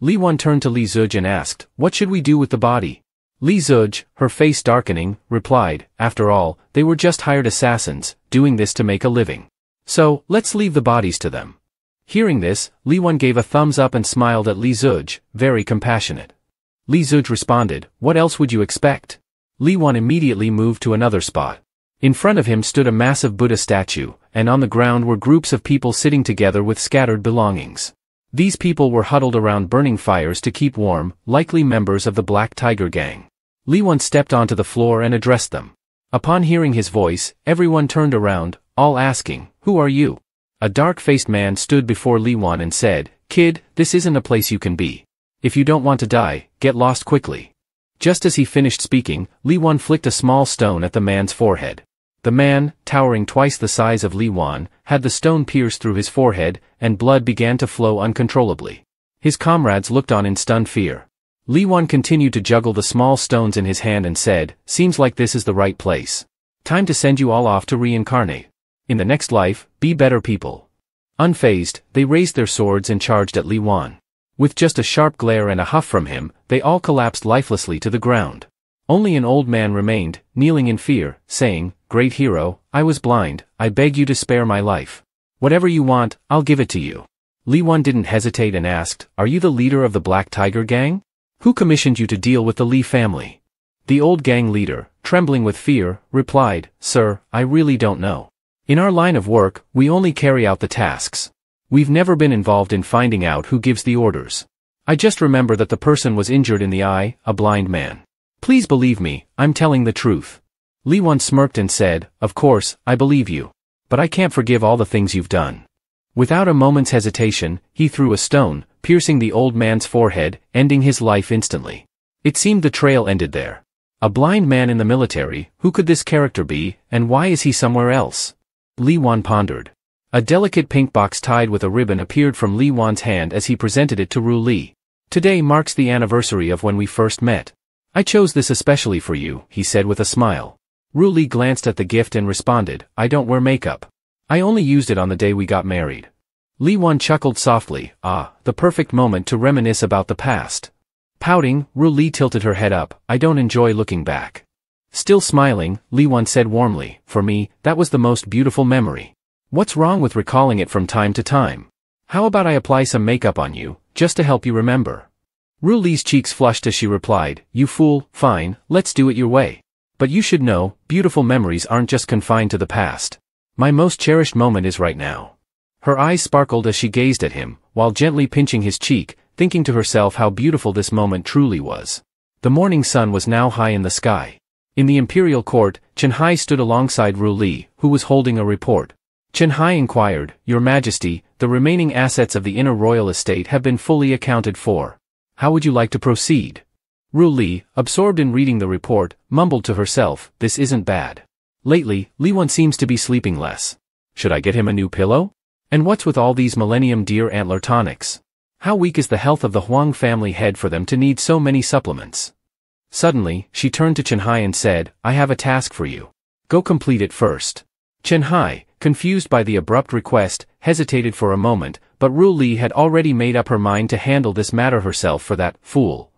Li Wan turned to Li Zuj and asked, what should we do with the body? Li Zuj, her face darkening, replied, after all, they were just hired assassins, doing this to make a living. So, let's leave the bodies to them. Hearing this, Li Wan gave a thumbs up and smiled at Li Zuj, very compassionate. Li Zuj responded, what else would you expect? Li Wan immediately moved to another spot. In front of him stood a massive Buddha statue, and on the ground were groups of people sitting together with scattered belongings. These people were huddled around burning fires to keep warm, likely members of the Black Tiger Gang. Li Wan stepped onto the floor and addressed them. Upon hearing his voice, everyone turned around, all asking, who are you? A dark-faced man stood before Li Wan and said, kid, this isn't a place you can be. If you don't want to die, get lost quickly. Just as he finished speaking, Li Wan flicked a small stone at the man's forehead. The man, towering twice the size of Li Wan, had the stone pierce through his forehead, and blood began to flow uncontrollably. His comrades looked on in stunned fear. Li Wan continued to juggle the small stones in his hand and said, seems like this is the right place. Time to send you all off to reincarnate. In the next life, be better people. Unfazed, they raised their swords and charged at Li Wan. With just a sharp glare and a huff from him, they all collapsed lifelessly to the ground. Only an old man remained, kneeling in fear, saying, great hero, I was blind, I beg you to spare my life. Whatever you want, I'll give it to you. Li Wan didn't hesitate and asked, are you the leader of the Black Tiger Gang? Who commissioned you to deal with the Li family? The old gang leader, trembling with fear, replied, sir, I really don't know. In our line of work, we only carry out the tasks. We've never been involved in finding out who gives the orders. I just remember that the person was injured in the eye, a blind man. Please believe me, I'm telling the truth. Li Wan smirked and said, of course, I believe you. But I can't forgive all the things you've done. Without a moment's hesitation, he threw a stone, piercing the old man's forehead, ending his life instantly. It seemed the trail ended there. A blind man in the military, who could this character be, and why is he somewhere else? Li Wan pondered. A delicate pink box tied with a ribbon appeared from Li Wan's hand as he presented it to Ru Li. Today marks the anniversary of when we first met. I chose this especially for you, he said with a smile. Ru Li glanced at the gift and responded, I don't wear makeup. I only used it on the day we got married. Li Wan chuckled softly, the perfect moment to reminisce about the past. Pouting, Ru Li tilted her head up, I don't enjoy looking back. Still smiling, Li Wan said warmly, for me, that was the most beautiful memory. What's wrong with recalling it from time to time? How about I apply some makeup on you, just to help you remember? Ru Li's cheeks flushed as she replied, you fool, fine, let's do it your way. But you should know, beautiful memories aren't just confined to the past. My most cherished moment is right now. Her eyes sparkled as she gazed at him, while gently pinching his cheek, thinking to herself how beautiful this moment truly was. The morning sun was now high in the sky. In the imperial court, Chen Hai stood alongside Ru Li, who was holding a report. Chen Hai inquired, Your Majesty, the remaining assets of the inner royal estate have been fully accounted for. How would you like to proceed? Ru Li, absorbed in reading the report, mumbled to herself, this isn't bad. Lately, Li Wan seems to be sleeping less. Should I get him a new pillow? And what's with all these Millennium Deer Antler tonics? How weak is the health of the Huang family head for them to need so many supplements? Suddenly, she turned to Chen Hai and said, I have a task for you. Go complete it first. Chen Hai, confused by the abrupt request, hesitated for a moment, but Ru Li had already made up her mind to handle this matter herself for that fool.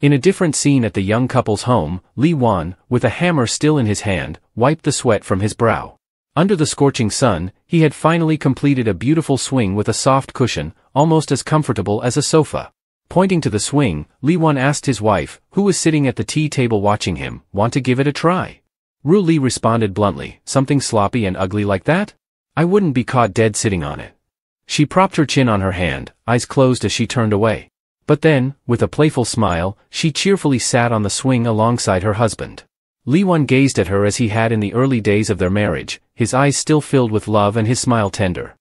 In a different scene at the young couple's home, Li Wan, with a hammer still in his hand, wiped the sweat from his brow. Under the scorching sun, he had finally completed a beautiful swing with a soft cushion, almost as comfortable as a sofa. Pointing to the swing, Li Wan asked his wife, who was sitting at the tea table watching him, want to give it a try? Ru Li responded bluntly, something sloppy and ugly like that? I wouldn't be caught dead sitting on it. She propped her chin on her hand, eyes closed as she turned away. But then, with a playful smile, she cheerfully sat on the swing alongside her husband. Li Wan gazed at her as he had in the early days of their marriage, his eyes still filled with love and his smile tender.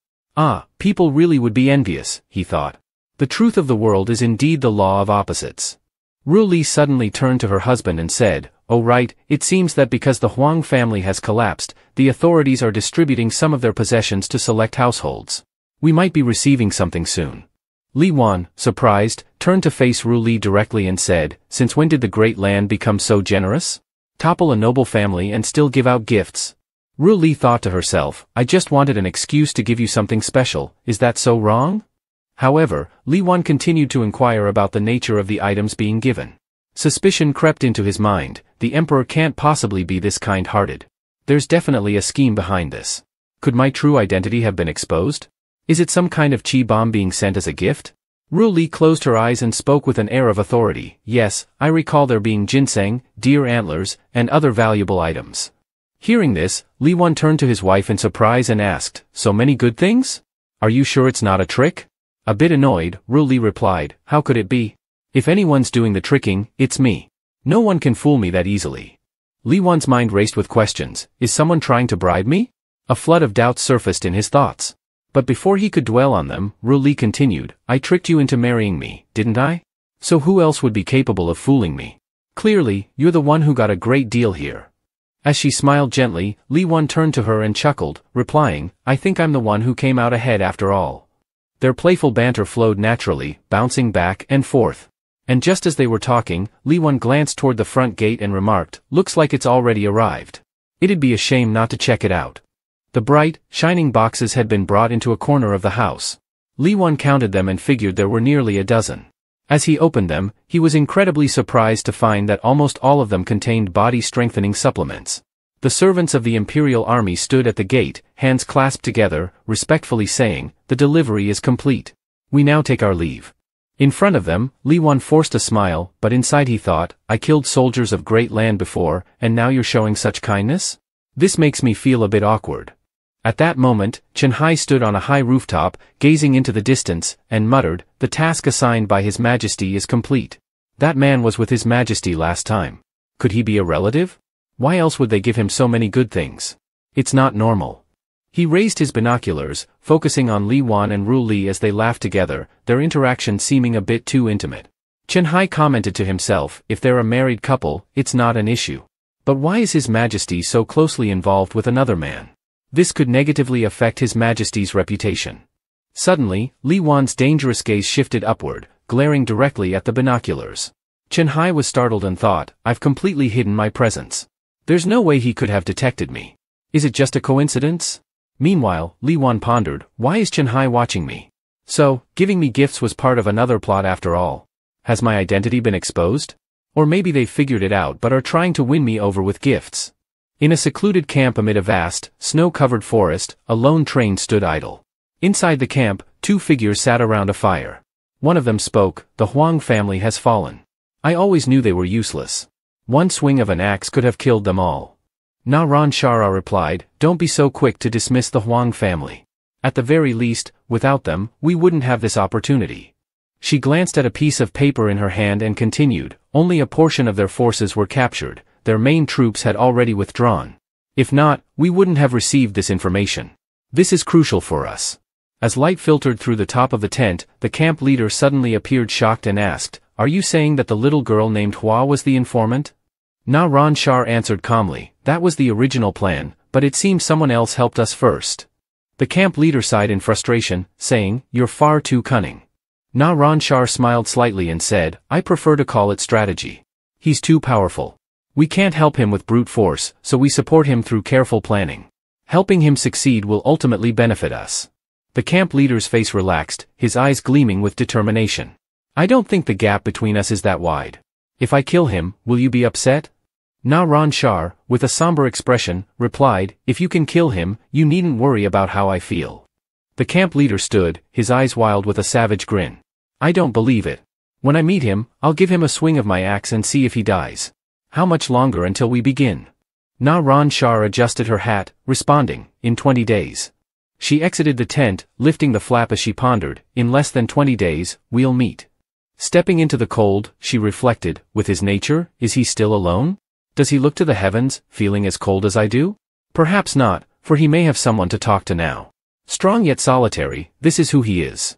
People really would be envious, he thought. The truth of the world is indeed the law of opposites. Ru Li suddenly turned to her husband and said, Oh right, it seems that because the Huang family has collapsed, the authorities are distributing some of their possessions to select households. We might be receiving something soon. Li Wan, surprised, turned to face Ru Li directly and said, since when did the Great Land become so generous? Topple a noble family and still give out gifts. Ru Li thought to herself, I just wanted an excuse to give you something special, is that so wrong? However, Li Wan continued to inquire about the nature of the items being given. Suspicion crept into his mind, the emperor can't possibly be this kind-hearted. There's definitely a scheme behind this. Could my true identity have been exposed? Is it some kind of chi bomb being sent as a gift? Ru Li closed her eyes and spoke with an air of authority. Yes, I recall there being ginseng, deer antlers, and other valuable items. Hearing this, Li Wan turned to his wife in surprise and asked, so many good things? Are you sure it's not a trick? A bit annoyed, Ru Li replied, how could it be? If anyone's doing the tricking, it's me. No one can fool me that easily. Li Wan's mind raced with questions. Is someone trying to bribe me? A flood of doubts surfaced in his thoughts. But before he could dwell on them, Ru Li continued, I tricked you into marrying me, didn't I? So who else would be capable of fooling me? Clearly, you're the one who got a great deal here. As she smiled gently, Li Wan turned to her and chuckled, replying, I think I'm the one who came out ahead after all. Their playful banter flowed naturally, bouncing back and forth. And just as they were talking, Li Wan glanced toward the front gate and remarked, looks like it's already arrived. It'd be a shame not to check it out. The bright, shining boxes had been brought into a corner of the house. Li Wan counted them and figured there were nearly a dozen. As he opened them, he was incredibly surprised to find that almost all of them contained body-strengthening supplements. The servants of the Imperial Army stood at the gate, hands clasped together, respectfully saying, the delivery is complete. We now take our leave. In front of them, Li Wan forced a smile, but inside he thought, I killed soldiers of Great Land before, and now you're showing such kindness? This makes me feel a bit awkward. At that moment, Chen Hai stood on a high rooftop, gazing into the distance, and muttered, the task assigned by His Majesty is complete. That man was with His Majesty last time. Could he be a relative? Why else would they give him so many good things? It's not normal. He raised his binoculars, focusing on Li Wan and Ru Li as they laughed together, their interaction seeming a bit too intimate. Chen Hai commented to himself, if they're a married couple, it's not an issue. But why is His Majesty so closely involved with another man? This could negatively affect His Majesty's reputation. Suddenly, Li Wan's dangerous gaze shifted upward, glaring directly at the binoculars. Chen Hai was startled and thought, I've completely hidden my presence. There's no way he could have detected me. Is it just a coincidence? Meanwhile, Li Wan pondered, why is Chen Hai watching me? So, giving me gifts was part of another plot after all. Has my identity been exposed? Or maybe they figured it out but are trying to win me over with gifts. In a secluded camp amid a vast, snow-covered forest, a lone train stood idle. Inside the camp, two figures sat around a fire. One of them spoke, the Huang family has fallen. I always knew they were useless. One swing of an axe could have killed them all. Na Ran Shara replied, don't be so quick to dismiss the Huang family. At the very least, without them, we wouldn't have this opportunity. She glanced at a piece of paper in her hand and continued, only a portion of their forces were captured. Their main troops had already withdrawn. If not, we wouldn't have received this information. This is crucial for us. As light filtered through the top of the tent, the camp leader suddenly appeared shocked and asked, are you saying that the little girl named Hua was the informant? Na Ran Shar answered calmly, that was the original plan, but it seems someone else helped us first. The camp leader sighed in frustration, saying, you're far too cunning. Na Ran Shar smiled slightly and said, I prefer to call it strategy. He's too powerful. We can't help him with brute force, so we support him through careful planning. Helping him succeed will ultimately benefit us. The camp leader's face relaxed, his eyes gleaming with determination. I don't think the gap between us is that wide. If I kill him, will you be upset? Na Ran Shar, with a somber expression, replied, if you can kill him, you needn't worry about how I feel. The camp leader stood, his eyes wild with a savage grin. I don't believe it. When I meet him, I'll give him a swing of my axe and see if he dies. How much longer until we begin? Na Ran Shar adjusted her hat, responding, in 20 days. She exited the tent, lifting the flap as she pondered, in less than 20 days, we'll meet. Stepping into the cold, she reflected, with his nature, is he still alone? Does he look to the heavens, feeling as cold as I do? Perhaps not, for he may have someone to talk to now. Strong yet solitary, this is who he is.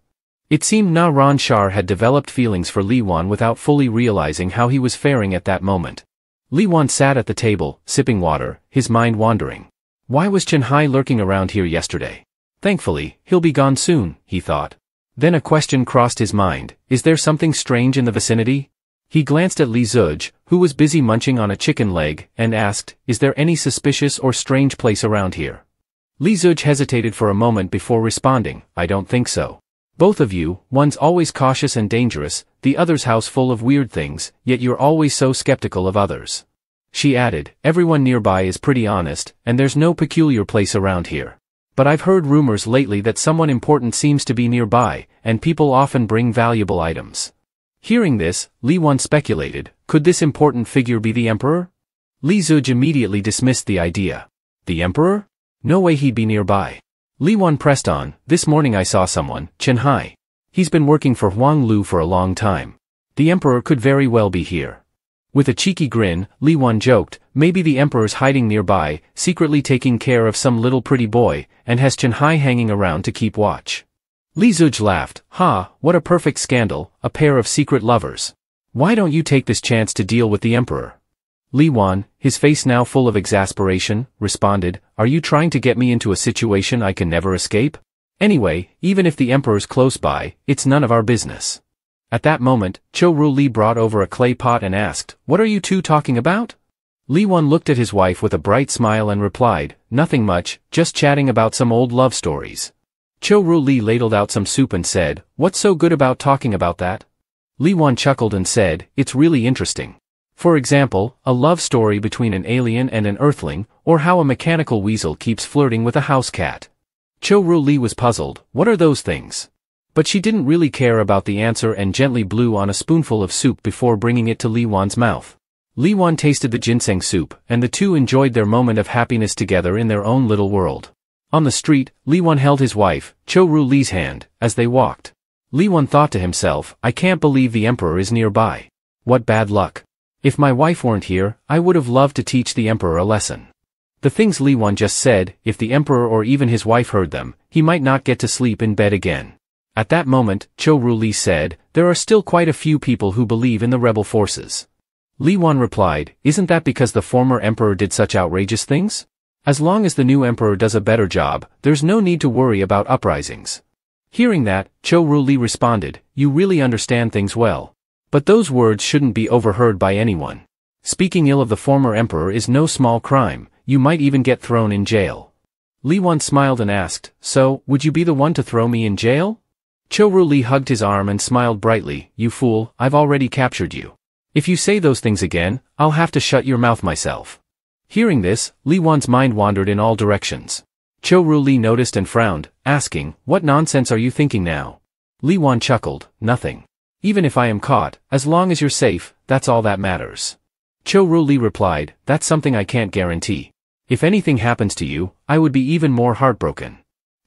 It seemed Na Ran Shar had developed feelings for Li Wan without fully realizing how he was faring at that moment. Li Wan sat at the table, sipping water, his mind wandering. Why was Chen Hai lurking around here yesterday? Thankfully, he'll be gone soon, he thought. Then a question crossed his mind, is there something strange in the vicinity? He glanced at Li Zuj, who was busy munching on a chicken leg, and asked, is there any suspicious or strange place around here? Li Zuj hesitated for a moment before responding, I don't think so. Both of you, one's always cautious and dangerous, the other's house full of weird things, yet you're always so skeptical of others. She added, everyone nearby is pretty honest, and there's no peculiar place around here. But I've heard rumors lately that someone important seems to be nearby, and people often bring valuable items. Hearing this, Li Wan speculated, could this important figure be the emperor? Li Zuj immediately dismissed the idea. The emperor? No way he'd be nearby. Li Wan pressed on, this morning I saw someone, Chen Hai. He's been working for Huang Lu for a long time. The emperor could very well be here. With a cheeky grin, Li Wan joked, maybe the emperor's hiding nearby, secretly taking care of some little pretty boy, and has Chen Hai hanging around to keep watch. Li Zuj laughed, ha, what a perfect scandal, a pair of secret lovers. Why don't you take this chance to deal with the emperor? Li Wan, his face now full of exasperation, responded, are you trying to get me into a situation I can never escape? Anyway, even if the emperor's close by, it's none of our business. At that moment, Cho Ru Li brought over a clay pot and asked, what are you two talking about? Li Wan looked at his wife with a bright smile and replied, nothing much, just chatting about some old love stories. Cho Ru Li ladled out some soup and said, what's so good about talking about that? Li Wan chuckled and said, it's really interesting. For example, a love story between an alien and an earthling, or how a mechanical weasel keeps flirting with a house cat. Cho Ru Li was puzzled, what are those things? But she didn't really care about the answer and gently blew on a spoonful of soup before bringing it to Li Wan's mouth. Li Wan tasted the ginseng soup, and the two enjoyed their moment of happiness together in their own little world. On the street, Li Wan held his wife, Cho Ru Li's hand, as they walked. Li Wan thought to himself, I can't believe the emperor is nearby. What bad luck. If my wife weren't here, I would have loved to teach the emperor a lesson. The things Li Wan just said, if the emperor or even his wife heard them, he might not get to sleep in bed again. At that moment, Cho Ru Li said, there are still quite a few people who believe in the rebel forces. Li Wan replied, isn't that because the former emperor did such outrageous things? As long as the new emperor does a better job, there's no need to worry about uprisings. Hearing that, Cho Ru Li responded, you really understand things well. But those words shouldn't be overheard by anyone. Speaking ill of the former emperor is no small crime, you might even get thrown in jail. Li Wan smiled and asked, so, would you be the one to throw me in jail? Cho Ru Li hugged his arm and smiled brightly, you fool, I've already captured you. If you say those things again, I'll have to shut your mouth myself. Hearing this, Li Wan's mind wandered in all directions. Cho Ru Li noticed and frowned, asking, what nonsense are you thinking now? Li Wan chuckled, nothing. Even if I am caught, as long as you're safe, that's all that matters. Cho Ru Li replied, that's something I can't guarantee. If anything happens to you, I would be even more heartbroken.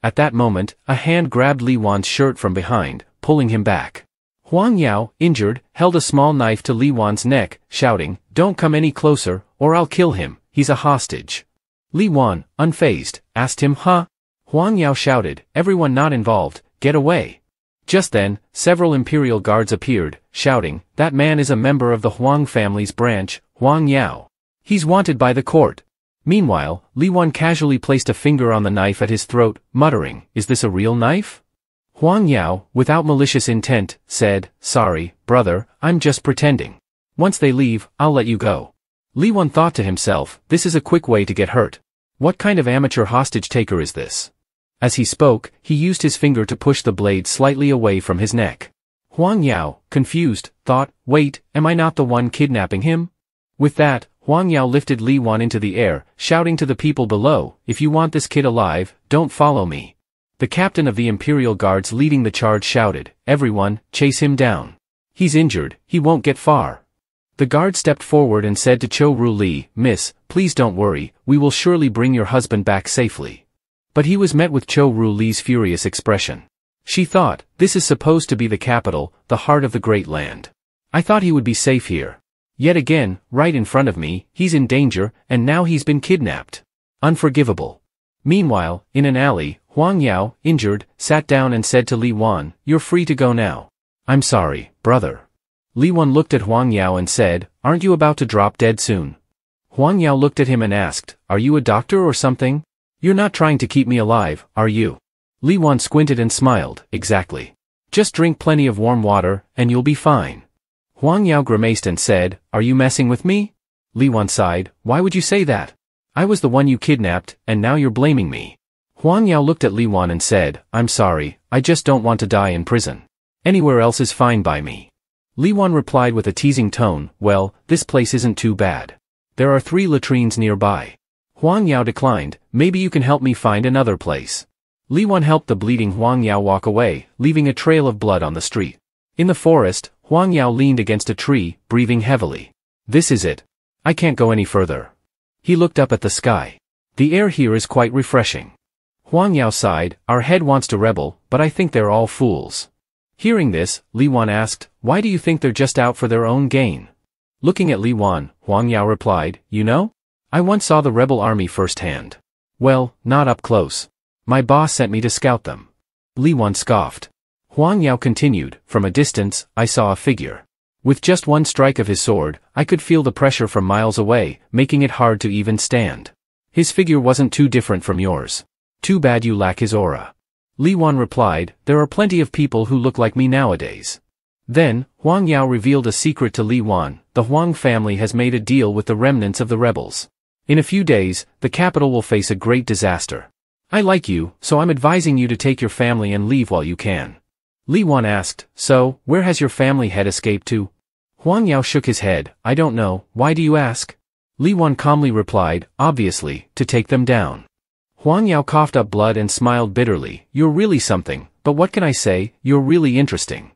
At that moment, a hand grabbed Li Wan's shirt from behind, pulling him back. Huang Yao, injured, held a small knife to Li Wan's neck, shouting, don't come any closer, or I'll kill him, he's a hostage. Li Wan, unfazed, asked him, huh? Huang Yao shouted, everyone not involved, get away. Just then, several imperial guards appeared, shouting, that man is a member of the Huang family's branch, Huang Yao. He's wanted by the court. Meanwhile, Li Wan casually placed a finger on the knife at his throat, muttering, is this a real knife? Huang Yao, without malicious intent, said, sorry, brother, I'm just pretending. Once they leave, I'll let you go. Li Wan thought to himself, this is a quick way to get hurt. What kind of amateur hostage taker is this? As he spoke, he used his finger to push the blade slightly away from his neck. Huang Yao, confused, thought, wait, am I not the one kidnapping him? With that, Huang Yao lifted Li Wan into the air, shouting to the people below, if you want this kid alive, don't follow me. The captain of the Imperial Guards leading the charge shouted, everyone, chase him down. He's injured, he won't get far. The guard stepped forward and said to Cho Ru Li, Miss, please don't worry, we will surely bring your husband back safely. But he was met with Cho Ru Li's furious expression. She thought, this is supposed to be the capital, the heart of the great land. I thought he would be safe here. Yet again, right in front of me, he's in danger, and now he's been kidnapped. Unforgivable. Meanwhile, in an alley, Huang Yao, injured, sat down and said to Li Wan, you're free to go now. I'm sorry, brother. Li Wan looked at Huang Yao and said, "Aren't you about to drop dead soon?" Huang Yao looked at him and asked, "Are you a doctor or something? You're not trying to keep me alive, are you?" Li Wan squinted and smiled, "Exactly. Just drink plenty of warm water, and you'll be fine." Huang Yao grimaced and said, "Are you messing with me?" Li Wan sighed, "Why would you say that? I was the one you kidnapped, and now you're blaming me." Huang Yao looked at Li Wan and said, "I'm sorry, I just don't want to die in prison. Anywhere else is fine by me." Li Wan replied with a teasing tone, "Well, this place isn't too bad. There are 3 latrines nearby." Huang Yao declined, "Maybe you can help me find another place." Li Wan helped the bleeding Huang Yao walk away, leaving a trail of blood on the street. In the forest, Huang Yao leaned against a tree, breathing heavily. "This is it. I can't go any further." He looked up at the sky. "The air here is quite refreshing." Huang Yao sighed, "Our head wants to rebel, but I think they're all fools." Hearing this, Li Wan asked, "Why do you think they're just out for their own gain?" Looking at Li Wan, Huang Yao replied, "You know? I once saw the rebel army firsthand. Well, not up close. My boss sent me to scout them." Li Wan scoffed. Huang Yao continued, "From a distance, I saw a figure. With just one strike of his sword, I could feel the pressure from miles away, making it hard to even stand. His figure wasn't too different from yours. Too bad you lack his aura." Li Wan replied, "There are plenty of people who look like me nowadays." Then, Huang Yao revealed a secret to Li Wan. The Huang family has made a deal with the remnants of the rebels. In a few days, the capital will face a great disaster. I like you, so I'm advising you to take your family and leave while you can. Li Wan asked, "So, where has your family head escaped to?" Huang Yao shook his head, "I don't know, why do you ask?" Li Wan calmly replied, "Obviously, to take them down." Huang Yao coughed up blood and smiled bitterly, "You're really something, but what can I say, you're really interesting."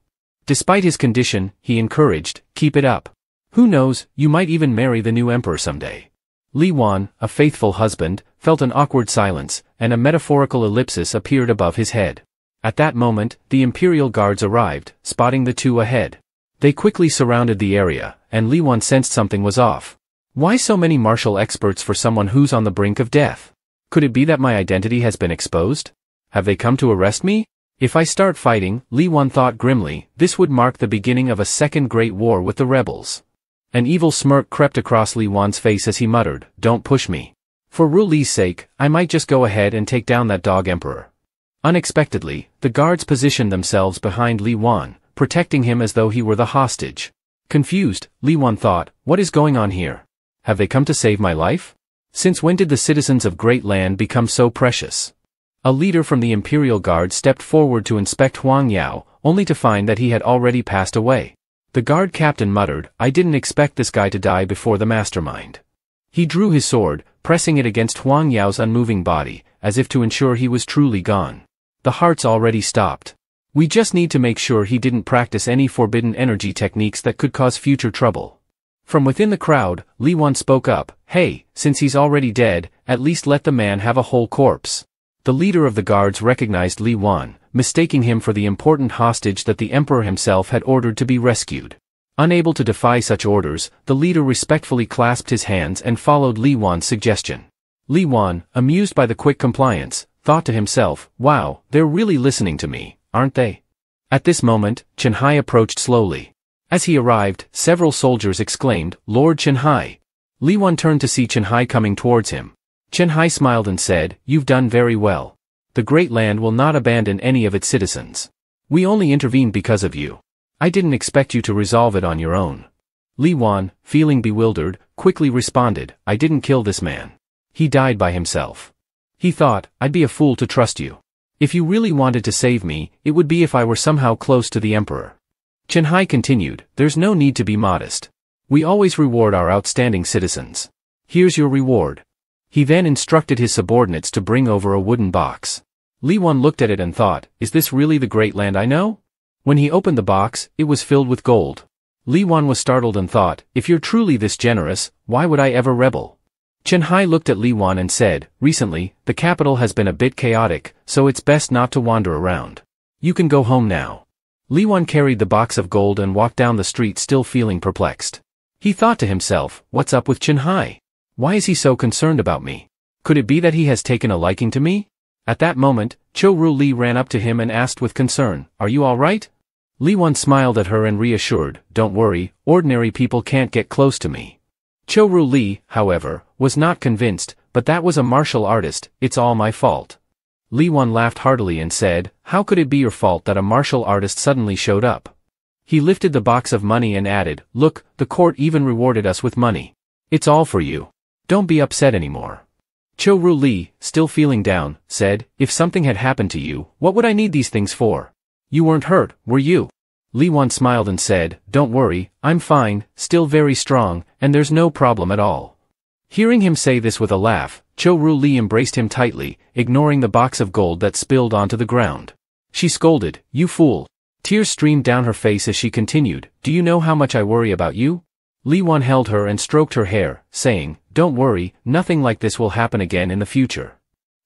Despite his condition, he encouraged, "Keep it up. Who knows, you might even marry the new emperor someday." Li Wan, a faithful husband, felt an awkward silence, and a metaphorical ellipsis appeared above his head. At that moment, the imperial guards arrived, spotting the two ahead. They quickly surrounded the area, and Li Wan sensed something was off. Why so many martial experts for someone who's on the brink of death? Could it be that my identity has been exposed? Have they come to arrest me? If I start fighting, Li Wan thought grimly, this would mark the beginning of a second great war with the rebels. An evil smirk crept across Li Wan's face as he muttered, "Don't push me. For Ru Li's sake, I might just go ahead and take down that dog emperor." Unexpectedly, the guards positioned themselves behind Li Wan, protecting him as though he were the hostage. Confused, Li Wan thought, what is going on here? Have they come to save my life? Since when did the citizens of Great Land become so precious? A leader from the Imperial Guard stepped forward to inspect Huang Yao, only to find that he had already passed away. The guard captain muttered, "I didn't expect this guy to die before the mastermind." He drew his sword, pressing it against Huang Yao's unmoving body, as if to ensure he was truly gone. The heart's already stopped. We just need to make sure he didn't practice any forbidden energy techniques that could cause future trouble. From within the crowd, Li Wan spoke up, "Hey, since he's already dead, at least let the man have a whole corpse." The leader of the guards recognized Li Wan, mistaking him for the important hostage that the emperor himself had ordered to be rescued. Unable to defy such orders, the leader respectfully clasped his hands and followed Li Wan's suggestion. Li Wan, amused by the quick compliance, thought to himself, "Wow, they're really listening to me, aren't they?" At this moment, Chen Hai approached slowly. As he arrived, several soldiers exclaimed, "Lord Chen Hai." Li Wan turned to see Chen Hai coming towards him. Chen Hai smiled and said, "You've done very well. The Great Land will not abandon any of its citizens. We only intervened because of you. I didn't expect you to resolve it on your own." Li Wan, feeling bewildered, quickly responded, "I didn't kill this man. He died by himself. He thought, I'd be a fool to trust you. If you really wanted to save me, it would be if I were somehow close to the emperor." Chen Hai continued, "There's no need to be modest. We always reward our outstanding citizens. Here's your reward." He then instructed his subordinates to bring over a wooden box. Li Wan looked at it and thought, is this really the Great Land I know? When he opened the box, it was filled with gold. Li Wan was startled and thought, if you're truly this generous, why would I ever rebel? Chen Hai looked at Li Wan and said, recently, the capital has been a bit chaotic, so it's best not to wander around. You can go home now. Li Wan carried the box of gold and walked down the street still feeling perplexed. He thought to himself, what's up with Chen Hai? Why is he so concerned about me? Could it be that he has taken a liking to me? At that moment, Ru Li ran up to him and asked with concern, are you all right? Li Wan smiled at her and reassured, don't worry, ordinary people can't get close to me. Cho Ru Li, however, was not convinced, but that was a martial artist, it's all my fault. Li Wan laughed heartily and said, how could it be your fault that a martial artist suddenly showed up? He lifted the box of money and added, look, the court even rewarded us with money. It's all for you. Don't be upset anymore. Cho Ru Li, still feeling down, said, if something had happened to you, what would I need these things for? You weren't hurt, were you? Li Wan smiled and said, don't worry, I'm fine, still very strong, and there's no problem at all. Hearing him say this with a laugh, Cho Ru Li embraced him tightly, ignoring the box of gold that spilled onto the ground. She scolded, you fool. Tears streamed down her face as she continued, do you know how much I worry about you? Li Wan held her and stroked her hair, saying, don't worry, nothing like this will happen again in the future.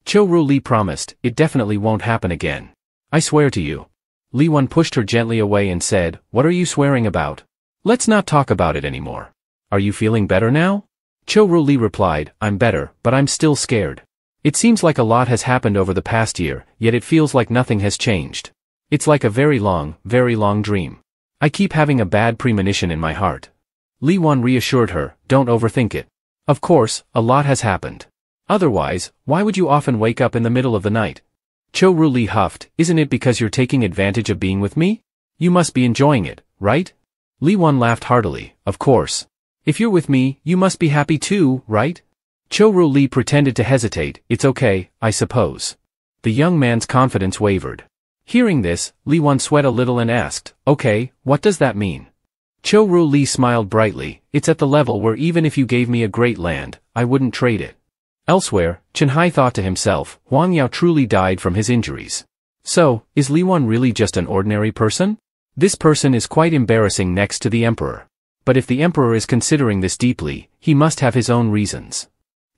Cho Ru Li promised, it definitely won't happen again. I swear to you. Li Wan pushed her gently away and said, what are you swearing about? Let's not talk about it anymore. Are you feeling better now? Cho Ru Li replied, I'm better, but I'm still scared. It seems like a lot has happened over the past year, yet it feels like nothing has changed. It's like a very long dream. I keep having a bad premonition in my heart. Li Wan reassured her, don't overthink it. Of course, a lot has happened. Otherwise, why would you often wake up in the middle of the night? Cho Ru Li huffed, isn't it because you're taking advantage of being with me? You must be enjoying it, right? Li Wan laughed heartily, of course. If you're with me, you must be happy too, right? Cho Ru Li pretended to hesitate, it's okay, I suppose. The young man's confidence wavered. Hearing this, Li Wan sweat a little and asked, okay, what does that mean? Cho Ru Li smiled brightly, it's at the level where even if you gave me a great land, I wouldn't trade it. Elsewhere, Chen Hai thought to himself, Huang Yao truly died from his injuries. So, is Li Wan really just an ordinary person? This person is quite embarrassing next to the emperor. But if the emperor is considering this deeply, he must have his own reasons.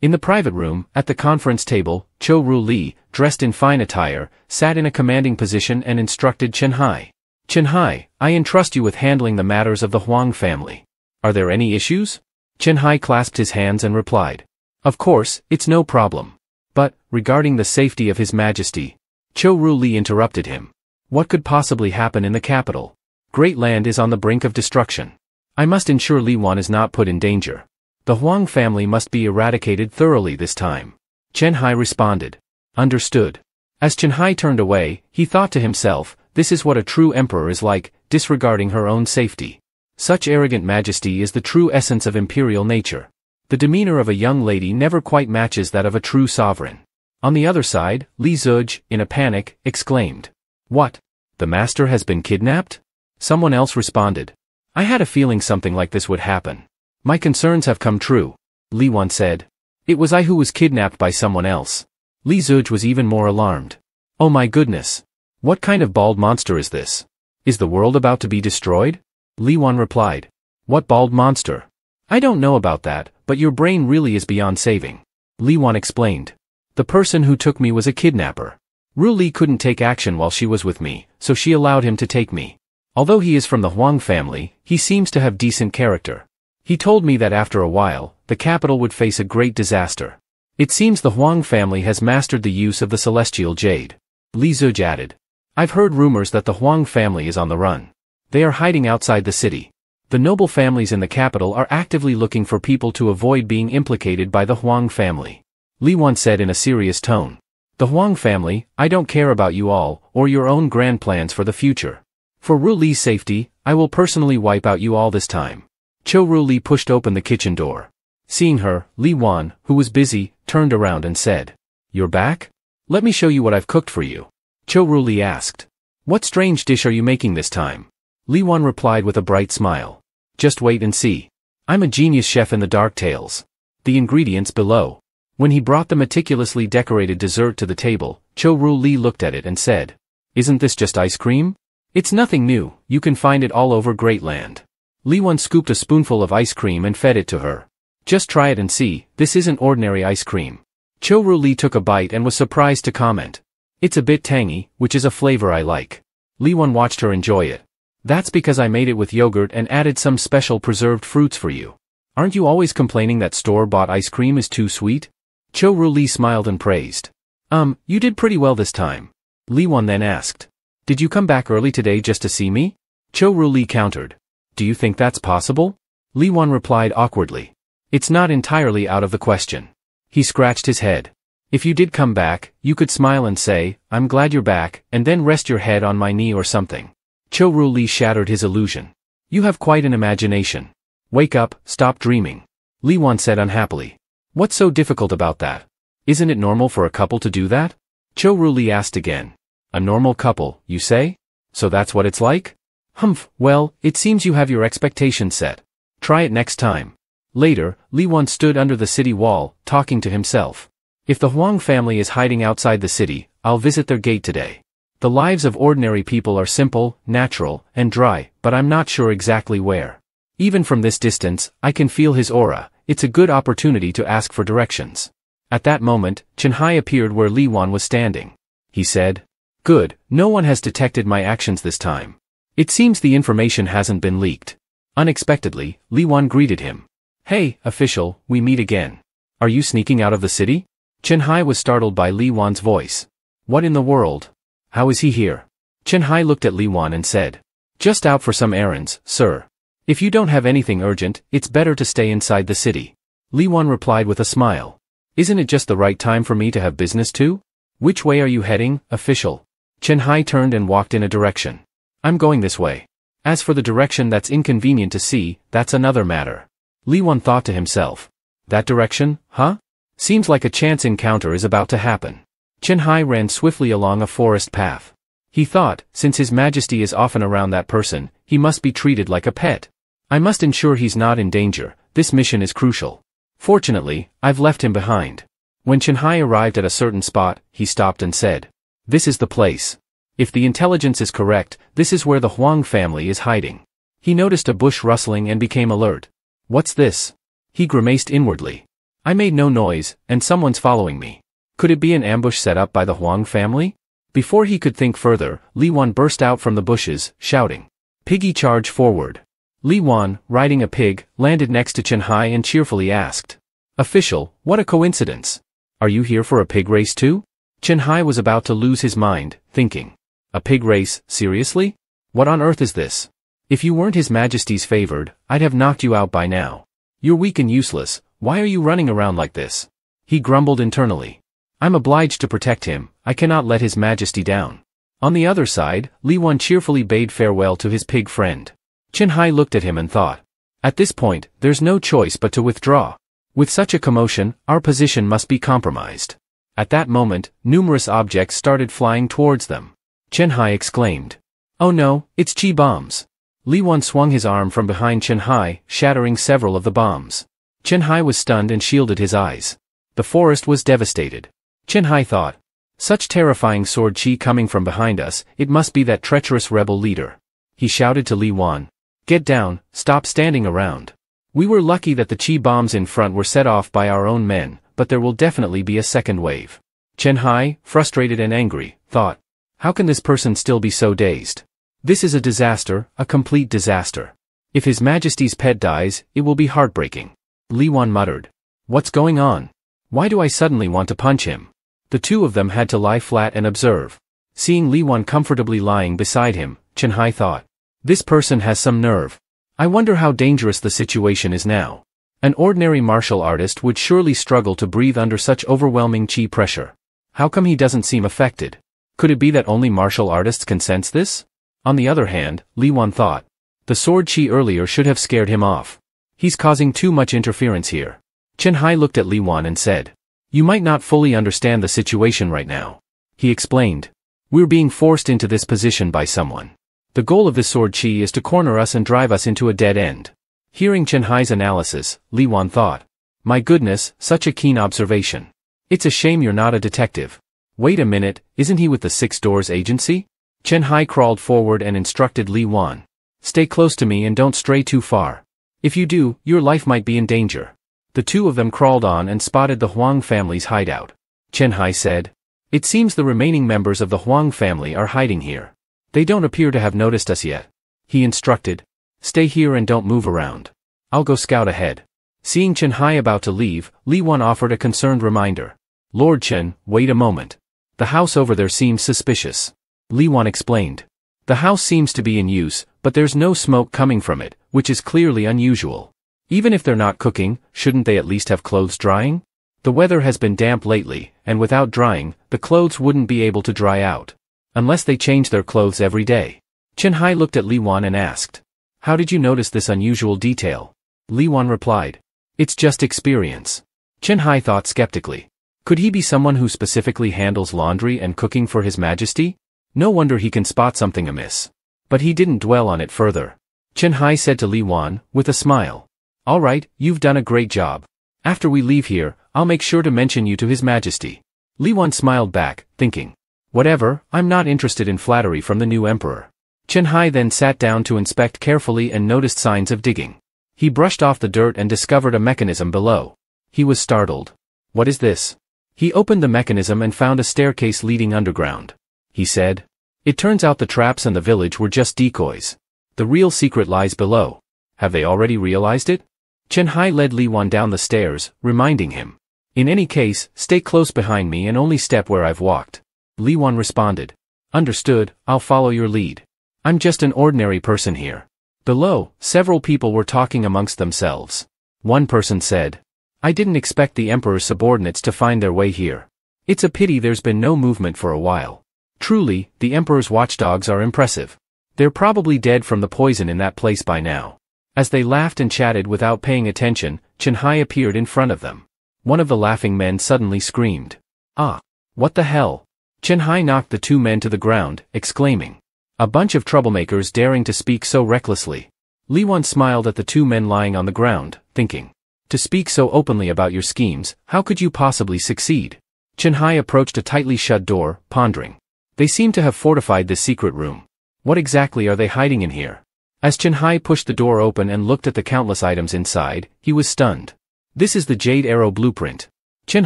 In the private room, at the conference table, Cho Ru Li, dressed in fine attire, sat in a commanding position and instructed Chen Hai. Chen Hai, I entrust you with handling the matters of the Huang family. Are there any issues? Chen Hai clasped his hands and replied. Of course, it's no problem. But, regarding the safety of His Majesty, Cho Ru Li interrupted him. What could possibly happen in the capital? Great land is on the brink of destruction. I must ensure Li Wan is not put in danger. The Huang family must be eradicated thoroughly this time. Chen Hai responded. Understood. As Chen Hai turned away, he thought to himself, this is what a true emperor is like, disregarding her own safety. Such arrogant majesty is the true essence of imperial nature. The demeanor of a young lady never quite matches that of a true sovereign. On the other side, Li Zuj, in a panic, exclaimed. What? The master has been kidnapped? Someone else responded. I had a feeling something like this would happen. My concerns have come true, Li Wan said. It was I who was kidnapped by someone else. Li Zuj was even more alarmed. Oh my goodness. What kind of bald monster is this? Is the world about to be destroyed? Li Wan replied. What bald monster? I don't know about that, but your brain really is beyond saving. Li Wan explained. The person who took me was a kidnapper. Ru Li couldn't take action while she was with me, so she allowed him to take me. Although he is from the Huang family, he seems to have decent character. He told me that after a while, the capital would face a great disaster. It seems the Huang family has mastered the use of the celestial jade. Li Zuj added. I've heard rumors that the Huang family is on the run. They are hiding outside the city. The noble families in the capital are actively looking for people to avoid being implicated by the Huang family. Li Wan said in a serious tone. The Huang family, I don't care about you all, or your own grand plans for the future. For Ru Li's safety, I will personally wipe out you all this time. Cho Ru Li pushed open the kitchen door. Seeing her, Li Wan, who was busy, turned around and said. You're back? Let me show you what I've cooked for you. Cho Ru Li asked. What strange dish are you making this time? Li Wan replied with a bright smile. Just wait and see. I'm a genius chef in the Dark Tales. The ingredients below. When he brought the meticulously decorated dessert to the table, Cho Ru Li looked at it and said. Isn't this just ice cream? It's nothing new, you can find it all over Great Land. Li Wan scooped a spoonful of ice cream and fed it to her. Just try it and see, this isn't ordinary ice cream. Cho Ru Li took a bite and was surprised to comment. It's a bit tangy, which is a flavor I like. Li Wan watched her enjoy it. That's because I made it with yogurt and added some special preserved fruits for you. Aren't you always complaining that store-bought ice cream is too sweet? Cho Ru Li smiled and praised. You did pretty well this time. Li Wan then asked. Did you come back early today just to see me? Zhou Ruli countered. Do you think that's possible? Li Wan replied awkwardly. It's not entirely out of the question. He scratched his head. If you did come back, you could smile and say, I'm glad you're back, and then rest your head on my knee or something. Zhou Ruli shattered his illusion. You have quite an imagination. Wake up, stop dreaming. Li Wan said unhappily. What's so difficult about that? Isn't it normal for a couple to do that? Zhou Ruli asked again. A normal couple, you say? So that's what it's like? Humph, well, it seems you have your expectations set. Try it next time. Later, Li Wan stood under the city wall, talking to himself. If the Huang family is hiding outside the city, I'll visit their gate today. The lives of ordinary people are simple, natural, and dry, but I'm not sure exactly where. Even from this distance, I can feel his aura. It's a good opportunity to ask for directions. At that moment, Chen Hai appeared where Li Wan was standing. He said, Good, no one has detected my actions this time. It seems the information hasn't been leaked. Unexpectedly, Li Wan greeted him. Hey, official, we meet again. Are you sneaking out of the city? Chen Hai was startled by Li Wan's voice. What in the world? How is he here? Chen Hai looked at Li Wan and said. Just out for some errands, sir. If you don't have anything urgent, it's better to stay inside the city. Li Wan replied with a smile. Isn't it just the right time for me to have business too? Which way are you heading, official? Chen Hai turned and walked in a direction. I'm going this way. As for the direction that's inconvenient to see, that's another matter. Li Wan thought to himself. That direction, huh? Seems like a chance encounter is about to happen. Chen Hai ran swiftly along a forest path. He thought, since His Majesty is often around that person, he must be treated like a pet. I must ensure he's not in danger, this mission is crucial. Fortunately, I've left him behind. When Chen Hai arrived at a certain spot, he stopped and said, This is the place. If the intelligence is correct, this is where the Huang family is hiding. He noticed a bush rustling and became alert. What's this? He grimaced inwardly. I made no noise, and someone's following me. Could it be an ambush set up by the Huang family? Before he could think further, Li Wan burst out from the bushes, shouting, Piggy, charge forward. Li Wan, riding a pig, landed next to Chen Hai and cheerfully asked, Official, what a coincidence. Are you here for a pig race too? Chen Hai was about to lose his mind, thinking, a pig race, seriously? What on earth is this? If you weren't His Majesty's favored, I'd have knocked you out by now. You're weak and useless, why are you running around like this? He grumbled internally. I'm obliged to protect him, I cannot let His Majesty down. On the other side, Li Wan cheerfully bade farewell to his pig friend. Chen Hai looked at him and thought, at this point, there's no choice but to withdraw. With such a commotion, our position must be compromised. At that moment, numerous objects started flying towards them. Chen Hai exclaimed, Oh no, it's chi bombs. Li Wan swung his arm from behind Chen Hai, shattering several of the bombs. Chen Hai was stunned and shielded his eyes. The forest was devastated. Chen Hai thought, such terrifying sword chi coming from behind us, it must be that treacherous rebel leader. He shouted to Li Wan, Get down, stop standing around. We were lucky that the chi bombs in front were set off by our own men, but there will definitely be a second wave. Chen Hai, frustrated and angry, thought, how can this person still be so dazed? This is a disaster, a complete disaster. If His Majesty's pet dies, it will be heartbreaking. Li Wan muttered, What's going on? Why do I suddenly want to punch him? The two of them had to lie flat and observe. Seeing Li Wan comfortably lying beside him, Chen Hai thought, this person has some nerve. I wonder how dangerous the situation is now. An ordinary martial artist would surely struggle to breathe under such overwhelming chi pressure. How come he doesn't seem affected? Could it be that only martial artists can sense this? On the other hand, Li Wan thought, the sword chi earlier should have scared him off. He's causing too much interference here. Chen Hai looked at Li Wan and said, You might not fully understand the situation right now. He explained, We're being forced into this position by someone. The goal of this sword chi is to corner us and drive us into a dead end. Hearing Chen Hai's analysis, Li Wan thought, My goodness, such a keen observation. It's a shame you're not a detective. Wait a minute, isn't he with the Six Doors Agency? Chen Hai crawled forward and instructed Li Wan. Stay close to me and don't stray too far. If you do, your life might be in danger. The two of them crawled on and spotted the Huang family's hideout. Chen Hai said, It seems the remaining members of the Huang family are hiding here. They don't appear to have noticed us yet. He instructed, Stay here and don't move around. I'll go scout ahead. Seeing Chen Hai about to leave, Li Wan offered a concerned reminder. Lord Chen, wait a moment. The house over there seems suspicious. Li Wan explained. The house seems to be in use, but there's no smoke coming from it, which is clearly unusual. Even if they're not cooking, shouldn't they at least have clothes drying? The weather has been damp lately, and without drying, the clothes wouldn't be able to dry out. Unless they change their clothes every day. Chen Hai looked at Li Wan and asked, "How did you notice this unusual detail?" Li Wan replied, "It's just experience." Chen Hai thought skeptically. Could he be someone who specifically handles laundry and cooking for His Majesty? No wonder he can spot something amiss. But he didn't dwell on it further. Chen Hai said to Li Wan, with a smile, "All right, you've done a great job. After we leave here, I'll make sure to mention you to His Majesty." Li Wan smiled back, thinking, "Whatever, I'm not interested in flattery from the new emperor." Chen Hai then sat down to inspect carefully and noticed signs of digging. He brushed off the dirt and discovered a mechanism below. He was startled. "What is this?" He opened the mechanism and found a staircase leading underground. He said, "It turns out the traps and the village were just decoys. The real secret lies below. Have they already realized it?" Chen Hai led Li Wan down the stairs, reminding him, "In any case, stay close behind me and only step where I've walked." Li Wan responded, "Understood, I'll follow your lead. I'm just an ordinary person here." Below, several people were talking amongst themselves. One person said, "I didn't expect the Emperor's subordinates to find their way here. It's a pity there's been no movement for a while. Truly, the Emperor's watchdogs are impressive. They're probably dead from the poison in that place by now." As they laughed and chatted without paying attention, Chen Hai appeared in front of them. One of the laughing men suddenly screamed, "Ah! What the hell?" Chen Hai knocked the two men to the ground, exclaiming, "A bunch of troublemakers daring to speak so recklessly." Li Wan smiled at the two men lying on the ground, thinking, "To speak so openly about your schemes, how could you possibly succeed?" Chen Hai approached a tightly shut door, pondering. They seem to have fortified this secret room. What exactly are they hiding in here? As Chen Hai pushed the door open and looked at the countless items inside, he was stunned. This is the Jade Arrow blueprint. Chen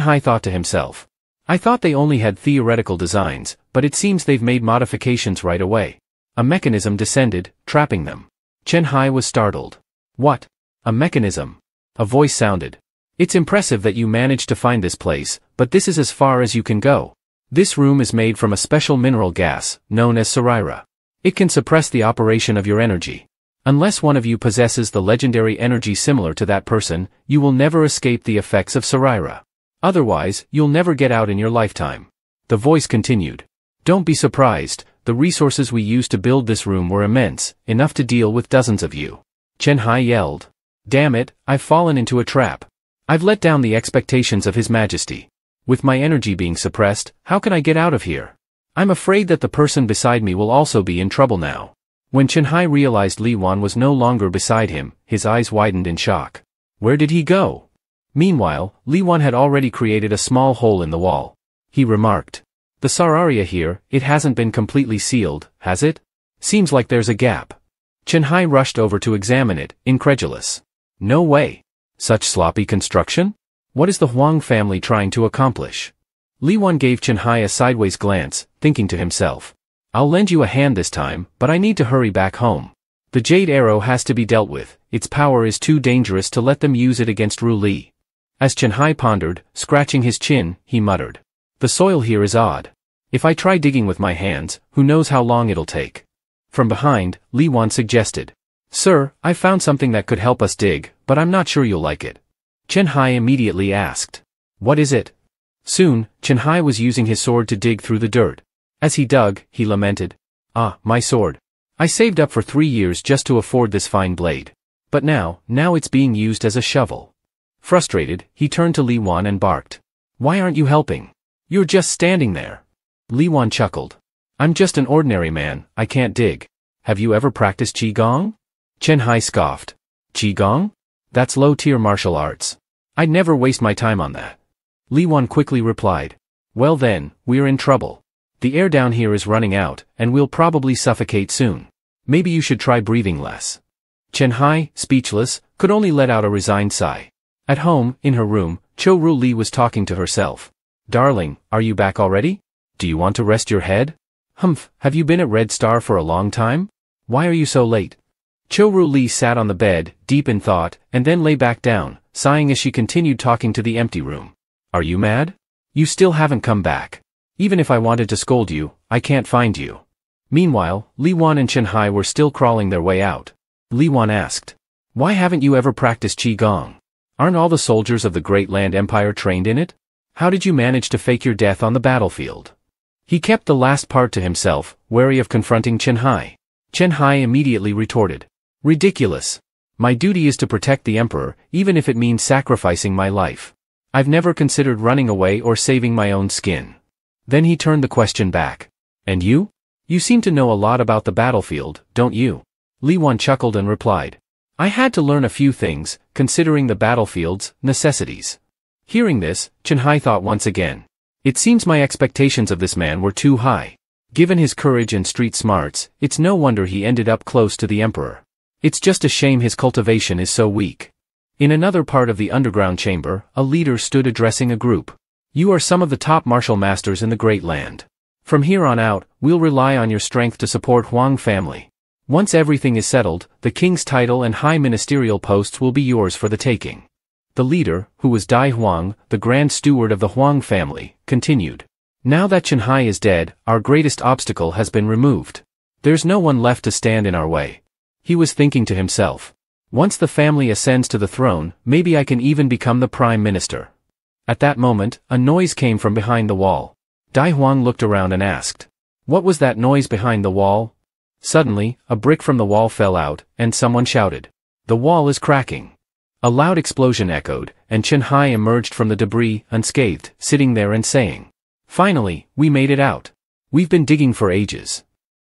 Hai thought to himself. I thought they only had theoretical designs, but it seems they've made modifications right away. A mechanism descended, trapping them. Chen Hai was startled. What? A mechanism? A voice sounded. It's impressive that you managed to find this place, but this is as far as you can go. This room is made from a special mineral gas, known as Sarira. It can suppress the operation of your energy. Unless one of you possesses the legendary energy similar to that person, you will never escape the effects of Sarira. Otherwise, you'll never get out in your lifetime. The voice continued. Don't be surprised, the resources we used to build this room were immense, enough to deal with dozens of you. Chen Hai yelled. Damn it, I've fallen into a trap. I've let down the expectations of His Majesty. With my energy being suppressed, how can I get out of here? I'm afraid that the person beside me will also be in trouble now. When Chen Hai realized Li Wan was no longer beside him, his eyes widened in shock. Where did he go? Meanwhile, Li Wan had already created a small hole in the wall. He remarked. The Sararia here, it hasn't been completely sealed, has it? Seems like there's a gap. Chen Hai rushed over to examine it, incredulous. No way. Such sloppy construction? What is the Huang family trying to accomplish? Li Wan gave Chen Hai a sideways glance, thinking to himself. I'll lend you a hand this time, but I need to hurry back home. The Jade Arrow has to be dealt with, its power is too dangerous to let them use it against Ru Li. As Chen Hai pondered, scratching his chin, he muttered. The soil here is odd. If I try digging with my hands, who knows how long it'll take. From behind, Li Wan suggested. Sir, I found something that could help us dig, but I'm not sure you'll like it. Chen Hai immediately asked. What is it? Soon, Chen Hai was using his sword to dig through the dirt. As he dug, he lamented. Ah, my sword. I saved up for 3 years just to afford this fine blade. But now it's being used as a shovel. Frustrated, he turned to Li Wan and barked. Why aren't you helping? You're just standing there. Li Wan chuckled. I'm just an ordinary man, I can't dig. Have you ever practiced Qigong? Chen Hai scoffed. Qigong? That's low-tier martial arts. I'd never waste my time on that. Li Wan quickly replied. Well then, we're in trouble. The air down here is running out, and we'll probably suffocate soon. Maybe you should try breathing less. Chen Hai, speechless, could only let out a resigned sigh. At home, in her room, Cho Ru Li was talking to herself. Darling, are you back already? Do you want to rest your head? Humph, have you been at Red Star for a long time? Why are you so late? Cho Ru Li sat on the bed, deep in thought, and then lay back down, sighing as she continued talking to the empty room. Are you mad? You still haven't come back. Even if I wanted to scold you, I can't find you. Meanwhile, Li Wan and Chen Hai were still crawling their way out. Li Wan asked, "Why haven't you ever practiced Qigong? Aren't all the soldiers of the Great Land Empire trained in it? How did you manage to fake your death on the battlefield?" He kept the last part to himself, wary of confronting Chen Hai. Chen Hai immediately retorted, "Ridiculous. My duty is to protect the Emperor, even if it means sacrificing my life. I've never considered running away or saving my own skin." Then he turned the question back. "And you? You seem to know a lot about the battlefield, don't you?" Li Wan chuckled and replied, "I had to learn a few things, considering the battlefield's necessities." Hearing this, Chen Hai thought once again, "It seems my expectations of this man were too high. Given his courage and street smarts, it's no wonder he ended up close to the Emperor. It's just a shame his cultivation is so weak." In another part of the underground chamber, a leader stood addressing a group. "You are some of the top martial masters in the Great Land. From here on out, we'll rely on your strength to support Huang family. Once everything is settled, the king's title and high ministerial posts will be yours for the taking." The leader, who was Dai Huang, the grand steward of the Huang family, continued, "Now that Chen Hai is dead, our greatest obstacle has been removed. There's no one left to stand in our way." He was thinking to himself, "Once the family ascends to the throne, maybe I can even become the prime minister." At that moment, a noise came from behind the wall. Dai Huang looked around and asked, "What was that noise behind the wall?" Suddenly, a brick from the wall fell out, and someone shouted, "The wall is cracking." A loud explosion echoed, and Chen Hai emerged from the debris, unscathed, sitting there and saying, "Finally, we made it out. We've been digging for ages."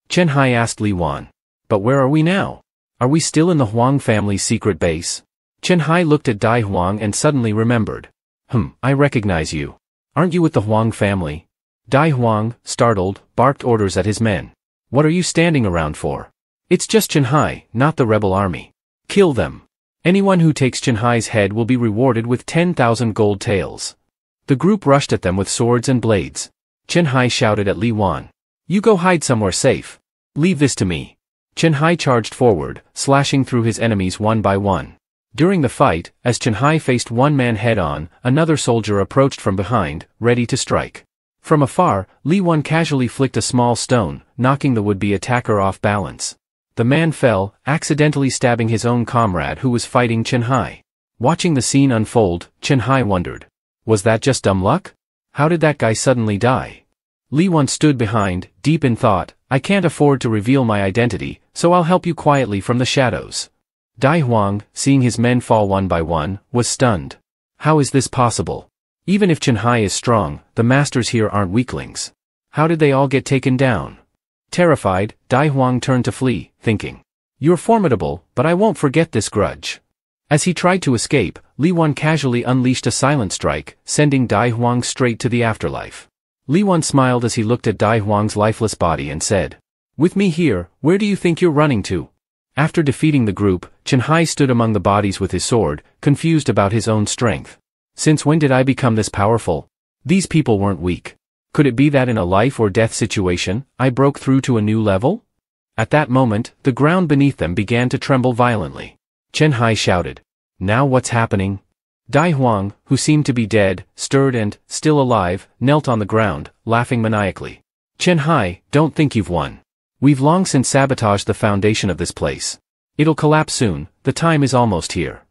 Chen Hai asked Li Wan, "But where are we now? Are we still in the Huang family's secret base?" Chen Hai looked at Dai Huang and suddenly remembered. I recognize you. Aren't you with the Huang family?" Dai Huang, startled, barked orders at his men. "What are you standing around for? It's just Chen Hai, not the rebel army. Kill them. Anyone who takes Chen Hai's head will be rewarded with 10,000 gold taels." The group rushed at them with swords and blades. Chen Hai shouted at Li Wan, "You go hide somewhere safe. Leave this to me." Chen Hai charged forward, slashing through his enemies one by one. During the fight, as Chen Hai faced one man head-on, another soldier approached from behind, ready to strike. From afar, Li Wan casually flicked a small stone, knocking the would-be attacker off balance. The man fell, accidentally stabbing his own comrade who was fighting Chen Hai. Watching the scene unfold, Chen Hai wondered, was that just dumb luck? How did that guy suddenly die? Li Wan stood behind, deep in thought. "I can't afford to reveal my identity, so I'll help you quietly from the shadows." Dai Huang, seeing his men fall one by one, was stunned. How is this possible? Even if Chen Hai is strong, the masters here aren't weaklings. How did they all get taken down? Terrified, Dai Huang turned to flee, thinking, "You're formidable, but I won't forget this grudge." As he tried to escape, Li Wan casually unleashed a silent strike, sending Dai Huang straight to the afterlife. Li Wan smiled as he looked at Dai Huang's lifeless body and said, "With me here, where do you think you're running to?" After defeating the group, Chen Hai stood among the bodies with his sword, confused about his own strength. Since when did I become this powerful? These people weren't weak. Could it be that in a life or death situation, I broke through to a new level? At that moment, the ground beneath them began to tremble violently. Chen Hai shouted, "Now what's happening?" Dai Huang, who seemed to be dead, stirred and, still alive, knelt on the ground, laughing maniacally. "Chen Hai, don't think you've won. We've long since sabotaged the foundation of this place. It'll collapse soon, the time is almost here."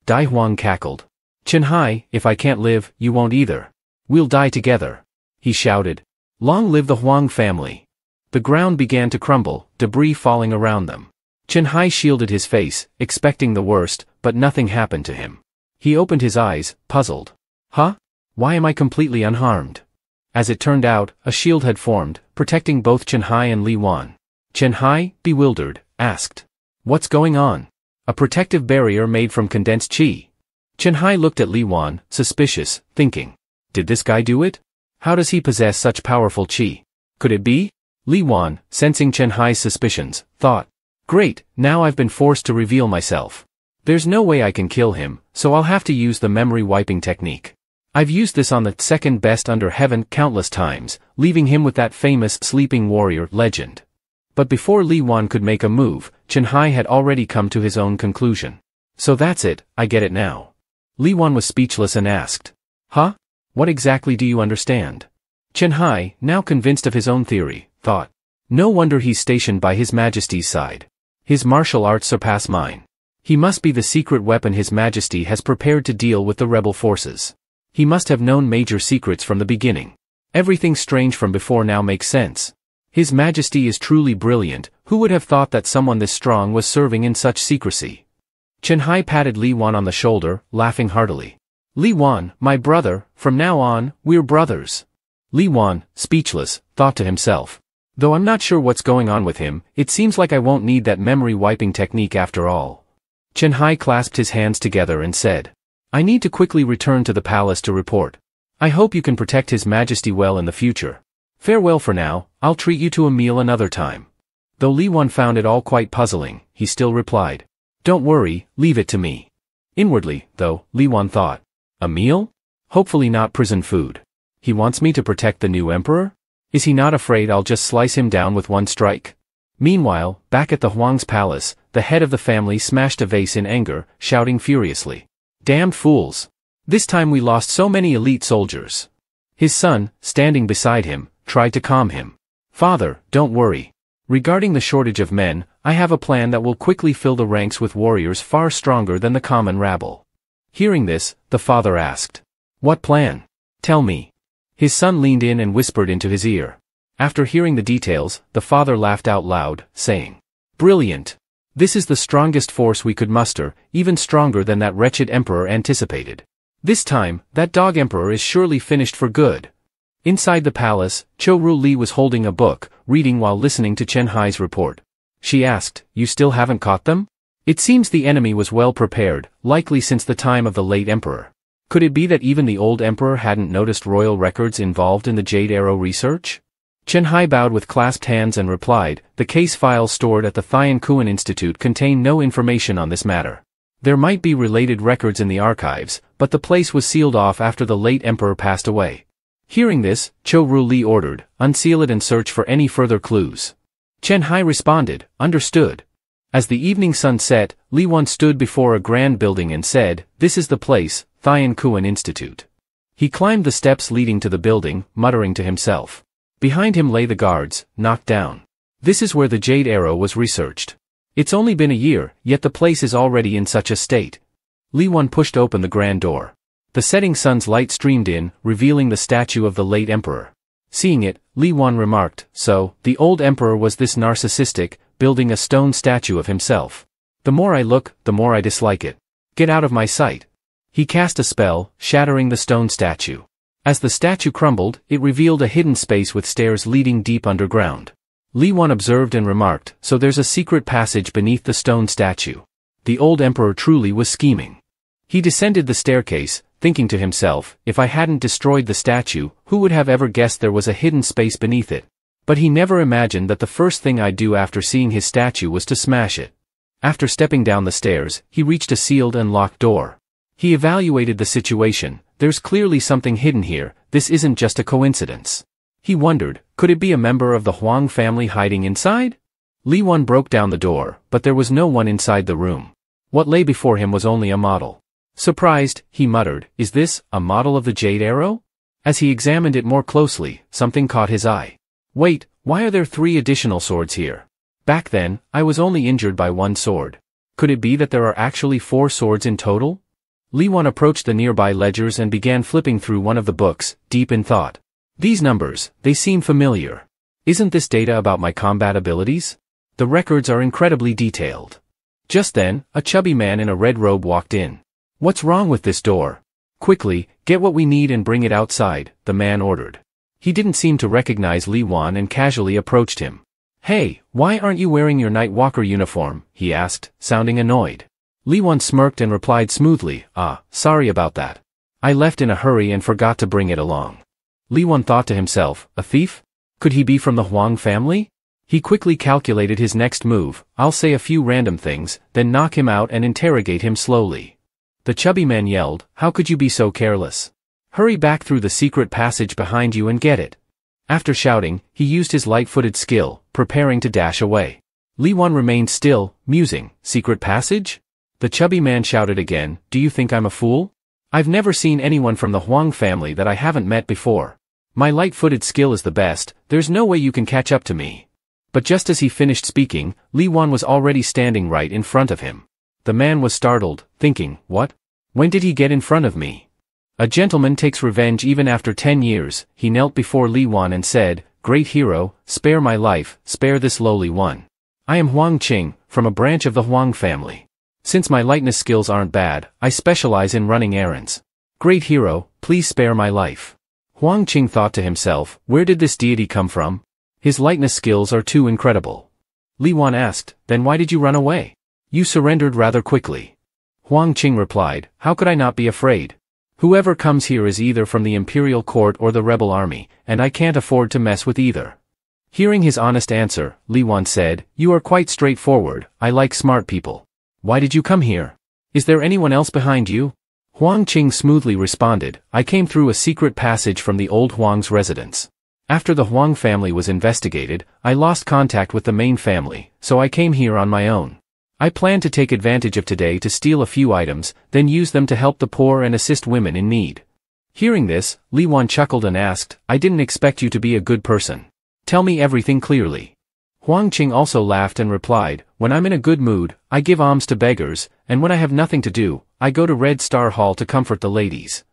Dai Huang cackled. "Chen Hai, if I can't live, you won't either. We'll die together," he shouted. "Long live the Huang family." The ground began to crumble, debris falling around them. Chen Hai shielded his face, expecting the worst, but nothing happened to him. He opened his eyes, puzzled. Huh? Why am I completely unharmed? As it turned out, a shield had formed, protecting both Chen Hai and Li Wan. Chen Hai, bewildered, asked, "What's going on?" "A protective barrier made from condensed qi." Chen Hai looked at Li Wan, suspicious, thinking, "Did this guy do it? How does he possess such powerful qi? Could it be?" Li Wan, sensing Chen Hai's suspicions, thought, "Great, now I've been forced to reveal myself. There's no way I can kill him, so I'll have to use the memory wiping technique. I've used this on the second best under heaven countless times, leaving him with that famous sleeping warrior legend." But before Li Wan could make a move, Chen Hai had already come to his own conclusion. "So that's it, I get it now." Li Wan was speechless and asked, "Huh? What exactly do you understand?" Chen Hai, now convinced of his own theory, thought, No wonder he's stationed by His Majesty's side. His martial arts surpass mine. He must be the secret weapon His Majesty has prepared to deal with the rebel forces. He must have known major secrets from the beginning. Everything strange from before now makes sense. His Majesty is truly brilliant. Who would have thought that someone this strong was serving in such secrecy? Chen Hai patted Li Wan on the shoulder, laughing heartily. Li Wan, my brother, from now on, we're brothers. Li Wan, speechless, thought to himself. Though I'm not sure what's going on with him, it seems like I won't need that memory wiping technique after all. Chen Hai clasped his hands together and said, I need to quickly return to the palace to report. I hope you can protect His Majesty well in the future. Farewell for now, I'll treat you to a meal another time. Though Li Wan found it all quite puzzling, he still replied, Don't worry, leave it to me. Inwardly, though, Li Wan thought, a meal? Hopefully not prison food. He wants me to protect the new emperor? Is he not afraid I'll just slice him down with one strike? Meanwhile, back at the Huang's palace, the head of the family smashed a vase in anger, shouting furiously, Damned fools! This time we lost so many elite soldiers. His son, standing beside him, tried to calm him. Father, don't worry. Regarding the shortage of men, I have a plan that will quickly fill the ranks with warriors far stronger than the common rabble. Hearing this, the father asked, What plan? Tell me. His son leaned in and whispered into his ear. After hearing the details, the father laughed out loud, saying, Brilliant! This is the strongest force we could muster, even stronger than that wretched emperor anticipated. This time, that dog emperor is surely finished for good. Inside the palace, Cho Ru Li was holding a book, reading while listening to Chen Hai's report. She asked, You still haven't caught them? It seems the enemy was well prepared, likely since the time of the late emperor. Could it be that even the old emperor hadn't noticed royal records involved in the Jade Arrow research? Chen Hai bowed with clasped hands and replied, The case files stored at the Thian Kuan Institute contain no information on this matter. There might be related records in the archives, but the place was sealed off after the late emperor passed away. Hearing this, Cho Ru Li ordered, Unseal it and search for any further clues. Chen Hai responded, Understood. As the evening sun set, Li Wan stood before a grand building and said, This is the place, Thian Kuan Institute. He climbed the steps leading to the building, muttering to himself. Behind him lay the guards, knocked down. This is where the Jade Arrow was researched. It's only been a year, yet the place is already in such a state. Li Wan pushed open the grand door. The setting sun's light streamed in, revealing the statue of the late emperor. Seeing it, Li Wan remarked, So, the old emperor was this narcissistic, building a stone statue of himself. The more I look, the more I dislike it. Get out of my sight. He cast a spell, shattering the stone statue. As the statue crumbled, it revealed a hidden space with stairs leading deep underground. Li Wan observed and remarked, So there's a secret passage beneath the stone statue. The old emperor truly was scheming. He descended the staircase, thinking to himself, If I hadn't destroyed the statue, who would have ever guessed there was a hidden space beneath it? But he never imagined that the first thing I'd do after seeing his statue was to smash it. After stepping down the stairs, he reached a sealed and locked door. He evaluated the situation. There's clearly something hidden here, this isn't just a coincidence. He wondered, could it be a member of the Huang family hiding inside? Li Wan broke down the door, but there was no one inside the room. What lay before him was only a model. Surprised, he muttered, Is this a model of the Jade Arrow? As he examined it more closely, something caught his eye. Wait, why are there 3 additional swords here? Back then, I was only injured by 1 sword. Could it be that there are actually 4 swords in total? Li Wan approached the nearby ledgers and began flipping through one of the books, deep in thought. These numbers, they seem familiar. Isn't this data about my combat abilities? The records are incredibly detailed. Just then, a chubby man in a red robe walked in. What's wrong with this door? Quickly, get what we need and bring it outside, the man ordered. He didn't seem to recognize Li Wan and casually approached him. Hey, why aren't you wearing your night walker uniform? He asked, sounding annoyed. Li Wan smirked and replied smoothly, Sorry about that. I left in a hurry and forgot to bring it along. Li Wan thought to himself, a thief? Could he be from the Huang family? He quickly calculated his next move, I'll say a few random things, then knock him out and interrogate him slowly. The chubby man yelled, How could you be so careless? Hurry back through the secret passage behind you and get it. After shouting, he used his light-footed skill, preparing to dash away. Li Wan remained still, musing, Secret passage? The chubby man shouted again, Do you think I'm a fool? I've never seen anyone from the Huang family that I haven't met before. My light-footed skill is the best, there's no way you can catch up to me. But just as he finished speaking, Li Wan was already standing right in front of him. The man was startled, thinking, what? When did he get in front of me? A gentleman takes revenge even after 10 years, he knelt before Li Wan and said, Great hero, spare my life, spare this lowly one. I am Huang Qing, from a branch of the Huang family. Since my lightness skills aren't bad, I specialize in running errands. Great hero, please spare my life. Huang Qing thought to himself, where did this deity come from? His lightness skills are too incredible. Li Wan asked, then why did you run away? You surrendered rather quickly. Huang Qing replied, how could I not be afraid? Whoever comes here is either from the imperial court or the rebel army, and I can't afford to mess with either. Hearing his honest answer, Li Wan said, you are quite straightforward, I like smart people. Why did you come here? Is there anyone else behind you? Huang Qing smoothly responded, I came through a secret passage from the old Huang's residence. After the Huang family was investigated, I lost contact with the main family, so I came here on my own. I plan to take advantage of today to steal a few items, then use them to help the poor and assist women in need. Hearing this, Li Wan chuckled and asked, I didn't expect you to be a good person. Tell me everything clearly. Huang Qing also laughed and replied, when I'm in a good mood, I give alms to beggars, and when I have nothing to do, I go to Red Star Hall to comfort the ladies.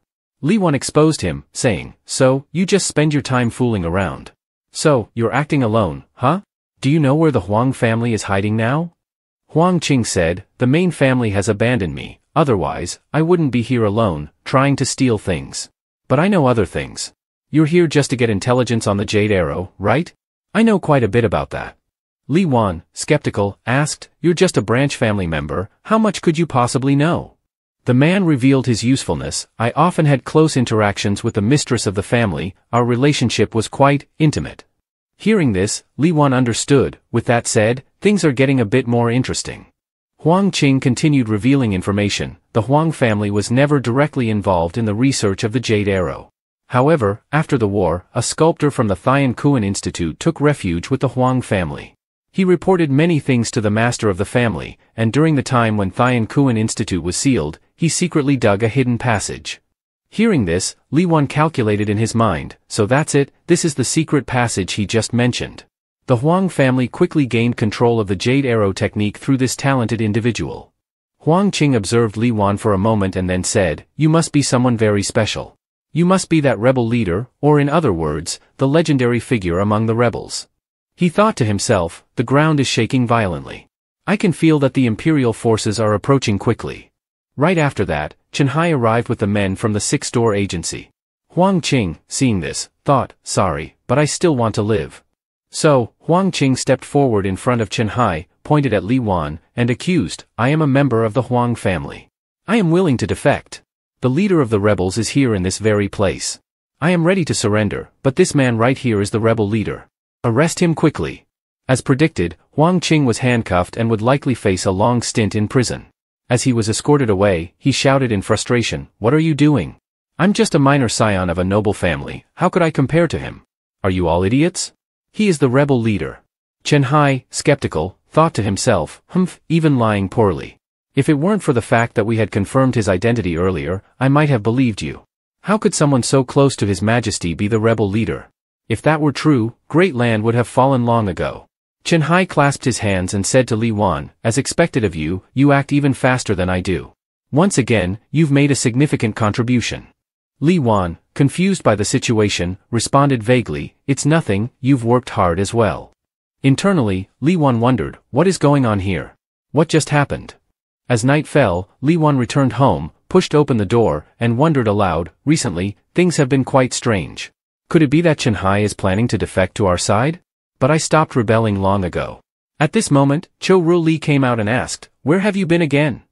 Li Wan exposed him, saying, so, you just spend your time fooling around. So, you're acting alone, huh? Do you know where the Huang family is hiding now? Huang Qing said, the main family has abandoned me, otherwise, I wouldn't be here alone, trying to steal things. But I know other things. You're here just to get intelligence on the Jade Arrow, right? I know quite a bit about that. Li Wan, skeptical, asked, you're just a branch family member, how much could you possibly know? The man revealed his usefulness, I often had close interactions with the mistress of the family, our relationship was quite intimate. Hearing this, Li Wan understood, with that said, things are getting a bit more interesting. Huang Qing continued revealing information, the Huang family was never directly involved in the research of the Jade Arrow. However, after the war, a sculptor from the Thian Kuan Institute took refuge with the Huang family. He reported many things to the master of the family, and during the time when Thian Kuan Institute was sealed, he secretly dug a hidden passage. Hearing this, Li Wan calculated in his mind, so that's it, this is the secret passage he just mentioned. The Huang family quickly gained control of the Jade Arrow technique through this talented individual. Huang Qing observed Li Wan for a moment and then said, you must be someone very special. You must be that rebel leader, or in other words, the legendary figure among the rebels. He thought to himself, the ground is shaking violently. I can feel that the imperial forces are approaching quickly. Right after that, Chen Hai arrived with the men from the six-door agency. Huang Qing, seeing this, thought, sorry, but I still want to live. So, Huang Qing stepped forward in front of Chen Hai, pointed at Li Wan, and accused, I am a member of the Huang family. I am willing to defect. The leader of the rebels is here in this very place. I am ready to surrender, but this man right here is the rebel leader. Arrest him quickly. As predicted, Huang Qing was handcuffed and would likely face a long stint in prison. As he was escorted away, he shouted in frustration, what are you doing? I'm just a minor scion of a noble family, how could I compare to him? Are you all idiots? He is the rebel leader. Chen Hai, skeptical, thought to himself, even lying poorly. If it weren't for the fact that we had confirmed his identity earlier, I might have believed you. How could someone so close to His Majesty be the rebel leader? If that were true, Great Land would have fallen long ago. Chen Hai clasped his hands and said to Li Wan, as expected of you, you act even faster than I do. Once again, you've made a significant contribution. Li Wan, confused by the situation, responded vaguely, it's nothing, you've worked hard as well. Internally, Li Wan wondered, what is going on here? What just happened? As night fell, Li Wan returned home, pushed open the door, and wondered aloud, recently, things have been quite strange. Could it be that Chen Hai is planning to defect to our side? But I stopped rebelling long ago. At this moment, Cho Ru Li came out and asked, where have you been again?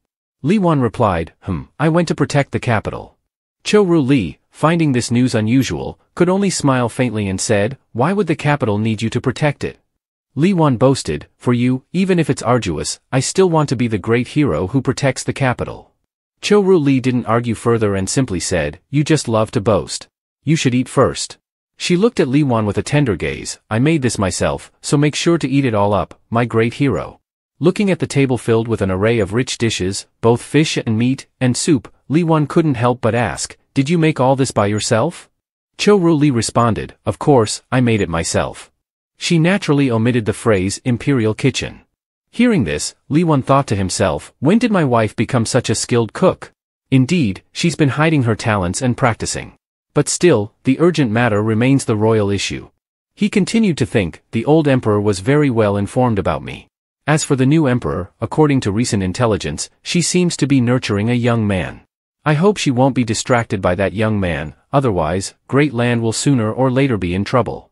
Li Wan replied, I went to protect the capital. Cho Ru Li, finding this news unusual, could only smile faintly and said, why would the capital need you to protect it? Li Wan boasted, for you, even if it's arduous, I still want to be the great hero who protects the capital. Cho Ru Li didn't argue further and simply said, you just love to boast. You should eat first. She looked at Li Wan with a tender gaze, I made this myself, so make sure to eat it all up, my great hero. Looking at the table filled with an array of rich dishes, both fish and meat, and soup, Li Wan couldn't help but ask, did you make all this by yourself? Cho Ru Li responded, of course, I made it myself. She naturally omitted the phrase imperial kitchen. Hearing this, Li Wan thought to himself, when did my wife become such a skilled cook? Indeed, she's been hiding her talents and practicing. But still, the urgent matter remains the royal issue. He continued to think, the old emperor was very well informed about me. As for the new emperor, according to recent intelligence, she seems to be nurturing a young man. I hope she won't be distracted by that young man, otherwise, Great Land will sooner or later be in trouble.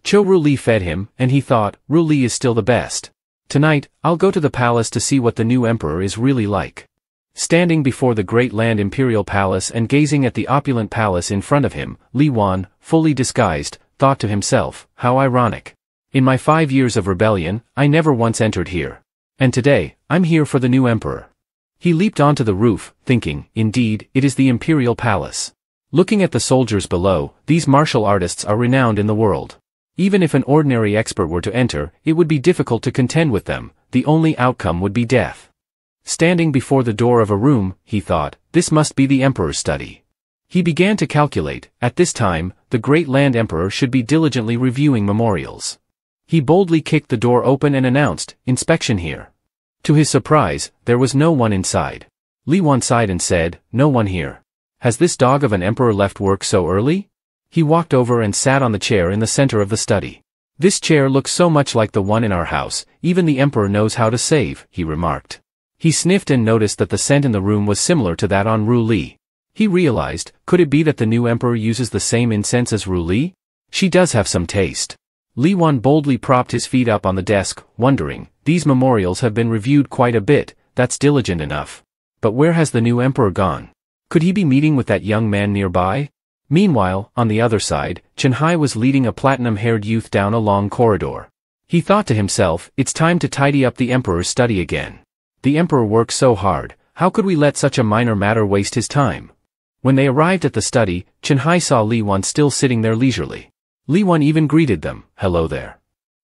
Zhou Ruli fed him, and he thought, Ruli is still the best. Tonight, I'll go to the palace to see what the new emperor is really like. Standing before the Great Land Imperial Palace and gazing at the opulent palace in front of him, Li Wan, fully disguised, thought to himself, how ironic. In my 5 years of rebellion, I never once entered here. And today, I'm here for the new emperor. He leaped onto the roof, thinking, indeed, it is the Imperial Palace. Looking at the soldiers below, these martial artists are renowned in the world. Even if an ordinary expert were to enter, it would be difficult to contend with them, the only outcome would be death. Standing before the door of a room, he thought, this must be the emperor's study. He began to calculate, at this time, the Great Land Emperor should be diligently reviewing memorials. He boldly kicked the door open and announced, inspection here. To his surprise, there was no one inside. Li Wan sighed and said, no one here. Has this dog of an emperor left work so early? He walked over and sat on the chair in the center of the study. This chair looks so much like the one in our house, even the emperor knows how to save, he remarked. He sniffed and noticed that the scent in the room was similar to that on Ru Li. He realized, could it be that the new emperor uses the same incense as Ru Li? She does have some taste. Li Wan boldly propped his feet up on the desk, wondering, these memorials have been reviewed quite a bit, that's diligent enough. But where has the new emperor gone? Could he be meeting with that young man nearby? Meanwhile, on the other side, Chen Hai was leading a platinum-haired youth down a long corridor. He thought to himself, it's time to tidy up the emperor's study again. The emperor works so hard, how could we let such a minor matter waste his time? When they arrived at the study, Chen Hai saw Li Wan still sitting there leisurely. Li Wan even greeted them, hello there.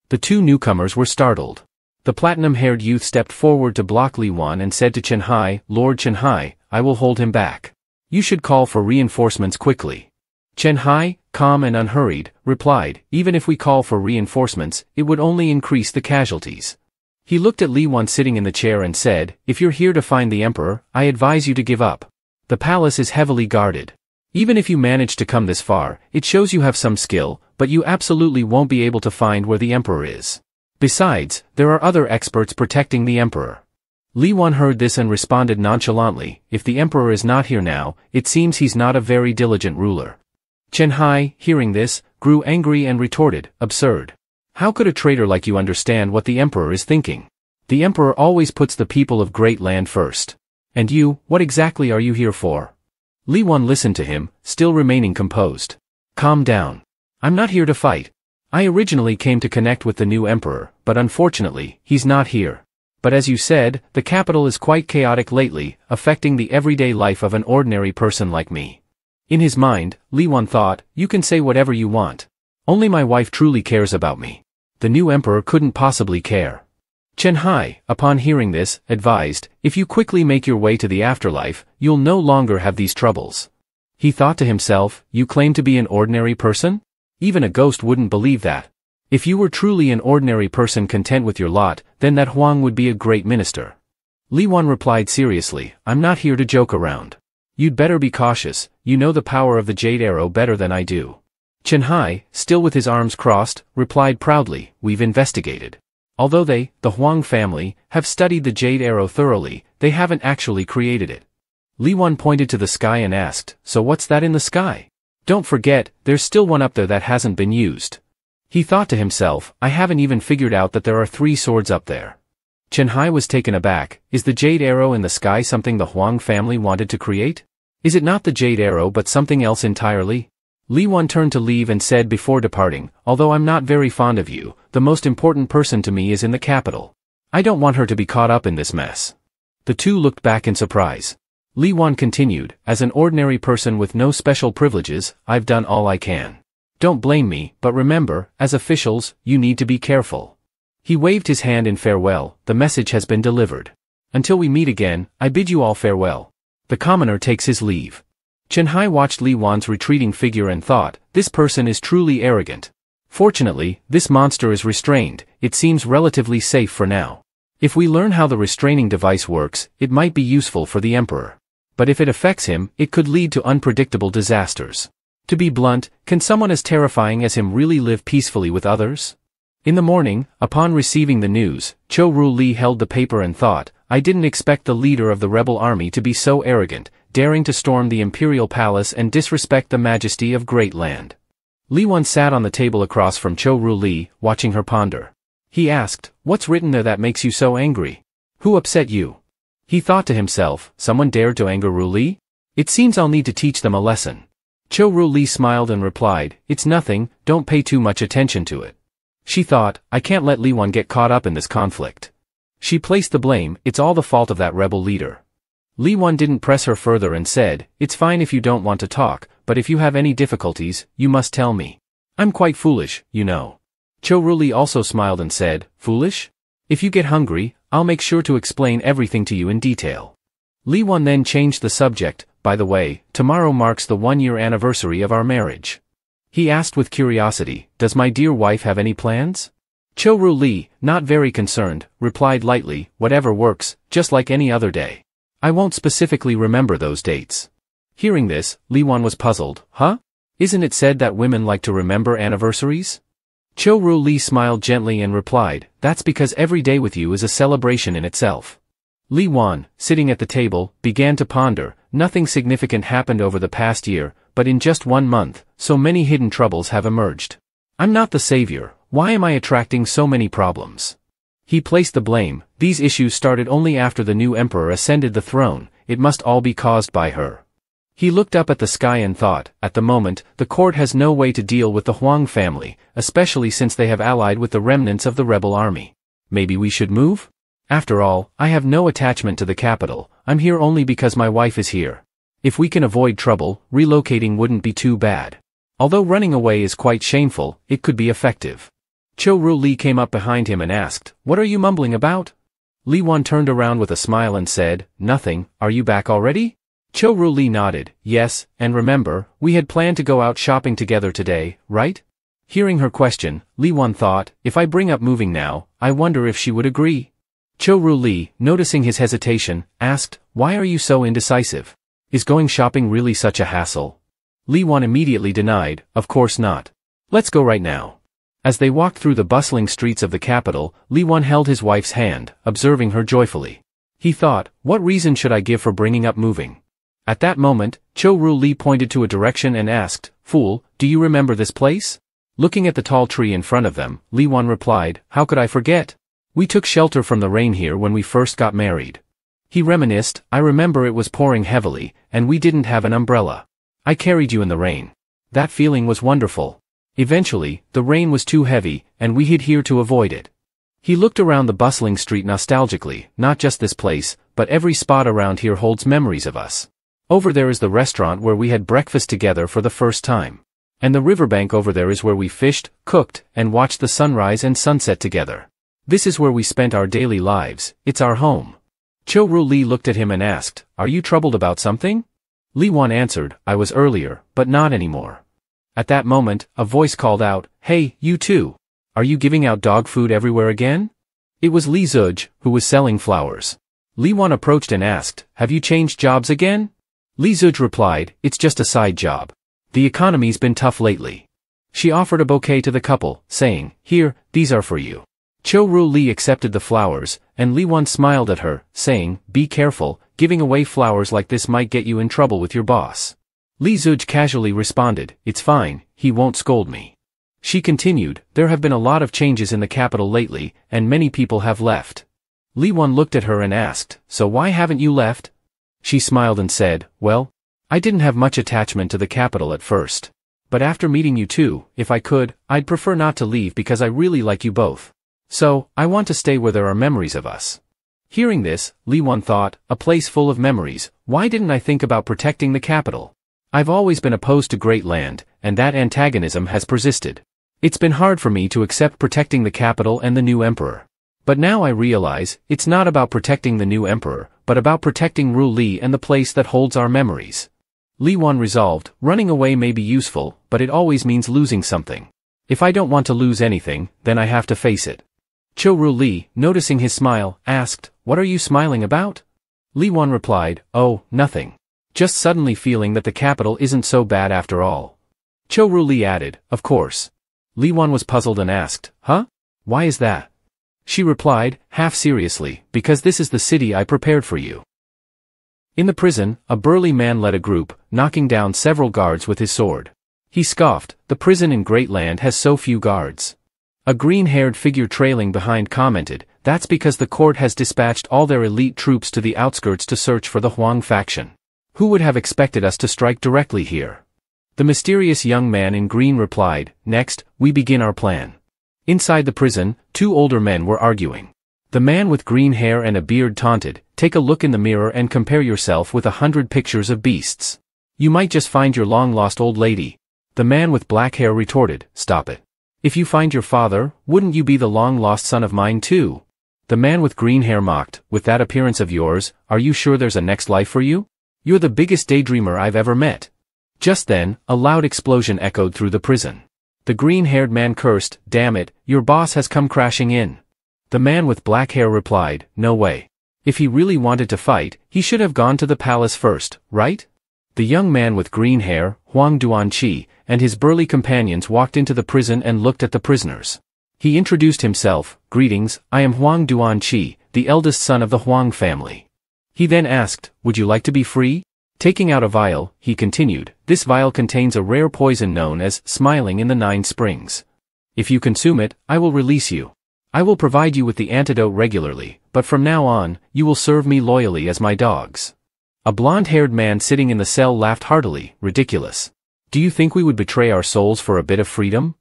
The two newcomers were startled. The platinum-haired youth stepped forward to block Li Wan and said to Chen Hai, Lord Chen Hai, I will hold him back. You should call for reinforcements quickly. Chen Hai, calm and unhurried, replied, even if we call for reinforcements, it would only increase the casualties. He looked at Li Wan sitting in the chair and said, if you're here to find the emperor, I advise you to give up. The palace is heavily guarded. Even if you manage to come this far, it shows you have some skill, but you absolutely won't be able to find where the emperor is. Besides, there are other experts protecting the emperor. Li Wan heard this and responded nonchalantly, if the emperor is not here now, it seems he's not a very diligent ruler. Chen Hai, hearing this, grew angry and retorted, absurd. How could a traitor like you understand what the emperor is thinking? The emperor always puts the people of Great Land first. And you, what exactly are you here for? Li Wan listened to him, still remaining composed. Calm down. I'm not here to fight. I originally came to connect with the new emperor, but unfortunately, he's not here. But as you said, the capital is quite chaotic lately, affecting the everyday life of an ordinary person like me. In his mind, Li Wan thought, you can say whatever you want. Only my wife truly cares about me. The new emperor couldn't possibly care. Chen Hai, upon hearing this, advised, if you quickly make your way to the afterlife, you'll no longer have these troubles. He thought to himself, you claim to be an ordinary person? Even a ghost wouldn't believe that. If you were truly an ordinary person content with your lot, then that Huang would be a great minister. Li Wan replied seriously, I'm not here to joke around. You'd better be cautious, you know the power of the jade arrow better than I do. Chen Hai, still with his arms crossed, replied proudly, we've investigated. Although they, the Huang family, have studied the jade arrow thoroughly, they haven't actually created it. Li Wan pointed to the sky and asked, so what's that in the sky? Don't forget, there's still one up there that hasn't been used. He thought to himself, I haven't even figured out that there are 3 swords up there. Chen Hai was taken aback, is the jade arrow in the sky something the Huang family wanted to create? Is it not the jade arrow but something else entirely? Li Wan turned to leave and said before departing, although I'm not very fond of you, the most important person to me is in the capital. I don't want her to be caught up in this mess. The two looked back in surprise. Li Wan continued, as an ordinary person with no special privileges, I've done all I can. Don't blame me, but remember, as officials, you need to be careful. He waved his hand in farewell, the message has been delivered. Until we meet again, I bid you all farewell. The commoner takes his leave. Chen Hai watched Li Wan's retreating figure and thought, this person is truly arrogant. Fortunately, this monster is restrained. It seems relatively safe for now. If we learn how the restraining device works, it might be useful for the Emperor. But if it affects him, it could lead to unpredictable disasters. To be blunt, can someone as terrifying as him really live peacefully with others? In the morning, upon receiving the news, Cho Ru Li held the paper and thought, I didn't expect the leader of the rebel army to be so arrogant, daring to storm the imperial palace and disrespect the majesty of great land. Li Wan sat on the table across from Cho Ru Li, watching her ponder. He asked, what's written there that makes you so angry? Who upset you? He thought to himself, someone dared to anger Ru Li? It seems I'll need to teach them a lesson. Cho Ru Li smiled and replied, it's nothing, don't pay too much attention to it. She thought, I can't let Li Wan get caught up in this conflict. She placed the blame, it's all the fault of that rebel leader. Li Wan didn't press her further and said, it's fine if you don't want to talk, but if you have any difficulties, you must tell me. I'm quite foolish, you know. Cho Ru Li also smiled and said, foolish? If you get hungry, I'll make sure to explain everything to you in detail. Li Wan then changed the subject, by the way, tomorrow marks the 1-year anniversary of our marriage. He asked with curiosity, does my dear wife have any plans? Cho Ru Li, not very concerned, replied lightly, whatever works, just like any other day. I won't specifically remember those dates. Hearing this, Li Wan was puzzled, huh? Isn't it said that women like to remember anniversaries? Cho Ru Li smiled gently and replied, that's because every day with you is a celebration in itself. Li Wan, sitting at the table, began to ponder, nothing significant happened over the past year, but in just 1 month, so many hidden troubles have emerged. I'm not the savior, why am I attracting so many problems? He placed the blame, these issues started only after the new emperor ascended the throne, it must all be caused by her. He looked up at the sky and thought, at the moment, the court has no way to deal with the Huang family, especially since they have allied with the remnants of the rebel army. Maybe we should move? After all, I have no attachment to the capital, I'm here only because my wife is here. If we can avoid trouble, relocating wouldn't be too bad. Although running away is quite shameful, it could be effective. Cho Ru Li came up behind him and asked, what are you mumbling about? Li Wan turned around with a smile and said, nothing, are you back already? Cho Ru Li nodded, yes, and remember, we had planned to go out shopping together today, right? Hearing her question, Li Wan thought, if I bring up moving now, I wonder if she would agree. Cho Ru Li, noticing his hesitation, asked, why are you so indecisive? Is going shopping really such a hassle? Li Wan immediately denied, of course not. Let's go right now. As they walked through the bustling streets of the capital, Li Wan held his wife's hand, observing her joyfully. He thought, what reason should I give for bringing up moving? At that moment, Cho Ru Li pointed to a direction and asked, fool, do you remember this place? Looking at the tall tree in front of them, Li Wan replied, how could I forget? We took shelter from the rain here when we first got married. He reminisced, I remember it was pouring heavily, and we didn't have an umbrella. I carried you in the rain. That feeling was wonderful. Eventually, the rain was too heavy, and we hid here to avoid it. He looked around the bustling street nostalgically, not just this place, but every spot around here holds memories of us. Over there is the restaurant where we had breakfast together for the first time. And the riverbank over there is where we fished, cooked, and watched the sunrise and sunset together. This is where we spent our daily lives, it's our home. Cho Ru Li looked at him and asked, are you troubled about something? Li Wan answered, I was earlier, but not anymore. At that moment, a voice called out, hey, you two. Are you giving out dog food everywhere again? It was Li Zuj, who was selling flowers. Li Wan approached and asked, have you changed jobs again? Li Zuj replied, it's just a side job. The economy's been tough lately. She offered a bouquet to the couple, saying, here, these are for you. Cho Ru Li accepted the flowers, and Li Wan smiled at her, saying, be careful, giving away flowers like this might get you in trouble with your boss. Li Zuj casually responded, it's fine, he won't scold me. She continued, there have been a lot of changes in the capital lately, and many people have left. Li Wan looked at her and asked, so why haven't you left? She smiled and said, well, I didn't have much attachment to the capital at first. But after meeting you two, if I could, I'd prefer not to leave because I really like you both. So, I want to stay where there are memories of us. Hearing this, Li Wan thought, a place full of memories, why didn't I think about protecting the capital? I've always been opposed to great land, and that antagonism has persisted. It's been hard for me to accept protecting the capital and the new emperor. But now I realize, it's not about protecting the new emperor, but about protecting Ru Li and the place that holds our memories. Li Wan resolved, running away may be useful, but it always means losing something. If I don't want to lose anything, then I have to face it. Cho-Ru Li, noticing his smile, asked, "What are you smiling about?" Li Wan replied, "Oh, nothing. Just suddenly feeling that the capital isn't so bad after all." Cho-Ru Li added, "Of course." Li Wan was puzzled and asked, "Huh? Why is that?" She replied, half seriously, "Because this is the city I prepared for you." In the prison, a burly man led a group, knocking down several guards with his sword. He scoffed, "The prison in Great Land has so few guards." A green-haired figure trailing behind commented, "That's because the court has dispatched all their elite troops to the outskirts to search for the Huang faction. Who would have expected us to strike directly here?" The mysterious young man in green replied, "Next, we begin our plan." Inside the prison, two older men were arguing. The man with green hair and a beard taunted, "Take a look in the mirror and compare yourself with 100 pictures of beasts. You might just find your long-lost old lady." The man with black hair retorted, "Stop it. If you find your father, wouldn't you be the long-lost son of mine too?" The man with green hair mocked, "With that appearance of yours, are you sure there's a next life for you? You're the biggest daydreamer I've ever met." Just then, a loud explosion echoed through the prison. The green-haired man cursed, "Damn it, your boss has come crashing in." The man with black hair replied, "No way. If he really wanted to fight, he should have gone to the palace first, right?" The young man with green hair, Huang Duanqi, and his burly companions walked into the prison and looked at the prisoners. He introduced himself, "Greetings, I am Huang Duanqi, the eldest son of the Huang family." He then asked, "Would you like to be free?" Taking out a vial, he continued, "This vial contains a rare poison known as Smiling in the 9 Springs. If you consume it, I will release you. I will provide you with the antidote regularly, but from now on, you will serve me loyally as my dogs." A blonde-haired man sitting in the cell laughed heartily, "Ridiculous. Do you think we would betray our souls for a bit of freedom?"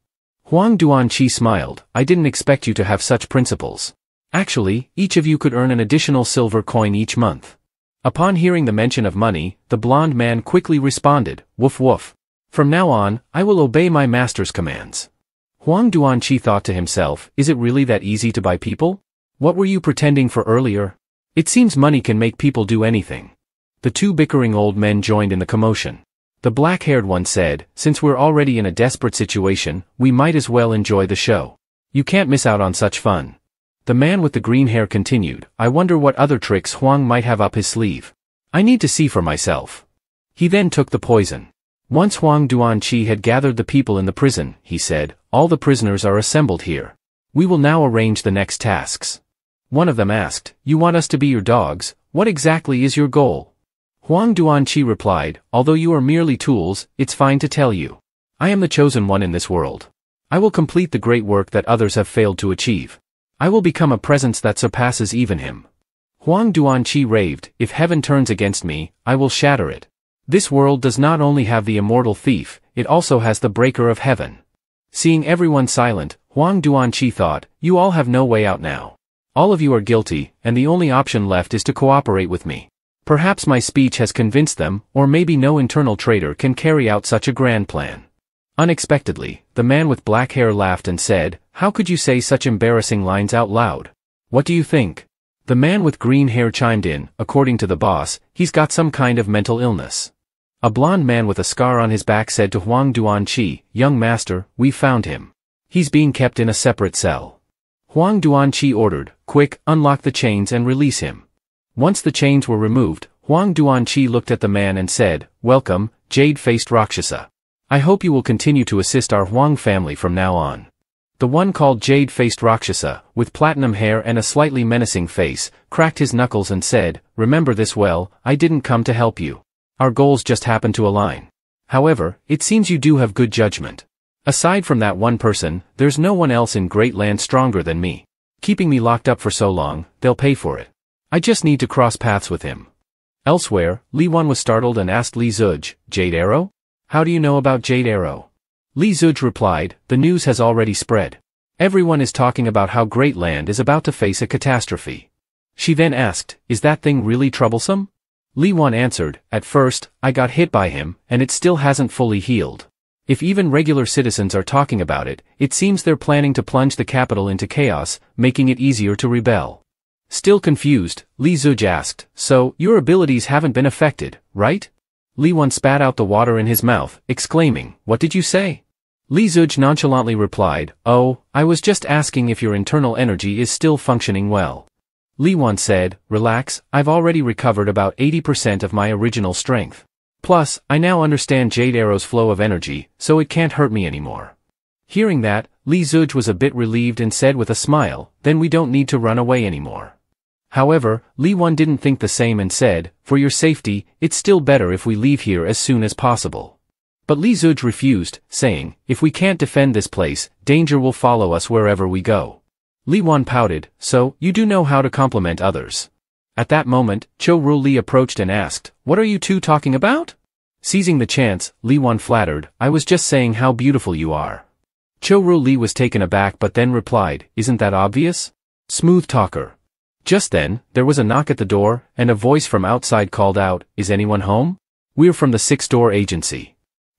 Huang Duanqi smiled, "I didn't expect you to have such principles. Actually, each of you could earn an additional silver coin each month." Upon hearing the mention of money, the blonde man quickly responded, "Woof woof. From now on, I will obey my master's commands." Huang Duanqi thought to himself, "Is it really that easy to buy people? What were you pretending for earlier? It seems money can make people do anything." The two bickering old men joined in the commotion. The black-haired one said, "Since we're already in a desperate situation, we might as well enjoy the show. You can't miss out on such fun." The man with the green hair continued, "I wonder what other tricks Huang might have up his sleeve. I need to see for myself." He then took the poison. Once Huang Duanqi had gathered the people in the prison, he said, "All the prisoners are assembled here. We will now arrange the next tasks." One of them asked, "You want us to be your dogs? What exactly is your goal?" Huang Duanqi replied, "Although you are merely tools, it's fine to tell you. I am the chosen one in this world. I will complete the great work that others have failed to achieve. I will become a presence that surpasses even him." Huang Duanqi raved, "If heaven turns against me, I will shatter it. This world does not only have the immortal thief, it also has the breaker of heaven." Seeing everyone silent, Huang Duanqi thought, "You all have no way out now. All of you are guilty, and the only option left is to cooperate with me. Perhaps my speech has convinced them, or maybe no internal traitor can carry out such a grand plan." Unexpectedly, the man with black hair laughed and said, "How could you say such embarrassing lines out loud? What do you think?" The man with green hair chimed in, "According to the boss, he's got some kind of mental illness." A blonde man with a scar on his back said to Huang Duanqi, "Young master, we've found him. He's being kept in a separate cell." Huang Duanqi ordered, "Quick, unlock the chains and release him." Once the chains were removed, Huang Duanqi looked at the man and said, "Welcome, jade-faced Rakshasa. I hope you will continue to assist our Huang family from now on." The one called jade-faced Rakshasa, with platinum hair and a slightly menacing face, cracked his knuckles and said, "Remember this well, I didn't come to help you. Our goals just happened to align. However, it seems you do have good judgment. Aside from that one person, there's no one else in Great Land stronger than me. Keeping me locked up for so long, they'll pay for it. I just need to cross paths with him." Elsewhere, Li Wan was startled and asked Li Zuj, "Jade Arrow? How do you know about Jade Arrow?" Li Zuj replied, "The news has already spread. Everyone is talking about how Great Land is about to face a catastrophe." She then asked, "Is that thing really troublesome?" Li Wan answered, "At first, I got hit by him, and it still hasn't fully healed. If even regular citizens are talking about it, it seems they're planning to plunge the capital into chaos, making it easier to rebel." Still confused, Li Zuj asked, "So, your abilities haven't been affected, right?" Li Wan spat out the water in his mouth, exclaiming, "What did you say?" Li Zuj nonchalantly replied, "Oh, I was just asking if your internal energy is still functioning well." Li Wan said, "Relax, I've already recovered about 80% of my original strength. Plus, I now understand Jade Arrow's flow of energy, so it can't hurt me anymore." Hearing that, Li Zuj was a bit relieved and said with a smile, "Then we don't need to run away anymore." However, Li Wan didn't think the same and said, "For your safety, it's still better if we leave here as soon as possible." But Li Zuj refused, saying, "If we can't defend this place, danger will follow us wherever we go." Li Wan pouted, "So, you do know how to compliment others." At that moment, Cho Ru Li approached and asked, "What are you two talking about?" Seizing the chance, Li Wan flattered, "I was just saying how beautiful you are." Cho Ru Li was taken aback but then replied, "Isn't that obvious? Smooth talker." Just then, there was a knock at the door, and a voice from outside called out, "Is anyone home? We're from the six-door agency."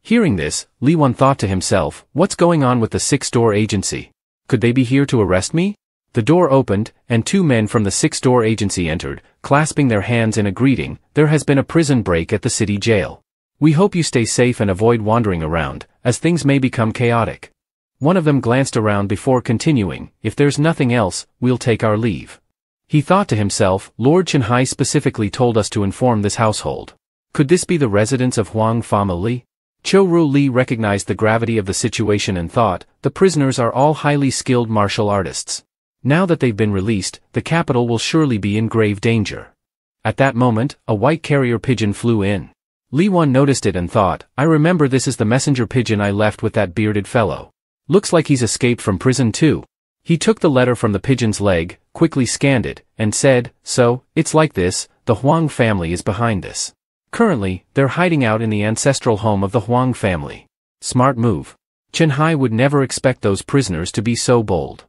Hearing this, Li Wan thought to himself, "What's going on with the six-door agency? Could they be here to arrest me?" The door opened, and two men from the six-door agency entered, clasping their hands in a greeting. "There has been a prison break at the city jail. We hope you stay safe and avoid wandering around, as things may become chaotic." One of them glanced around before continuing, "If there's nothing else, we'll take our leave." He thought to himself, Lord Chenhai specifically told us to inform this household. Could this be the residence of Huang family? Cho Ru Li recognized the gravity of the situation and thought, the prisoners are all highly skilled martial artists. Now that they've been released, the capital will surely be in grave danger. At that moment, a white carrier pigeon flew in. Li Wan noticed it and thought, I remember this is the messenger pigeon I left with that bearded fellow. Looks like he's escaped from prison too. He took the letter from the pigeon's leg, quickly scanned it, and said, "So, it's like this, the Huang family is behind this. Currently, they're hiding out in the ancestral home of the Huang family. Smart move. Chenhai would never expect those prisoners to be so bold."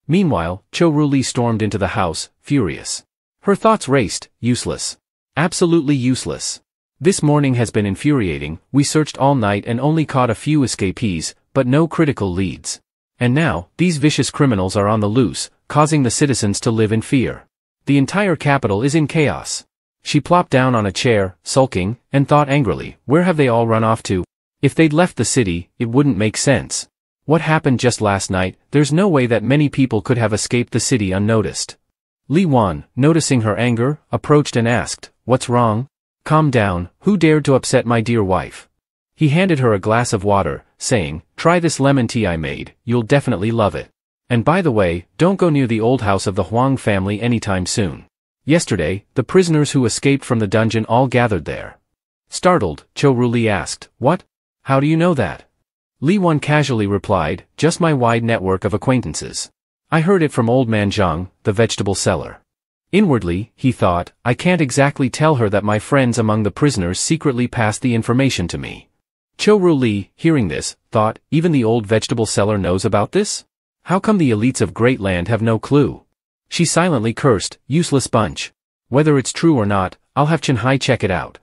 Meanwhile, Cho Ru Li stormed into the house, furious. Her thoughts raced, useless. Absolutely useless. This morning has been infuriating, we searched all night and only caught a few escapees, but no critical leads. And now, these vicious criminals are on the loose, causing the citizens to live in fear. The entire capital is in chaos. She plopped down on a chair, sulking, and thought angrily, where have they all run off to? If they'd left the city, it wouldn't make sense. What happened just last night? There's no way that many people could have escaped the city unnoticed. Li Wan, noticing her anger, approached and asked, "What's wrong? Calm down, who dared to upset my dear wife?" He handed her a glass of water, saying, "Try this lemon tea I made, you'll definitely love it. And by the way, don't go near the old house of the Huang family anytime soon. Yesterday, the prisoners who escaped from the dungeon all gathered there." Startled, Cho Ru Li asked, "What? How do you know that?" Li Wan casually replied, "Just my wide network of acquaintances. I heard it from old man Zhang, the vegetable seller." Inwardly, he thought, I can't exactly tell her that my friends among the prisoners secretly passed the information to me. Cho Ru Li, hearing this, thought, even the old vegetable seller knows about this? How come the elites of Great Land have no clue? She silently cursed, useless bunch. Whether it's true or not, I'll have Chenhai check it out.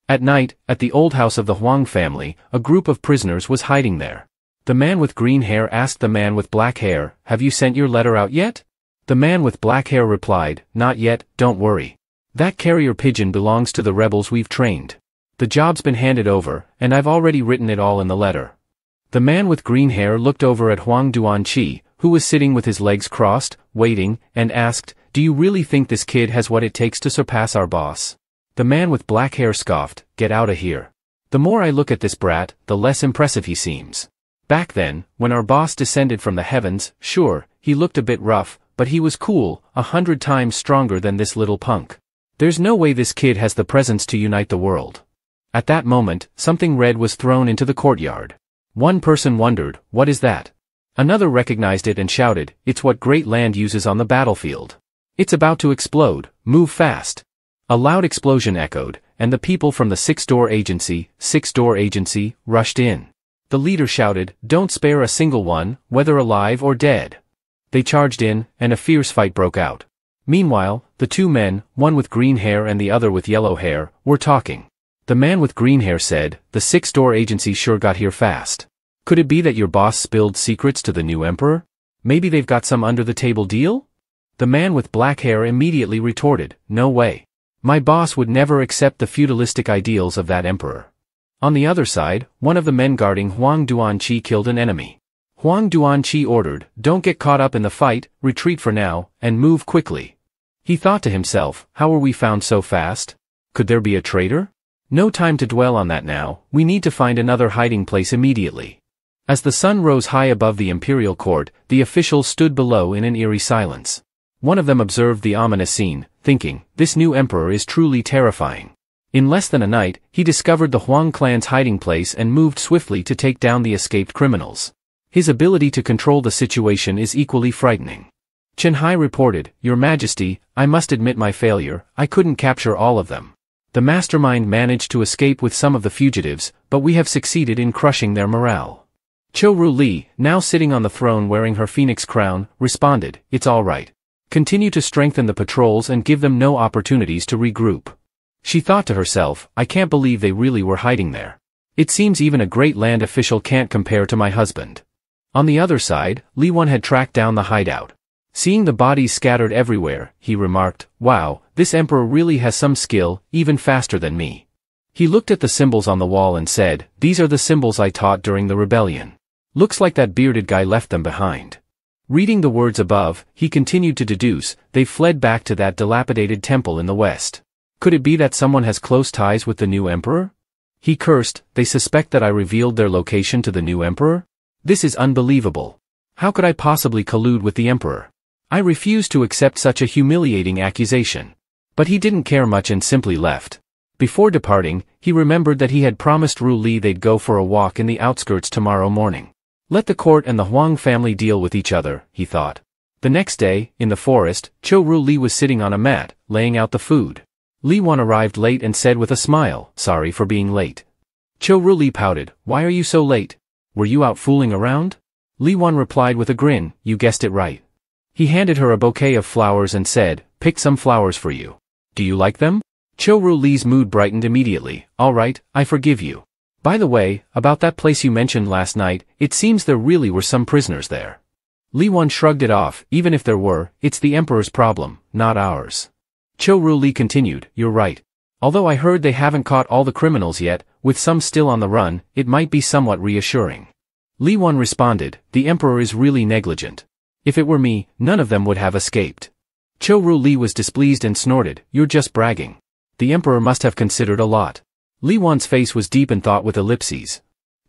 At night, at the old house of the Huang family, a group of prisoners was hiding there. The man with green hair asked the man with black hair, "Have you sent your letter out yet?" The man with black hair replied, "Not yet, don't worry. That carrier pigeon belongs to the rebels we've trained. The job's been handed over, and I've already written it all in the letter." The man with green hair looked over at Huang Duanqi, who was sitting with his legs crossed, waiting, and asked, "Do you really think this kid has what it takes to surpass our boss?" The man with black hair scoffed, "Get out of here. The more I look at this brat, the less impressive he seems. Back then, when our boss descended from the heavens, sure, he looked a bit rough, but he was cool, 100 times stronger than this little punk. There's no way this kid has the presence to unite the world." At that moment, something red was thrown into the courtyard. One person wondered, what is that? Another recognized it and shouted, "It's what Great Land uses on the battlefield. It's about to explode, move fast." A loud explosion echoed, and the people from the six-door agency, rushed in. The leader shouted, "Don't spare a single one, whether alive or dead." They charged in, and a fierce fight broke out. Meanwhile, the two men, one with green hair and the other with yellow hair, were talking. The man with green hair said, "The six-door agency sure got here fast. Could it be that your boss spilled secrets to the new emperor? Maybe they've got some under-the-table deal?" The man with black hair immediately retorted, "No way. My boss would never accept the feudalistic ideals of that emperor." On the other side, one of the men guarding Huang Duanqi killed an enemy. Huang Duanqi ordered, "Don't get caught up in the fight, retreat for now, and move quickly." He thought to himself, how were we found so fast? Could there be a traitor? No time to dwell on that now, we need to find another hiding place immediately. As the sun rose high above the imperial court, the officials stood below in an eerie silence. One of them observed the ominous scene, thinking, this new emperor is truly terrifying. In less than a night, he discovered the Huang clan's hiding place and moved swiftly to take down the escaped criminals. His ability to control the situation is equally frightening. Chen Hai reported, "Your Majesty, I must admit my failure, I couldn't capture all of them. The mastermind managed to escape with some of the fugitives, but we have succeeded in crushing their morale." Zhou Ruli, now sitting on the throne wearing her phoenix crown, responded, "It's all right. Continue to strengthen the patrols and give them no opportunities to regroup." She thought to herself, I can't believe they really were hiding there. It seems even a great land official can't compare to my husband. On the other side, Li Wan had tracked down the hideout. Seeing the bodies scattered everywhere, he remarked, "Wow, this emperor really has some skill, even faster than me." He looked at the symbols on the wall and said, "These are the symbols I taught during the rebellion. Looks like that bearded guy left them behind." Reading the words above, he continued to deduce, they've fled back to that dilapidated temple in the west. Could it be that someone has close ties with the new emperor? He cursed, they suspect that I revealed their location to the new emperor? This is unbelievable. How could I possibly collude with the emperor? I refuse to accept such a humiliating accusation. But he didn't care much and simply left. Before departing, he remembered that he had promised Ru Li they'd go for a walk in the outskirts tomorrow morning. Let the court and the Huang family deal with each other, he thought. The next day, in the forest, Zhou Ruli was sitting on a mat, laying out the food. Li Wan arrived late and said with a smile, "Sorry for being late." Zhou Ruli pouted, "Why are you so late? Were you out fooling around?" Li Wan replied with a grin, "You guessed it right." He handed her a bouquet of flowers and said, "Pick some flowers for you. Do you like them?" Zhou Ruli's mood brightened immediately. "All right, I forgive you. By the way, about that place you mentioned last night, it seems there really were some prisoners there." Li Wan shrugged it off, "Even if there were, it's the emperor's problem, not ours." Zhou Ruli continued, "You're right. Although I heard they haven't caught all the criminals yet, with some still on the run, it might be somewhat reassuring." Li Wan responded, "The emperor is really negligent. If it were me, none of them would have escaped." Zhou Ruli was displeased and snorted, "You're just bragging. The emperor must have considered a lot." Li Wan's face was deep in thought with ellipses.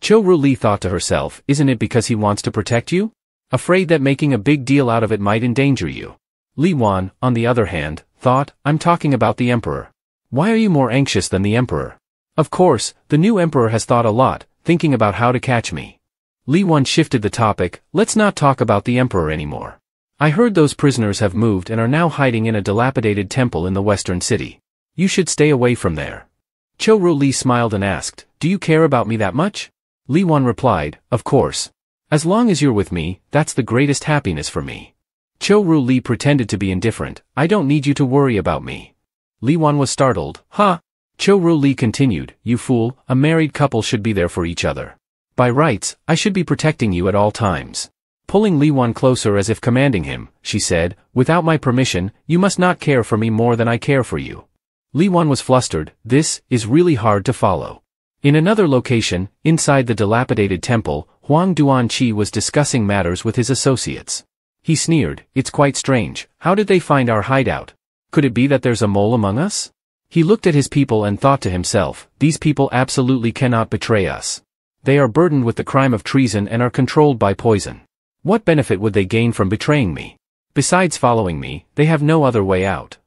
Zhou Ruli thought to herself, "Isn't it because he wants to protect you? Afraid that making a big deal out of it might endanger you?" Li Wan, on the other hand, thought, "I'm talking about the emperor. Why are you more anxious than the emperor? Of course, the new emperor has thought a lot, thinking about how to catch me." Li Wan shifted the topic, "Let's not talk about the emperor anymore. I heard those prisoners have moved and are now hiding in a dilapidated temple in the western city. You should stay away from there." Zhou Ruli smiled and asked, "Do you care about me that much?" Li Wan replied, "Of course. As long as you're with me, that's the greatest happiness for me." Zhou Ruli pretended to be indifferent, "I don't need you to worry about me." Li Wan was startled, "Huh?" Zhou Ruli continued, "You fool, a married couple should be there for each other. By rights, I should be protecting you at all times." Pulling Li Wan closer as if commanding him, she said, "Without my permission, you must not care for me more than I care for you." Li Wan was flustered, this is really hard to follow. In another location, inside the dilapidated temple, Huang Duanqi was discussing matters with his associates. He sneered, "It's quite strange, how did they find our hideout? Could it be that there's a mole among us?" He looked at his people and thought to himself, these people absolutely cannot betray us. They are burdened with the crime of treason and are controlled by poison. What benefit would they gain from betraying me? Besides following me, they have no other way out.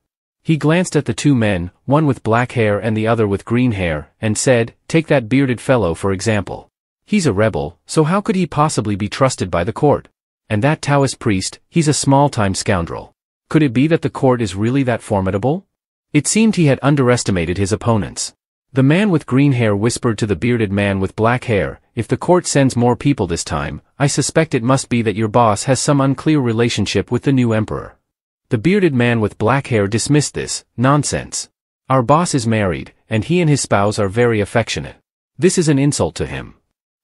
He glanced at the two men, one with black hair and the other with green hair, and said, "Take that bearded fellow for example. He's a rebel, so how could he possibly be trusted by the court? And that Taoist priest, he's a small-time scoundrel. Could it be that the court is really that formidable?" It seemed he had underestimated his opponents. The man with green hair whispered to the bearded man with black hair, "If the court sends more people this time, I suspect it must be that your boss has some unclear relationship with the new emperor." The bearded man with black hair dismissed this, "Nonsense. Our boss is married, and he and his spouse are very affectionate. This is an insult to him."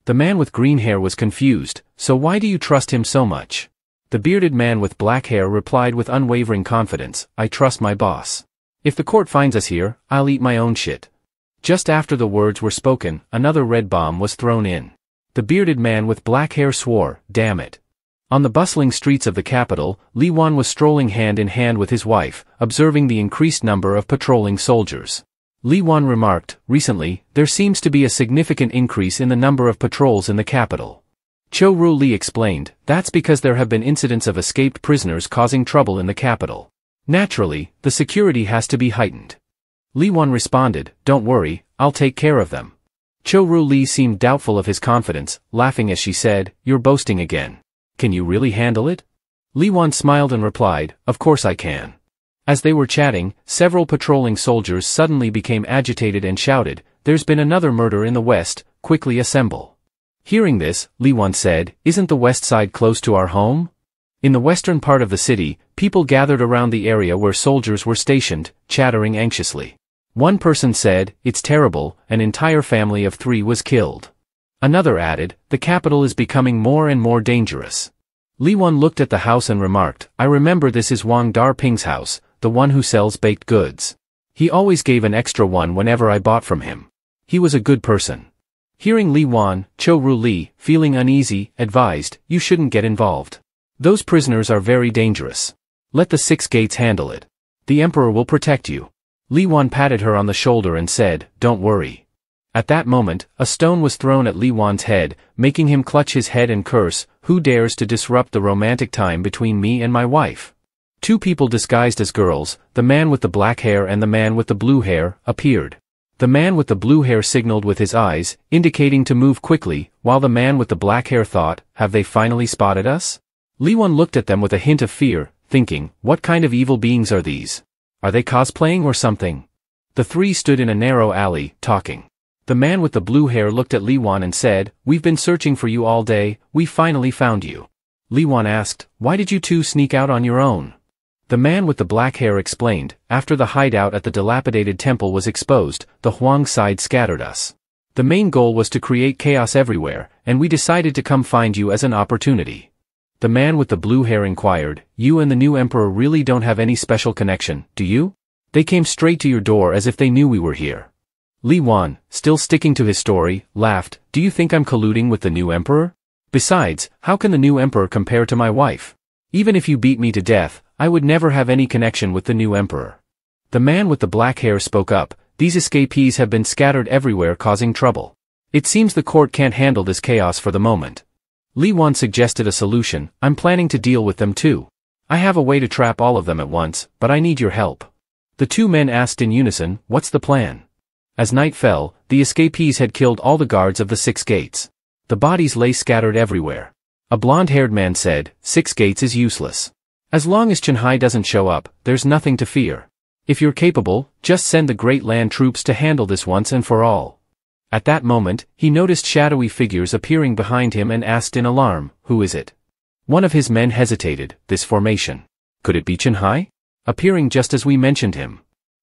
The man with green hair was confused, "So why do you trust him so much?" The bearded man with black hair replied with unwavering confidence, "I trust my boss. If the court finds us here, I'll eat my own shit." Just after the words were spoken, another red bomb was thrown in. The bearded man with black hair swore, "Damn it." On the bustling streets of the capital, Li Wan was strolling hand in hand with his wife, observing the increased number of patrolling soldiers. Li Wan remarked, "Recently, there seems to be a significant increase in the number of patrols in the capital." Zhou Ru Li explained, "That's because there have been incidents of escaped prisoners causing trouble in the capital. Naturally, the security has to be heightened." Li Wan responded, "Don't worry, I'll take care of them." Zhou Ru Li seemed doubtful of his confidence, laughing as she said, "You're boasting again. Can you really handle it?" Li Wan smiled and replied, "Of course I can." As they were chatting, several patrolling soldiers suddenly became agitated and shouted, "There's been another murder in the west, quickly assemble." Hearing this, Li Wan said, "Isn't the west side close to our home?" In the western part of the city, people gathered around the area where soldiers were stationed, chattering anxiously. One person said, "It's terrible, an entire family of 3 was killed." Another added, "The capital is becoming more and more dangerous." Li Wan looked at the house and remarked, "I remember this is Wang Darping's house, the one who sells baked goods. He always gave an extra one whenever I bought from him. He was a good person." Hearing Li Wan, Zhou Ru Li, feeling uneasy, advised, "You shouldn't get involved. Those prisoners are very dangerous. Let the 6 gates handle it. The emperor will protect you." Li Wan patted her on the shoulder and said, "Don't worry." At that moment, a stone was thrown at Li Wan's head, making him clutch his head and curse, "Who dares to disrupt the romantic time between me and my wife?" 2 people disguised as girls, the man with the black hair and the man with the blue hair, appeared. The man with the blue hair signaled with his eyes, indicating to move quickly, while the man with the black hair thought, "Have they finally spotted us?" Li Wan looked at them with a hint of fear, thinking, "What kind of evil beings are these? Are they cosplaying or something?" The 3 stood in a narrow alley, talking. The man with the blue hair looked at Li Wan and said, "We've been searching for you all day, we finally found you." Li Wan asked, "Why did you 2 sneak out on your own?" The man with the black hair explained, "After the hideout at the dilapidated temple was exposed, the Huang side scattered us. The main goal was to create chaos everywhere, and we decided to come find you as an opportunity." The man with the blue hair inquired, "You and the new emperor really don't have any special connection, do you? They came straight to your door as if they knew we were here." Li Wan, still sticking to his story, laughed, "Do you think I'm colluding with the new emperor? Besides, how can the new emperor compare to my wife? Even if you beat me to death, I would never have any connection with the new emperor." The man with the black hair spoke up, "These escapees have been scattered everywhere causing trouble. It seems the court can't handle this chaos for the moment." Li Wan suggested a solution, "I'm planning to deal with them too. I have a way to trap all of them at once, but I need your help." The 2 men asked in unison, "What's the plan?" As night fell, the escapees had killed all the guards of the 6 gates. The bodies lay scattered everywhere. A blonde-haired man said, "6 gates is useless. As long as Qianhai doesn't show up, there's nothing to fear. If you're capable, just send the Great Land troops to handle this once and for all." At that moment, he noticed shadowy figures appearing behind him and asked in alarm, "Who is it?" One of his men hesitated, "This formation. Could it be Qianhai? Appearing just as we mentioned him."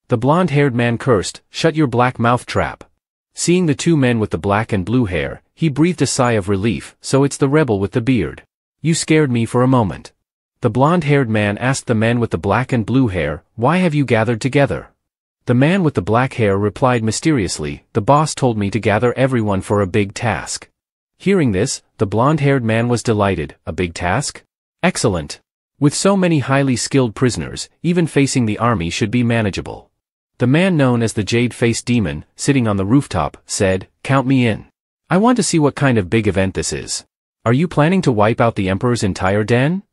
The blonde-haired man cursed, "Shut your black mouth trap." Seeing the 2 men with the black and blue hair, he breathed a sigh of relief, "So it's the rebel with the beard. You scared me for a moment." The blonde-haired man asked the men with the black and blue hair, "Why have you gathered together?" The man with the black hair replied mysteriously, "The boss told me to gather everyone for a big task." Hearing this, the blonde-haired man was delighted, "A big task? Excellent. With so many highly skilled prisoners, even facing the army should be manageable." The man known as the Jade-Faced Demon, sitting on the rooftop, said, "Count me in. I want to see what kind of big event this is. Are you planning to wipe out the emperor's entire den?"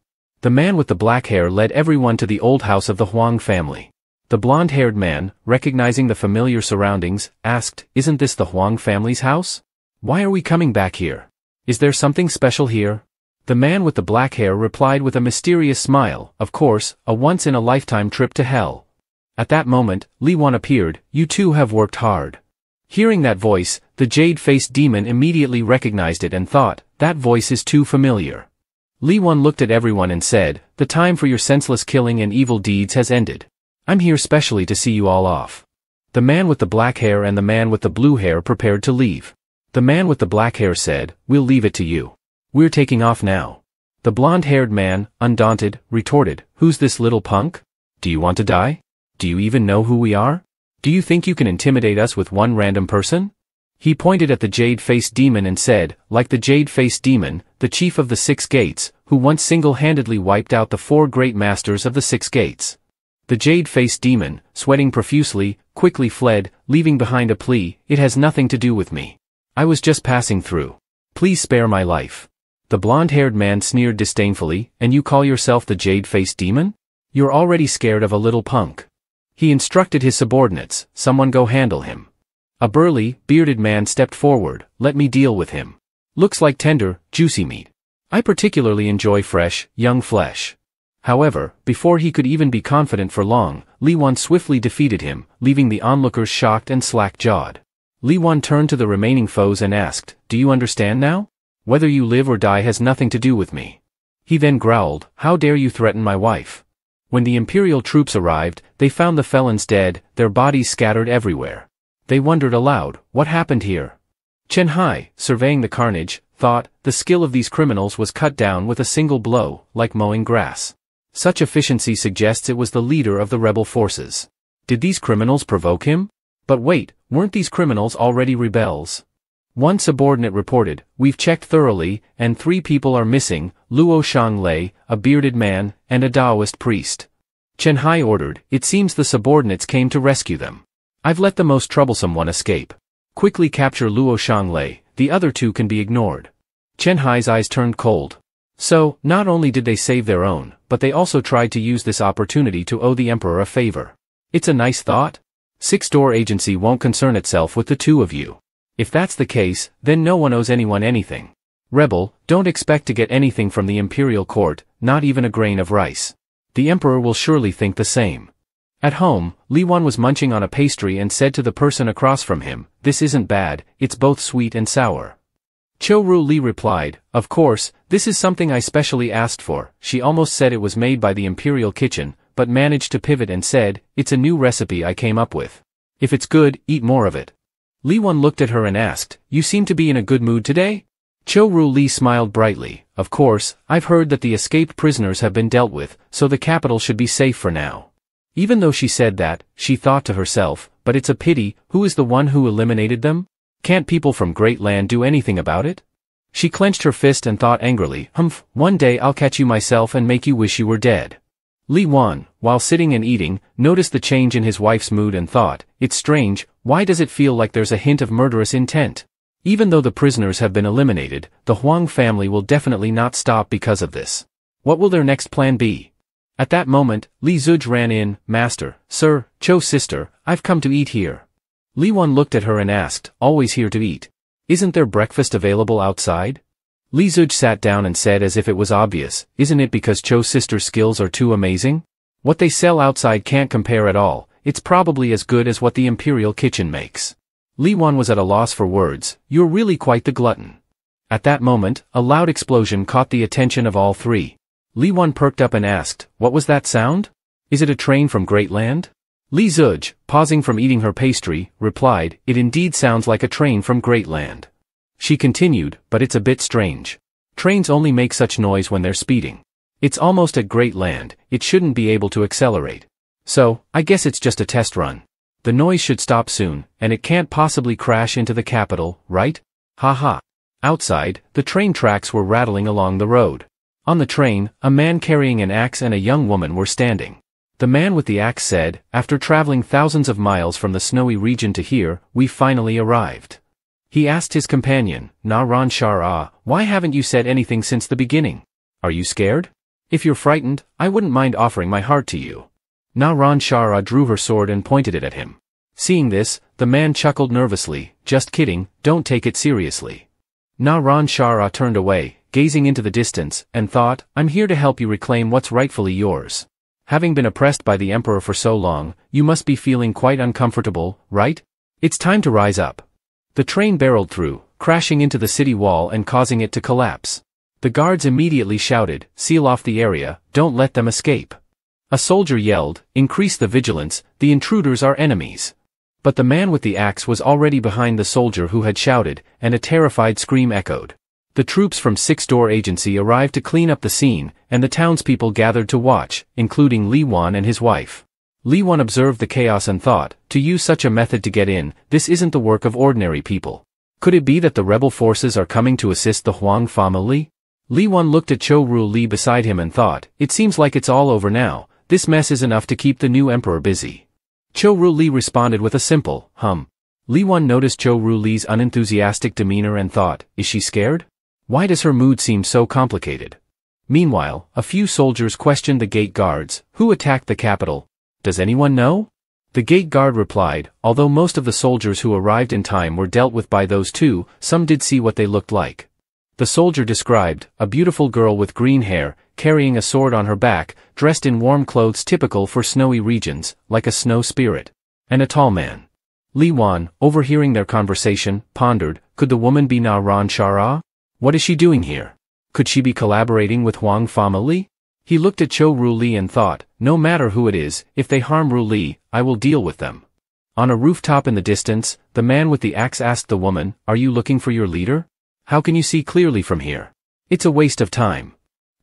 The man with the black hair led everyone to the old house of the Huang family. The blonde-haired man, recognizing the familiar surroundings, asked, "Isn't this the Huang family's house? Why are we coming back here? Is there something special here?" The man with the black hair replied with a mysterious smile, "Of course, a once-in-a-lifetime trip to hell." At that moment, Li Wan appeared, "You 2 have worked hard." Hearing that voice, the jade-faced demon immediately recognized it and thought, "That voice is too familiar." Li Wan looked at everyone and said, "The time for your senseless killing and evil deeds has ended. I'm here specially to see you all off." The man with the black hair and the man with the blue hair prepared to leave. The man with the black hair said, "We'll leave it to you. We're taking off now." The blonde-haired man, undaunted, retorted, "Who's this little punk? Do you want to die? Do you even know who we are?" Do you think you can intimidate us with one random person? He pointed at the jade-faced demon and said, like the jade-faced demon, the chief of the 6 gates, who once single-handedly wiped out the 4 great masters of the 6 gates. The jade-faced demon, sweating profusely, quickly fled, leaving behind a plea, "It has nothing to do with me. I was just passing through. Please spare my life." The blonde-haired man sneered disdainfully, "And you call yourself the jade-faced demon? You're already scared of a little punk." He instructed his subordinates, "Someone go handle him." A burly, bearded man stepped forward, "Let me deal with him. Looks like tender, juicy meat. I particularly enjoy fresh, young flesh." However, before he could even be confident for long, Li Wan swiftly defeated him, leaving the onlookers shocked and slack-jawed. Li Wan turned to the remaining foes and asked, "Do you understand now? Whether you live or die has nothing to do with me." He then growled, "How dare you threaten my wife?" When the imperial troops arrived, they found the felons dead, their bodies scattered everywhere. They wondered aloud, what happened here? Chen Hai, surveying the carnage, thought, the skill of these criminals was cut down with a single blow, like mowing grass. Such efficiency suggests it was the leader of the rebel forces. Did these criminals provoke him? But wait, weren't these criminals already rebels? One subordinate reported, "We've checked thoroughly, and 3 people are missing, Luo Shanglei, a bearded man, and a Taoist priest." Chen Hai ordered, "It seems the subordinates came to rescue them. I've let the most troublesome one escape. Quickly capture Luo Shanglei, the other 2 can be ignored." Chen Hai's eyes turned cold. So, not only did they save their own, but they also tried to use this opportunity to owe the emperor a favor. It's a nice thought. 6-door agency won't concern itself with the 2 of you. If that's the case, then no one owes anyone anything. Rebel, don't expect to get anything from the imperial court, not even a grain of rice. The emperor will surely think the same. At home, Li Wan was munching on a pastry and said to the person across from him, "This isn't bad, it's both sweet and sour." Cho Ru Li replied, "Of course, this is something I specially asked for." She almost said it was made by the imperial kitchen, but managed to pivot and said, "It's a new recipe I came up with. If it's good, eat more of it." Li Wan looked at her and asked, "You seem to be in a good mood today?" Cho Ru Li smiled brightly, "Of course, I've heard that the escaped prisoners have been dealt with, so the capital should be safe for now." Even though she said that, she thought to herself, but it's a pity, who is the one who eliminated them? Can't people from Great Land do anything about it? She clenched her fist and thought angrily, "Humph, one day I'll catch you myself and make you wish you were dead." Li Wan, while sitting and eating, noticed the change in his wife's mood and thought, "It's strange, why does it feel like there's a hint of murderous intent?" Even though the prisoners have been eliminated, the Huang family will definitely not stop because of this. What will their next plan be? At that moment, Li Zuj ran in, "Master, sir, Cho's sister, I've come to eat here." Li Wan looked at her and asked, "Always here to eat? Isn't there breakfast available outside?" Li Zuj sat down and said as if it was obvious, "Isn't it because Cho's sister's skills are too amazing? What they sell outside can't compare at all, it's probably as good as what the imperial kitchen makes." Li Wan was at a loss for words, "You're really quite the glutton." At that moment, a loud explosion caught the attention of all 3. Li Wan perked up and asked, "What was that sound? Is it a train from Great Land?" Li Zuj, pausing from eating her pastry, replied, "It indeed sounds like a train from Great Land." She continued, "But it's a bit strange. Trains only make such noise when they're speeding. It's almost at Great Land, it shouldn't be able to accelerate. So, I guess it's just a test run. The noise should stop soon, and it can't possibly crash into the capital, right? Ha ha." Outside, the train tracks were rattling along the road. On the train, a man carrying an axe and a young woman were standing. The man with the axe said, "After traveling thousands of miles from the snowy region to here, we finally arrived." He asked his companion, "Na Ran Shara, why haven't you said anything since the beginning? Are you scared? If you're frightened, I wouldn't mind offering my heart to you." Na Ran Shara drew her sword and pointed it at him. Seeing this, the man chuckled nervously, "Just kidding, don't take it seriously." Na Ran Shara turned away, gazing into the distance, and thought, "I'm here to help you reclaim what's rightfully yours. Having been oppressed by the emperor for so long, you must be feeling quite uncomfortable, right? It's time to rise up." The train barreled through, crashing into the city wall and causing it to collapse. The guards immediately shouted, "Seal off the area, don't let them escape." A soldier yelled, "Increase the vigilance, the intruders are enemies." But the man with the axe was already behind the soldier who had shouted, and a terrified scream echoed. The troops from 6-door agency arrived to clean up the scene, and the townspeople gathered to watch, including Li Wan and his wife. Li Wan observed the chaos and thought, to use such a method to get in, this isn't the work of ordinary people. Could it be that the rebel forces are coming to assist the Huang family? Li Wan looked at Zhou Ruli beside him and thought, it seems like it's all over now, this mess is enough to keep the new emperor busy. Zhou Ruli responded with a simple, Li Wan noticed Zhou Ruli's unenthusiastic demeanor and thought, is she scared? Why does her mood seem so complicated? Meanwhile, a few soldiers questioned the gate guards, who attacked the capital. Does anyone know? The gate guard replied, although most of the soldiers who arrived in time were dealt with by those two, some did see what they looked like. The soldier described, a beautiful girl with green hair, carrying a sword on her back, dressed in warm clothes typical for snowy regions, like a snow spirit. And a tall man. Li Wan, overhearing their conversation, pondered, could the woman be Na Ran Shara? What is she doing here? Could she be collaborating with Huang family? He looked at Zhou Ruli and thought, no matter who it is, if they harm Ruli, I will deal with them. On a rooftop in the distance, the man with the axe asked the woman, are you looking for your leader? How can you see clearly from here? It's a waste of time.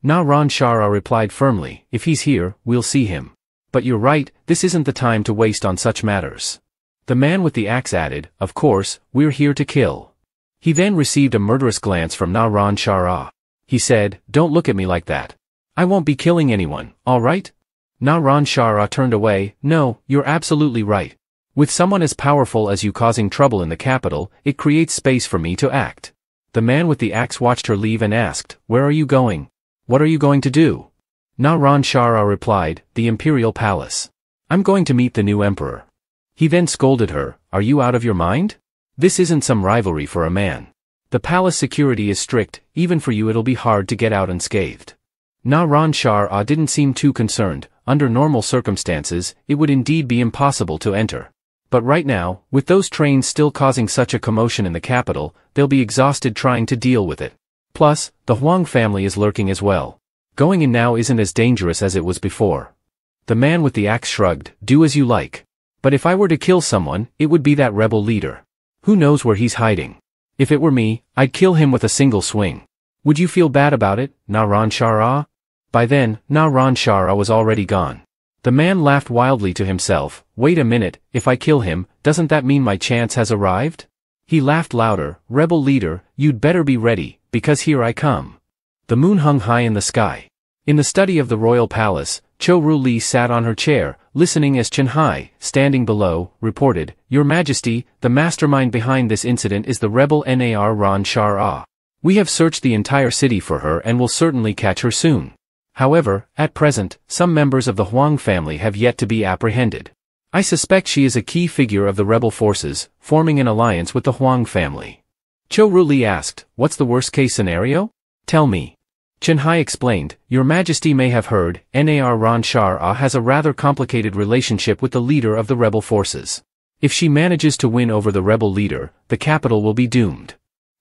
Na Ran Shara replied firmly, if he's here, we'll see him. But you're right, this isn't the time to waste on such matters. The man with the axe added, of course, we're here to kill. He then received a murderous glance from Na Ran Shara. He said, don't look at me like that. I won't be killing anyone, all right? Na Ran Shara turned away, no, you're absolutely right. With someone as powerful as you causing trouble in the capital, it creates space for me to act. The man with the axe watched her leave and asked, where are you going? What are you going to do? Na Ran Shara replied, the imperial palace. I'm going to meet the new emperor. He then scolded her, are you out of your mind? This isn't some rivalry for a man. The palace security is strict, even for you it'll be hard to get out unscathed. Na Ran Shara didn't seem too concerned, under normal circumstances, it would indeed be impossible to enter. But right now, with those trains still causing such a commotion in the capital, they'll be exhausted trying to deal with it. Plus, the Huang family is lurking as well. Going in now isn't as dangerous as it was before. The man with the axe shrugged, do as you like. But if I were to kill someone, it would be that rebel leader. Who knows where he's hiding? If it were me, I'd kill him with a single swing. Would you feel bad about it, Na Ran Shara? By then, Na Ran Shara was already gone. The man laughed wildly to himself, wait a minute, if I kill him, doesn't that mean my chance has arrived? He laughed louder, rebel leader, you'd better be ready, because here I come. The moon hung high in the sky. In the study of the royal palace, Zhou Ruli sat on her chair, listening as Chen Hai, standing below, reported, Your Majesty, the mastermind behind this incident is the rebel Nar Ran Shara. We have searched the entire city for her and will certainly catch her soon. However, at present, some members of the Huang family have yet to be apprehended. I suspect she is a key figure of the rebel forces, forming an alliance with the Huang family. Zhou Ruli asked, what's the worst-case scenario? Tell me. Chen Hai explained, Your Majesty may have heard, Nar Ran Shara has a rather complicated relationship with the leader of the rebel forces. If she manages to win over the rebel leader, the capital will be doomed.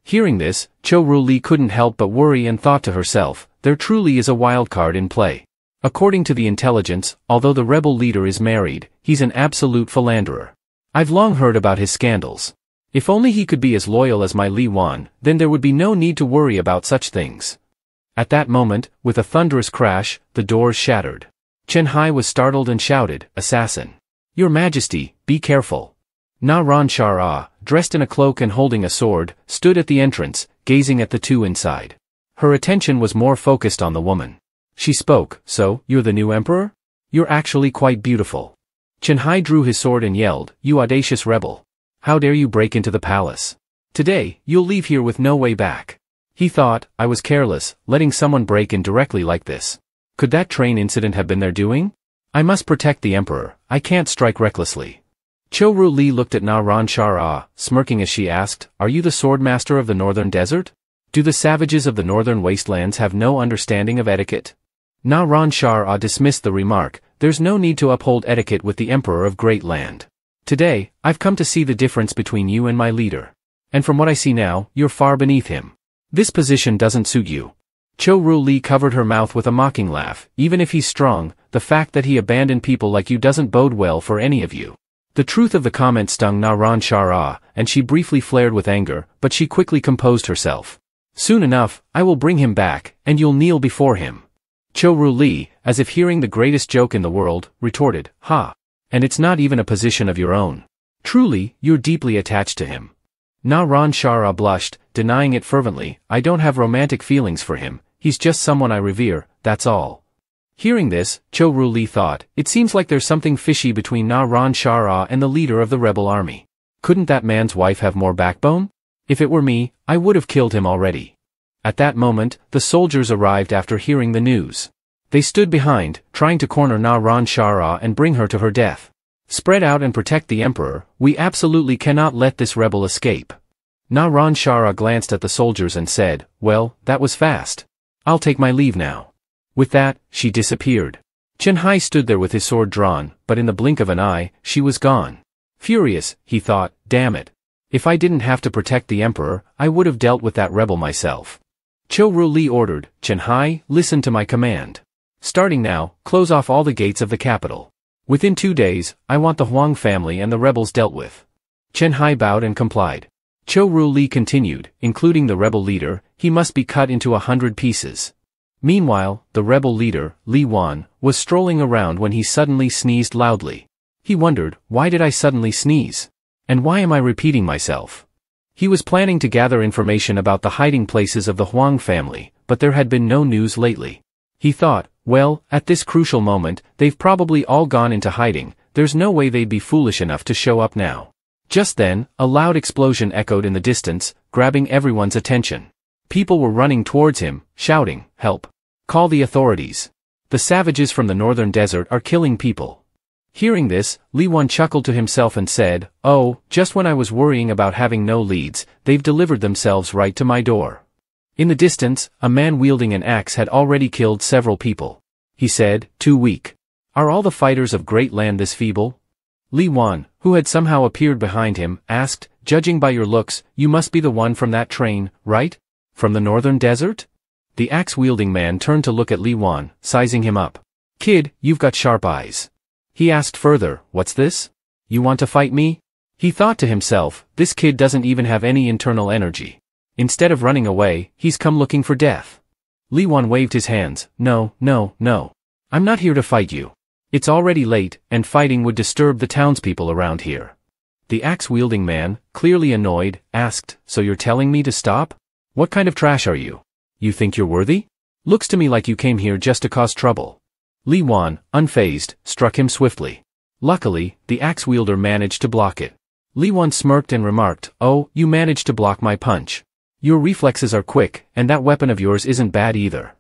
Hearing this, Zhou Ruli couldn't help but worry and thought to herself, there truly is a wild card in play. According to the intelligence, although the rebel leader is married, he's an absolute philanderer. I've long heard about his scandals. If only he could be as loyal as my Li Wan, then there would be no need to worry about such things. At that moment, with a thunderous crash, the doors shattered. Chen Hai was startled and shouted, Assassin! Your Majesty, be careful! Na Ran Shara, dressed in a cloak and holding a sword, stood at the entrance, gazing at the two inside. Her attention was more focused on the woman. She spoke, so, you're the new emperor? You're actually quite beautiful. Chen Hai drew his sword and yelled, You audacious rebel! How dare you break into the palace? Today, you'll leave here with no way back. He thought, I was careless, letting someone break in directly like this. Could that train incident have been their doing? I must protect the emperor, I can't strike recklessly. Zhou Ruli looked at Na Ran Shara, smirking as she asked, Are you the swordmaster of the northern desert? Do the savages of the northern wastelands have no understanding of etiquette? Na Ran Shara dismissed the remark, There's no need to uphold etiquette with the emperor of Great Land. Today, I've come to see the difference between you and my leader. And from what I see now, you're far beneath him. This position doesn't suit you. Zhou Ruli covered her mouth with a mocking laugh, Even if he's strong, the fact that he abandoned people like you doesn't bode well for any of you. The truth of the comment stung Na Ran Shara, and she briefly flared with anger, but she quickly composed herself. Soon enough, I will bring him back, and you'll kneel before him. Zhou Ruli, as if hearing the greatest joke in the world, retorted, Ha! And it's not even a position of your own. Truly, you're deeply attached to him. Na-Ran Shara blushed, denying it fervently. I don't have romantic feelings for him, he's just someone I revere, that's all. Hearing this, Cho Ru-Li thought, it seems like there's something fishy between Na-Ran Shara and the leader of the rebel army. Couldn't that man's wife have more backbone? If it were me, I would have killed him already. At that moment, the soldiers arrived after hearing the news. They stood behind, trying to corner Na-Ran Shara and bring her to her death. Spread out and protect the emperor, we absolutely cannot let this rebel escape. Na-Ran Shara glanced at the soldiers and said, well, that was fast. I'll take my leave now. With that, she disappeared. Chen Hai stood there with his sword drawn, but in the blink of an eye, she was gone. Furious, he thought, damn it. If I didn't have to protect the emperor, I would have dealt with that rebel myself. Cho Ru-Li ordered, Chen Hai, listen to my command. Starting now, close off all the gates of the capital. Within 2 days, I want the Huang family and the rebels dealt with. Chen Hai bowed and complied. Cho Ru-Li continued, including the rebel leader, he must be cut into 100 pieces. Meanwhile, the rebel leader, Li Wan, was strolling around when he suddenly sneezed loudly. He wondered, why did I suddenly sneeze? And why am I repeating myself? He was planning to gather information about the hiding places of the Huang family, but there had been no news lately. He thought, well, at this crucial moment, they've probably all gone into hiding, there's no way they'd be foolish enough to show up now. Just then, a loud explosion echoed in the distance, grabbing everyone's attention. People were running towards him, shouting, help. Call the authorities. The savages from the northern desert are killing people. Hearing this, Li Wan chuckled to himself and said, oh, just when I was worrying about having no leads, they've delivered themselves right to my door. In the distance, a man wielding an axe had already killed several people. He said, too weak. Are all the fighters of Great Land this feeble? Li Wan, who had somehow appeared behind him, asked, judging by your looks, you must be the one from that train, right? From the northern desert? The axe-wielding man turned to look at Li Wan, sizing him up. Kid, you've got sharp eyes. He asked further, what's this? You want to fight me? He thought to himself, this kid doesn't even have any internal energy. Instead of running away, he's come looking for death. Li Wan waved his hands, no, no, no. I'm not here to fight you. It's already late, and fighting would disturb the townspeople around here. The axe-wielding man, clearly annoyed, asked, so you're telling me to stop? What kind of trash are you? You think you're worthy? Looks to me like you came here just to cause trouble. Li Wan, unfazed, struck him swiftly. Luckily, the axe-wielder managed to block it. Li Wan smirked and remarked, oh, you managed to block my punch. Your reflexes are quick, and that weapon of yours isn't bad either.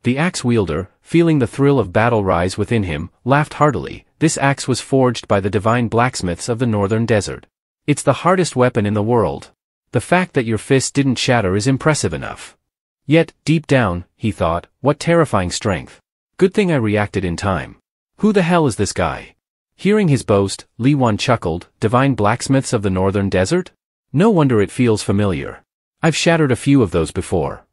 The axe-wielder, feeling the thrill of battle rise within him, laughed heartily. This axe was forged by the divine blacksmiths of the northern desert. It's the hardest weapon in the world. The fact that your fist didn't shatter is impressive enough. Yet, deep down, he thought, what terrifying strength. Good thing I reacted in time. Who the hell is this guy? Hearing his boast, Li Wan chuckled, divine blacksmiths of the northern desert? No wonder it feels familiar. I've shattered a few of those before.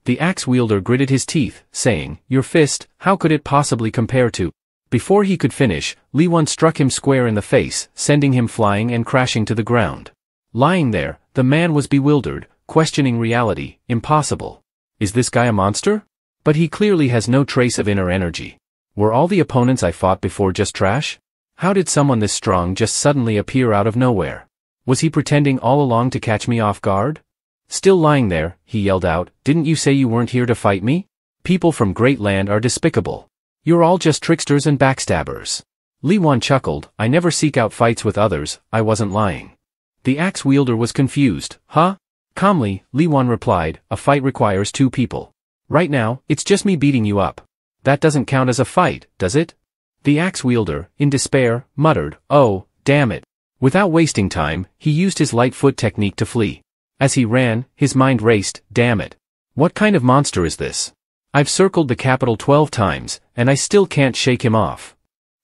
The axe-wielder gritted his teeth, saying, your fist, how could it possibly compare to? Before he could finish, Li Wan struck him square in the face, sending him flying and crashing to the ground. Lying there, the man was bewildered, questioning reality, impossible. Is this guy a monster? But he clearly has no trace of inner energy. Were all the opponents I fought before just trash? How did someone this strong just suddenly appear out of nowhere? Was he pretending all along to catch me off guard? Still lying there, he yelled out, didn't you say you weren't here to fight me? People from Great Land are despicable. You're all just tricksters and backstabbers. Li Wan chuckled, I never seek out fights with others, I wasn't lying. The axe-wielder was confused, huh? Calmly, Li Wan replied, a fight requires 2 people. Right now, it's just me beating you up. That doesn't count as a fight, does it? The axe-wielder, in despair, muttered, oh, damn it. Without wasting time, he used his light foot technique to flee. As he ran, his mind raced, damn it. What kind of monster is this? I've circled the capital 12 times, and I still can't shake him off.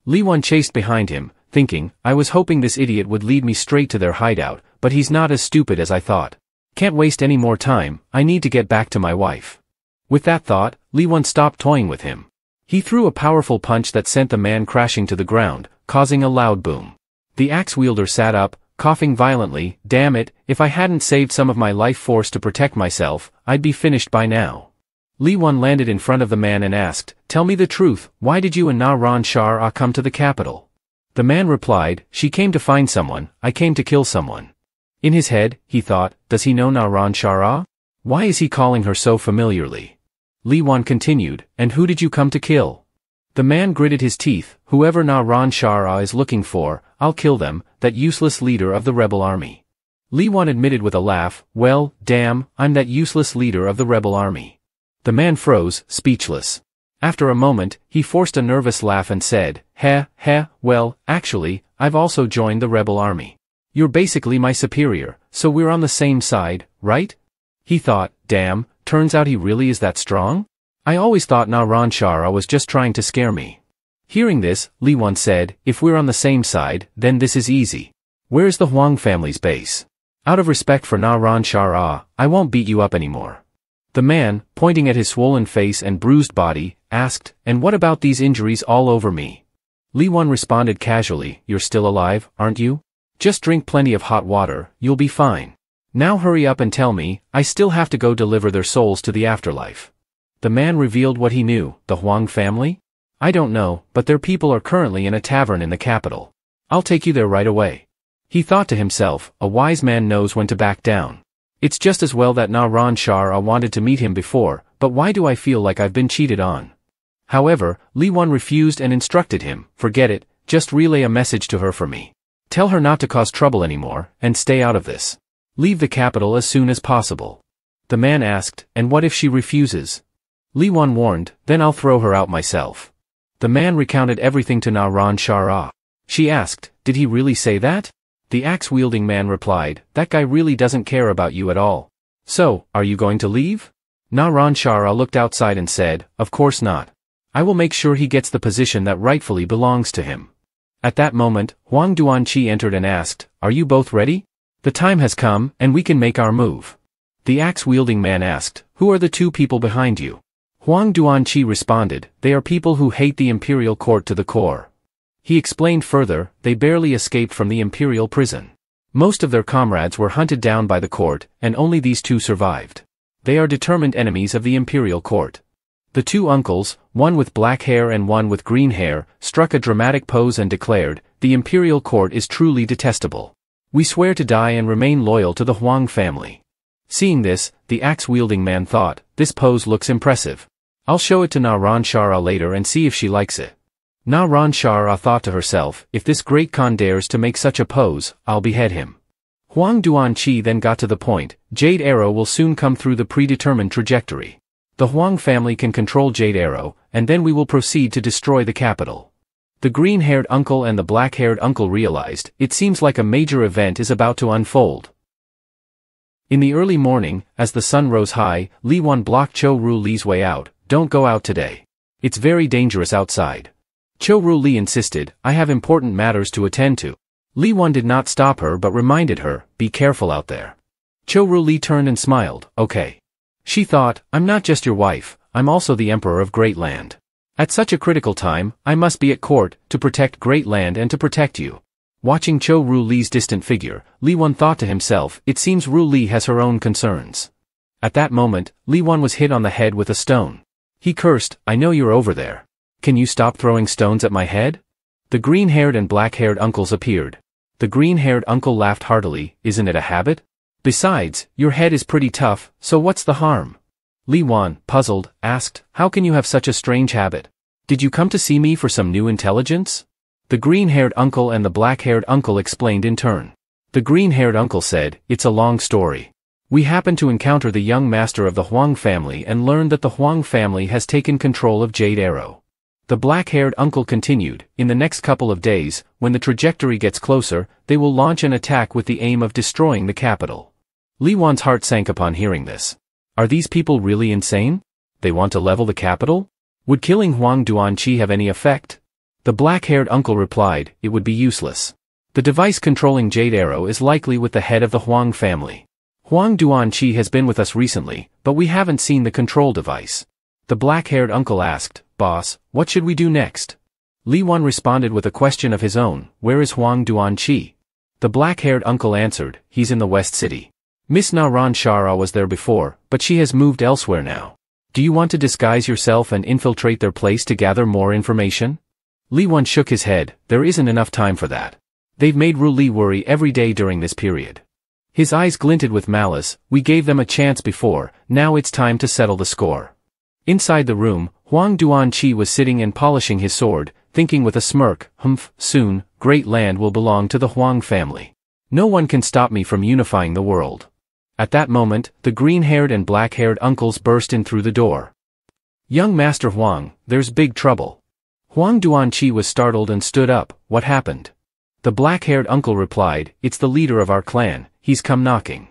Li Wan chased behind him, thinking, I was hoping this idiot would lead me straight to their hideout, but he's not as stupid as I thought. Can't waste any more time, I need to get back to my wife. With that thought, Li Wan stopped toying with him. He threw a powerful punch that sent the man crashing to the ground, causing a loud boom. The axe-wielder sat up, coughing violently, damn it, if I hadn't saved some of my life force to protect myself, I'd be finished by now. Li Wan landed in front of the man and asked, tell me the truth, why did you and Na-Ran Shar come to the capital? The man replied, she came to find someone, I came to kill someone. In his head, he thought, does he know Naran Shara? Why is he calling her so familiarly? Li Wan continued, and who did you come to kill? The man gritted his teeth, whoever Naran Shara is looking for, I'll kill them, that useless leader of the rebel army. Li Wan admitted with a laugh, well, damn, I'm that useless leader of the rebel army. The man froze, speechless. After a moment, he forced a nervous laugh and said, well, actually, I've also joined the rebel army. You're basically my superior, so we're on the same side, right? He thought, damn, turns out he really is that strong? I always thought Naran Shara was just trying to scare me. Hearing this, Li Wan said, if we're on the same side, then this is easy. Where's the Huang family's base? Out of respect for Naran Shara, I won't beat you up anymore. The man, pointing at his swollen face and bruised body, asked, and what about these injuries all over me? Li Wan responded casually, you're still alive, aren't you? Just drink plenty of hot water, you'll be fine. Now hurry up and tell me, I still have to go deliver their souls to the afterlife. The man revealed what he knew, the Huang family? I don't know, but their people are currently in a tavern in the capital. I'll take you there right away. He thought to himself, a wise man knows when to back down. It's just as well that Naran Shara wanted to meet him before, but why do I feel like I've been cheated on? However, Li Wan refused and instructed him, forget it, just relay a message to her for me. Tell her not to cause trouble anymore, and stay out of this. Leave the capital as soon as possible. The man asked, and what if she refuses? Li Wan warned, then I'll throw her out myself. The man recounted everything to Naran Shara. She asked, did he really say that? The axe-wielding man replied, that guy really doesn't care about you at all. So, are you going to leave? Naran Shara looked outside and said, of course not. I will make sure he gets the position that rightfully belongs to him. At that moment, Huang Duanqi entered and asked, are you both ready? The time has come, and we can make our move. The axe-wielding man asked, who are the two people behind you? Huang Duanqi responded, they are people who hate the imperial court to the core. He explained further, they barely escaped from the imperial prison. Most of their comrades were hunted down by the court, and only these two survived. They are determined enemies of the imperial court. The two uncles, one with black hair and one with green hair, struck a dramatic pose and declared, the imperial court is truly detestable. We swear to die and remain loyal to the Huang family. Seeing this, the axe-wielding man thought, this pose looks impressive. I'll show it to Naran Shara later and see if she likes it. Naran Shara thought to herself, if this great Khan dares to make such a pose, I'll behead him. Huang Duanqi then got to the point, Jade Arrow will soon come through the predetermined trajectory. The Huang family can control Jade Arrow, and then we will proceed to destroy the capital. The green-haired uncle and the black-haired uncle realized, it seems like a major event is about to unfold. In the early morning, as the sun rose high, Li Wan blocked Zhou Ruli's way out, don't go out today. It's very dangerous outside. Zhou Ruli insisted, I have important matters to attend to. Li Wan did not stop her but reminded her, be careful out there. Zhou Ruli turned and smiled, okay. She thought, I'm not just your wife, I'm also the emperor of Great Land. At such a critical time, I must be at court, to protect Great Land and to protect you. Watching Zhou Ruli's distant figure, Li Wan thought to himself, it seems Ruli has her own concerns. At that moment, Li Wan was hit on the head with a stone. He cursed, I know you're over there. Can you stop throwing stones at my head? The green-haired and black-haired uncles appeared. The green-haired uncle laughed heartily, isn't it a habit? Besides, your head is pretty tough, so what's the harm? Li Wan, puzzled, asked, how can you have such a strange habit? Did you come to see me for some new intelligence? The green-haired uncle and the black-haired uncle explained in turn. The green-haired uncle said, it's a long story. We happened to encounter the young master of the Huang family and learned that the Huang family has taken control of Jade Arrow. The black-haired uncle continued, in the next couple of days, when the trajectory gets closer, they will launch an attack with the aim of destroying the capital. Li Wan's heart sank upon hearing this. Are these people really insane? They want to level the capital? Would killing Huang Duanqi have any effect? The black-haired uncle replied, it would be useless. The device controlling Jade Arrow is likely with the head of the Huang family. Huang Duanqi has been with us recently, but we haven't seen the control device. The black-haired uncle asked, Boss, what should we do next? Li Wan responded with a question of his own, where is Huang Duanqi? The black-haired uncle answered, he's in the West City. Miss Naran Shara was there before, but she has moved elsewhere now. Do you want to disguise yourself and infiltrate their place to gather more information? Li Wan shook his head, there isn't enough time for that. They've made Ru Li worry every day during this period. His eyes glinted with malice, we gave them a chance before, now it's time to settle the score. Inside the room, Huang Duanqi was sitting and polishing his sword, thinking with a smirk, soon, great land will belong to the Huang family. No one can stop me from unifying the world. At that moment, the green-haired and black-haired uncles burst in through the door. Young Master Huang, there's big trouble. Huang Duanqi was startled and stood up, what happened? The black-haired uncle replied, it's the leader of our clan, he's come knocking.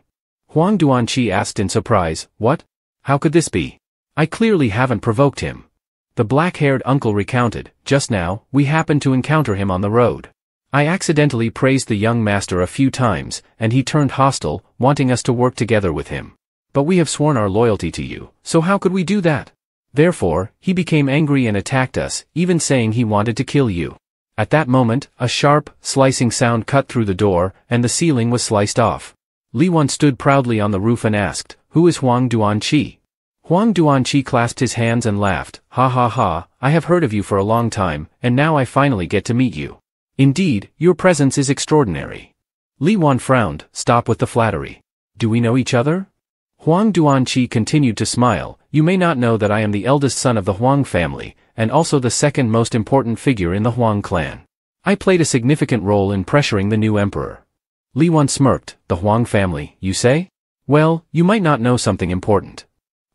Huang Duanqi asked in surprise, what? How could this be? I clearly haven't provoked him. The black-haired uncle recounted, just now, we happened to encounter him on the road. I accidentally praised the young master a few times, and he turned hostile, wanting us to work together with him. But we have sworn our loyalty to you, so how could we do that? Therefore, he became angry and attacked us, even saying he wanted to kill you. At that moment, a sharp, slicing sound cut through the door, and the ceiling was sliced off. Li Wan stood proudly on the roof and asked, who is Huang Duanqi? Huang Duanqi clasped his hands and laughed, ha ha ha, I have heard of you for a long time, and now I finally get to meet you. Indeed, your presence is extraordinary. Li Wan frowned, stop with the flattery. Do we know each other? Huang Duanqi continued to smile, you may not know that I am the eldest son of the Huang family, and also the second most important figure in the Huang clan. I played a significant role in pressuring the new emperor. Li Wan smirked, the Huang family, you say? Well, you might not know something important.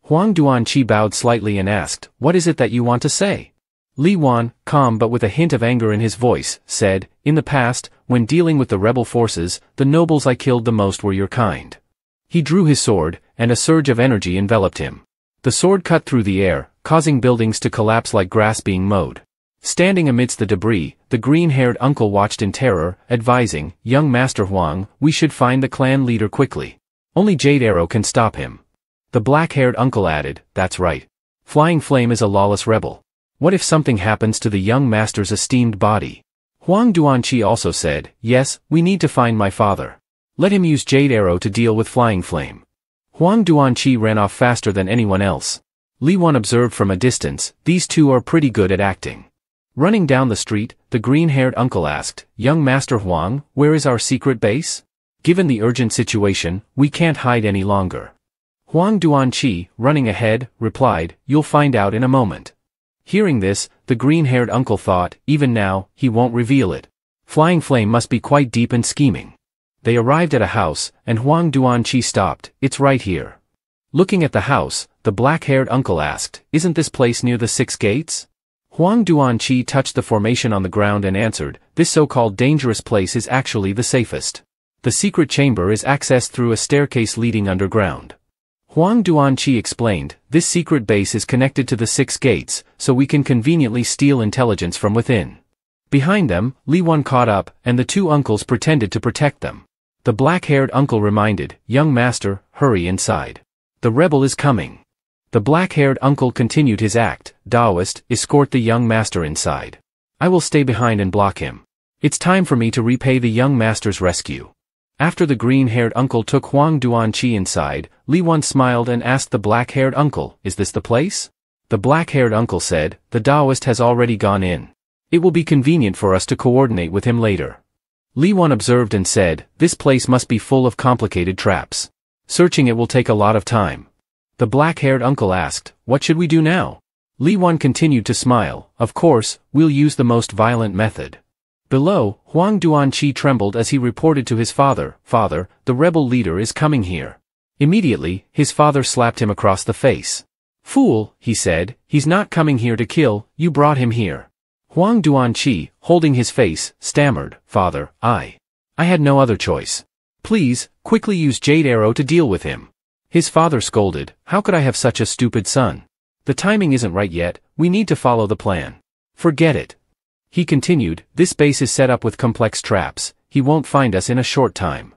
Huang Duanqi bowed slightly and asked, what is it that you want to say? Li Wan, calm but with a hint of anger in his voice, said, in the past, when dealing with the rebel forces, the nobles I killed the most were your kind. He drew his sword, and a surge of energy enveloped him. The sword cut through the air, causing buildings to collapse like grass being mowed. Standing amidst the debris, the green-haired uncle watched in terror, advising, young Master Huang, we should find the clan leader quickly. Only Jade Arrow can stop him. The black-haired uncle added, that's right. Flying Flame is a lawless rebel. What if something happens to the young master's esteemed body? Huang Duanqi also said, yes, we need to find my father. Let him use Jade Arrow to deal with Flying Flame. Huang Duanqi ran off faster than anyone else. Li Wan observed from a distance, these two are pretty good at acting. Running down the street, the green-haired uncle asked, young Master Huang, where is our secret base? Given the urgent situation, we can't hide any longer. Huang Duanqi, running ahead, replied, you'll find out in a moment. Hearing this, the green-haired uncle thought, even now, he won't reveal it. Flying Flame must be quite deep and scheming. They arrived at a house, and Huang Duanqi stopped, it's right here. Looking at the house, the black-haired uncle asked, isn't this place near the 6 gates? Huang Duanqi touched the formation on the ground and answered, this so-called dangerous place is actually the safest. The secret chamber is accessed through a staircase leading underground. Huang Duanqi explained, this secret base is connected to the 6 gates, so we can conveniently steal intelligence from within. Behind them, Li Wan caught up, and the two uncles pretended to protect them. The black-haired uncle reminded, young master, hurry inside. The rebel is coming. The black-haired uncle continued his act, Taoist, escort the young master inside. I will stay behind and block him. It's time for me to repay the young master's rescue. After the green-haired uncle took Huang Duanqi inside, Li Wan smiled and asked the black-haired uncle, is this the place? The black-haired uncle said, the Taoist has already gone in. It will be convenient for us to coordinate with him later. Li Wan observed and said, this place must be full of complicated traps. Searching it will take a lot of time. The black-haired uncle asked, what should we do now? Li Wan continued to smile, of course, we'll use the most violent method. Below, Huang Duanqi trembled as he reported to his father, Father, the rebel leader is coming here. Immediately, his father slapped him across the face. Fool, he said, he's not coming here to kill, you brought him here. Huang Duanqi, holding his face, stammered, Father, I had no other choice. Please, quickly use Jade Arrow to deal with him. His father scolded, how could I have such a stupid son? The timing isn't right yet, we need to follow the plan. Forget it. He continued, this base is set up with complex traps, he won't find us in a short time.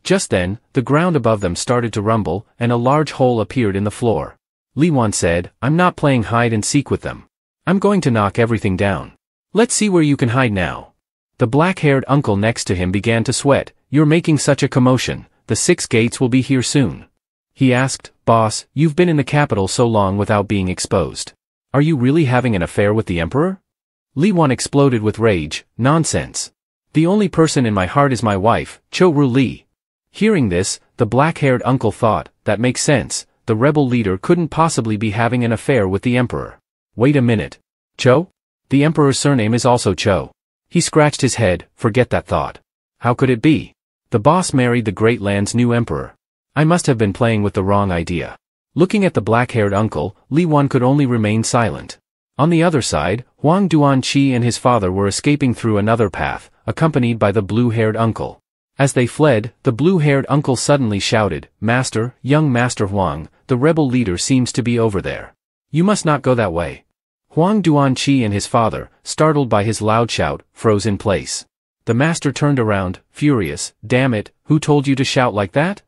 Just then, the ground above them started to rumble, and a large hole appeared in the floor. Li Wan said, I'm not playing hide and seek with them. I'm going to knock everything down. Let's see where you can hide now. The black-haired uncle next to him began to sweat, you're making such a commotion, the 6 gates will be here soon. He asked, Boss, you've been in the capital so long without being exposed. Are you really having an affair with the emperor? Li Wan exploded with rage. Nonsense. The only person in my heart is my wife, Cho Ru Li. Hearing this, the black-haired uncle thought, that makes sense, the rebel leader couldn't possibly be having an affair with the emperor. Wait a minute. Cho? The emperor's surname is also Cho. He scratched his head. Forget that thought. How could it be? The boss married the great land's new emperor. I must have been playing with the wrong idea. Looking at the black-haired uncle, Li Wan could only remain silent. On the other side, Huang Duanqi and his father were escaping through another path, accompanied by the blue-haired uncle. As they fled, the blue-haired uncle suddenly shouted, "Master, young Master Huang, the rebel leader seems to be over there. You must not go that way." Huang Duanqi and his father, startled by his loud shout, froze in place. The master turned around, furious. "Damn it, who told you to shout like that?"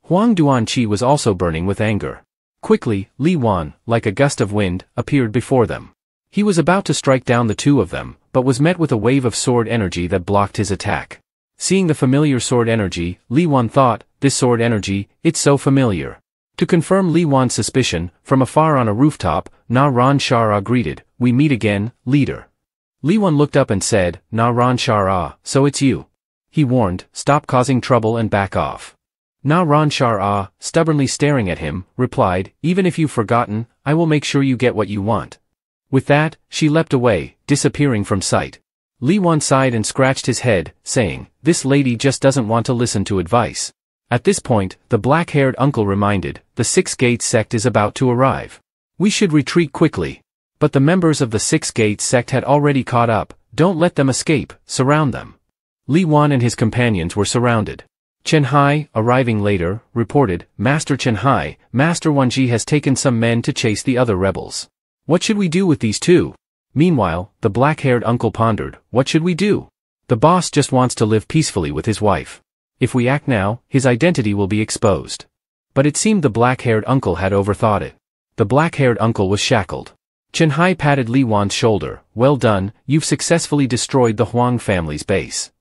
Huang Duanqi was also burning with anger. Quickly, Li Wan, like a gust of wind, appeared before them. He was about to strike down the two of them, but was met with a wave of sword energy that blocked his attack. Seeing the familiar sword energy, Li Wan thought, this sword energy, it's so familiar. To confirm Li Wan's suspicion, from afar on a rooftop, Na Ran Shara greeted, "We meet again, leader." Li Wan looked up and said, "Na Ran Shara, so it's you." He warned, "Stop causing trouble and back off." Na Ran Shara, stubbornly staring at him, replied, "Even if you've forgotten, I will make sure you get what you want." With that, she leapt away, disappearing from sight. Li Wan sighed and scratched his head, saying, "This lady just doesn't want to listen to advice." At this point, the black-haired uncle reminded, "The Six Gates sect is about to arrive. We should retreat quickly." But the members of the Six Gates sect had already caught up. "Don't let them escape, surround them." Li Wan and his companions were surrounded. Chen Hai, arriving later, reported, "Master Chen Hai, Master Wanji has taken some men to chase the other rebels. What should we do with these two?" Meanwhile, the black-haired uncle pondered, "What should we do? The boss just wants to live peacefully with his wife. If we act now, his identity will be exposed." But it seemed the black-haired uncle had overthought it. The black-haired uncle was shackled. Chen Hai patted Li Wan's shoulder. "Well done, you've successfully destroyed the Huang family's base."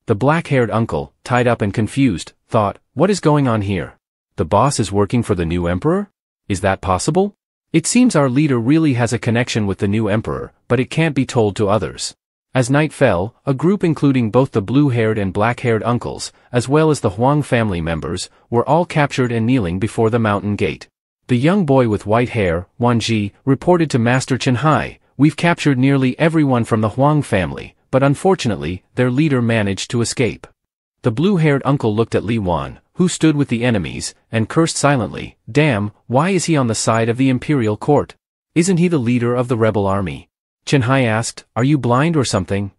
The black-haired uncle, tied up and confused, thought, "What is going on here? The boss is working for the new emperor? Is that possible? It seems our leader really has a connection with the new emperor, but it can't be told to others." As night fell, a group including both the blue-haired and black-haired uncles, as well as the Huang family members, were all captured and kneeling before the mountain gate. The young boy with white hair, Wanji, reported to Master Chen Hai, "We've captured nearly everyone from the Huang family, but unfortunately, their leader managed to escape." The blue-haired uncle looked at Li Wan, who stood with the enemies, and cursed silently, "Damn, why is he on the side of the imperial court? Isn't he the leader of the rebel army?" Chen Hai asked, "Are you blind or something?"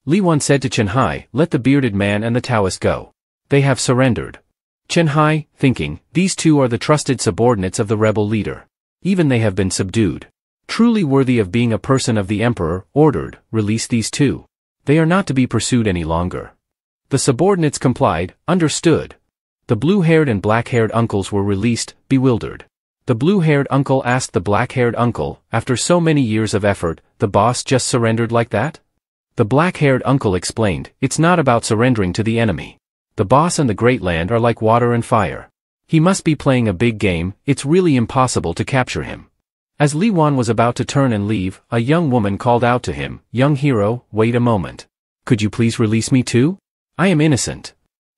Li Wan said to Chen Hai, "Let the bearded man and the Taoist go. They have surrendered." Chen Hai, thinking, these two are the trusted subordinates of the rebel leader. Even they have been subdued. Truly worthy of being a person of the emperor, ordered, "Release these two. They are not to be pursued any longer." The subordinates complied, "Understood." The blue-haired and black-haired uncles were released, bewildered. The blue-haired uncle asked the black-haired uncle, "After so many years of effort, the boss just surrendered like that?" The black-haired uncle explained, "It's not about surrendering to the enemy. The boss and the Great Land are like water and fire. He must be playing a big game, it's really impossible to capture him." As Li Wan was about to turn and leave, a young woman called out to him, "Young hero, wait a moment. Could you please release me too? I am innocent."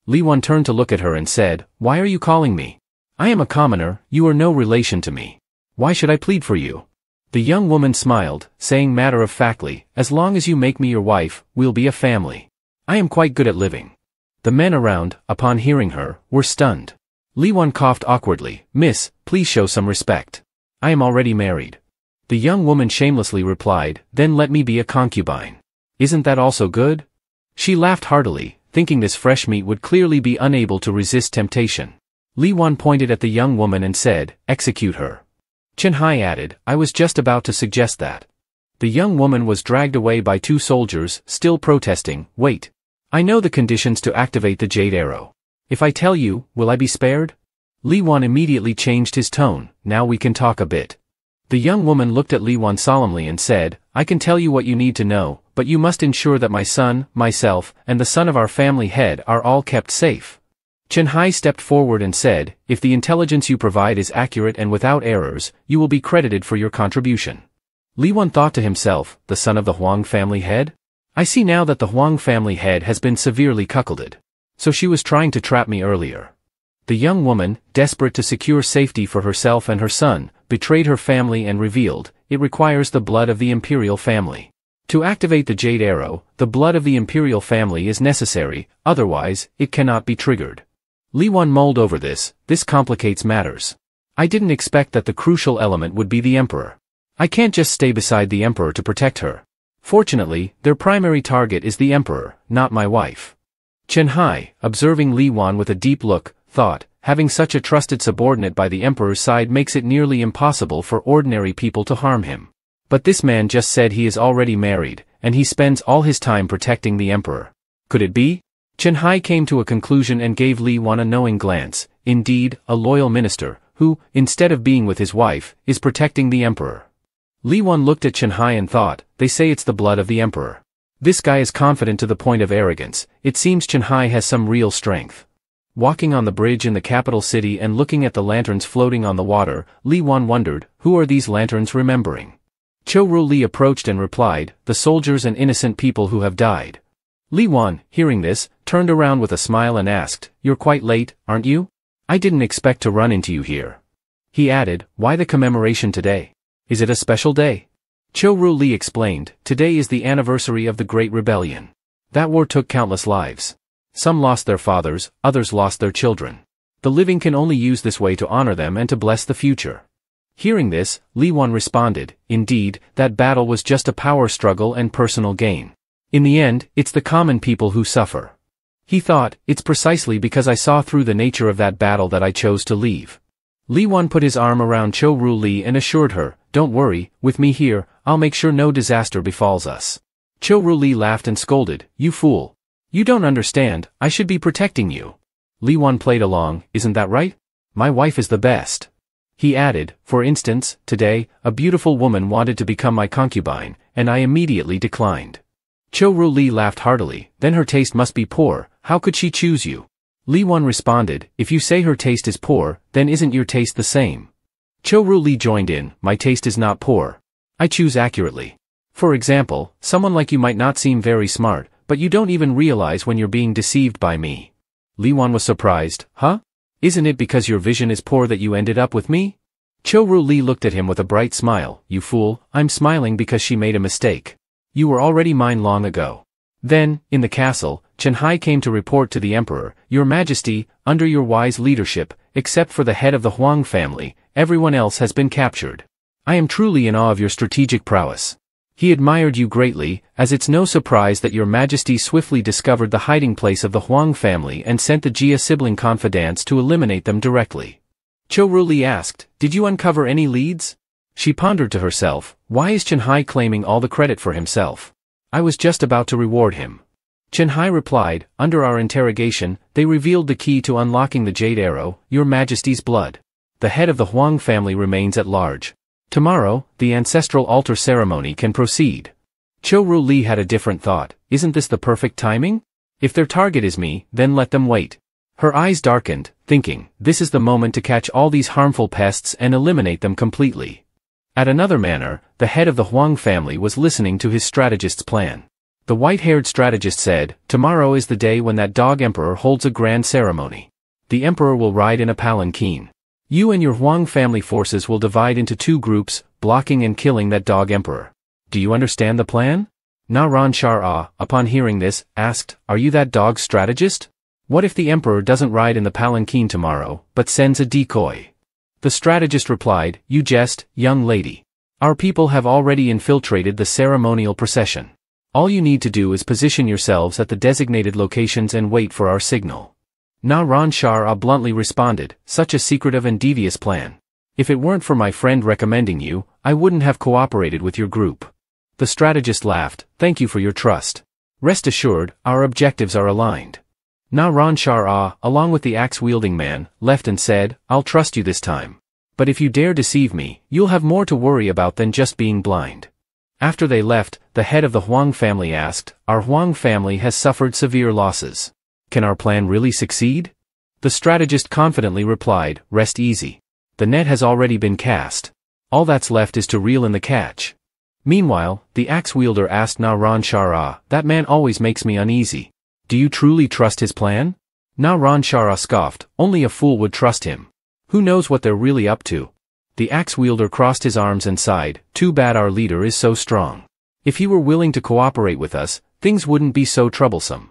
Li Wan turned to look at her and said, "Why are you calling me? I am a commoner, you are no relation to me. Why should I plead for you?" The young woman smiled, saying matter-of-factly, "As long as you make me your wife, we'll be a family. I am quite good at living." The men around, upon hearing her, were stunned. Li Wan coughed awkwardly, "Miss, please show some respect. I am already married." The young woman shamelessly replied, "Then let me be a concubine. Isn't that also good?" She laughed heartily, thinking this fresh meat would clearly be unable to resist temptation. Li Wan pointed at the young woman and said, "Execute her." Chen Hai added, "I was just about to suggest that." The young woman was dragged away by two soldiers, still protesting, "Wait. I know the conditions to activate the jade arrow. If I tell you, will I be spared?" Li Wan immediately changed his tone, "Now we can talk a bit." The young woman looked at Li Wan solemnly and said, "I can tell you what you need to know, but you must ensure that my son, myself, and the son of our family head are all kept safe." Chen Hai stepped forward and said, "If the intelligence you provide is accurate and without errors, you will be credited for your contribution." Li Wan thought to himself, the son of the Huang family head? I see now that the Huang family head has been severely cuckolded. So she was trying to trap me earlier. The young woman, desperate to secure safety for herself and her son, betrayed her family and revealed, it requires the blood of the imperial family. To activate the Jade Arrow, the blood of the imperial family is necessary, otherwise, it cannot be triggered. Li Wan mulled over this complicates matters. I didn't expect that the crucial element would be the emperor. I can't just stay beside the emperor to protect her. Fortunately, their primary target is the emperor, not my wife. Chen Hai, observing Li Wan with a deep look, thought, having such a trusted subordinate by the emperor's side makes it nearly impossible for ordinary people to harm him. But this man just said he is already married, and he spends all his time protecting the emperor. Could it be? Chen Hai came to a conclusion and gave Li Wan a knowing glance. Indeed, a loyal minister, who, instead of being with his wife, is protecting the emperor. Li Wan looked at Chen Hai and thought, they say it's the blood of the emperor. This guy is confident to the point of arrogance. It seems Chen Hai has some real strength. Walking on the bridge in the capital city and looking at the lanterns floating on the water, Li Wan wondered, who are these lanterns remembering? Zhou Ruli approached and replied, the soldiers and innocent people who have died. Li Wan, hearing this, turned around with a smile and asked, you're quite late, aren't you? I didn't expect to run into you here. He added, why the commemoration today? Is it a special day? Zhou Ruli explained, today is the anniversary of the Great Rebellion. That war took countless lives. Some lost their fathers, others lost their children. The living can only use this way to honor them and to bless the future. Hearing this, Li Wan responded, indeed, that battle was just a power struggle and personal gain. In the end, it's the common people who suffer. He thought, it's precisely because I saw through the nature of that battle that I chose to leave. Li Wan put his arm around Zhou Ruli and assured her, don't worry, with me here, I'll make sure no disaster befalls us. Zhou Ruli laughed and scolded, you fool. You don't understand, I should be protecting you. Li Wan played along, isn't that right? My wife is the best. He added, for instance, today, a beautiful woman wanted to become my concubine, and I immediately declined. Zhou Ruli laughed heartily, then her taste must be poor, how could she choose you? Li Wan responded, if you say her taste is poor, then isn't your taste the same? Zhou Ruli joined in, my taste is not poor. I choose accurately. For example, someone like you might not seem very smart, but you don't even realize when you're being deceived by me. Li Wan was surprised, huh? Isn't it because your vision is poor that you ended up with me? Zhou Ruli looked at him with a bright smile, you fool, I'm smiling because she made a mistake. You were already mine long ago. Then, in the castle, Chen Hai came to report to the emperor, Your Majesty, under your wise leadership, except for the head of the Huang family, everyone else has been captured. I am truly in awe of your strategic prowess. He admired you greatly, as it's no surprise that your Majesty swiftly discovered the hiding place of the Huang family and sent the Jia sibling confidants to eliminate them directly. Zhou Ruli asked, did you uncover any leads? She pondered to herself, why is Chen Hai claiming all the credit for himself? I was just about to reward him. Chen Hai replied, under our interrogation, they revealed the key to unlocking the Jade Arrow, your Majesty's blood. The head of the Huang family remains at large. Tomorrow, the ancestral altar ceremony can proceed. Zhou Ruli had a different thought, isn't this the perfect timing? If their target is me, then let them wait. Her eyes darkened, thinking, this is the moment to catch all these harmful pests and eliminate them completely. At another manor, the head of the Huang family was listening to his strategist's plan. The white-haired strategist said, tomorrow is the day when that dog emperor holds a grand ceremony. The emperor will ride in a palanquin. You and your Huang family forces will divide into two groups, blocking and killing that dog emperor. Do you understand the plan? Na Ran Shar, upon hearing this, asked, are you that dog's strategist? What if the emperor doesn't ride in the palanquin tomorrow, but sends a decoy? The strategist replied, you jest, young lady. Our people have already infiltrated the ceremonial procession. All you need to do is position yourselves at the designated locations and wait for our signal. Na Ran Shar bluntly responded, such a secretive and devious plan. If it weren't for my friend recommending you, I wouldn't have cooperated with your group. The strategist laughed, thank you for your trust. Rest assured, our objectives are aligned. Na Ran Shar, along with the axe-wielding man, left and said, I'll trust you this time. But if you dare deceive me, you'll have more to worry about than just being blind. After they left, the head of the Huang family asked, our Huang family has suffered severe losses. Can our plan really succeed? The strategist confidently replied, rest easy. The net has already been cast. All that's left is to reel in the catch. Meanwhile, the axe-wielder asked Na Ran Shara, that man always makes me uneasy. Do you truly trust his plan? Na Ran Shara scoffed, only a fool would trust him. Who knows what they're really up to? The axe-wielder crossed his arms and sighed, too bad our leader is so strong. If he were willing to cooperate with us, things wouldn't be so troublesome.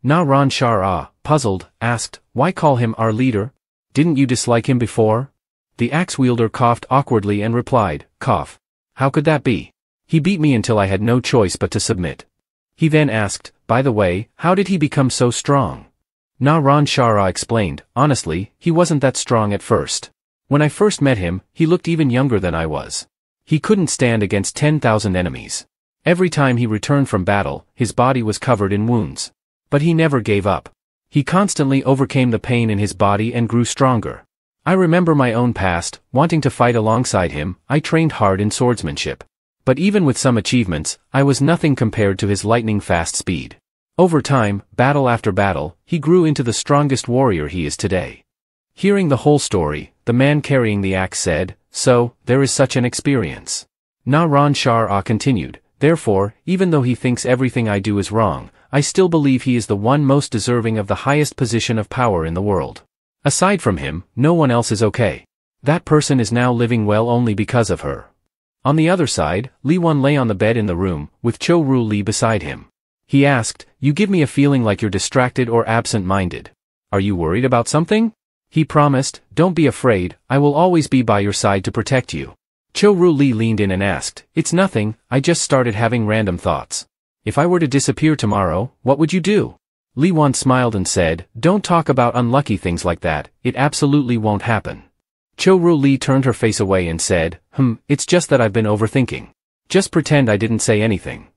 Na Ran Shara, puzzled, asked, why call him our leader? Didn't you dislike him before? The axe-wielder coughed awkwardly and replied, cough. How could that be? He beat me until I had no choice but to submit. He then asked, by the way, how did he become so strong? Na Ran Shara explained, honestly, he wasn't that strong at first. When I first met him, he looked even younger than I was. He couldn't stand against 10,000 enemies. Every time he returned from battle, his body was covered in wounds. But he never gave up. He constantly overcame the pain in his body and grew stronger. I remember my own past, wanting to fight alongside him, I trained hard in swordsmanship. But even with some achievements, I was nothing compared to his lightning-fast speed. Over time, battle after battle, he grew into the strongest warrior he is today. Hearing the whole story, the man carrying the axe said, so, there is such an experience. Na Ran Shara continued, therefore, even though he thinks everything I do is wrong, I still believe he is the one most deserving of the highest position of power in the world. Aside from him, no one else is okay. That person is now living well only because of her. On the other side, Li Wan lay on the bed in the room, with Cho Ru Li beside him. He asked, you give me a feeling like you're distracted or absent-minded. Are you worried about something? He promised, don't be afraid, I will always be by your side to protect you. Cho Ru Li leaned in and asked, it's nothing, I just started having random thoughts. If I were to disappear tomorrow, what would you do? Li Wan smiled and said, don't talk about unlucky things like that, it absolutely won't happen. Cho Ru Li turned her face away and said, it's just that I've been overthinking. Just pretend I didn't say anything.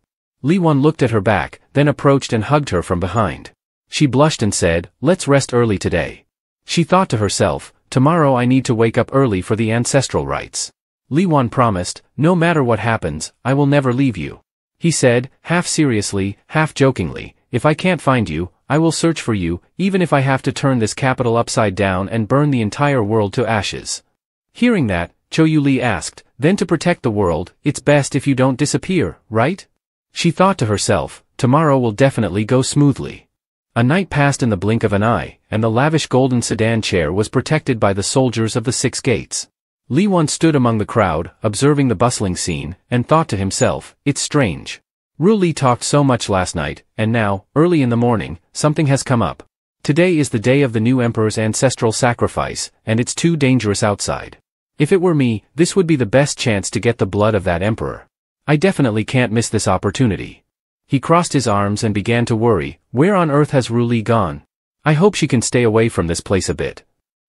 Li Wan looked at her back, then approached and hugged her from behind. She blushed and said, let's rest early today. She thought to herself, tomorrow I need to wake up early for the ancestral rites. Li Wan promised, no matter what happens, I will never leave you. He said, half seriously, half jokingly, if I can't find you, I will search for you, even if I have to turn this capital upside down and burn the entire world to ashes. Hearing that, Cho Yu Li asked, then to protect the world, it's best if you don't disappear, right? She thought to herself, tomorrow will definitely go smoothly. A night passed in the blink of an eye, and the lavish golden sedan chair was protected by the soldiers of the 6 gates. Li Wan stood among the crowd, observing the bustling scene, and thought to himself, it's strange. Ru Li talked so much last night, and now, early in the morning, something has come up. Today is the day of the new emperor's ancestral sacrifice, and it's too dangerous outside. If it were me, this would be the best chance to get the blood of that emperor. I definitely can't miss this opportunity. He crossed his arms and began to worry, where on earth has Ru Li gone? I hope she can stay away from this place a bit.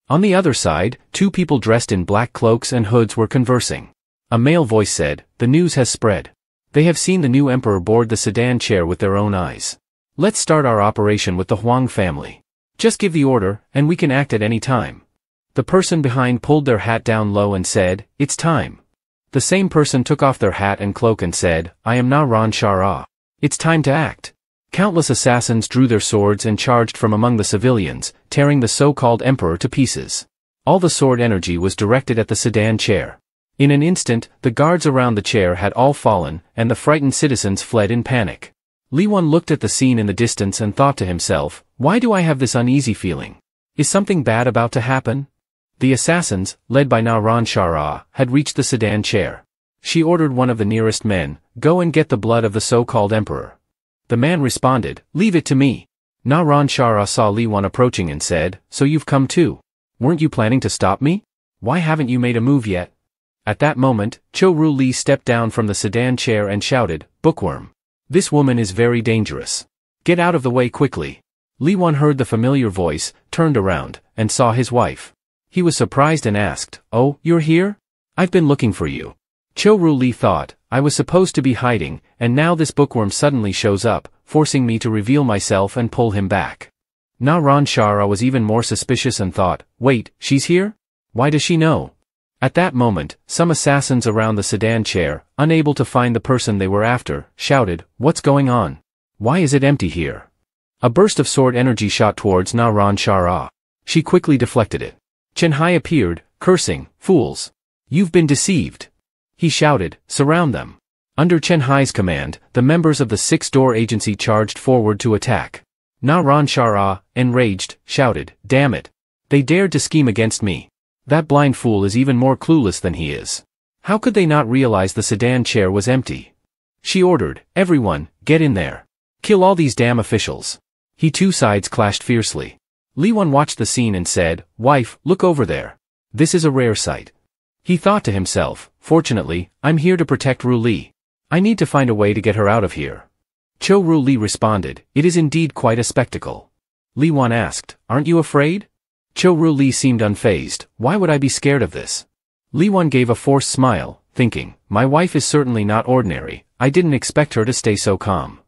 On the other side, 2 people dressed in black cloaks and hoods were conversing. A male voice said, the news has spread. They have seen the new emperor board the sedan chair with their own eyes. Let's start our operation with the Huang family. Just give the order, and we can act at any time. The person behind pulled their hat down low and said, it's time. The same person took off their hat and cloak and said, I am Na Ran Shara. It's time to act. Countless assassins drew their swords and charged from among the civilians, tearing the so-called emperor to pieces. All the sword energy was directed at the sedan chair. In an instant, the guards around the chair had all fallen, and the frightened citizens fled in panic. Li Wan looked at the scene in the distance and thought to himself, why do I have this uneasy feeling? Is something bad about to happen? The assassins, led by Na Ran Shara, had reached the sedan chair. She ordered one of the nearest men, go and get the blood of the so-called emperor. The man responded, leave it to me. Na Ran Shara saw Li Wan approaching and said, so you've come too. Weren't you planning to stop me? Why haven't you made a move yet? At that moment, Cho Ru Li stepped down from the sedan chair and shouted, bookworm. This woman is very dangerous. Get out of the way quickly. Li Wan heard the familiar voice, turned around, and saw his wife. He was surprised and asked, oh, you're here? I've been looking for you. Cho Ru Li thought, I was supposed to be hiding, and now this bookworm suddenly shows up, forcing me to reveal myself and pull him back. Na Ran Shara was even more suspicious and thought, wait, she's here? Why does she know? At that moment, some assassins around the sedan chair, unable to find the person they were after, shouted, what's going on? Why is it empty here? A burst of sword energy shot towards Na Ran Shara. She quickly deflected it. Chen Hai appeared, cursing, fools. You've been deceived. He shouted, surround them. Under Chen Hai's command, the members of the Six-Door Agency charged forward to attack. Na Ran Shara, enraged, shouted, "Damn it! They dared to scheme against me. That blind fool is even more clueless than he is. How could they not realize the sedan chair was empty?" She ordered, "Everyone, get in there. Kill all these damn officials." Two sides clashed fiercely. Li Wan watched the scene and said, "Wife, look over there. This is a rare sight." He thought to himself, "Fortunately, I'm here to protect Ru Li. I need to find a way to get her out of here." Cho Ru Li responded, "It is indeed quite a spectacle." Li Wan asked, "Aren't you afraid?" Cho Ru Li seemed unfazed. "Why would I be scared of this?" Li Wan gave a forced smile, thinking, "My wife is certainly not ordinary. I didn't expect her to stay so calm."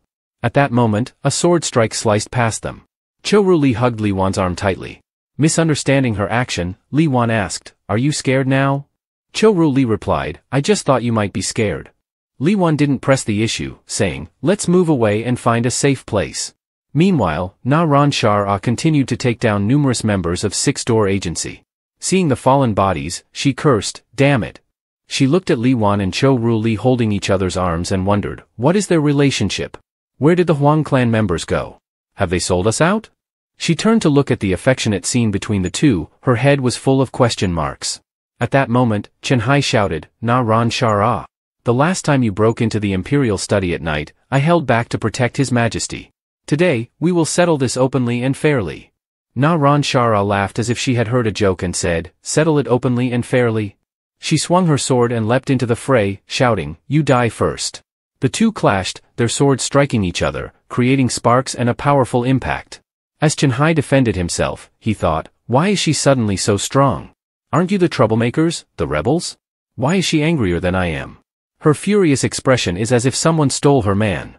At that moment, a sword strike sliced past them. Cho Ru Li hugged Li Wan's arm tightly. Misunderstanding her action, Li Wan asked, "Are you scared now?" Cho Ru Li replied, "I just thought you might be scared." Li Wan didn't press the issue, saying, "Let's move away and find a safe place." Meanwhile, Na Ran Shara continued to take down numerous members of Six-Door Agency. Seeing the fallen bodies, she cursed, "Damn it." She looked at Li Wan and Cho Ru Li holding each other's arms and wondered, what is their relationship? Where did the Huang clan members go? Have they sold us out? She turned to look at the affectionate scene between the two, her head was full of question marks. At that moment, Chen Hai shouted, "Na Ran Shara. The last time you broke into the Imperial study at night, I held back to protect His Majesty. Today, we will settle this openly and fairly." Na Ran Shara laughed as if she had heard a joke and said, "Settle it openly and fairly?" She swung her sword and leapt into the fray, shouting, "You die first." The two clashed, their swords striking each other, creating sparks and a powerful impact. As Chen Hai defended himself, he thought, "Why is she suddenly so strong? Aren't you the troublemakers, the rebels? Why is she angrier than I am? Her furious expression is as if someone stole her man."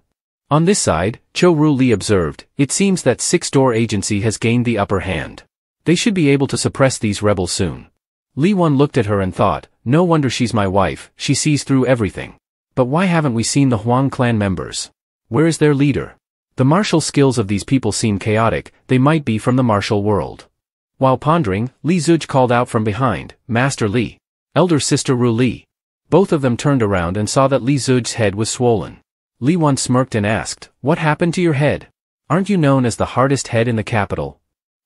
On this side, Cho Ru Li observed, "It seems that Six-Door Agency has gained the upper hand. They should be able to suppress these rebels soon." Li Wan looked at her and thought, "No wonder she's my wife, she sees through everything. But why haven't we seen the Huang clan members? Where is their leader? The martial skills of these people seem chaotic, they might be from the martial world." While pondering, Li Zuj called out from behind, "Master Li. Elder sister Ru Li." Both of them turned around and saw that Li Zuj's head was swollen. Li Wan smirked and asked, "What happened to your head? Aren't you known as the hardest head in the capital?"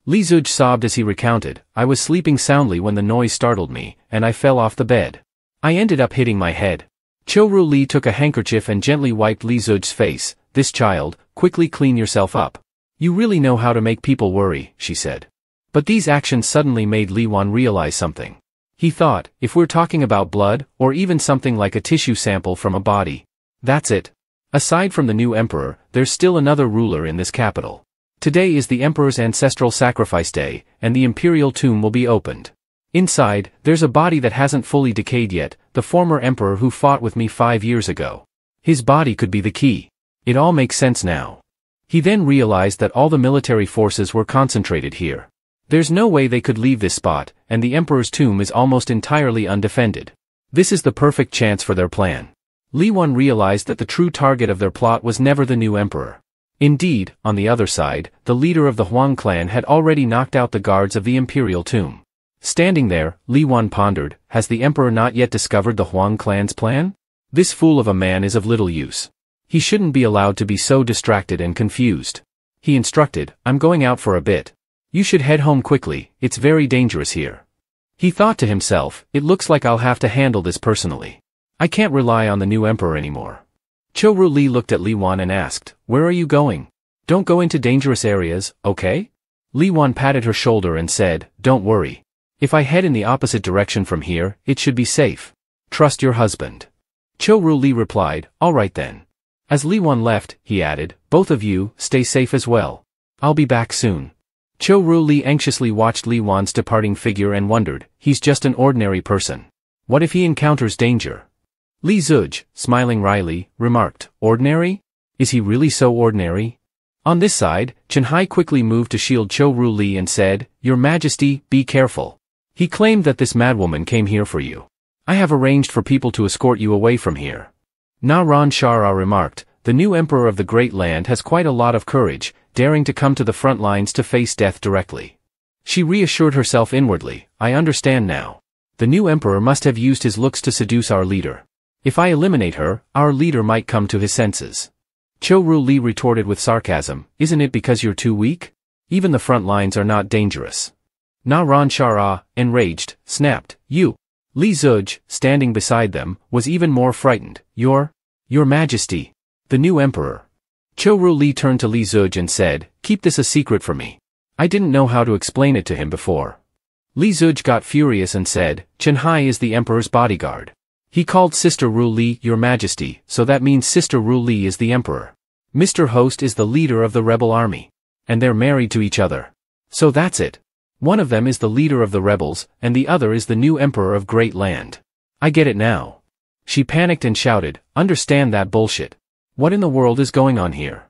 Li Zuj sobbed as he recounted, "I was sleeping soundly when the noise startled me, and I fell off the bed. I ended up hitting my head." Cho Ru Li took a handkerchief and gently wiped Li Zuj's face. "This child, quickly clean yourself up. You really know how to make people worry," she said. But these actions suddenly made Li Wan realize something. He thought, if we're talking about blood, or even something like a tissue sample from a body, that's it. Aside from the new emperor, there's still another ruler in this capital. Today is the emperor's ancestral sacrifice day, and the imperial tomb will be opened. Inside, there's a body that hasn't fully decayed yet, the former emperor who fought with me 5 years ago. His body could be the key. It all makes sense now. He then realized that all the military forces were concentrated here. There's no way they could leave this spot, and the emperor's tomb is almost entirely undefended. This is the perfect chance for their plan. Li Wan realized that the true target of their plot was never the new emperor. Indeed, on the other side, the leader of the Huang clan had already knocked out the guards of the imperial tomb. Standing there, Li Wan pondered, has the emperor not yet discovered the Huang clan's plan? This fool of a man is of little use. He shouldn't be allowed to be so distracted and confused. He instructed, "I'm going out for a bit. You should head home quickly, it's very dangerous here." He thought to himself, "It looks like I'll have to handle this personally. I can't rely on the new emperor anymore." Cho Ru Li looked at Li Wan and asked, "Where are you going? Don't go into dangerous areas, okay?" Li Wan patted her shoulder and said, "Don't worry. If I head in the opposite direction from here, it should be safe. Trust your husband." Cho Ru Li replied, "All right then." As Li Wan left, he added, "Both of you, stay safe as well. I'll be back soon." Cho Ru Li anxiously watched Li Wan's departing figure and wondered, he's just an ordinary person. What if he encounters danger? Li Zuj, smiling wryly, remarked, "Ordinary? Is he really so ordinary?" On this side, Chen Hai quickly moved to shield Cho Ru Li and said, "Your Majesty, be careful. He claimed that this madwoman came here for you. I have arranged for people to escort you away from here." Na Ran Shara remarked, "The new emperor of the Great Land has quite a lot of courage, daring to come to the front lines to face death directly." She reassured herself inwardly, "I understand now. The new emperor must have used his looks to seduce our leader. If I eliminate her, our leader might come to his senses. Cho-Ru Li retorted with sarcasm, isn't it because you're too weak? Even the front lines are not dangerous. Na Ran Shara, enraged, snapped, you. Li Zuj, standing beside them, was even more frightened. Your Majesty. The new emperor. Cho-Ru Li turned to Li Zuj and said, keep this a secret from me. I didn't know how to explain it to him before. Li Zuj got furious and said, Chen Hai is the emperor's bodyguard. He called Sister Ru Li Your Majesty, so that means Sister Ru Li is the emperor. Mr. Host is the leader of the rebel army. And they're married to each other. So that's it. One of them is the leader of the rebels, and the other is the new emperor of Great Land. I get it now. She panicked and shouted, understand that bullshit. What in the world is going on here?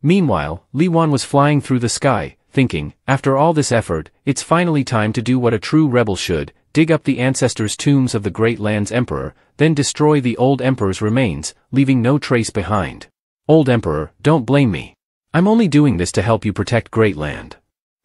Meanwhile, Li Wan was flying through the sky, thinking, after all this effort, it's finally time to do what a true rebel should, dig up the ancestors' tombs of the Great Land's emperor, then destroy the old emperor's remains, leaving no trace behind. Old emperor, don't blame me. I'm only doing this to help you protect Great Land.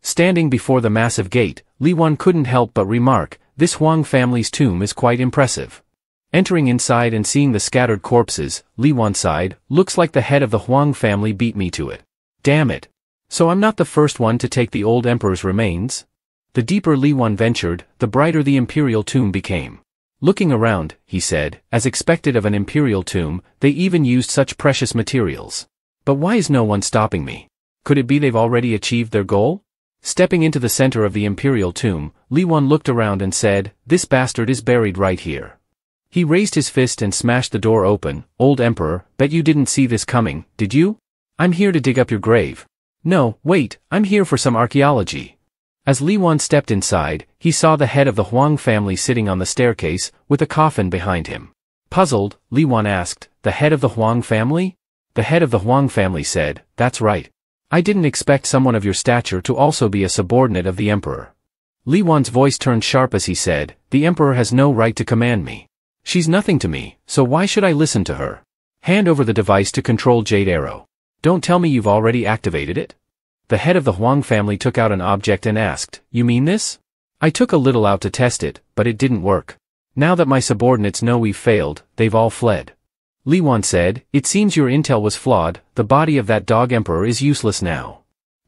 Standing before the massive gate, Li Wan couldn't help but remark, this Huang family's tomb is quite impressive. Entering inside and seeing the scattered corpses, Li Wan sighed, looks like the head of the Huang family beat me to it. Damn it. So I'm not the first one to take the old emperor's remains? The deeper Li Wan ventured, the brighter the imperial tomb became. Looking around, he said, as expected of an imperial tomb, they even used such precious materials. But why is no one stopping me? Could it be they've already achieved their goal? Stepping into the center of the imperial tomb, Li Wan looked around and said, this bastard is buried right here. He raised his fist and smashed the door open. Old Emperor, bet you didn't see this coming, did you? I'm here to dig up your grave. No, wait, I'm here for some archaeology. As Li Wan stepped inside, he saw the head of the Huang family sitting on the staircase, with a coffin behind him. Puzzled, Li Wan asked, the head of the Huang family? The head of the Huang family said, that's right. I didn't expect someone of your stature to also be a subordinate of the emperor. Li Wan's voice turned sharp as he said, the emperor has no right to command me. She's nothing to me, so why should I listen to her? Hand over the device to control Jade Arrow. Don't tell me you've already activated it? The head of the Huang family took out an object and asked, you mean this? I took a little out to test it, but it didn't work. Now that my subordinates know we've failed, they've all fled. Li Wan said, it seems your intel was flawed, the body of that dog emperor is useless now.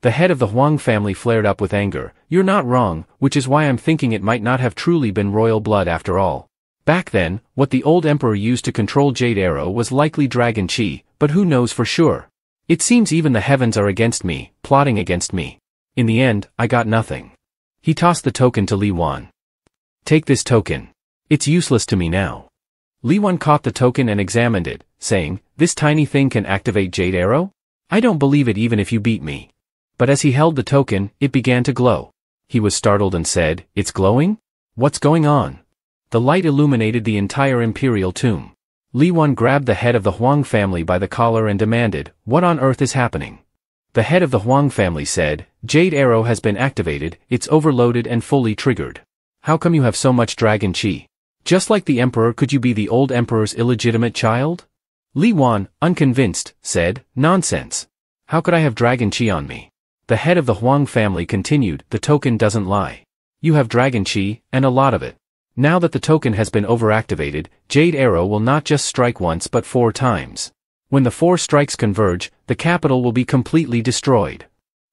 The head of the Huang family flared up with anger, you're not wrong, which is why I'm thinking it might not have truly been royal blood after all. Back then, what the old emperor used to control Jade Arrow was likely Dragon Chi, but who knows for sure? It seems even the heavens are against me, plotting against me. In the end, I got nothing. He tossed the token to Li Wan. Take this token. It's useless to me now. Li Wan caught the token and examined it, saying, this tiny thing can activate Jade Arrow? I don't believe it even if you beat me. But as he held the token, it began to glow. He was startled and said, it's glowing? What's going on? The light illuminated the entire imperial tomb. Li Wan grabbed the head of the Huang family by the collar and demanded, what on earth is happening? The head of the Huang family said, Jade Arrow has been activated, it's overloaded and fully triggered. How come you have so much Dragon Chi? Just like the emperor, could you be the old emperor's illegitimate child? Li Wan, unconvinced, said, nonsense. How could I have Dragon Chi on me? The head of the Huang family continued, the token doesn't lie. You have Dragon Chi, and a lot of it. Now that the token has been overactivated, Jade Arrow will not just strike once but 4 times. When the 4 strikes converge, the capital will be completely destroyed.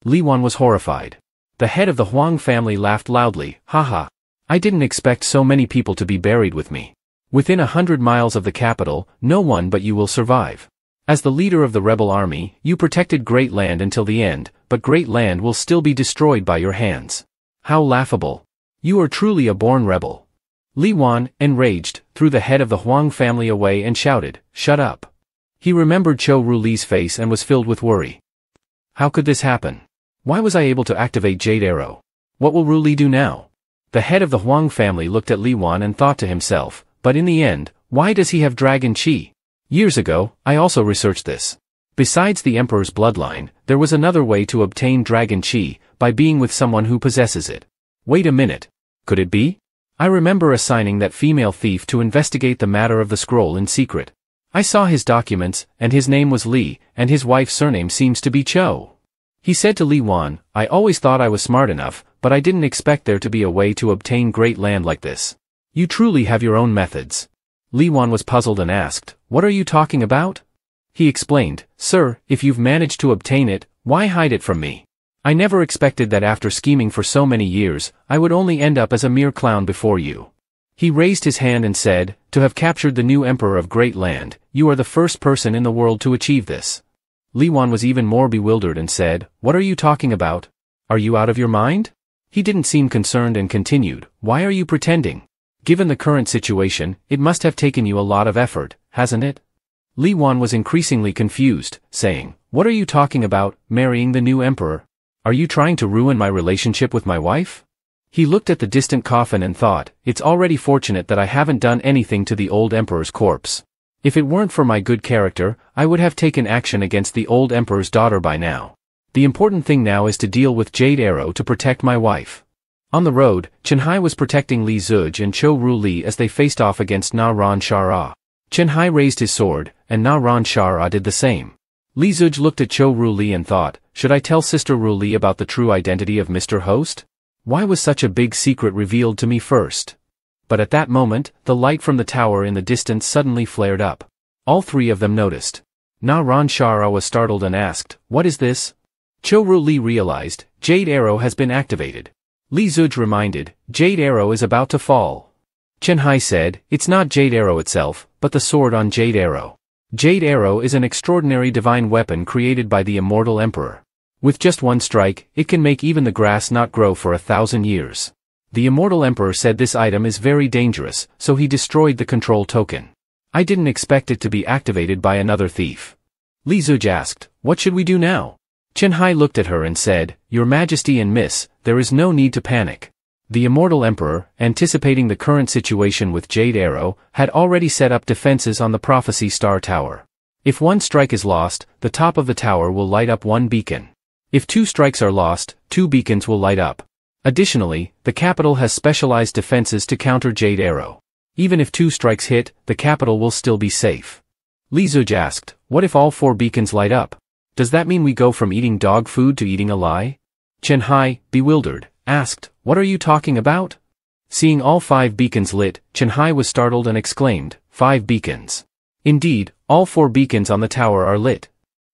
Li Wan was horrified. The head of the Huang family laughed loudly, haha. I didn't expect so many people to be buried with me. Within 100 miles of the capital, no one but you will survive. As the leader of the rebel army, you protected Great Land until the end, but Great Land will still be destroyed by your hands. How laughable. You are truly a born rebel. Li Wan, enraged, threw the head of the Huang family away and shouted, shut up. He remembered Cho-Ru Li's face and was filled with worry. How could this happen? Why was I able to activate Jade Arrow? What will Ru Li do now? The head of the Huang family looked at Li Wan and thought to himself, but in the end, why does he have Dragon Chi? Years ago, I also researched this. Besides the emperor's bloodline, there was another way to obtain Dragon Chi, by being with someone who possesses it. Wait a minute. Could it be? I remember assigning that female thief to investigate the matter of the scroll in secret. I saw his documents, and his name was Li, and his wife's surname seems to be Cho. He said to Li Wan, I always thought I was smart enough, but I didn't expect there to be a way to obtain Great Land like this. You truly have your own methods. Li Wan was puzzled and asked, "What are you talking about?" He explained, "Sir, if you've managed to obtain it, why hide it from me? I never expected that after scheming for so many years, I would only end up as a mere clown before you." He raised his hand and said, "To have captured the new emperor of Great Land, you are the first person in the world to achieve this." Li Wan was even more bewildered and said, "What are you talking about? Are you out of your mind?" He didn't seem concerned and continued, "Why are you pretending? Given the current situation, it must have taken you a lot of effort, hasn't it?" Li Wan was increasingly confused, saying, "What are you talking about, marrying the new emperor? Are you trying to ruin my relationship with my wife?" He looked at the distant coffin and thought, "It's already fortunate that I haven't done anything to the old emperor's corpse. If it weren't for my good character, I would have taken action against the old emperor's daughter by now. The important thing now is to deal with Jade Arrow to protect my wife." On the road, Chenhai was protecting Li Zuj and Cho Ru Li as they faced off against Na Ran Shara. Chenhai raised his sword, and Na Ran Shara did the same. Li Zuj looked at Cho Ru Li and thought, "Should I tell Sister Ru Li about the true identity of Mr. Host? Why was such a big secret revealed to me first?" But at that moment, the light from the tower in the distance suddenly flared up. All three of them noticed. Na Ran Shara was startled and asked, "What is this?" Cho Ru Li realized, Jade Arrow has been activated. Li Zuj reminded, "Jade Arrow is about to fall." Chenhai said, "It's not Jade Arrow itself, but the sword on Jade Arrow. Jade Arrow is an extraordinary divine weapon created by the immortal emperor. With just one strike, it can make even the grass not grow for 1,000 years. The immortal emperor said this item is very dangerous, so he destroyed the control token. I didn't expect it to be activated by another thief." Li Zuj asked, "What should we do now?" Chenhai looked at her and said, "Your Majesty and Miss, there is no need to panic. The immortal emperor, anticipating the current situation with Jade Arrow, had already set up defenses on the Prophecy Star Tower. If one strike is lost, the top of the tower will light up one beacon. If 2 strikes are lost, 2 beacons will light up. Additionally, the capital has specialized defenses to counter Jade Arrow. Even if 2 strikes hit, the capital will still be safe." Li Zuj asked, "What if all 4 beacons light up? Does that mean we go from eating dog food to eating a lie?" Chenhai, bewildered, asked, "What are you talking about?" Seeing all 5 beacons lit, Chenhai was startled and exclaimed, "5 beacons. Indeed, all 4 beacons on the tower are lit."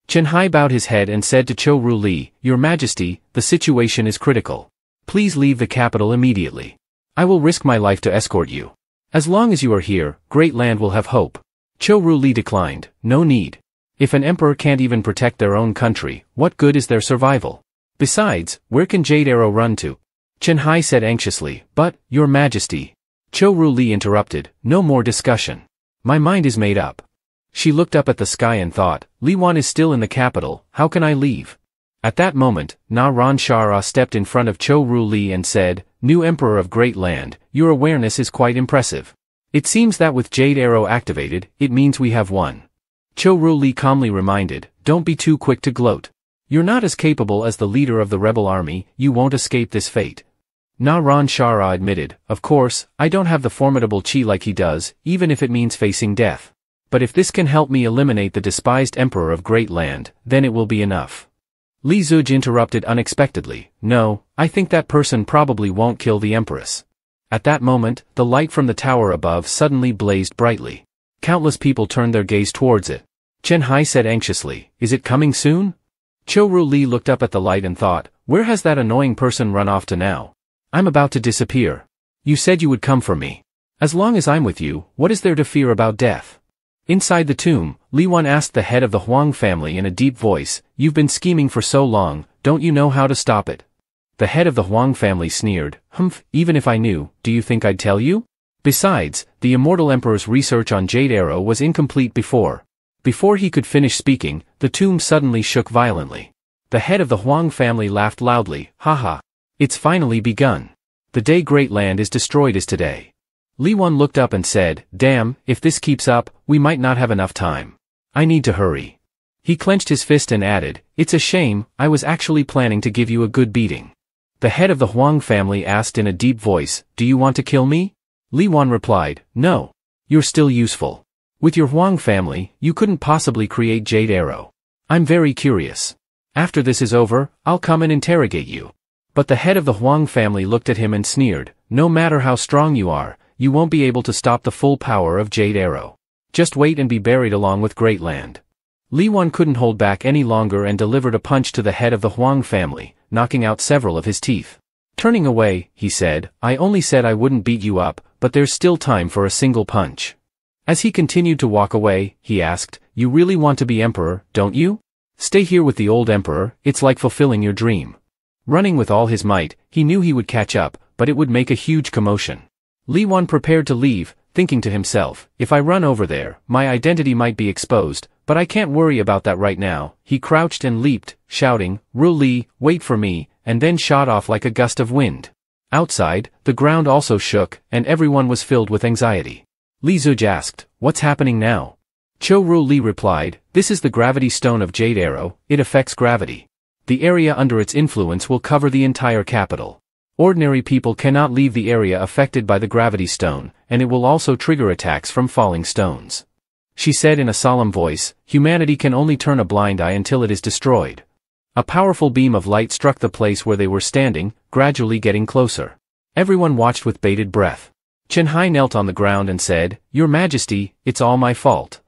Chenhai bowed his head and said to Cho Ru Li, "Your Majesty, the situation is critical. Please leave the capital immediately. I will risk my life to escort you. As long as you are here, Great Land will have hope." Cho Ru Li declined, "No need. If an emperor can't even protect their own country, what good is their survival? Besides, where can Jade Arrow run to?" Chenhai said anxiously, "But, Your Majesty." Cho Ru Li interrupted, "No more discussion. My mind is made up." She looked up at the sky and thought, "Li Wan is still in the capital, how can I leave?" At that moment, Na Ran Shara stepped in front of Cho Ru Li and said, "New Emperor of Great Land, your awareness is quite impressive. It seems that with Jade Arrow activated, it means we have won." Cho Ru Li calmly reminded, "Don't be too quick to gloat. You're not as capable as the leader of the rebel army, you won't escape this fate." Na Ran Shara admitted, "Of course, I don't have the formidable chi like he does, even if it means facing death. But if this can help me eliminate the despised Emperor of Great Land, then it will be enough." Li Zuj interrupted unexpectedly, "No, I think that person probably won't kill the Empress." At that moment, the light from the tower above suddenly blazed brightly. Countless people turned their gaze towards it. Chenhai said anxiously, "Is it coming soon?" Cho Ru Li looked up at the light and thought, "Where has that annoying person run off to now? I'm about to disappear. You said you would come for me. As long as I'm with you, what is there to fear about death?" Inside the tomb, Li Wan asked the head of the Huang family in a deep voice, "You've been scheming for so long, don't you know how to stop it?" The head of the Huang family sneered, "Humph, even if I knew, do you think I'd tell you? Besides, the immortal emperor's research on Jade Arrow was incomplete before." Before he could finish speaking, the tomb suddenly shook violently. The head of the Huang family laughed loudly, "Haha. It's finally begun. The day Great Land is destroyed is today." Li Wan looked up and said, "Damn, if this keeps up, we might not have enough time. I need to hurry." He clenched his fist and added, "It's a shame, I was actually planning to give you a good beating." The head of the Huang family asked in a deep voice, "Do you want to kill me?" Li Wan replied, "No. You're still useful. With your Huang family, you couldn't possibly create Jade Arrow. I'm very curious. After this is over, I'll come and interrogate you." But the head of the Huang family looked at him and sneered, "No matter how strong you are, you won't be able to stop the full power of Jade Arrow. Just wait and be buried along with Great Land. Li Wan couldn't hold back any longer and delivered a punch to the head of the Huang family, knocking out several of his teeth. Turning away, he said, I only said I wouldn't beat you up, but there's still time for a single punch. As he continued to walk away, he asked, you really want to be emperor, don't you? Stay here with the old emperor, it's like fulfilling your dream. Running with all his might, he knew he would catch up, but it would make a huge commotion. Li Wan prepared to leave, thinking to himself, if I run over there, my identity might be exposed, but I can't worry about that right now. He crouched and leaped, shouting, Ru Li, wait for me, and then shot off like a gust of wind. Outside, the ground also shook, and everyone was filled with anxiety. Li Zuj asked, what's happening now? Cho Ru Li replied, this is the gravity stone of Jade Arrow, it affects gravity. The area under its influence will cover the entire capital. Ordinary people cannot leave the area affected by the gravity stone, and it will also trigger attacks from falling stones. She said in a solemn voice, humanity can only turn a blind eye until it is destroyed. A powerful beam of light struck the place where they were standing, gradually getting closer. Everyone watched with bated breath. Chen Hai knelt on the ground and said, Your Majesty, it's all my fault.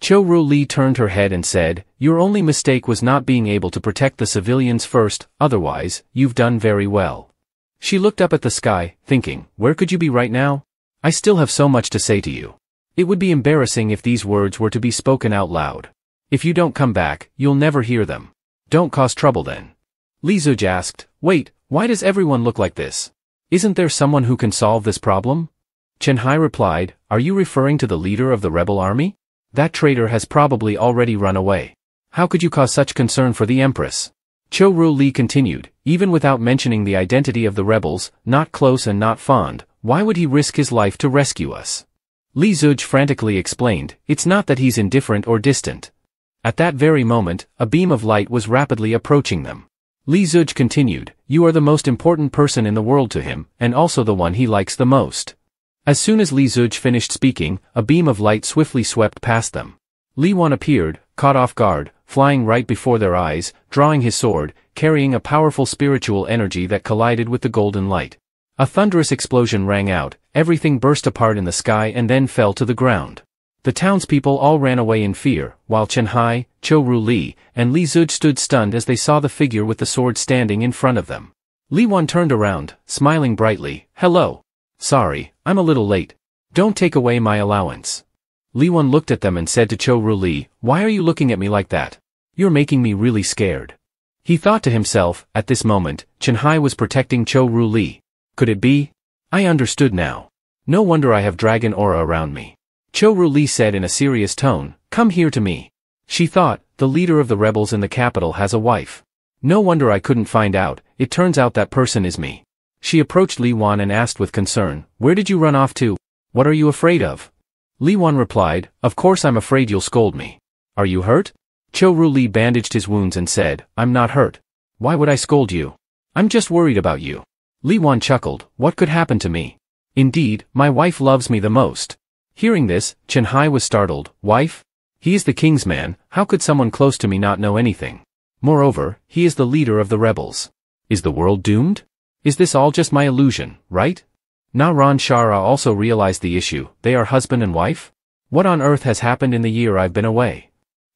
Cho Ru Li turned her head and said, your only mistake was not being able to protect the civilians first, otherwise, you've done very well. She looked up at the sky, thinking, where could you be right now? I still have so much to say to you. It would be embarrassing if these words were to be spoken out loud. If you don't come back, you'll never hear them. Don't cause trouble then. Li Zuj asked, wait, why does everyone look like this? Isn't there someone who can solve this problem? Chen Hai replied, are you referring to the leader of the rebel army? That traitor has probably already run away. How could you cause such concern for the Empress? Cho Ru Li continued, even without mentioning the identity of the rebels, not close and not fond, why would he risk his life to rescue us? Li Zuj frantically explained, it's not that he's indifferent or distant. At that very moment, a beam of light was rapidly approaching them. Li Zuj continued, you are the most important person in the world to him, and also the one he likes the most. As soon as Li Zuj finished speaking, a beam of light swiftly swept past them. Li Wan appeared, caught off guard, flying right before their eyes, drawing his sword, carrying a powerful spiritual energy that collided with the golden light. A thunderous explosion rang out, everything burst apart in the sky and then fell to the ground. The townspeople all ran away in fear, while Chen Hai, Cho Ru Li, and Li Zuj stood stunned as they saw the figure with the sword standing in front of them. Li Wan turned around, smiling brightly, hello. Sorry, I'm a little late. Don't take away my allowance. Li Wan looked at them and said to Cho Ru Li, why are you looking at me like that? You're making me really scared. He thought to himself, at this moment, Chen Hai was protecting Cho Ru Li. Could it be? I understood now. No wonder I have dragon aura around me. Cho Ru Li said in a serious tone, come here to me. She thought, the leader of the rebels in the capital has a wife. No wonder I couldn't find out, it turns out that person is me. She approached Li Wan and asked with concern, where did you run off to? What are you afraid of? Li Wan replied, of course I'm afraid you'll scold me. Are you hurt? Cho Ru Li bandaged his wounds and said, I'm not hurt. Why would I scold you? I'm just worried about you. Li Wan chuckled, what could happen to me? Indeed, my wife loves me the most. Hearing this, Chen Hai was startled, wife? He is the king's man, how could someone close to me not know anything? Moreover, he is the leader of the rebels. Is the world doomed? Is this all just my illusion, right? Na Ran Shara also realized the issue, they are husband and wife? What on earth has happened in the year I've been away?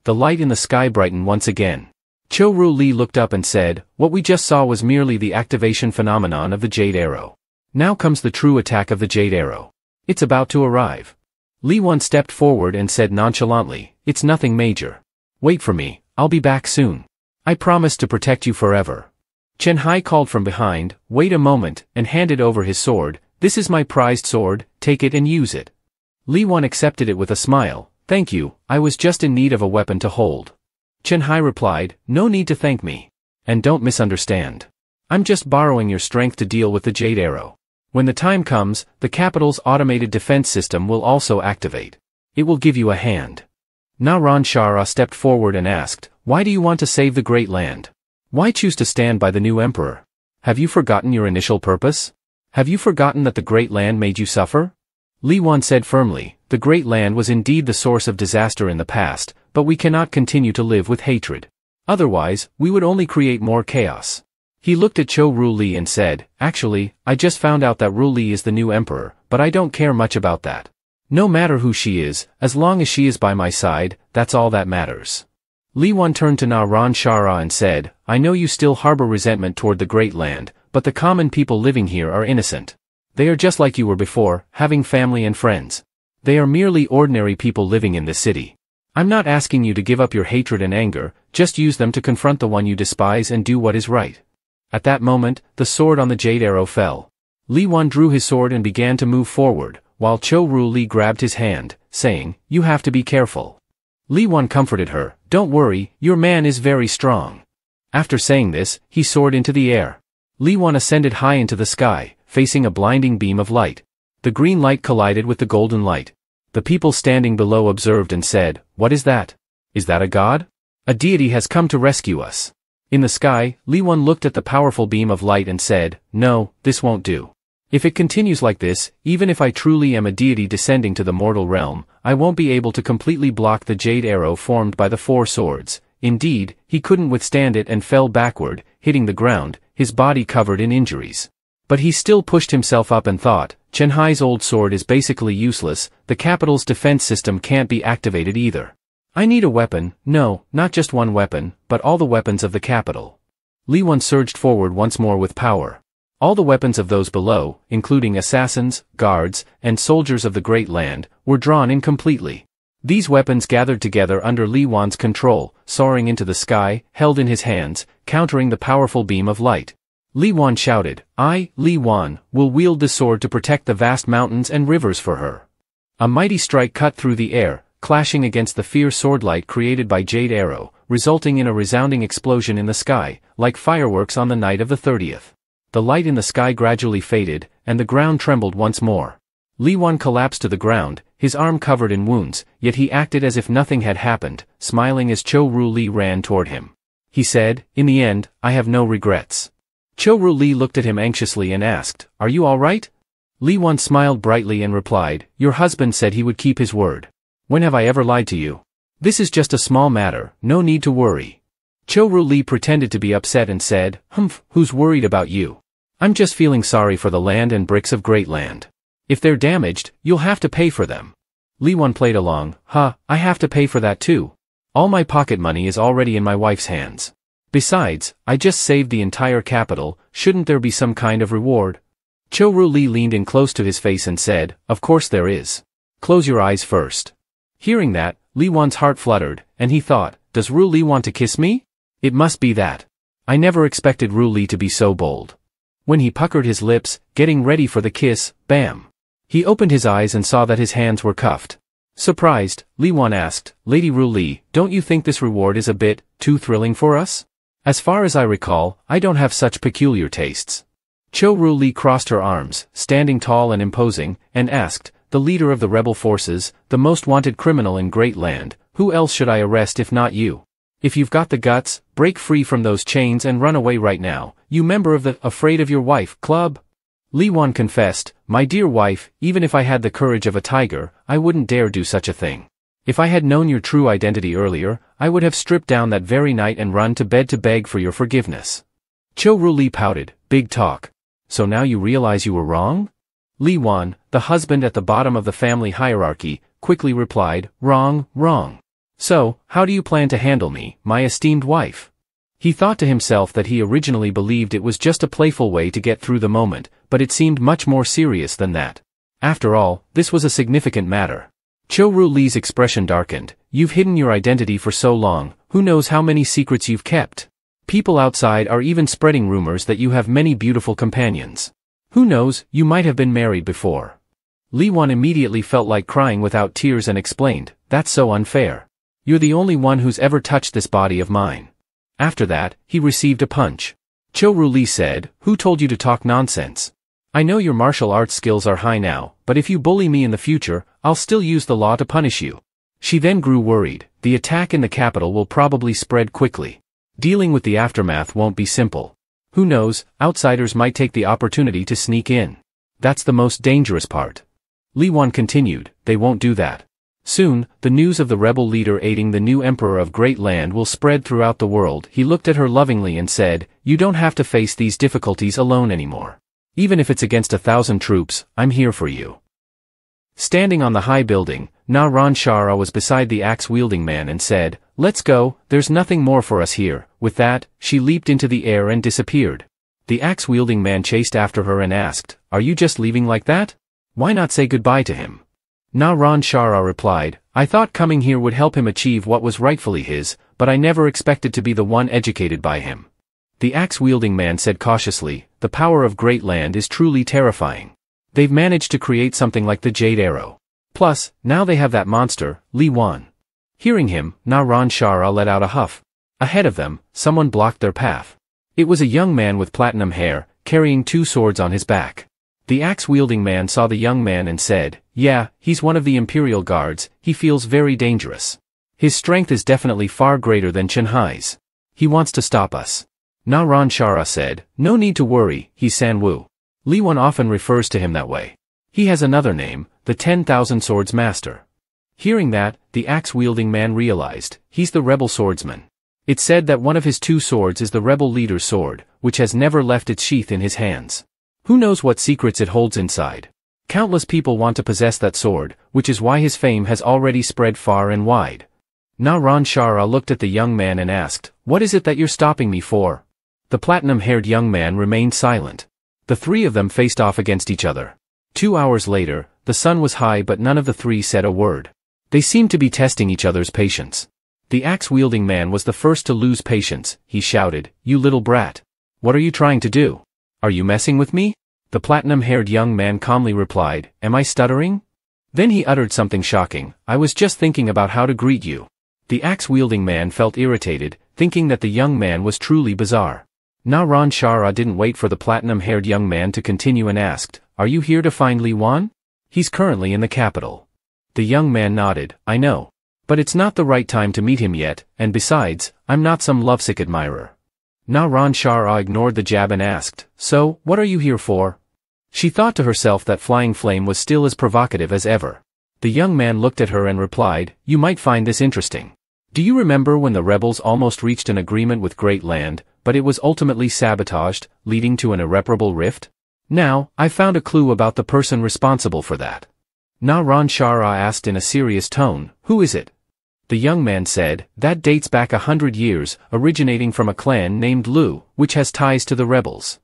The light in the sky brightened once again. Cho Ru Li looked up and said, what we just saw was merely the activation phenomenon of the Jade Arrow. Now comes the true attack of the Jade Arrow. It's about to arrive. Li Wan stepped forward and said nonchalantly, it's nothing major. Wait for me, I'll be back soon. I promise to protect you forever. Chen Hai called from behind, wait a moment, and handed over his sword, this is my prized sword, take it and use it. Li Wan accepted it with a smile, thank you, I was just in need of a weapon to hold. Chen Hai replied, no need to thank me. And don't misunderstand. I'm just borrowing your strength to deal with the Jade Arrow. When the time comes, the capital's automated defense system will also activate. It will give you a hand. Na Ran Shara stepped forward and asked, why do you want to save the great land? Why choose to stand by the new emperor? Have you forgotten your initial purpose? Have you forgotten that the great land made you suffer? Li Wan said firmly, the great land was indeed the source of disaster in the past, but we cannot continue to live with hatred. Otherwise, we would only create more chaos. He looked at Cho Ru Li and said, actually, I just found out that Ru Li is the new emperor, but I don't care much about that. No matter who she is, as long as she is by my side, that's all that matters. Li Wan turned to Na Ran Shara and said, I know you still harbor resentment toward the Great Land, but the common people living here are innocent. They are just like you were before, having family and friends. They are merely ordinary people living in this city. I'm not asking you to give up your hatred and anger, just use them to confront the one you despise and do what is right. At that moment, the sword on the jade arrow fell. Li Wan drew his sword and began to move forward, while Cho Ru Li grabbed his hand, saying, You have to be careful. Li Wan comforted her, Don't worry, your man is very strong. After saying this, he soared into the air. Li Wan ascended high into the sky, facing a blinding beam of light. The green light collided with the golden light. The people standing below observed and said, What is that? Is that a god? A deity has come to rescue us. In the sky, Li Wan looked at the powerful beam of light and said, No, this won't do. If it continues like this, even if I truly am a deity descending to the mortal realm, I won't be able to completely block the jade arrow formed by the 4 swords. Indeed, he couldn't withstand it and fell backward, hitting the ground, his body covered in injuries. But he still pushed himself up and thought, Chen Hai's old sword is basically useless, the capital's defense system can't be activated either. I need a weapon, no, not just one weapon, but all the weapons of the capital. Li Wan surged forward once more with power. All the weapons of those below, including assassins, guards, and soldiers of the Great Land, were drawn in completely. These weapons gathered together under Li Wan's control, soaring into the sky, held in his hands, countering the powerful beam of light. Li Wan shouted, I, Li Wan, will wield the sword to protect the vast mountains and rivers for her. A mighty strike cut through the air, clashing against the fierce swordlight created by Jade Arrow, resulting in a resounding explosion in the sky, like fireworks on the night of the 30th. The light in the sky gradually faded, and the ground trembled once more. Li Wan collapsed to the ground, his arm covered in wounds, yet he acted as if nothing had happened, smiling as Cho Ru Li ran toward him. He said, In the end, I have no regrets. Cho Ru Li looked at him anxiously and asked, Are you all right? Li Wan smiled brightly and replied, Your husband said he would keep his word. When have I ever lied to you? This is just a small matter, no need to worry. Cho Ru Li pretended to be upset and said, Humph, who's worried about you? I'm just feeling sorry for the land and bricks of Great Land. If they're damaged, you'll have to pay for them. Li Wan played along, I have to pay for that too. All my pocket money is already in my wife's hands. Besides, I just saved the entire capital, shouldn't there be some kind of reward? Cho Ru Li leaned in close to his face and said, Of course there is. Close your eyes first. Hearing that, Li Wan's heart fluttered, and he thought, Does Ru Li want to kiss me? It must be that. I never expected Ru Li to be so bold. When he puckered his lips, getting ready for the kiss, bam! He opened his eyes and saw that his hands were cuffed. Surprised, Li Wan asked, Lady Ru Li, don't you think this reward is a bit too thrilling for us? As far as I recall, I don't have such peculiar tastes. Cho Ru Li crossed her arms, standing tall and imposing, and asked, The leader of the rebel forces, the most wanted criminal in Great Land, who else should I arrest if not you? If you've got the guts, break free from those chains and run away right now, you member of the Afraid of Your Wife club? Li Wan confessed, My dear wife, even if I had the courage of a tiger, I wouldn't dare do such a thing. If I had known your true identity earlier, I would have stripped down that very night and run to bed to beg for your forgiveness. Cho Ru Li pouted, Big talk. So now you realize you were wrong? Li Wan, the husband at the bottom of the family hierarchy, quickly replied, Wrong, wrong. So, how do you plan to handle me, my esteemed wife? He thought to himself that he originally believed it was just a playful way to get through the moment, but it seemed much more serious than that. After all, this was a significant matter. Cho Ru Li's expression darkened. You've hidden your identity for so long, who knows how many secrets you've kept? People outside are even spreading rumors that you have many beautiful companions. Who knows, you might have been married before. Li Wan immediately felt like crying without tears and explained, That's so unfair. You're the only one who's ever touched this body of mine. After that, he received a punch. Cho Ru Li said, Who told you to talk nonsense? I know your martial arts skills are high now, but if you bully me in the future, I'll still use the law to punish you. She then grew worried. The attack in the capital will probably spread quickly. Dealing with the aftermath won't be simple. Who knows, outsiders might take the opportunity to sneak in. That's the most dangerous part. Li Wan continued, They won't do that. Soon, the news of the rebel leader aiding the new emperor of Great Land will spread throughout the world. He looked at her lovingly and said, You don't have to face these difficulties alone anymore. Even if it's against 1,000 troops, I'm here for you. Standing on the high building, Na Ran Shara was beside the axe-wielding man and said, "Let's go, there's nothing more for us here." With that, she leaped into the air and disappeared. The axe-wielding man chased after her and asked, "Are you just leaving like that? Why not say goodbye to him?" Na Ran Shara replied, "I thought coming here would help him achieve what was rightfully his, but I never expected to be the one educated by him." The axe-wielding man said cautiously, "The power of Great Land is truly terrifying. They've managed to create something like the Jade Arrow. Plus, now they have that monster, Li Wan." Hearing him, Na Ran Shara let out a huff. Ahead of them, someone blocked their path. It was a young man with platinum hair, carrying 2 swords on his back. The axe-wielding man saw the young man and said, "Yeah, he's one of the Imperial Guards, he feels very dangerous. His strength is definitely far greater than Chen Hai's. He wants to stop us." Na Ran Shara said, "No need to worry, he's San Wu. Li Wan often refers to him that way. He has another name, the 10,000 Swords Master." Hearing that, the axe-wielding man realized, he's the rebel swordsman. It's said that one of his 2 swords is the rebel leader's sword, which has never left its sheath in his hands. Who knows what secrets it holds inside? Countless people want to possess that sword, which is why his fame has already spread far and wide. Na Ran Shara looked at the young man and asked, "What is it that you're stopping me for?" The platinum-haired young man remained silent. The 3 of them faced off against each other. 2 hours later, the sun was high but none of the 3 said a word. They seemed to be testing each other's patience. The axe-wielding man was the first to lose patience. He shouted, "You little brat. What are you trying to do? Are you messing with me?" The platinum-haired young man calmly replied, "Am I stuttering?" Then he uttered something shocking, "I was just thinking about how to greet you." The axe-wielding man felt irritated, thinking that the young man was truly bizarre. Na Ran Shara didn't wait for the platinum-haired young man to continue and asked, "Are you here to find Li Wan? He's currently in the capital." The young man nodded, "I know. But it's not the right time to meet him yet, and besides, I'm not some lovesick admirer." Na Ran Shara ignored the jab and asked, "So, what are you here for?" She thought to herself that Flying Flame was still as provocative as ever. The young man looked at her and replied, "You might find this interesting. Do you remember when the rebels almost reached an agreement with Great Land, but it was ultimately sabotaged, leading to an irreparable rift? Now, I found a clue about the person responsible for that." Na Ran Shara asked in a serious tone, "Who is it?" The young man said, "That dates back 100 years, originating from a clan named Lu, which has ties to the rebels."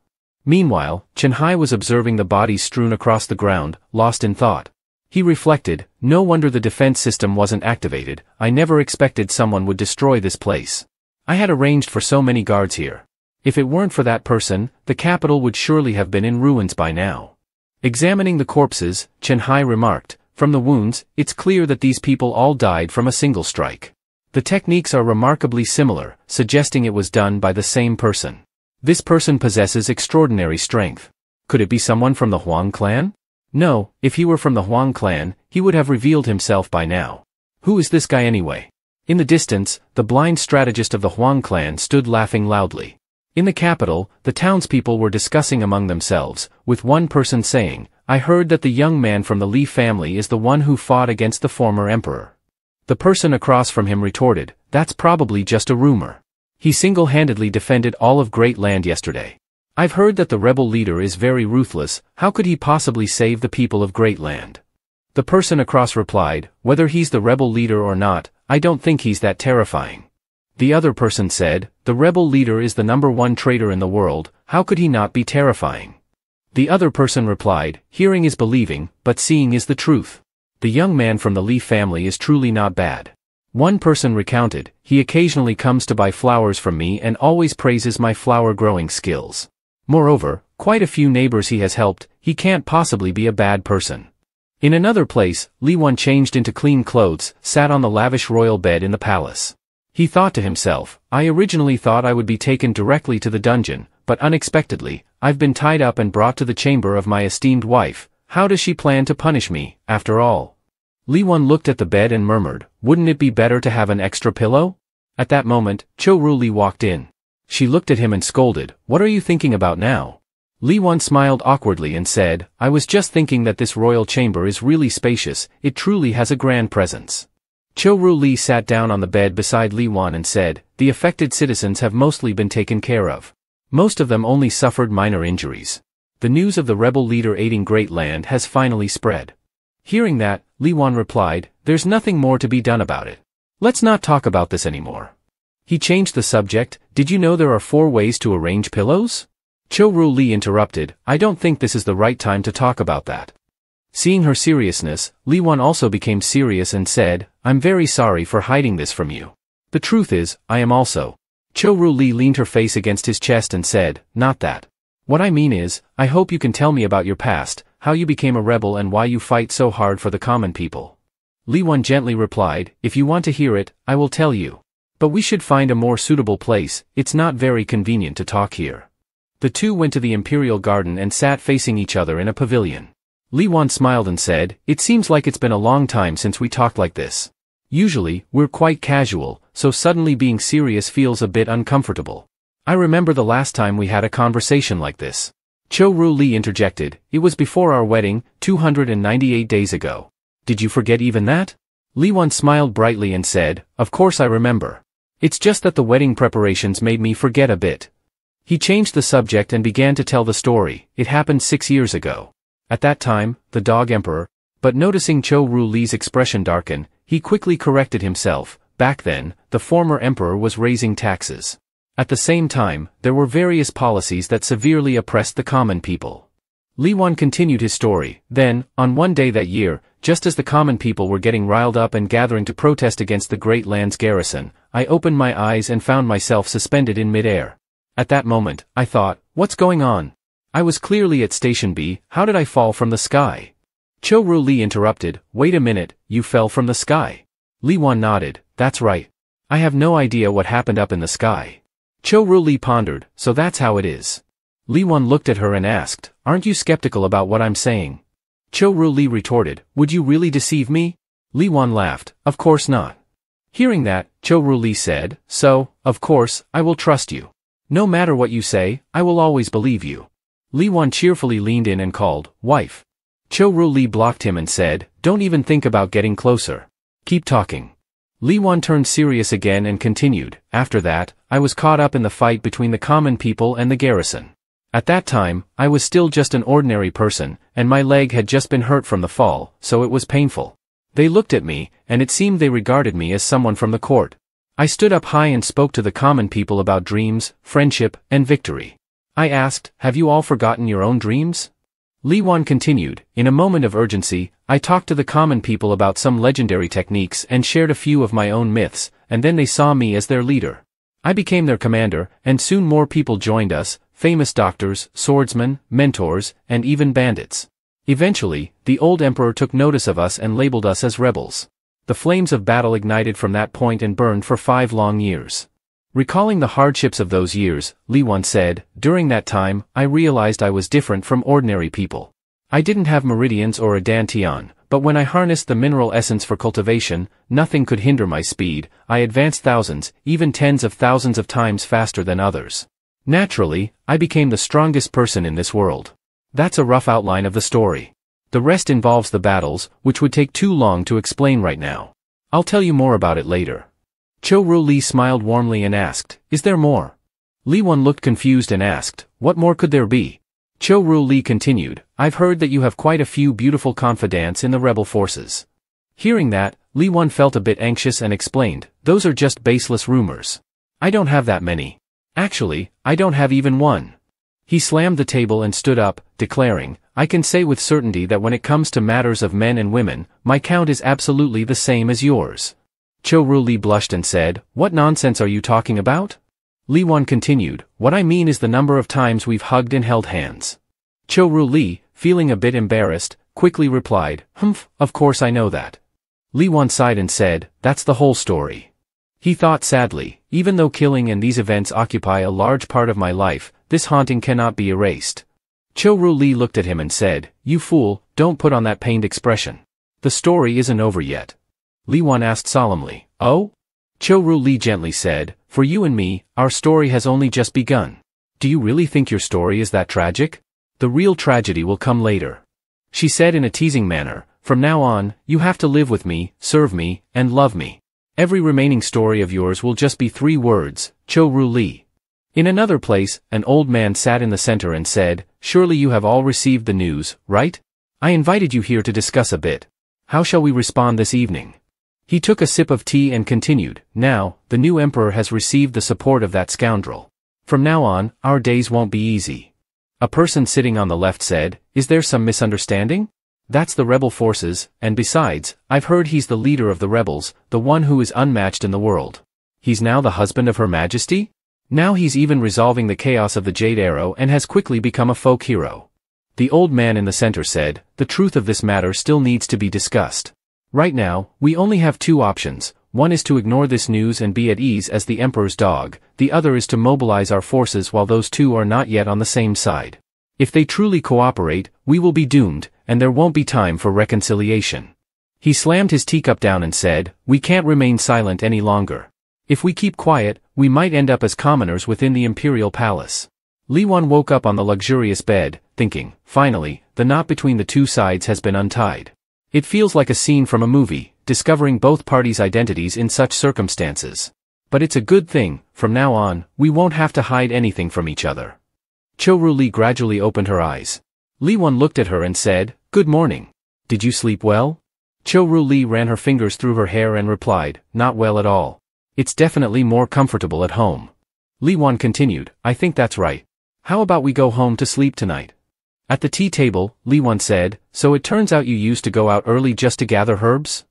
Meanwhile, Chen Hai was observing the bodies strewn across the ground, lost in thought. He reflected, "No wonder the defense system wasn't activated. I never expected someone would destroy this place. I had arranged for so many guards here. If it weren't for that person, the capital would surely have been in ruins by now." Examining the corpses, Chen Hai remarked, "From the wounds, it's clear that these people all died from a single strike. The techniques are remarkably similar, suggesting it was done by the same person. This person possesses extraordinary strength. Could it be someone from the Huang clan? No, if he were from the Huang clan, he would have revealed himself by now. Who is this guy anyway?" In the distance, the blind strategist of the Huang clan stood laughing loudly. In the capital, the townspeople were discussing among themselves, with one person saying, "I heard that the young man from the Li family is the one who fought against the former emperor." The person across from him retorted, "That's probably just a rumor. He single-handedly defended all of Great Land yesterday. I've heard that the rebel leader is very ruthless. How could he possibly save the people of Great Land?" The person across replied, "Whether he's the rebel leader or not, I don't think he's that terrifying." The other person said, "The rebel leader is the #1 traitor in the world, how could he not be terrifying?" The other person replied, "Hearing is believing, but seeing is the truth. The young man from the Li family is truly not bad." One person recounted, "He occasionally comes to buy flowers from me and always praises my flower-growing skills. Moreover, quite a few neighbors he has helped. He can't possibly be a bad person." In another place, Li Wan changed into clean clothes, sat on the lavish royal bed in the palace. He thought to himself, "I originally thought I would be taken directly to the dungeon, but unexpectedly, I've been tied up and brought to the chamber of my esteemed wife. How does she plan to punish me, after all?" Li Wan looked at the bed and murmured, "Wouldn't it be better to have an extra pillow?" At that moment, Cho Ruli walked in. She looked at him and scolded, "What are you thinking about now?" Li Wan smiled awkwardly and said, "I was just thinking that this royal chamber is really spacious. It truly has a grand presence." Cho Ruli sat down on the bed beside Li Wan and said, "The affected citizens have mostly been taken care of. Most of them only suffered minor injuries. The news of the rebel leader aiding Great Land has finally spread. Hearing that, Li Wan replied, there's nothing more to be done about it. Let's not talk about this anymore. He changed the subject, did you know there are 4 ways to arrange pillows? Ru Li interrupted, I don't think this is the right time to talk about that. Seeing her seriousness, Li Wan also became serious and said, I'm very sorry for hiding this from you. The truth is, I am also. Ru Li leaned her face against his chest and said, not that. What I mean is, I hope you can tell me about your past, how you became a rebel and why you fight so hard for the common people. Li Wan gently replied, if you want to hear it, I will tell you. But we should find a more suitable place, it's not very convenient to talk here. The two went to the imperial garden and sat facing each other in a pavilion. Li Wan smiled and said, it seems like it's been a long time since we talked like this. Usually, we're quite casual, so suddenly being serious feels a bit uncomfortable. I remember the last time we had a conversation like this. Ru Li interjected, it was before our wedding, 298 days ago. Did you forget even that? Li Wan smiled brightly and said, of course I remember. It's just that the wedding preparations made me forget a bit. He changed the subject and began to tell the story, it happened 6 years ago. At that time, the dog emperor, but noticing Ru Li's expression darken, he quickly corrected himself, back then, the former emperor was raising taxes. At the same time, there were various policies that severely oppressed the common people. Li Wan continued his story, then, on one day that year, just as the common people were getting riled up and gathering to protest against the Great Land's garrison, I opened my eyes and found myself suspended in midair. At that moment, I thought, what's going on? I was clearly at Station B, how did I fall from the sky? Ru Li interrupted, wait a minute, you fell from the sky. Li Wan nodded, that's right. I have no idea what happened up in the sky. Ru Li pondered, so that's how it is. Li Wan looked at her and asked, aren't you skeptical about what I'm saying? Ru Li retorted, would you really deceive me? Li Wan laughed, of course not. Hearing that, Ru Li said, so, of course, I will trust you. No matter what you say, I will always believe you. Li Wan cheerfully leaned in and called, wife. Ru Li blocked him and said, don't even think about getting closer. Keep talking. Li Wan turned serious again and continued, after that, I was caught up in the fight between the common people and the garrison. At that time, I was still just an ordinary person, and my leg had just been hurt from the fall, so it was painful. They looked at me, and it seemed they regarded me as someone from the court. I stood up high and spoke to the common people about dreams, friendship, and victory. I asked, have you all forgotten your own dreams? Li Wan continued, in a moment of urgency, I talked to the common people about some legendary techniques and shared a few of my own myths, and then they saw me as their leader. I became their commander, and soon more people joined us, famous doctors, swordsmen, mentors, and even bandits. Eventually, the old emperor took notice of us and labeled us as rebels. The flames of battle ignited from that point and burned for 5 long years. Recalling the hardships of those years, Li Wan said, during that time, I realized I was different from ordinary people. I didn't have meridians or a dantian, but when I harnessed the mineral essence for cultivation, nothing could hinder my speed. I advanced thousands, even tens of thousands of times faster than others. Naturally, I became the strongest person in this world. That's a rough outline of the story. The rest involves the battles, which would take too long to explain right now. I'll tell you more about it later. Ru Li smiled warmly and asked, is there more? Li Wan looked confused and asked, what more could there be? Ru Li continued, I've heard that you have quite a few beautiful confidants in the rebel forces. Hearing that, Li Wan felt a bit anxious and explained, those are just baseless rumors. I don't have that many. Actually, I don't have even one. He slammed the table and stood up, declaring, I can say with certainty that when it comes to matters of men and women, my count is absolutely the same as yours. Ru Li blushed and said, what nonsense are you talking about? Li Wan continued, what I mean is the number of times we've hugged and held hands. Ru Li, feeling a bit embarrassed, quickly replied, humph, of course I know that. Li Wan sighed and said, that's the whole story. He thought sadly, even though killing and these events occupy a large part of my life, this haunting cannot be erased. Ru Li looked at him and said, you fool, don't put on that pained expression. The story isn't over yet. Li Wan asked solemnly, oh? Ru Li gently said, for you and me, our story has only just begun. Do you really think your story is that tragic? The real tragedy will come later. She said in a teasing manner, from now on, you have to live with me, serve me, and love me. Every remaining story of yours will just be 3 words, Ru Li. In another place, an old man sat in the center and said, surely you have all received the news, right? I invited you here to discuss a bit. How shall we respond this evening? He took a sip of tea and continued, now, the new emperor has received the support of that scoundrel. From now on, our days won't be easy. A person sitting on the left said, is there some misunderstanding? That's the rebel forces, and besides, I've heard he's the leader of the rebels, the one who is unmatched in the world. He's now the husband of Her Majesty? Now he's even resolving the chaos of the Jade Arrow and has quickly become a folk hero. The old man in the center said, the truth of this matter still needs to be discussed. Right now, we only have two options. One is to ignore this news and be at ease as the emperor's dog, the other is to mobilize our forces while those two are not yet on the same side. If they truly cooperate, we will be doomed, and there won't be time for reconciliation. He slammed his teacup down and said, we can't remain silent any longer. If we keep quiet, we might end up as commoners within the imperial palace. Li Wan woke up on the luxurious bed, thinking, finally, the knot between the two sides has been untied. It feels like a scene from a movie, discovering both parties' identities in such circumstances. But it's a good thing, from now on, we won't have to hide anything from each other. Cho-Ru Li gradually opened her eyes. Li Wan looked at her and said, good morning. Did you sleep well? Cho-Ru Li ran her fingers through her hair and replied, not well at all. It's definitely more comfortable at home. Li Wan continued, I think that's right. How about we go home to sleep tonight? At the tea table, Li Wan said, so it turns out you used to go out early just to gather herbs?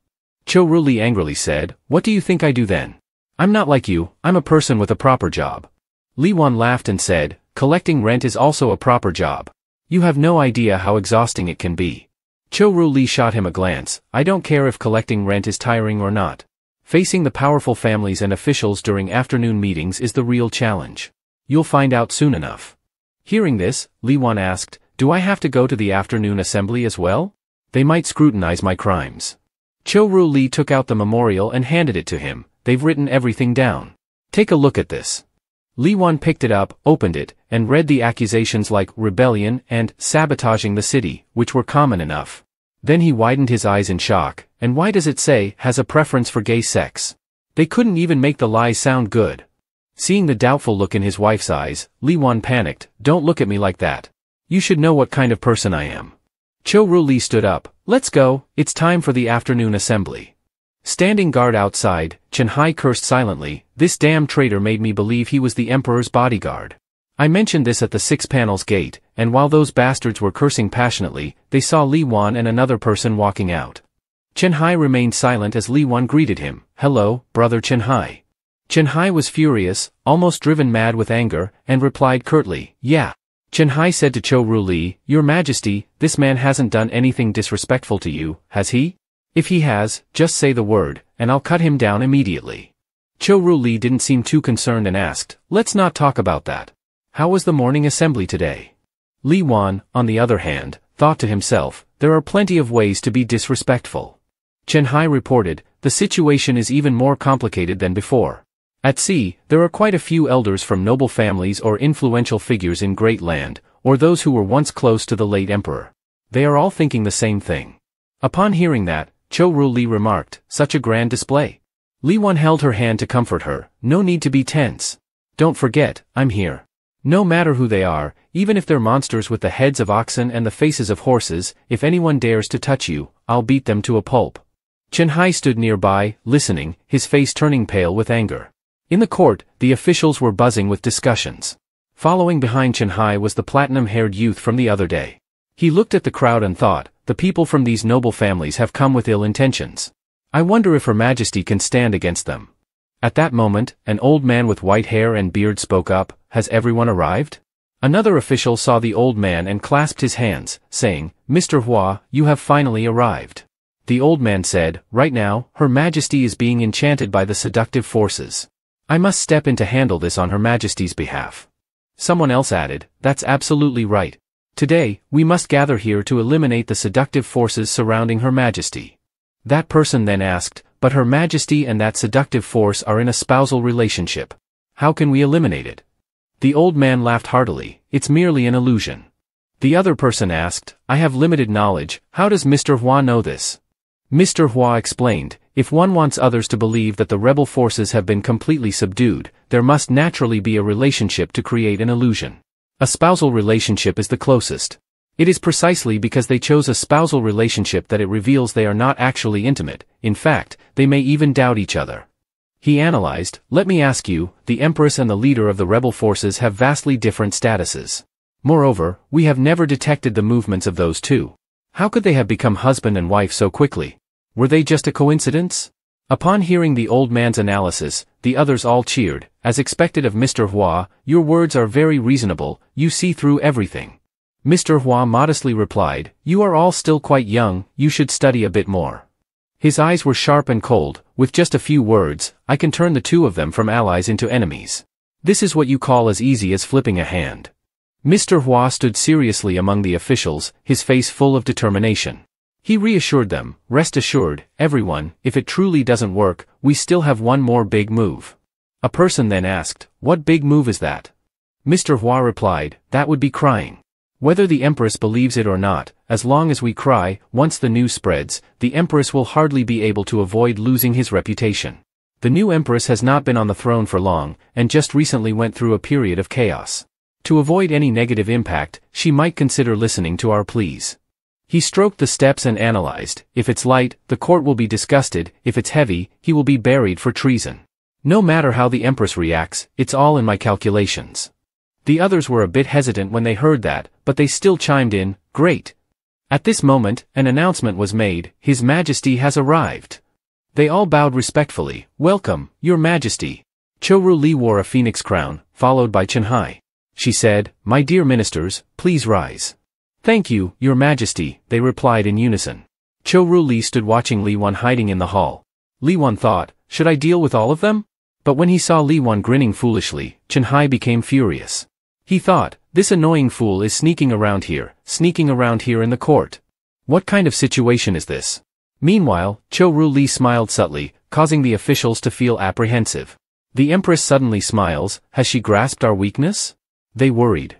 Cho-Ru Li angrily said, what do you think I do then? I'm not like you, I'm a person with a proper job. Li Wan laughed and said, collecting rent is also a proper job. You have no idea how exhausting it can be. Cho-Ru Li shot him a glance, I don't care if collecting rent is tiring or not. Facing the powerful families and officials during afternoon meetings is the real challenge. You'll find out soon enough. Hearing this, Li Wan asked, do I have to go to the afternoon assembly as well? They might scrutinize my crimes. Cho-Ru Li took out the memorial and handed it to him. They've written everything down. Take a look at this. Li Wan picked it up, opened it, and read the accusations like rebellion and sabotaging the city, which were common enough. Then he widened his eyes in shock, and why does it say, has a preference for gay sex? They couldn't even make the lies sound good. Seeing the doubtful look in his wife's eyes, Li Wan panicked, don't look at me like that. You should know what kind of person I am. Cho-Ru Li stood up, let's go, it's time for the afternoon assembly. Standing guard outside, Chen Hai cursed silently, this damn traitor made me believe he was the emperor's bodyguard. I mentioned this at the 6 panels gate, and while those bastards were cursing passionately, they saw Li Wan and another person walking out. Chen Hai remained silent as Li Wan greeted him, hello, brother Chen Hai. Chen Hai was furious, almost driven mad with anger, and replied curtly, yeah. Chen Hai said to Cho-Ru Li, Your Majesty, this man hasn't done anything disrespectful to you, has he? If he has, just say the word, and I'll cut him down immediately. Cho-Ru Li didn't seem too concerned and asked, let's not talk about that. How was the morning assembly today? Li Wan, on the other hand, thought to himself, there are plenty of ways to be disrespectful. Chen Hai reported, the situation is even more complicated than before. At sea, there are quite a few elders from noble families or influential figures in Great Land, or those who were once close to the late emperor. They are all thinking the same thing. Upon hearing that, Cho-Ru Li remarked, such a grand display. Li Wan held her hand to comfort her, no need to be tense. Don't forget, I'm here. No matter who they are, even if they're monsters with the heads of oxen and the faces of horses, if anyone dares to touch you, I'll beat them to a pulp. Chen Hai stood nearby, listening, his face turning pale with anger. In the court, the officials were buzzing with discussions. Following behind Chen Hai was the platinum-haired youth from the other day. He looked at the crowd and thought, the people from these noble families have come with ill intentions. I wonder if Her Majesty can stand against them. At that moment, an old man with white hair and beard spoke up, has everyone arrived? Another official saw the old man and clasped his hands, saying, Mr. Hua, you have finally arrived. The old man said, right now, Her Majesty is being enchanted by the seductive forces. I must step in to handle this on Her Majesty's behalf. Someone else added, that's absolutely right. Today, we must gather here to eliminate the seductive forces surrounding Her Majesty. That person then asked, but Her Majesty and that seductive force are in a spousal relationship. How can we eliminate it? The old man laughed heartily, it's merely an illusion. The other person asked, I have limited knowledge, how does Mr. Hua know this? Mr. Hua explained, if one wants others to believe that the rebel forces have been completely subdued, there must naturally be a relationship to create an illusion. A spousal relationship is the closest. It is precisely because they chose a spousal relationship that it reveals they are not actually intimate. In fact, they may even doubt each other. He analyzed, let me ask you, the Empress and the leader of the rebel forces have vastly different statuses. Moreover, we have never detected the movements of those two. How could they have become husband and wife so quickly? Were they just a coincidence? Upon hearing the old man's analysis, the others all cheered. As expected of Mr. Hua, your words are very reasonable, you see through everything. Mr. Hua modestly replied, you are all still quite young, you should study a bit more. His eyes were sharp and cold. With just a few words, I can turn the two of them from allies into enemies. This is what you call as easy as flipping a hand. Mr. Hua stood seriously among the officials, his face full of determination. He reassured them, rest assured, everyone, if it truly doesn't work, we still have one more big move. A person then asked, what big move is that? Mr. Hua replied, that would be crying. Whether the Empress believes it or not, as long as we cry, once the news spreads, the Empress will hardly be able to avoid losing his reputation. The new Empress has not been on the throne for long, and just recently went through a period of chaos. To avoid any negative impact, she might consider listening to our pleas. He stroked the steps and analyzed, if it's light, the court will be disgusted, if it's heavy, he will be buried for treason. No matter how the Empress reacts, it's all in my calculations. The others were a bit hesitant when they heard that, but they still chimed in, great. At this moment, an announcement was made, His Majesty has arrived. They all bowed respectfully, welcome, Your Majesty. Chou Li wore a phoenix crown, followed by Chenhai. She said, my dear ministers, please rise. Thank you, Your Majesty, they replied in unison. Chou Li stood watching Li Wan hiding in the hall. Li Wan thought, should I deal with all of them? But when he saw Li Wan grinning foolishly, Chenhai became furious. He thought, this annoying fool is sneaking around here in the court. What kind of situation is this? Meanwhile, Chou Li smiled subtly, causing the officials to feel apprehensive. The Empress suddenly smiles, has she grasped our weakness? They worried.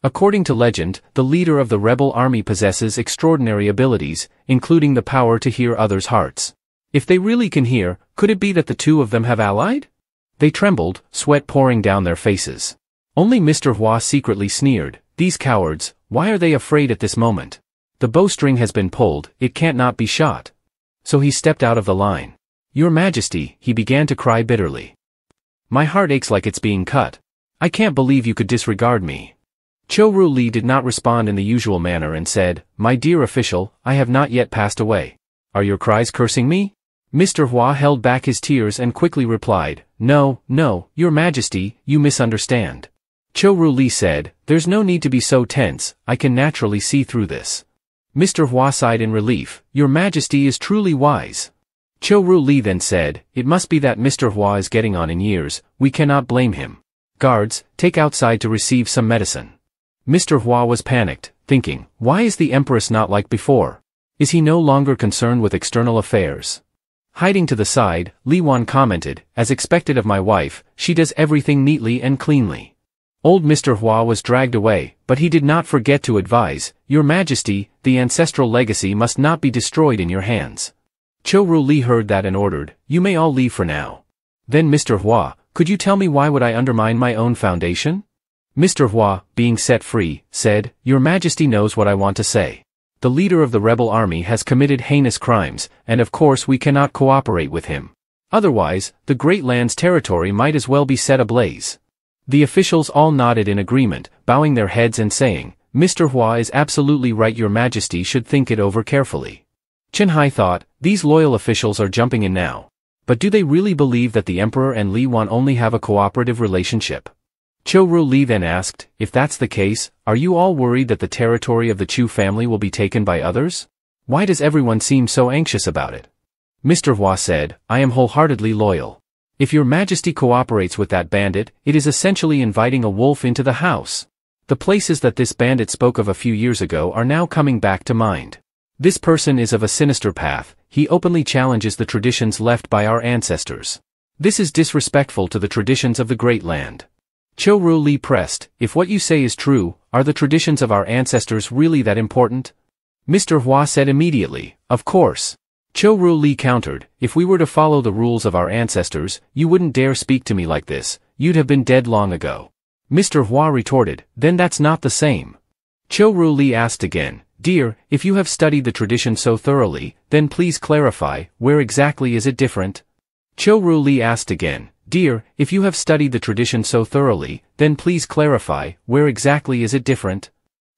According to legend, the leader of the rebel army possesses extraordinary abilities, including the power to hear others' hearts. If they really can hear, could it be that the two of them have allied? They trembled, sweat pouring down their faces. Only Mr. Hua secretly sneered, these cowards, why are they afraid at this moment? The bowstring has been pulled, it can't not be shot. So he stepped out of the line. Your Majesty, he began to cry bitterly. My heart aches like it's being cut. I can't believe you could disregard me. Chou Li did not respond in the usual manner and said, my dear official, I have not yet passed away. Are your cries cursing me? Mr. Hua held back his tears and quickly replied, no, Your Majesty, you misunderstand. Chou Li said, there's no need to be so tense, I can naturally see through this. Mr. Hua sighed in relief, Your Majesty is truly wise. Chou Li then said, it must be that Mr. Hua is getting on in years, we cannot blame him. Guards, take outside to receive some medicine. Mr. Hua was panicked, thinking, why is the Empress not like before? Is he no longer concerned with external affairs? Hiding to the side, Li Wan commented, as expected of my wife, she does everything neatly and cleanly. Old Mr. Hua was dragged away, but he did not forget to advise, Your Majesty, the ancestral legacy must not be destroyed in your hands. Chou Li heard that and ordered, you may all leave for now. Then Mr. Hua, could you tell me why would I undermine my own foundation? Mr. Hua, being set free, said, Your Majesty knows what I want to say. The leader of the rebel army has committed heinous crimes, and of course we cannot cooperate with him. Otherwise, the Great Land's territory might as well be set ablaze. The officials all nodded in agreement, bowing their heads and saying, Mr. Hua is absolutely right, Your Majesty should think it over carefully. Chenhai thought, these loyal officials are jumping in now. But do they really believe that the Emperor and Li Wan only have a cooperative relationship? Chou Li then asked, if that's the case, are you all worried that the territory of the Chu family will be taken by others? Why does everyone seem so anxious about it? Mr. Hua said, I am wholeheartedly loyal. If Your Majesty cooperates with that bandit, it is essentially inviting a wolf into the house. The places that this bandit spoke of a few years ago are now coming back to mind. This person is of a sinister path, he openly challenges the traditions left by our ancestors. This is disrespectful to the traditions of the Great Land. Chou Li pressed, if what you say is true, are the traditions of our ancestors really that important? Mr. Hua said immediately, of course. Chou Li countered, if we were to follow the rules of our ancestors, you wouldn't dare speak to me like this, you'd have been dead long ago. Mr. Hua retorted, then that's not the same. Zhou Ruli asked again, "Dear, if you have studied the tradition so thoroughly, then please clarify, where exactly is it different?" Zhou Ruli asked again, "Dear, if you have studied the tradition so thoroughly, then please clarify, where exactly is it different?"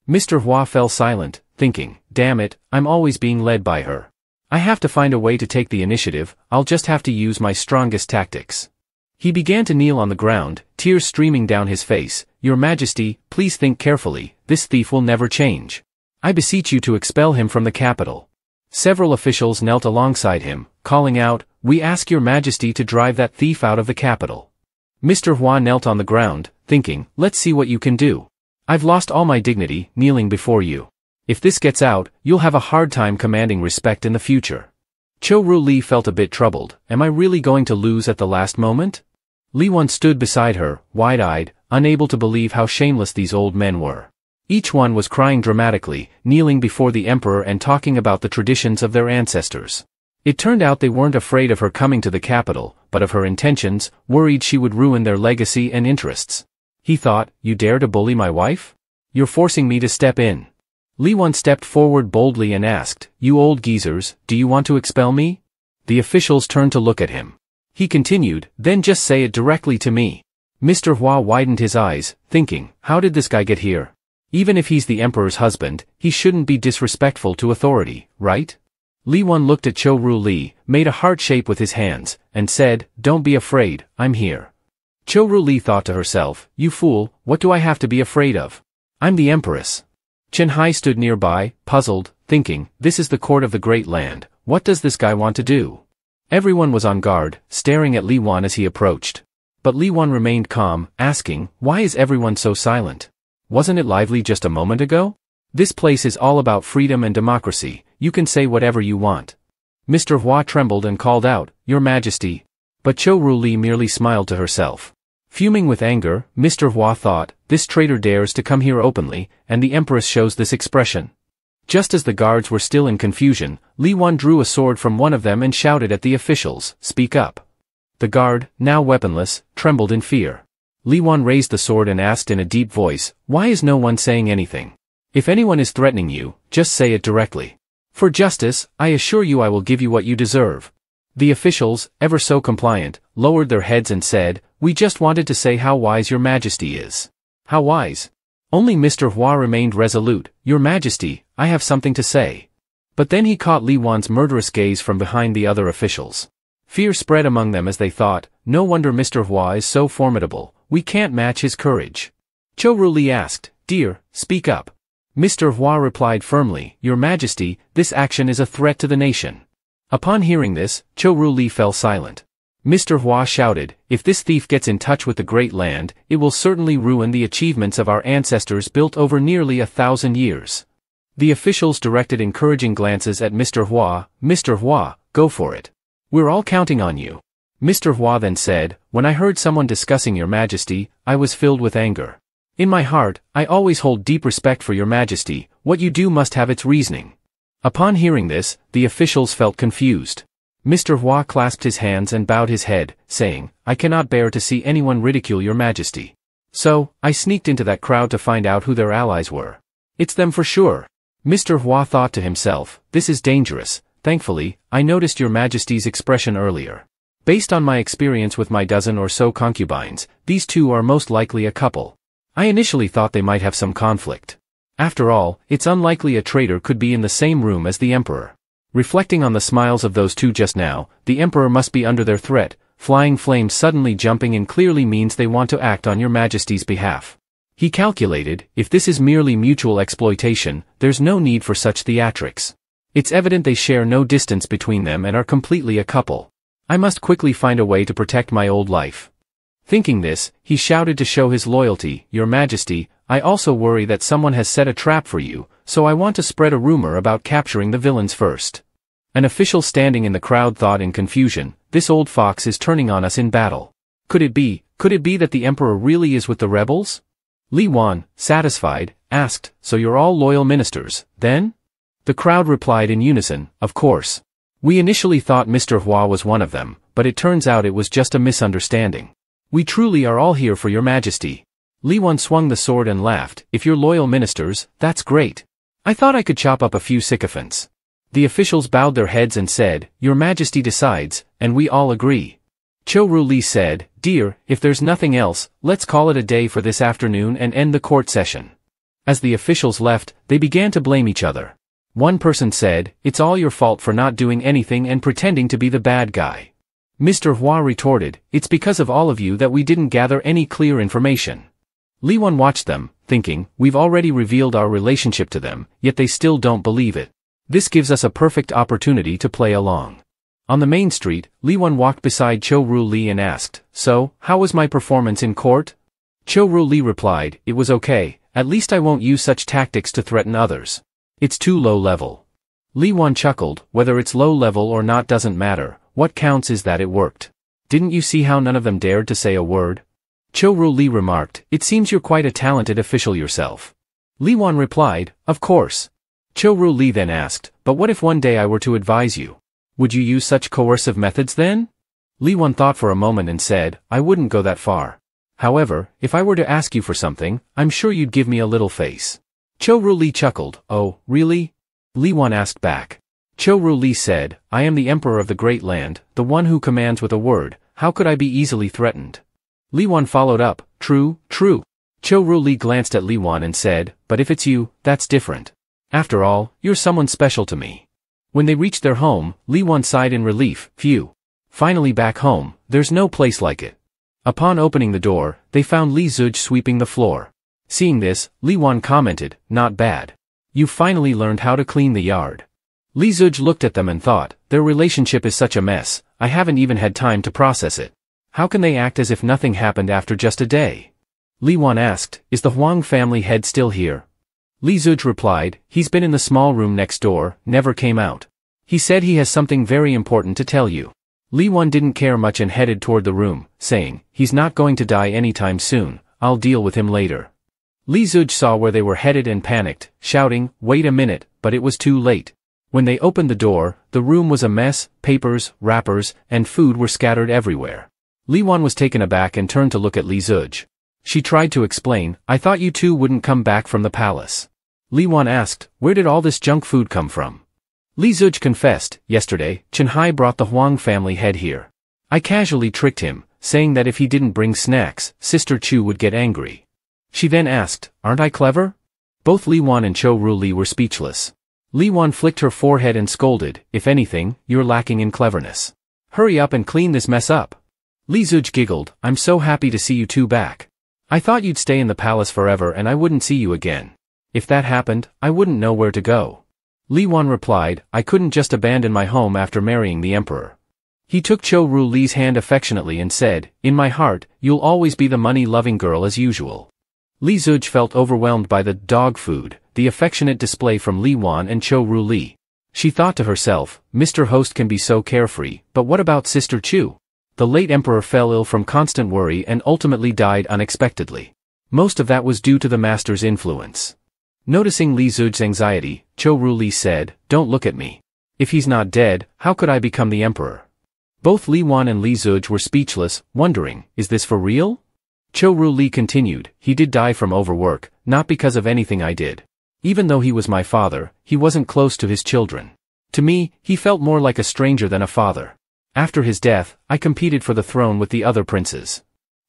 Mr. Hua fell silent, thinking, damn it, I'm always being led by her. I have to find a way to take the initiative, I'll just have to use my strongest tactics. He began to kneel on the ground, tears streaming down his face. "Your Majesty, please think carefully, this thief will never change. I beseech you to expel him from the capital." Several officials knelt alongside him, calling out, "We ask your Majesty to drive that thief out of the capital." Mr. Hua knelt on the ground, thinking, let's see what you can do. I've lost all my dignity, kneeling before you. If this gets out, you'll have a hard time commanding respect in the future. Zhou Ruli felt a bit troubled. Am I really going to lose at the last moment? Li Wan stood beside her, wide-eyed, unable to believe how shameless these old men were. Each one was crying dramatically, kneeling before the emperor and talking about the traditions of their ancestors. It turned out they weren't afraid of her coming to the capital, but of her intentions, worried she would ruin their legacy and interests. He thought, you dare to bully my wife? You're forcing me to step in. Li Wan stepped forward boldly and asked, "You old geezers, do you want to expel me?" The officials turned to look at him. He continued, "Then just say it directly to me." Mr. Hua widened his eyes, thinking, how did this guy get here? Even if he's the emperor's husband, he shouldn't be disrespectful to authority, right? Li Wan looked at Zhou Ruli, made a heart shape with his hands, and said, "Don't be afraid, I'm here." Zhou Ruli thought to herself, "You fool, what do I have to be afraid of? I'm the empress." Chen Hai stood nearby, puzzled, thinking, this is the court of the great land, what does this guy want to do? Everyone was on guard, staring at Li Wan as he approached. But Li Wan remained calm, asking, why is everyone so silent? Wasn't it lively just a moment ago? This place is all about freedom and democracy, you can say whatever you want. Mr. Hua trembled and called out, Your Majesty. But Zhou Ruli merely smiled to herself. Fuming with anger, Mr. Hua thought, this traitor dares to come here openly, and the Empress shows this expression. Just as the guards were still in confusion, Li Wan drew a sword from one of them and shouted at the officials, "Speak up." The guard, now weaponless, trembled in fear. Li Wan raised the sword and asked in a deep voice, "Why is no one saying anything? If anyone is threatening you, just say it directly. For justice, I assure you I will give you what you deserve." The officials, ever so compliant, lowered their heads and said, "We just wanted to say how wise Your Majesty is." How wise? Only Mr. Hua remained resolute. "Your Majesty, I have something to say." But then he caught Li Wan's murderous gaze from behind the other officials. Fear spread among them as they thought, no wonder Mr. Hua is so formidable, we can't match his courage. Zhou Ruli asked, "Dear, speak up." Mr. Hua replied firmly, "Your Majesty, this action is a threat to the nation." Upon hearing this, Zhou Ruli fell silent. Mr. Hua shouted, "If this thief gets in touch with the great land, it will certainly ruin the achievements of our ancestors built over nearly 1,000 years. The officials directed encouraging glances at Mr. Hua. "Mr. Hua, go for it. We're all counting on you." Mr. Hua then said, "When I heard someone discussing Your Majesty, I was filled with anger. In my heart, I always hold deep respect for Your Majesty, what you do must have its reasoning." Upon hearing this, the officials felt confused. Mr. Hua clasped his hands and bowed his head, saying, "I cannot bear to see anyone ridicule Your Majesty. So, I sneaked into that crowd to find out who their allies were. It's them for sure." Mr. Hua thought to himself, "This is dangerous. Thankfully, I noticed Your Majesty's expression earlier. Based on my experience with my dozen or so concubines, these two are most likely a couple. I initially thought they might have some conflict. After all, it's unlikely a traitor could be in the same room as the Emperor. Reflecting on the smiles of those two just now, the Emperor must be under their threat. Flying flames suddenly jumping in clearly means they want to act on Your Majesty's behalf." He calculated, if this is merely mutual exploitation, there's no need for such theatrics. It's evident they share no distance between them and are completely a couple. I must quickly find a way to protect my old life. Thinking this, he shouted to show his loyalty, "Your Majesty, I also worry that someone has set a trap for you, so I want to spread a rumor about capturing the villains first." An official standing in the crowd thought in confusion, this old fox is turning on us in battle. Could it be that the Emperor really is with the rebels? Li Wan, satisfied, asked, "So you're all loyal ministers, then?" The crowd replied in unison, "Of course. We initially thought Mr. Hua was one of them, but it turns out it was just a misunderstanding. We truly are all here for Your Majesty." Li Wan swung the sword and laughed, if you're loyal ministers, that's great. I thought I could chop up a few sycophants. The officials bowed their heads and said, Your Majesty decides, and we all agree. Cho Ru Li said, Dear, if there's nothing else, let's call it a day for this afternoon and end the court session. As the officials left, they began to blame each other. One person said, It's all your fault for not doing anything and pretending to be the bad guy. Mr. Hua retorted, It's because of all of you that we didn't gather any clear information. Li Wan watched them, thinking, We've already revealed our relationship to them, yet they still don't believe it. This gives us a perfect opportunity to play along. On the main street, Li Wan walked beside Cho Ru Li and asked, So, how was my performance in court? Cho Ru Li replied, It was okay, at least I won't use such tactics to threaten others. It's too low level. Li Wan chuckled, Whether it's low level or not doesn't matter, what counts is that it worked. Didn't you see how none of them dared to say a word? Cho Ru Li remarked, It seems you're quite a talented official yourself. Li Wan replied, Of course. Cho Ru Li then asked, But what if one day I were to advise you? Would you use such coercive methods then? Li Wan thought for a moment and said, I wouldn't go that far. However, if I were to ask you for something, I'm sure you'd give me a little face. Cho Ru Li chuckled, Oh, really? Li Wan asked back. Cho Ru Li said, I am the emperor of the great land, the one who commands with a word, how could I be easily threatened? Li Wan followed up, True, true. Cho Ru Li glanced at Li Wan and said, But if it's you, that's different. After all, you're someone special to me. When they reached their home, Li Wan sighed in relief, Phew. Finally back home, there's no place like it. Upon opening the door, they found Li Zuj sweeping the floor. Seeing this, Li Wan commented, Not bad. You finally learned how to clean the yard. Li Zuj looked at them and thought, Their relationship is such a mess, I haven't even had time to process it. How can they act as if nothing happened after just a day? Li Wan asked, Is the Huang family head still here? Li Zuj replied, He's been in the small room next door, never came out. He said he has something very important to tell you. Li Wan didn't care much and headed toward the room, saying, He's not going to die anytime soon, I'll deal with him later. Li Zuj saw where they were headed and panicked, shouting, Wait a minute, but it was too late. When they opened the door, the room was a mess, papers, wrappers, and food were scattered everywhere. Li Wan was taken aback and turned to look at Li Zuj. She tried to explain, I thought you two wouldn't come back from the palace. Li Wan asked, Where did all this junk food come from? Li Zuj confessed, Yesterday, Chen Hai brought the Huang family head here. I casually tricked him, saying that if he didn't bring snacks, Sister Chu would get angry. She then asked, Aren't I clever? Both Li Wan and Cho Ru Li were speechless. Li Wan flicked her forehead and scolded, If anything, you're lacking in cleverness. Hurry up and clean this mess up. Li Zuj giggled, I'm so happy to see you two back. I thought you'd stay in the palace forever and I wouldn't see you again. If that happened, I wouldn't know where to go. Li Wan replied, I couldn't just abandon my home after marrying the emperor. He took Cho Ru Li's hand affectionately and said, In my heart, you'll always be the money-loving girl as usual. Li Zuj felt overwhelmed by the dog food, the affectionate display from Li Wan and Cho Ru Li. She thought to herself, Mr. Host can be so carefree, but what about Sister Chu? The late emperor fell ill from constant worry and ultimately died unexpectedly. Most of that was due to the master's influence. Noticing Li Zuj's anxiety, Cho Ru Li said, Don't look at me. If he's not dead, how could I become the emperor? Both Li Wan and Li Zuj were speechless, wondering, Is this for real? Cho Ru Li continued, He did die from overwork, not because of anything I did. Even though he was my father, he wasn't close to his children. To me, he felt more like a stranger than a father. After his death, I competed for the throne with the other princes.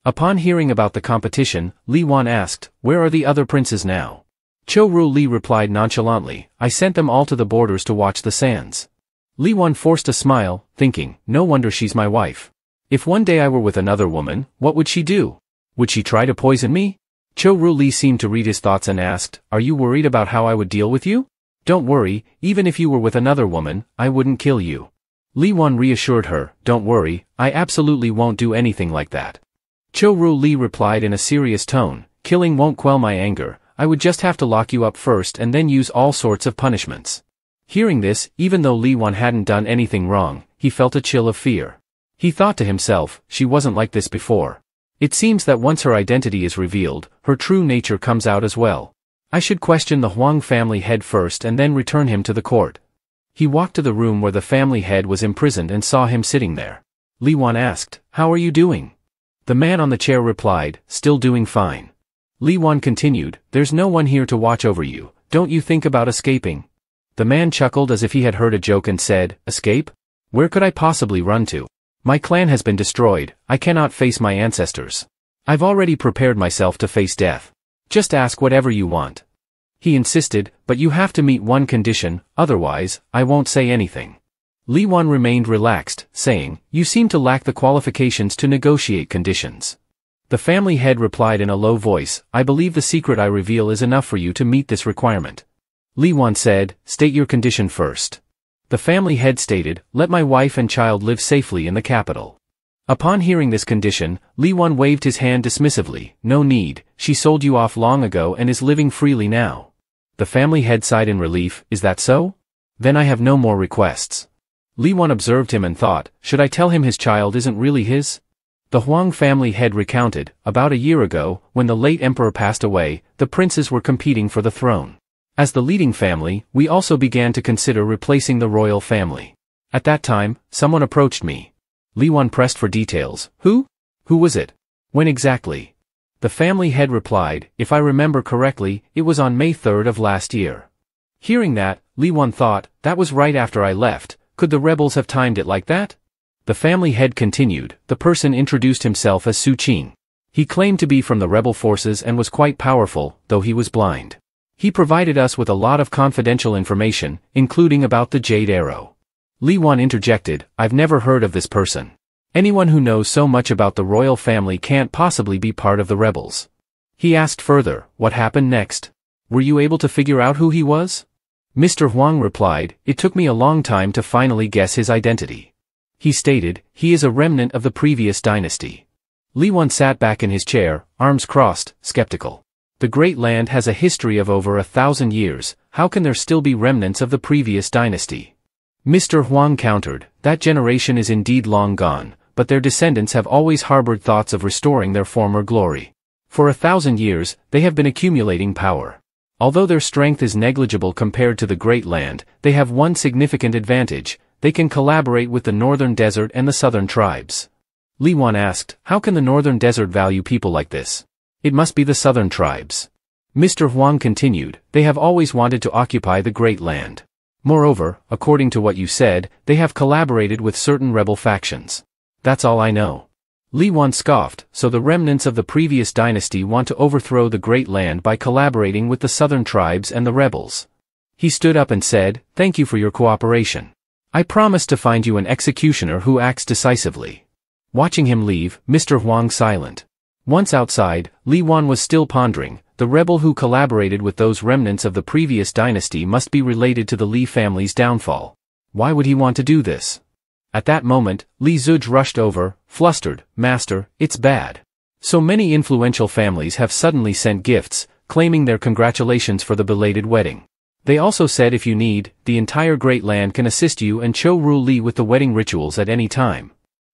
Upon hearing about the competition, Li Wan asked, Where are the other princes now? Cho Ru Li replied nonchalantly, I sent them all to the borders to watch the sands. Li Wan forced a smile, thinking, No wonder she's my wife. If one day I were with another woman, what would she do? Would she try to poison me? Cho Ru Li seemed to read his thoughts and asked, Are you worried about how I would deal with you? Don't worry, even if you were with another woman, I wouldn't kill you. Li Wan reassured her, Don't worry, I absolutely won't do anything like that. Cho Ru Li replied in a serious tone, Killing won't quell my anger, I would just have to lock you up first and then use all sorts of punishments. Hearing this, even though Li Wan hadn't done anything wrong, he felt a chill of fear. He thought to himself, She wasn't like this before. It seems that once her identity is revealed, her true nature comes out as well. I should question the Huang family head first and then return him to the court. He walked to the room where the family head was imprisoned and saw him sitting there. Li Wan asked, How are you doing? The man on the chair replied, Still doing fine. Li Wan continued, there's no one here to watch over you, don't you think about escaping? The man chuckled as if he had heard a joke and said, escape? Where could I possibly run to? My clan has been destroyed, I cannot face my ancestors. I've already prepared myself to face death. Just ask whatever you want. He insisted, but you have to meet one condition, otherwise, I won't say anything. Li Wan remained relaxed, saying, you seem to lack the qualifications to negotiate conditions. The family head replied in a low voice, I believe the secret I reveal is enough for you to meet this requirement. Li Wan said, state your condition first. The family head stated, let my wife and child live safely in the capital. Upon hearing this condition, Li Wan waved his hand dismissively, no need, she sold you off long ago and is living freely now. The family head sighed in relief, is that so? Then I have no more requests. Li Wan observed him and thought, should I tell him his child isn't really his? The Huang family head recounted, about a year ago, when the late emperor passed away, the princes were competing for the throne. As the leading family, we also began to consider replacing the royal family. At that time, someone approached me. Li Wan pressed for details. Who? Who was it? When exactly? The family head replied, if I remember correctly, it was on May 3rd of last year. Hearing that, Li Wan thought, that was right after I left. Could the rebels have timed it like that? The family head continued, the person introduced himself as Su Qing. He claimed to be from the rebel forces and was quite powerful, though he was blind. He provided us with a lot of confidential information, including about the Jade Arrow. Li Wan interjected, I've never heard of this person. Anyone who knows so much about the royal family can't possibly be part of the rebels. He asked further, what happened next? Were you able to figure out who he was? Mr. Huang replied, it took me a long time to finally guess his identity. He stated, he is a remnant of the previous dynasty. Li Wan sat back in his chair, arms crossed, skeptical. The Great Land has a history of over 1,000 years, how can there still be remnants of the previous dynasty? Mr. Huang countered, that generation is indeed long gone, but their descendants have always harbored thoughts of restoring their former glory. For 1,000 years, they have been accumulating power. Although their strength is negligible compared to the Great Land, they have one significant advantage, they can collaborate with the Northern Desert and the Southern tribes. Li Wan asked, how can the Northern Desert value people like this? It must be the Southern tribes. Mr. Huang continued, they have always wanted to occupy the Great Land. Moreover, according to what you said, they have collaborated with certain rebel factions. That's all I know. Li Wan scoffed, so the remnants of the previous dynasty want to overthrow the Great Land by collaborating with the Southern tribes and the rebels. He stood up and said, thank you for your cooperation. I promise to find you an executioner who acts decisively. Watching him leave, Mr. Huang silent. Once outside, Li Wan was still pondering, the rebel who collaborated with those remnants of the previous dynasty must be related to the Li family's downfall. Why would he want to do this? At that moment, Li Zuj rushed over, flustered, Master, it's bad. So many influential families have suddenly sent gifts, claiming their congratulations for the belated wedding. They also said if you need, the entire Great Land can assist you and Cho Ru Li with the wedding rituals at any time.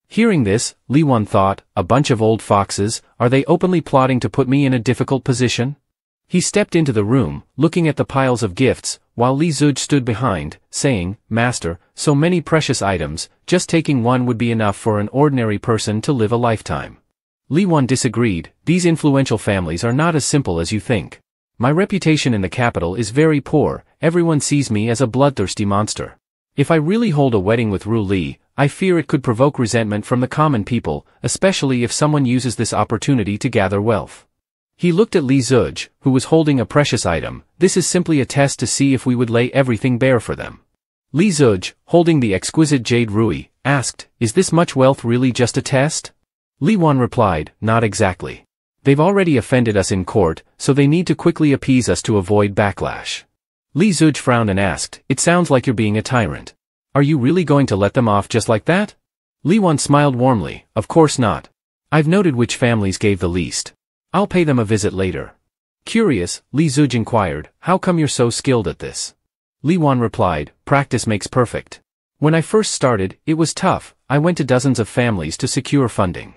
Hearing this, Li Wan thought, a bunch of old foxes, are they openly plotting to put me in a difficult position? He stepped into the room, looking at the piles of gifts, while Li Zuj stood behind, saying, Master, so many precious items, just taking one would be enough for an ordinary person to live a lifetime. Li Wan disagreed, these influential families are not as simple as you think. My reputation in the capital is very poor, everyone sees me as a bloodthirsty monster. If I really hold a wedding with Ru Li, I fear it could provoke resentment from the common people, especially if someone uses this opportunity to gather wealth. He looked at Li Zuj, who was holding a precious item, this is simply a test to see if we would lay everything bare for them. Li Zuj, holding the exquisite jade ruby, asked, is this much wealth really just a test? Li Wan replied, not exactly. They've already offended us in court, so they need to quickly appease us to avoid backlash. Li Zuj frowned and asked, it sounds like you're being a tyrant. Are you really going to let them off just like that? Li Wan smiled warmly, of course not. I've noted which families gave the least. I'll pay them a visit later. Curious, Li Zuj inquired, how come you're so skilled at this? Li Wan replied, practice makes perfect. When I first started, it was tough, I went to dozens of families to secure funding.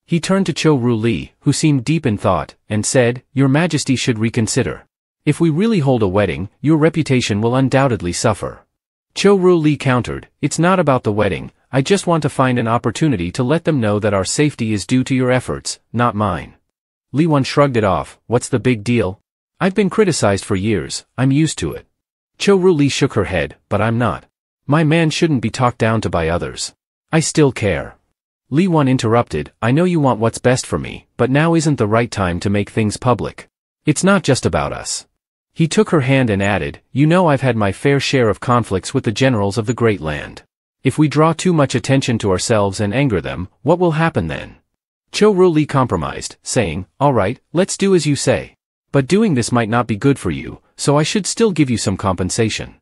He turned to Cho Ru Li, who seemed deep in thought, and said, Your Majesty should reconsider. If we really hold a wedding, your reputation will undoubtedly suffer. Cho Ru Li countered, it's not about the wedding, I just want to find an opportunity to let them know that our safety is due to your efforts, not mine. Li Wan shrugged it off. What's the big deal? I've been criticized for years, I'm used to it. Cho Ru-li shook her head, but I'm not. My man shouldn't be talked down to by others. I still care. Li Wan interrupted, I know you want what's best for me, but now isn't the right time to make things public. It's not just about us. He took her hand and added, you know I've had my fair share of conflicts with the generals of the Great Land. If we draw too much attention to ourselves and anger them, what will happen then? Cho Ru-li compromised, saying, all right, let's do as you say. But doing this might not be good for you, so I should still give you some compensation.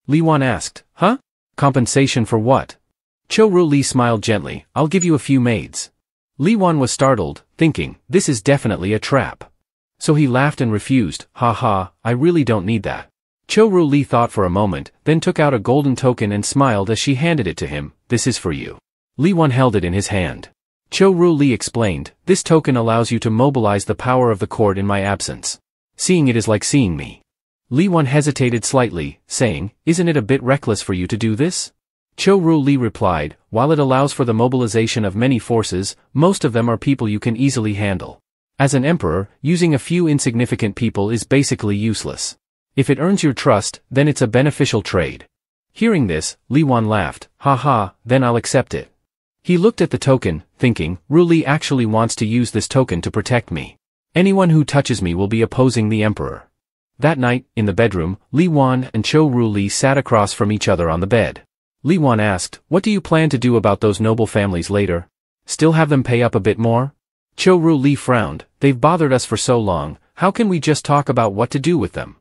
Li Wan asked, huh? Compensation for what? Cho Ru-li smiled gently, I'll give you a few maids. Li Wan was startled, thinking, this is definitely a trap. So he laughed and refused, ha ha, I really don't need that. Cho Ru-li thought for a moment, then took out a golden token and smiled as she handed it to him, this is for you. Li Wan held it in his hand. Cho Ru-li explained, this token allows you to mobilize the power of the court in my absence. Seeing it is like seeing me. Li Wan hesitated slightly, saying, isn't it a bit reckless for you to do this? Cho Ru-li replied, while it allows for the mobilization of many forces, most of them are people you can easily handle. As an emperor, using a few insignificant people is basically useless. If it earns your trust, then it's a beneficial trade. Hearing this, Li Wan laughed, ha ha, then I'll accept it. He looked at the token, thinking, Ru-li actually wants to use this token to protect me. Anyone who touches me will be opposing the emperor. That night, in the bedroom, Li Wan and Cho Ru-li sat across from each other on the bed. Li Wan asked, what do you plan to do about those noble families later? Still have them pay up a bit more? Cho Ru-li frowned, they've bothered us for so long, how can we just talk about what to do with them?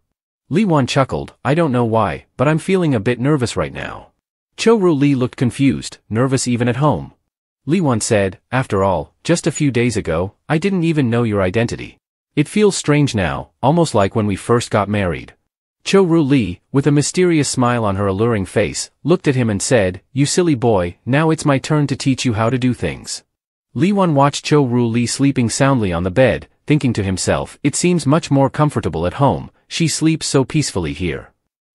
Li Wan chuckled, I don't know why, but I'm feeling a bit nervous right now. Cho Ru-li looked confused, nervous even at home. Li Wan said, after all, just a few days ago, I didn't even know your identity. It feels strange now, almost like when we first got married. Cho Ru-li, with a mysterious smile on her alluring face, looked at him and said, you silly boy, now it's my turn to teach you how to do things. Li Wan watched Cho Ru-li sleeping soundly on the bed, thinking to himself, it seems much more comfortable at home, she sleeps so peacefully here.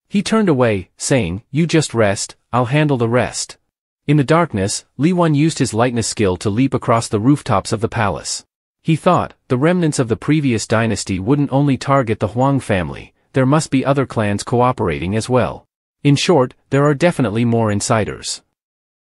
He turned away, saying, you just rest, I'll handle the rest. In the darkness, Li Wan used his lightness skill to leap across the rooftops of the palace. He thought, the remnants of the previous dynasty wouldn't only target the Huang family, there must be other clans cooperating as well. In short, there are definitely more insiders.